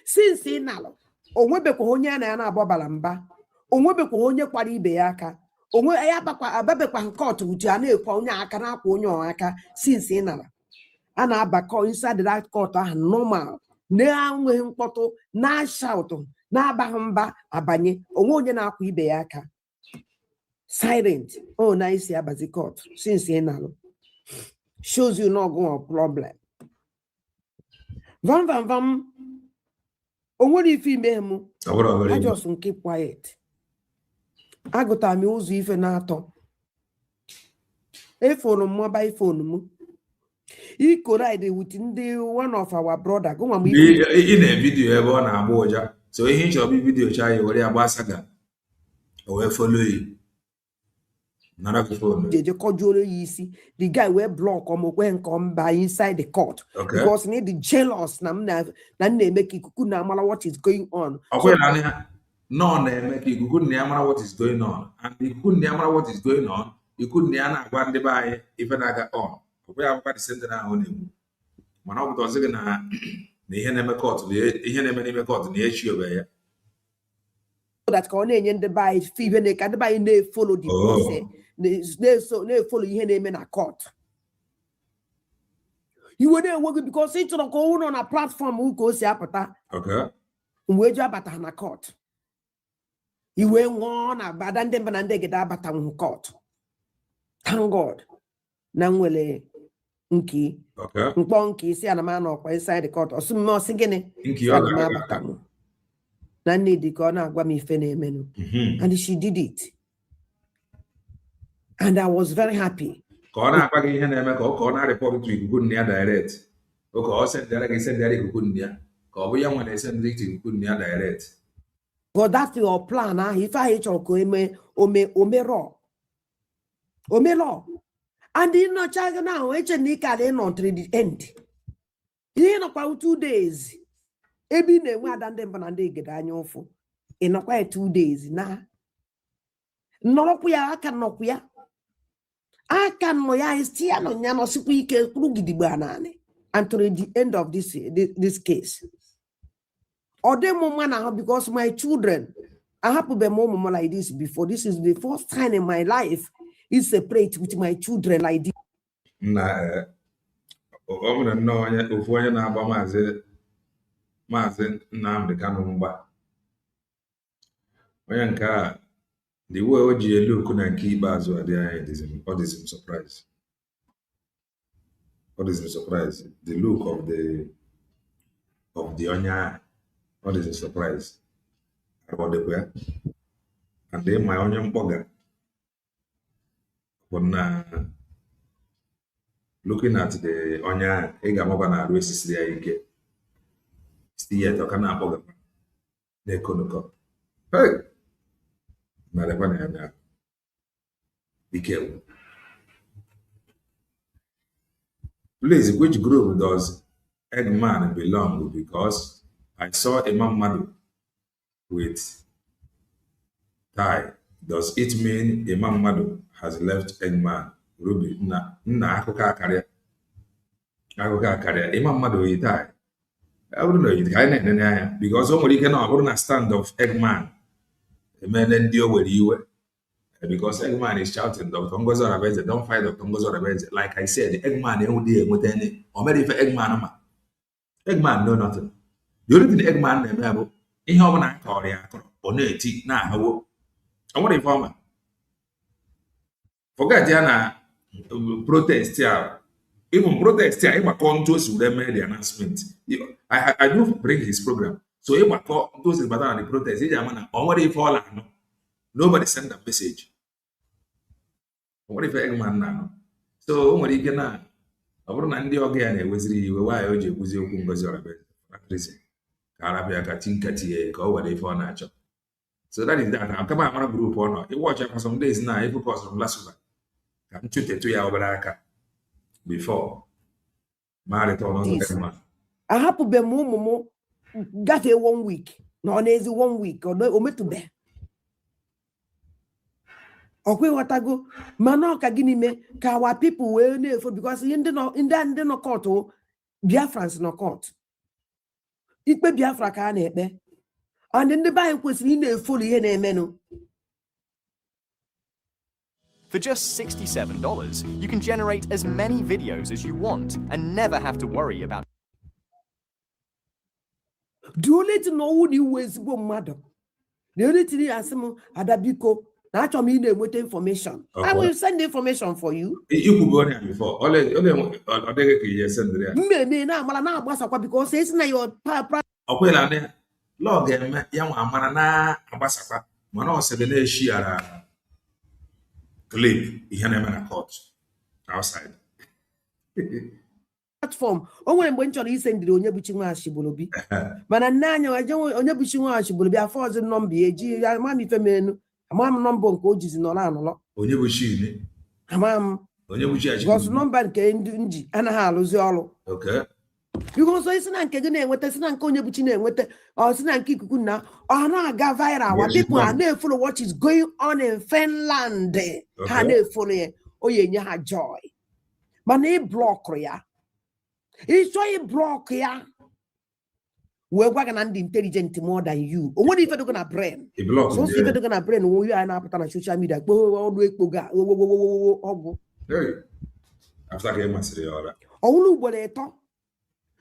Since inalo, onwebekwa onye na ya na-agbabala mba. Onwebekwa onye kwara ibe ya aka. Onwe ya bakwa ababekwa court uti a na-ekwa onye aka na-akwa onye aka since inala. A na-abakọ inside that court ahụ normal. Na-enweghị mkpọtụ, na-shout, na-abaghị mba abanye. Onwe onye na-akwa ibe ya aka. Silent. Oh, na isi abazi court since inala. Shows you no go problem. Vam. Onwere ife ime mu. I just keep quiet. Agụta m ụzọ ife na-atọ. Ephone mobile phone m. He collide with one of our brother. Go on, in a video ebe ọ na-agba ụja. So ihe nchọrọ video cha ya were agba saga. O wee follow you. Nara phone. Jeje kọjuoro ya isi. The guy wey block kwe come by inside the court. Okay. Because need the jealous na na-eme ka ikuku na amala what is going on. Okay, no na-eme ka ikuku na ya mara what is going on, and ikuku na ya mara what is going on, ikuku na ya na-agwa ndị be anyị ife na-aga on. Okwe ya akwụkwọ disente na ahụ na-egbu. Mana ọ pụta ọzọ gị na ihe na-eme court, ihe na-eme n'ime court na-echi obe ya. So that ka ọ na-enye ndị be anyị ife na ka ndị be anyị na-follow the process, na-follow ihe na-eme na court. Iwe na-enweghị because ị chọrọ ka ọ nọ na platform ka o si apụta. Okay. Mgbe eji abata na court. Iwe nwụọ na bada ndị mba na ndị egede abata nwụ court. Thank God. Na nwele nki. Okay. Mkpọ nki isi anamana ọkwa inside the court. Ọsụ ọsị gịnị? Nki ọ ga-abata nwụ. Na nne dị ka ọ na-agwa m ife na-emenụ. And she did it. And I was very happy. Ka ọ na-akwa gị ihe na-eme ka ọ na-report to ikuku nne ya direct. O ka ọ sendara gị sendara ikuku nne ya. Ka ọ bụ ya nwere sendara ikuku nne ya direct. But that's your plan. If I chọrọ ka omero. And in no child now, not to the end. In about 2 days. Ebi na-enwe ada ndị mba na ndị egede anya ụfụ. Ịnọkwa 2 days na. Nọrọkwa ya aka nọkwa ya. Aka nọ ya isi ya nọ ya nọsikwa ike kwuru gidigba naanị. Until the end of this case. Because my children, I have to be more like this before. This is the first time in my life is separate with my children like this. Na ọ bụ na ofu onye na-agba maazị Nnamdi Kanu mgba. Onye nke a the way o ji elu oku na nke ikpeazụ adị anyị ọ dịzị m surprise. What is the surprise? The look of the onye. What is the surprise? About the prayer. And then my onion bugger. But now, looking at the onya, ega maba na aru esisi ya ike. Still yet, okana apoga. Nekonuko. Hey! Madekwa na anya. Be careful. Please, which group does Eggman belong to? Because I saw Imam Madu with tie. Does it mean Imam Madu has left Eggman? Ruby, na akuka akaria. Akuka akaria. Imam Madu with tie. I wouldn't know it. Because somebody cannot stand of Eggman. The man then deal with you. Because Eggman is shouting, Dr. Ngozo Rabeze, don't fight Dr. Ngozo Rabeze. Like I said, the Eggman, who deal with any, or maybe if Eggman, Eggman know nothing. The only thing Eggman never, in how I call ya, or no, now, how I want to inform. Forget Jana protest here. Even protest here, if I come to us with them the announcement. I do bring his program. So if I come to us about the protest, or what if all nobody send a message. What if Eggman now? So what you can now? I want to know again. Was the why OJ was your Ngozi Rabeze for that reason. Arabia Katin go what if on nature. So that is that. I'm coming on a group or not. You watch for some days now. If you cause from last week, I'm 2 years before. Married or not? I have to be more got a 1 week. No, there's 1 week or no, to be. Okay, what I go, Manoka Guinea, Kawa people will know because in the no court, Biafrans no court. It may Biafra can be. And then the bank was in a fully in a menu. For just $67, you can generate as many videos as you want and never have to worry about. Do you need to know who you was, madam? The only thing I say, Adabiko. That's what I mean with information. Okay. I will send the information for you. You could go there before. All the send there. Me na because it's not your okay, log young amana abasaka. Mano said the share clip in court outside. Platform. When you send the Onyabuchinwa Shibolobi. Mananya, Onyabuchinwa Shibolobi, I force the number, a man feminine. Mam number coaches in Orlando. Onyebuchi. Mam. Onyebuchi. Because number came to and a hallo. Okay. Because I said, I'm getting what there's not Onyebuchi with the or Sinan Kikuna or not go viral. People are there full of what is going on in Finland. Are they fully? Oh, yeah, joy. But they block ya. It's why you block ya. We're working on the intelligent more than you. What if you're gonna brain? So if you're gonna brain, we are now on social media. After game material. Olu boleto.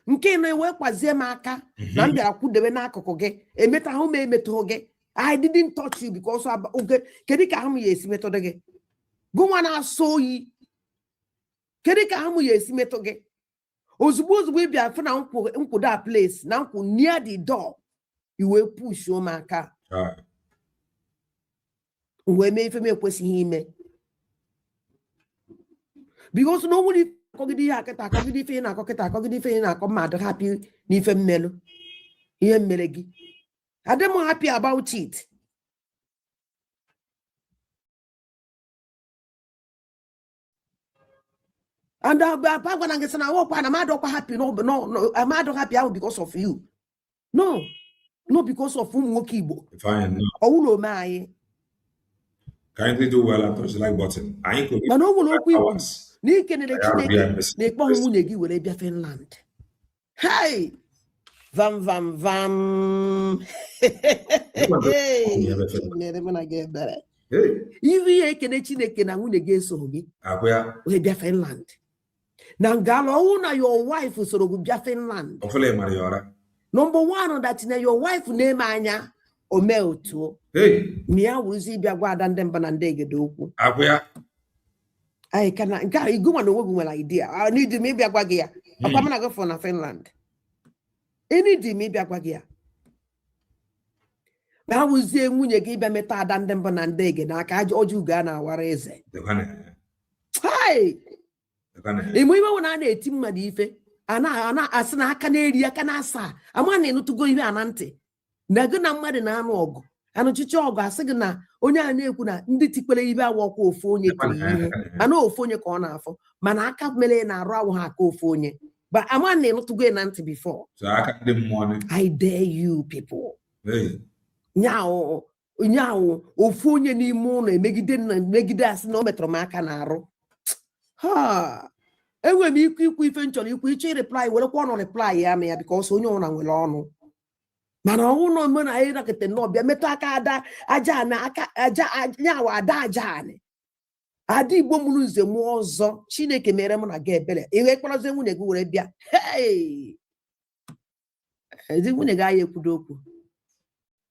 Nke na we kwazie maka na mbia kwudebe na akụkụ gị emeta hụ me emeto gị. I didn't touch you because okay kedu ka ahụ ya esi meto gị. Gụnwa na so yi. Kedu ka ahụ ya esi meto gị. Ozugbo bịa fụ na nkwudo a place na nkwu near the door you will push o maka we me ife me kwesighị ime because no one kogidi ya keta kogidi ife na akọkịta kogidi ife na akọ mmadụ happy n'ife mmelu ihe mmere gị adem happy about it. And I'm gonna get some I'm not happy. No, I'm not happy because of you. No, because of whom Wokibo. Fine. Oh, my. Kindly do well and touch the like button. I ain't going to know Nick and the Finland. Hey, vam. Hey, when I get better. If you can get so we Finland. Nangalo na your wife so go be Finland. Number one that na your wife name anya omelto. Hey. Mia wuzi bia gwa dandem banandege doku. Akwea. I can go on the idea. I need maybe a gwagia. I'm gonna go for Finland. Any day maybe a gwagia. Now we say when you give a meta dandem banandege na kaji oju gana wareze. hey imo iwe na na-eti mmadụ ife ana asị na aka na-eri aka na-asa ama na ịnụtụgo ihe a na ntị na gị na mmadụ na-anụ ọgụ anụchichi ọgụ asị gị na onye a na-ekwu na ndị tikpere ibe awọkwa ofu onye tiri ihe ana ofu onye ka ọ na-afọ mana aka mere na-arụ awụ ha aka ofu onye but ama na ịnụtụgo na ntị before I dare you people nyawo ofu onye n'ime ụlọ emegide asị na o metụrụ m aka na-arụ ha enwere m ikwu ife nchọrọ ikwu iche reply werekwa ọnụ reply ya ma ya because onye ọna nwere ọnụ mana ọnwụ na ome na anyị rakete n'ọbịa metụ aka ada aja na aka aja nyawa ada aja anị ada igbo mụrụ nze mụọ ọzọ Chineke mere m na ga ebere ihe kpọrọzie nwunye gị were bịa ezi nwunye gị anyị ekwudo okwu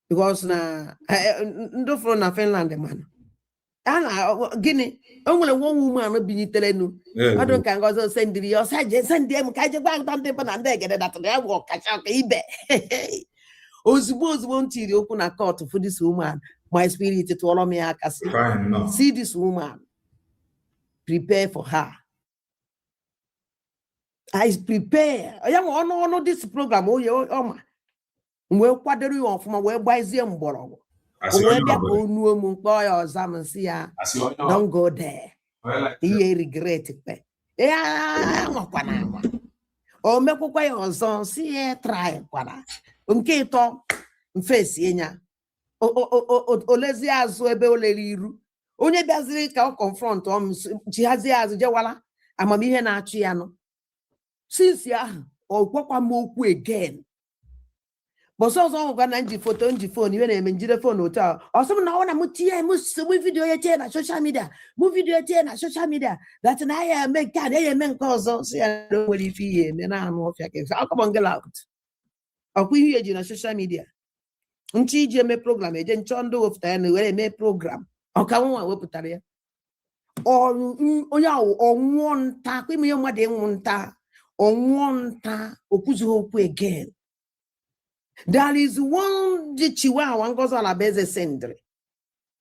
because na ndị fọrọ na Finland mana gịnị o nwere nwa woman biniterenu ọdụ ka ngozi sendiri ya sendị m ka je gwa ndị bụ na ndị egede datụrụ ya bụ ọkacha ọka ibe ozugbo m tiri okwu na court for this woman my spirit tụọrọ m ya aka see this woman prepare for her I prepare ya nwe ọnụ this program oye ọma wee kwadoro ya ọfụma wee gbazie mgbọrọgwụ wee bịa ka o nuo m mkpọ ya ọza m si ya don't go there ihe regret kpe nwakwana anwa o mekwukwa ya ọzọ si ya try kwana nke ịtọ mfesi nya olezi azụ ebe o lere iru onye bịaziri ka ọ confront jighazie azụ jewala amamihe na-achụ ya nọ since ahụ ọ gwakwa m okwu again bọsọ ọzọ ọgwa na nji fon iwe na-eme njide fon otu a ọsọ m na ọ na m tinye m vidiyo ya tie na social media vidiyo tie na social media that na ya eme nke a na ya eme nke ọzọ si ya na nwere ife ihe eme na-anụ ọfịa ka akọbọngela ọkwa ihe eji na social media nchi iji eme program eje nchọ ndị wepụta ya na were eme program ọka nwa wepụtara ya onye ahụ ọnwụọ nta kwa ime ihe mmadụ ịnwụ nta ọnwụọ nta okwuzighị okwu again. There is one chihuahua Ngozi Alabeze sendri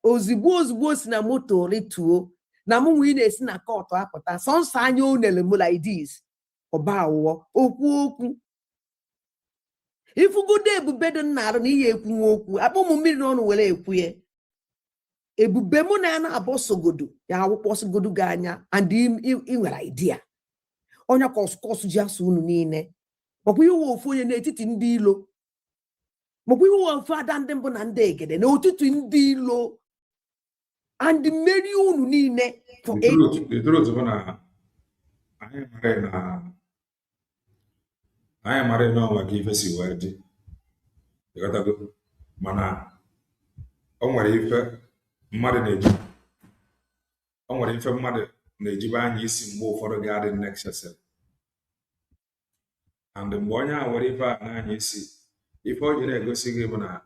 ozugbo si na moto rituo na mụ nwe na-esi na kọtụ apụta sọnsọ anya onele m like this ọba awụọ okwu ifugodo ebube dị nnarụ na ihe ekwu okwu akpọ m mmiri n'ọnụ were ekwu ya ebube mụ na ya na-abụ sogodo ya awụkpọ sogodo gị anya and ị nwere idea onye kọsụ ji asụ unu niile makwa ihe ofu onye n'etiti ndị ilo makwa ihe ofu ada ndị mbụ na ndị egede n'etiti ndị ilo and mmeri unu niile anyị mara n'ọnwa ka ife si wee dị mana o nwere ife mmadụ na-ejibe anya isi mgbe ụfọdụ ga-adị n'excess and mgbe onye a nwere ife a n'anya isi ife o ji na-egosi gị bụ na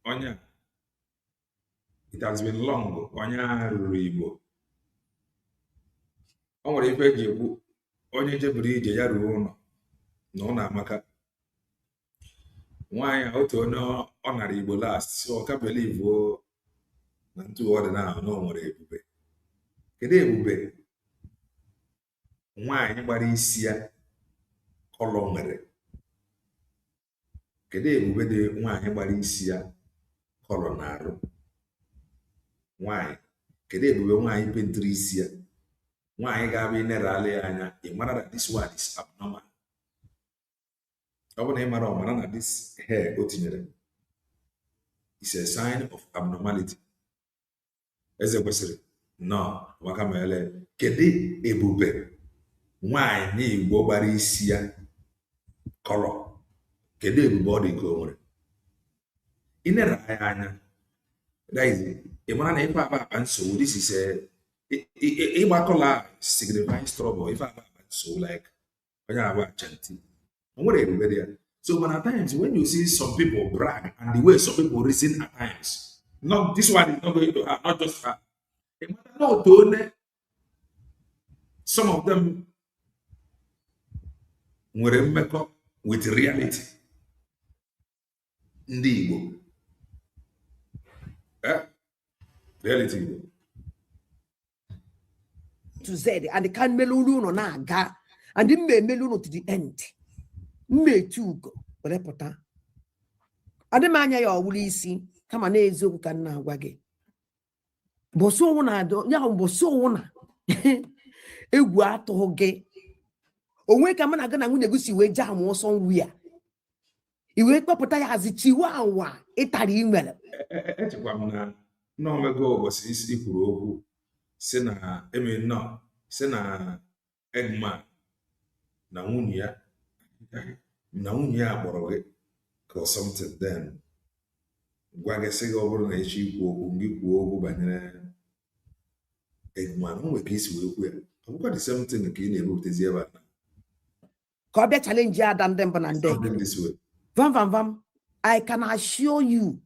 onye it has been long onye a ruru Igbo o nwere ife eji ekwu onye jeburu ije ya ruo ụlọ na ụlọ amaka nwaanyị otu onye ọ nara Igbo last so ka believe na ntụ ọdịnala na o nwere ebube. Kedu ebube nwaanyị gbara isi ya kọlọ nwere? Kedu ebube dị nwaanyị gbara isi ya kọlọ na-arụ? Nwaanyị kedu ebube nwaanyị pentiri isi ya? Nwaanyị ga-abụ inerala ya anya ị mara that this one is abnormal. Ọ bụ na ị mara ọ mara na this hair o tinyere is a sign of abnormality. Eze kwesịrị no maka ma ele kedu ebube nwaanyị n'Igbo gbara isi ya kọlọ? Kedu ebube ọ dị ka o nwere? Inera ya anya ị mara na ife akpa nsogbu this is ịgba kọla signifies trouble. Ife akpa nsogbu like onye agba chanti o nwere ebube dị ya. So but at times when you see some people brag and the way some people reason at times, not this one is not going to her, not just her. No, some of them nwere mmekọ with reality. Ndị Igbo reality Igbo to Z and can melulu no na ga and the melu to the end. Me too go repota. Ademanya ya wuli isi kama na eziokwu ka nna agwa gị. Boso wona do ya boso wona. Egwu atụghị gị. Onwe ka mana gana nwunye gusi we jam ọsọ nwi a. Iwe kpọpụta ya azichiwa anwa ịtari imere. Echekwa m na n'omego ụbọchị isi kwuru okwu si na eme nọ si na Eggman na nwunye ya kpọrọ gị or something then gwa gị sị gị ọ bụrụ na echi ikwu okwu gị kwuo okwu banyere Eggman o nwere ka isi wee kwu ya ọ bụkwa the same thing ka ị na-ebupụtazi ebe a Ka ọ bịa challenge ya ada ndị mbụ na ndị vam I can assure you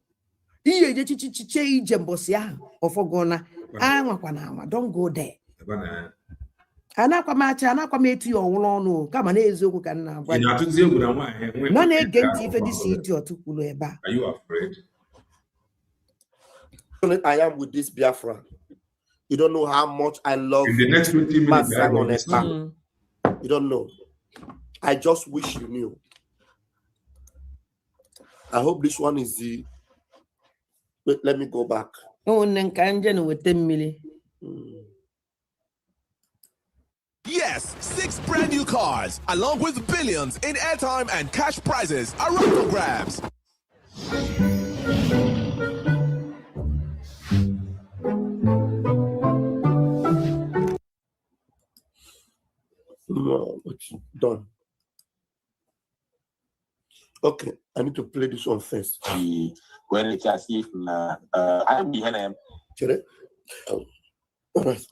iye je chiche ije mbosi ahụ ofogona anwakwa na anwa don't go there anakwa macha anakwa metu ya ọnwụrụ ọnụ kama na eziokwu ka nna agwa ị na-atụzi egwu na nwaanyị nọ na-ege ntị ife dịsi idiot kwuru ebe a. Are you afraid? I am with this Biafra. You don't know how much I love in the next 20 minutes. You don't know. I just wish you knew. I hope this one is the. Wait, let me go back. Yes, 6 brand new cars, along with billions in airtime and cash prizes are up for grabs. No, it's done. Okay, I need to play this one first. When it's as if I'm behind him. All right.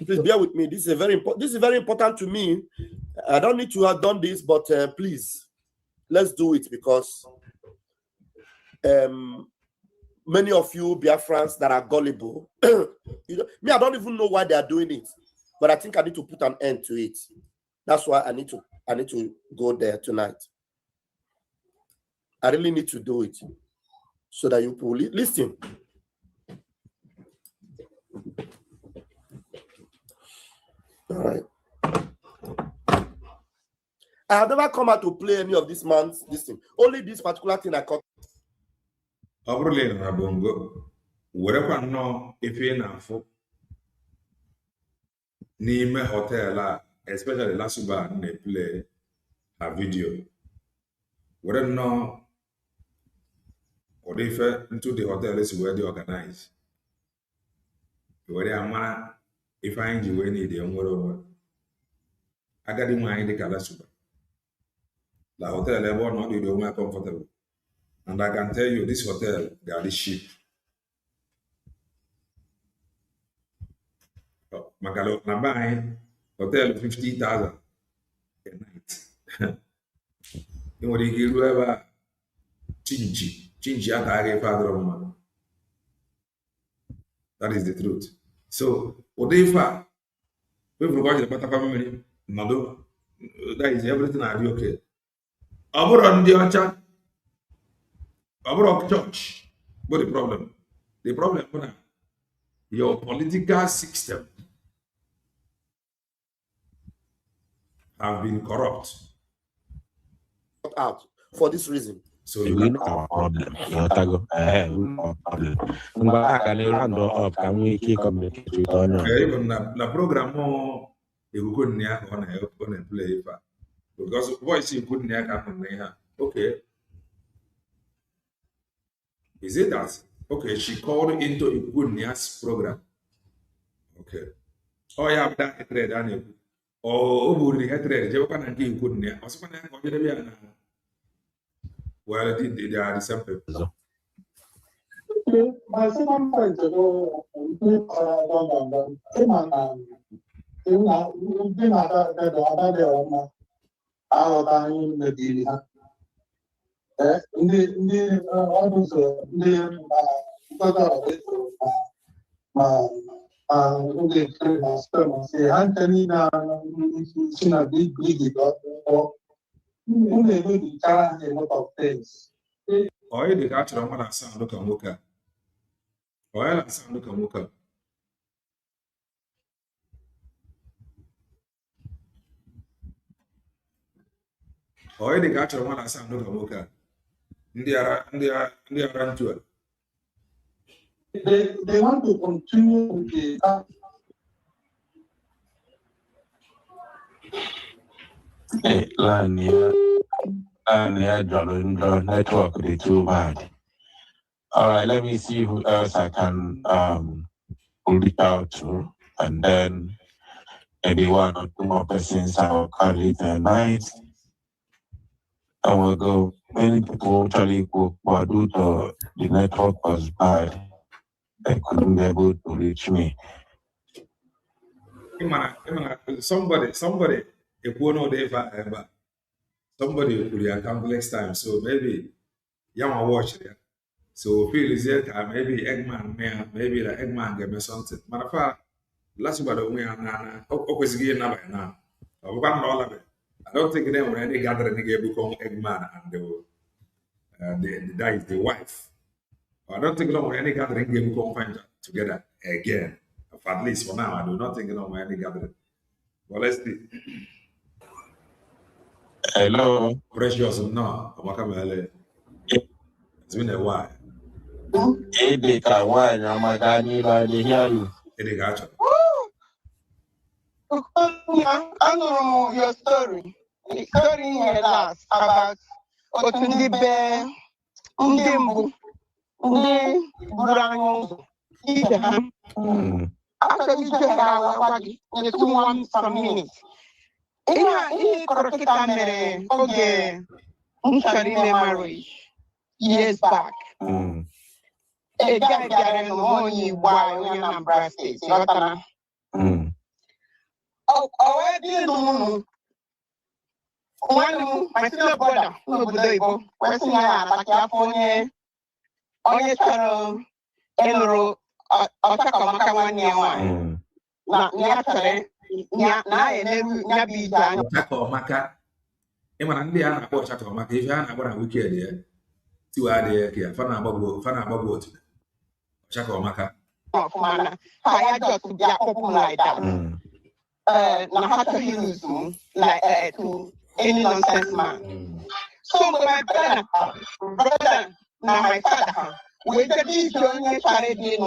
Please bear with me. This is very important. This is very important to me. I don't need to have done this, but please, let's do it because many of you Biafrans that are gullible, me, I don't even know why they are doing it, but I think I need to put an end to it. That's why I need to go there tonight. I really need to do it so that you will listen. All right. I have never come out to play any of this man's this thing. Only this particular thing I caught. Na bongo werekwa nnọọ ife na-afụ n'ime hotel a especially Lasuba na-play a video were nnọọ ụdị ife into the hotel is where they organize were amara ife anyị ji wee need nwere onwe agadi nwaanyị dịka Lasuba la hotel ebe ọ nọ dị onwe comfortable. And I can tell you, this hotel, they are the cheap. Magalo Nabai, hotel 50,000 a night. You want to give whoever Chinchi at father. That is the truth. So, Odefa, we've got the better family. Nado, that is everything I do okay. Over the Ocha. Our church, but the problem is your political system have been corrupt. Out for this reason. So we know our problem. Even the program you couldn't play because voice you couldn't happen. Okay. Is it that? Okay, she called into a good news program. Okay. Oh, yeah, that hatred, Daniel. Oh, the hatred, you can't give good news. Well, they are the same people. My second point ndị ọrụ ụzọ ndị ndị na spermasị ha nche niile si na big na-emebichara ha a lot of things Oye de catch on what sound look and look at. Oil and sound look and look at. Oye de catch on what sound look and look at. They are to it. They want to continue with the line here, the network is too bad. All right, let me see who else I can reach out to, and then maybe one or two more persons I'll call it a night. And we'll go. Many people actually go, but due to the network was bad, they couldn't be able to reach me. Somebody, if one know they ever, somebody will be complex time. So maybe you want to watch it. So feel is it maybe Eggman, maybe the Eggman get me something. Matter of fact, last about the way I always get now. I don't think they were any gathering they become Eggman and that is the wife. I don't think any gathering they become find together again. At least for now, I do not think any gathering. Well, let's see. Hello. Precious, no. It's been a while. Hey, Dika, why? I'm like, I hear you. Hey, gotcha. I know your story. The story in your last about Otundi Bear, Ndembu, Ndi Burango, Idam. After you just have some minutes. In Korokita Mere, okay, Unshari marriage years back. A guy got in the morning while we are in Brass State. I didn't know. One, my senior brother, who was able, Western California, on your channel, Enro, Otakamaka 1 year one. Not naturally, Chakomaka. Emma, they are not Chakomaka. If you are not going to wicked here, 2 hours here, Fana Babu, Chakomaka. I just to get open like that. Now how to use like to any nonsense man. So my brother, now my father, with the big journey charity,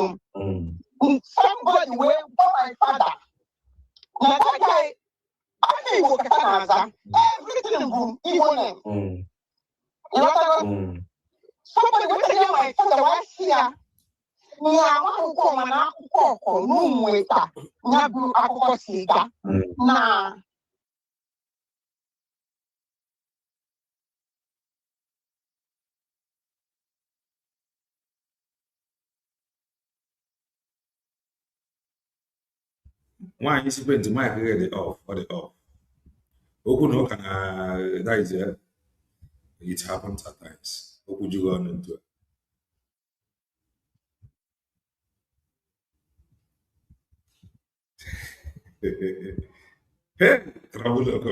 somebody wait for my father. Now that guy, I think what can everything boom, even somebody wait to my father was here. Nya wako mana koko numweta nyabu akoko siga na Why is it to my the off or the off? Oku no can that is it happens at times. Oku you go on into it. Hey, trouble loco.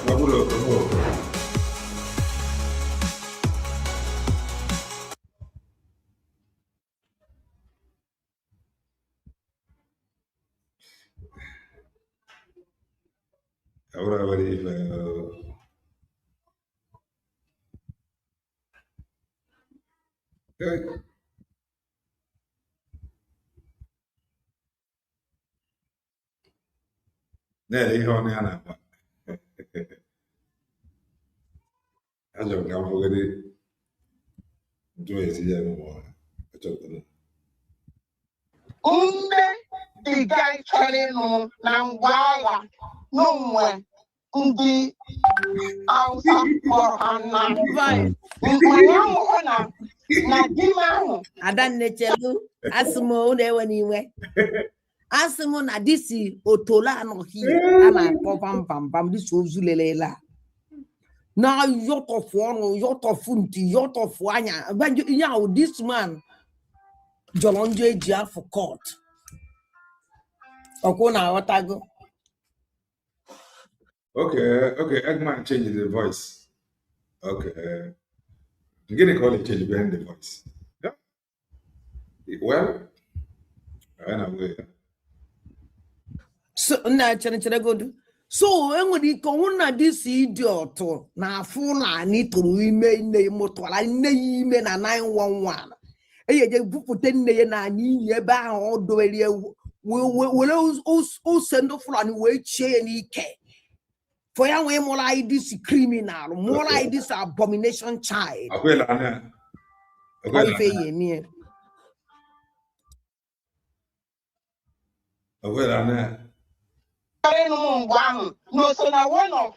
Trouble loco. Ahora ne hijo ne ana. Ajo kama wadi joye sija mo. the guy telling no na why no one ndi ausa for hana manya na dima Adanne chelu asimo na ewe niwe. Asimo na disi otola no here ana pam this ozulelela. Na yotofo no yotofo nti yotofo anya banjo nya this man jolonjo ejia for court. Oko na otago. Okay, Eggman changed the voice. Okay. I'm getting called a change behind the voice. Yeah. Well, I know where. So na chere godu. So enwere ike ọnwụ na this idiot na afụ na anyị tụrụ ime nne mụtụra nne ya ime na 911. Eyeje bupụta nne ya na anyị iyi ebe ahụ ọ dowere were ose ndị Fulani wee chie ya n'ike. For ya nwee mụrụ anyị this criminal, mụrụ anyị this abomination child. Ọ ife ya eme. No, so now one of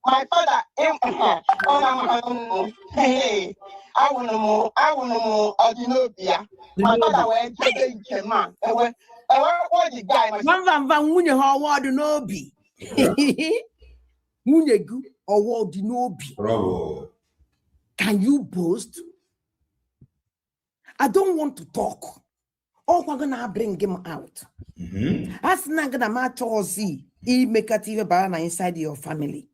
my father, hey, I want no more, Odinobia. My father went to the man. What the guy? Van Munye Howard Nobi. Munyegu or Wardinobi. Bravo. Can you boast? I don't want to talk. Oh, we're gonna bring him out. That's not gonna matter or see. He make a TV banana inside your family.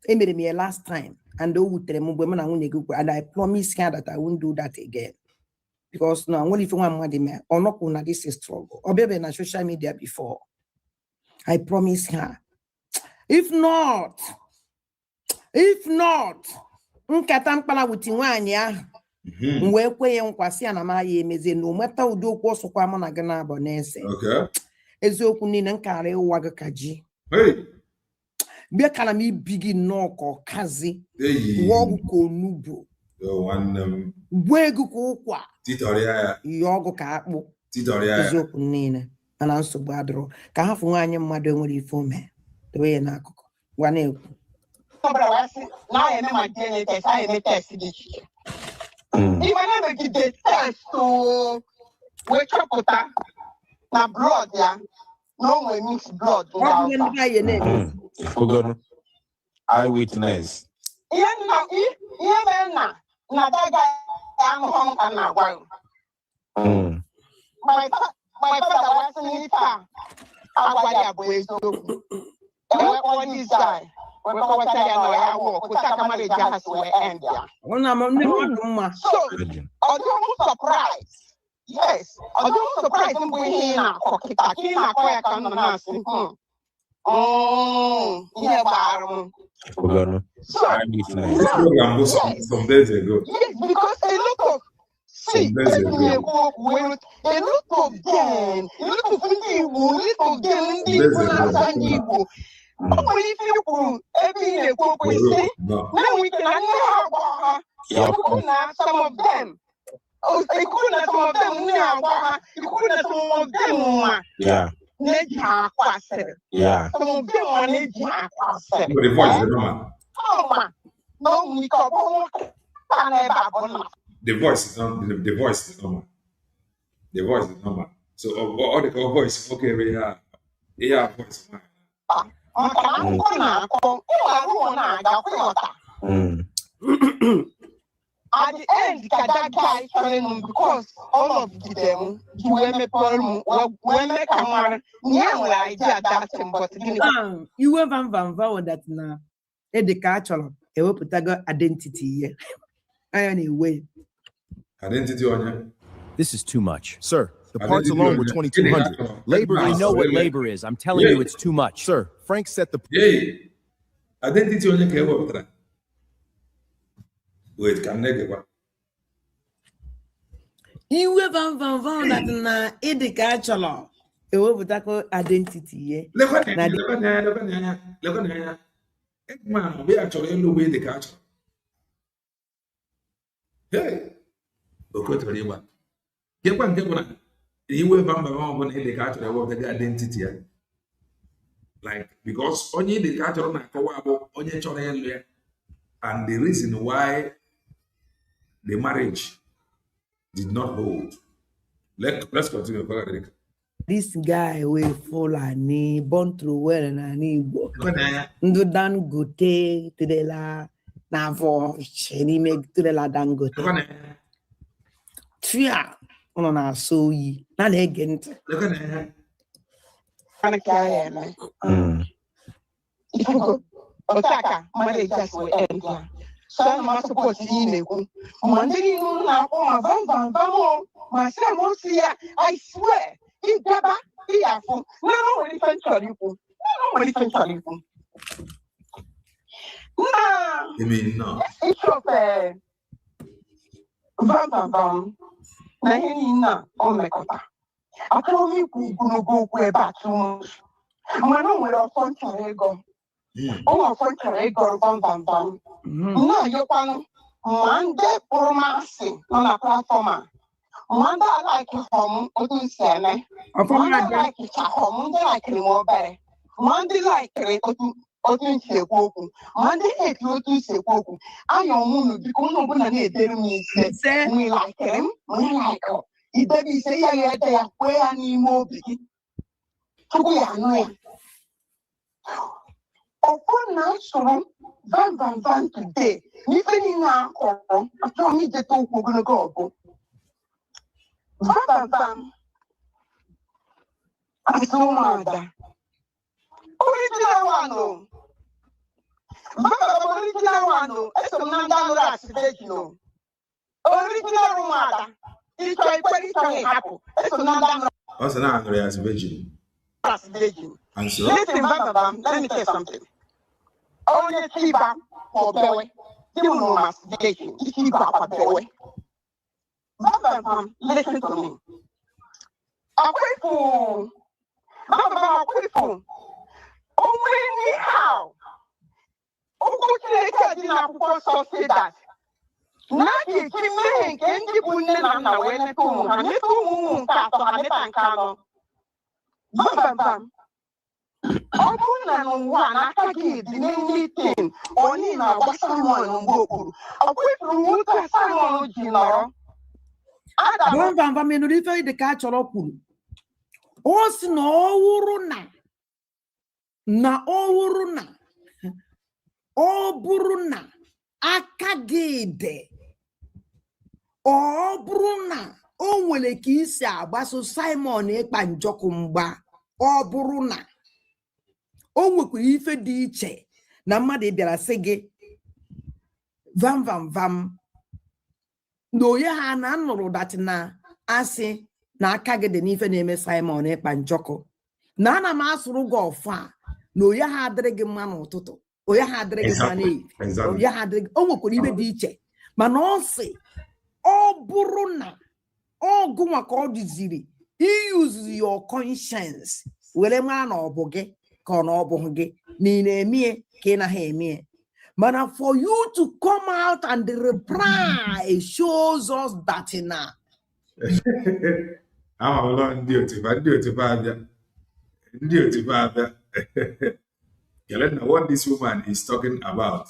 He made me last time, and and I promise her that I won't do that again. Because now, only if you want money, or not, this is struggle. Or maybe on social media before. I promise her. If not, nkatampala with Nwayi wee kwenye nkwasị na ma ya emeze no meta ụdị okwu ọsọkwa mụ na gị na-abọ n'ese. Eziokwu niile nkara ịwa gị ka ji. Bịa kana m ibigi nnọọ kazi wọgụ ka onugbo gwa ego ka ụkwa ihe ọgụ ka akpụ eziokwu niile mana nsogbu adịrọ ka ha fụ nwaanyị mmadụ enwere ife ome dobe ya n'akụkụ gwa na-ekwu if I never get the test to wake up with that, na blood, yeah, no way mix blood. Eyewitness. Yeah, that guy, I'm home and now. My father was in it. I was what this guy. So, I don't surprise. Yes, I don't surprise him with him. Some days ago. Yes, because a lot of see, a lot of them, only people every day go say now we can have some of them. Oh, they couldn't some of them now. You couldn't some of them. Yeah. Yeah. Some of them are no, we the voice is not the voice is normal. The voice is normal. So all the voice okay we are voice. At the end, that guy telling because all of them, you make you have that now. The culture, a weputago identity. Anyway, identity on you. This is too much, sir. The parts alone were 2,200. Labor. I know what labor is. I'm telling you, it's too much, sir. Frank set the. Identity on you. Wait, can I get you have that na education law. A weputago identity. Look man, we actually know where the culture. Hey, okay, get one. You will remember one in the culture of the identity. Like, because only the culture on a co and the reason why the marriage did not hold. Let's continue. This guy will fall and born through well and Ndu Dangote to the la na for Cheni make to the la Dangote. Tria ụnụ na-asọ oyi na na-ege ntị Otaka mmadụ just will end ya. So ana m support ihe na-ekwu. Ma ndị niile unu na-akpọ ma bam ma sị m osi ya, I swear, ịgaba ịyafụ na nwere ife nchọrọ ikwu. Ịchọfe bam na ihe niile o mekọta. Achọrọ m ikwu ogologo okwu ebe a tụrụ mana o nwere ọfọ nchọrọ ego. Ụmụ ọfọ nchọrọ ịgọrọ bam. Na-ayọkwanụ ma ndị kpụrụ masị nọ na platfọm a ma ndị alaiki họm otu nsi eme ma ndị laikicha họm ndị laikiri m obere ma ndị laikiri otu nsi ekwu okwu ma ndị ekiri otu nsi ekwu okwu ayọ m unu biko unu ọbụla na-edere m ise ma ị laikiri m ma ị laikiri idebe ise ya ede ya kwee ya n'ime obi gị tupu ya anụ ya ọkwụ na usoro bam today n'ife niile akọrọ achọrọ m ijeta okwu ogologo ọgụ bam asị ụmụada original one eso m na ndị anụrụ asịbeji original ụmụada ịchọ ikwere ịchọ ịhapụ eso m na ndị anụrụ ọ sị na anụrụ ya asịbeji listen bam let me tell you something. Only Chiba for Bewe. You know my station. Chiba for Bewe. Bam, listen to me. A quick only anyhow. Unfortunately, I didn't say that. Naki Chimay can you put in on the way to Bam. Ọ bụrụ na n'ụwa n'aka gị dị n'anything onye na-agba Simon mgbe okpuru ọ kwefuru nwoke Simon ji nọrọ bam menụrụ ife dị ka a chọrọ kwuru o si na ọ bụrụ na aka gị dị ọ bụrụ na o nwere ka isi agbaso Simon ịkpa njọkụ mgba ọ bụrụ na o nwekwara ife dị iche na mmadụ bịara sị gị vam na onye ha na nụrụ datị na asị na aka gị dị n'ife na-eme Simon ịkpa njọkụ na ana m asụrụ gị ọfụ a na onye ha adịrị gị mma n'ụtụtụ onye ha adịrị gị mma n'ehihie onye ha adịrị gị o nwekwara ife dị iche mana ọ sị ọ bụrụ na ọgụ nwa ka ọ dịziri use your conscience were mara na ọ bụ gị ka ọ na ọ bụghị gị na ị na-emie ka ị naghị emie mana for you to come out and reply shows us that na ndị otu abịa what this woman is talking about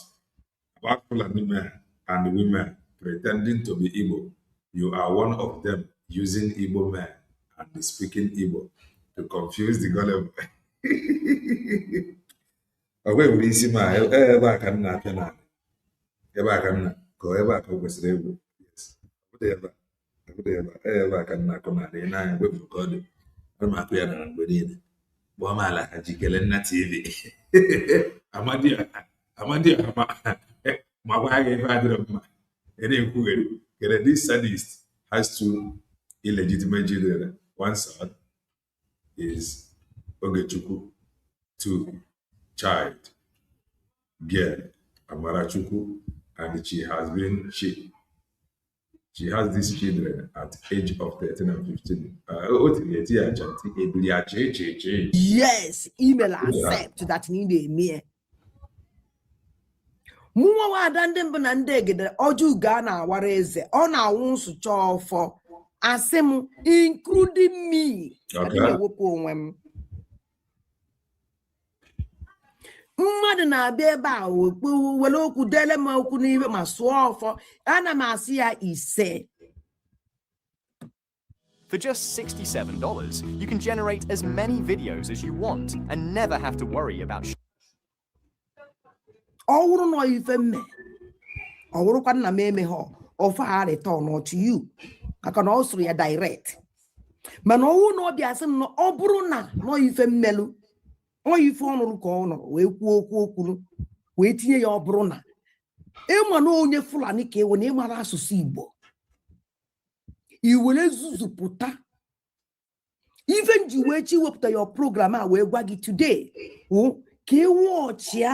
Fulani men and women pretending to be Igbo. You are one of them using Igbo men and speaking Igbo to confuse the gullible. Away with this man, ever can not ever can go ever was able. Yes, ever can not come at the nine with God. I'm not clear and within. Bomala Hajikelena TV. Amadia, my wife, father of my any this sadist has two illegitimate children. One son is Ogechukwu, two child, girl, Amarachuku, and she has these children at age of 13 and 15. Yes, email accept that need me. Mụnwa wada ndị mbụ na ndị egede ọjọọ ga na awara eze ọ na-awụ nsụcha ọfọ asị m including me na-ewepụ onwe m mmadụ na-abịa ebe a were okwu dele m okwu n'iwe ma sụọ ọfọ ana m asị ya ise. For just $67, you can generate as many videos as you want and never have to worry about ọwụrụ nọ ife mme ọwụrụkwa nna m eme ha ọfa ha return to you maka na ọ sụrụ ya direct mana ọwụ na ọ bịa sị na ọ bụrụ na nọ ife mmelụ ọ ife ọnụrụ ka ọ nọrọ wee kwuo okwu wee tinye ya ọ bụrụ na ịma na onye Fulani ka ewe na ịmara asụsụ Igbo iwere zuzupụta ife nji wee chi wepụta ya program a wee gwa gị today ka watchia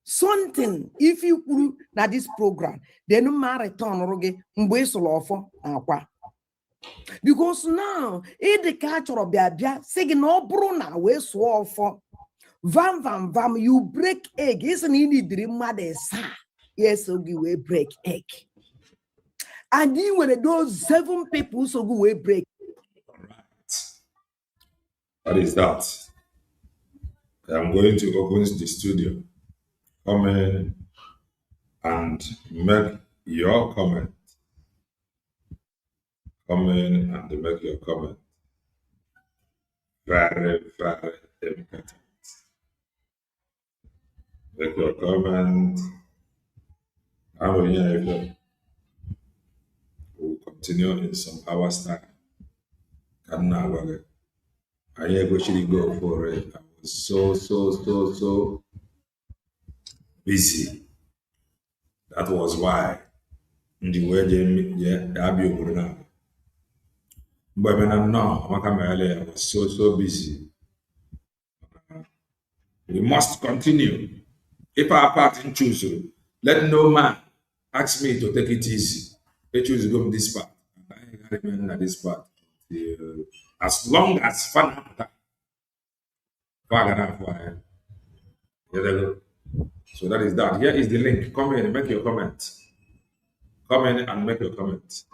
something if you kwuru na this program then ma return rụ gị mgbe ị sụrụ ọfọ akwa because now ịdị ka achọrọ bịa sị gị na ọ bụrụ na wee sụọ ọfọ vam you break egg isi na ị nidiri mmadụ ịsaa yes ogi wee break egg and you nwere those 7 people so go wee break. What is that? I'm going to open the studio. Come in and make your comment. Come in and make your comment. Very, very important. Make your comment. We'll continue in some hours time. I actually go for it. I was so busy. That was why the way but now I was so busy. We must continue. If our party choose, let no man ask me to take it easy. They choose to go this part. I remember this part. As long as fun happens. So that is that. Here is the link. Come in and make your comment. Come in and make your comment.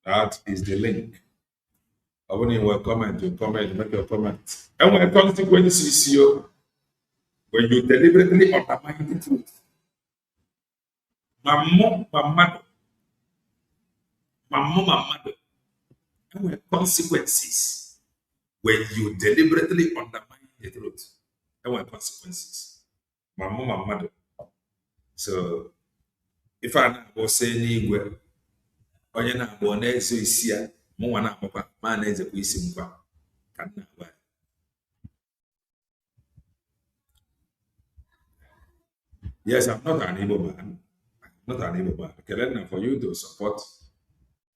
That is the link. When you will comment, you comment, make your comment. And when consequences you, when you deliberately undermine the truth. Mamma. And when consequences, when you deliberately undermine the truth. And when consequences. Mamma. So, if I was saying, well, onye na abụọ na-ezo isi ya mụnwa na-akpọkwa ma na-ezekwa isi nkwa ka nna agwa ya. Yes, I'm not an Igbo man. I'm not an Igbo man. Kelena, for you to support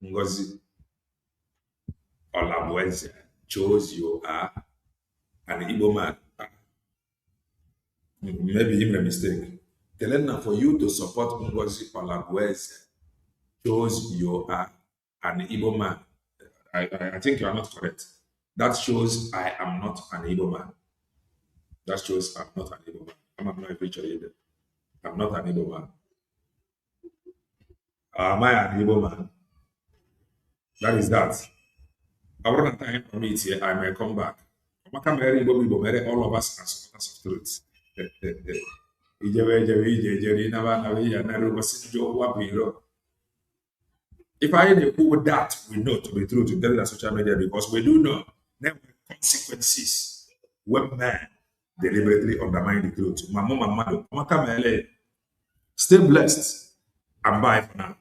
Ngozi Olabueze shows you are an Igbo man. Maybe you made a mistake. Kelena, for you to support Ngozi Olabueze shows you are an Igbo man. I think you are not correct. That shows I am not an Igbo man. That shows I'm not an Igbo man. I'm not a preacher either. I'm not an Igbo man. Am I an Igbo man? That is that. I want time for me here. I may come back. All of us are supporters of truth. If I put that, we know to be true to tell the social media because we do know there were consequences when man deliberately undermine the truth. Stay blessed and bye for now.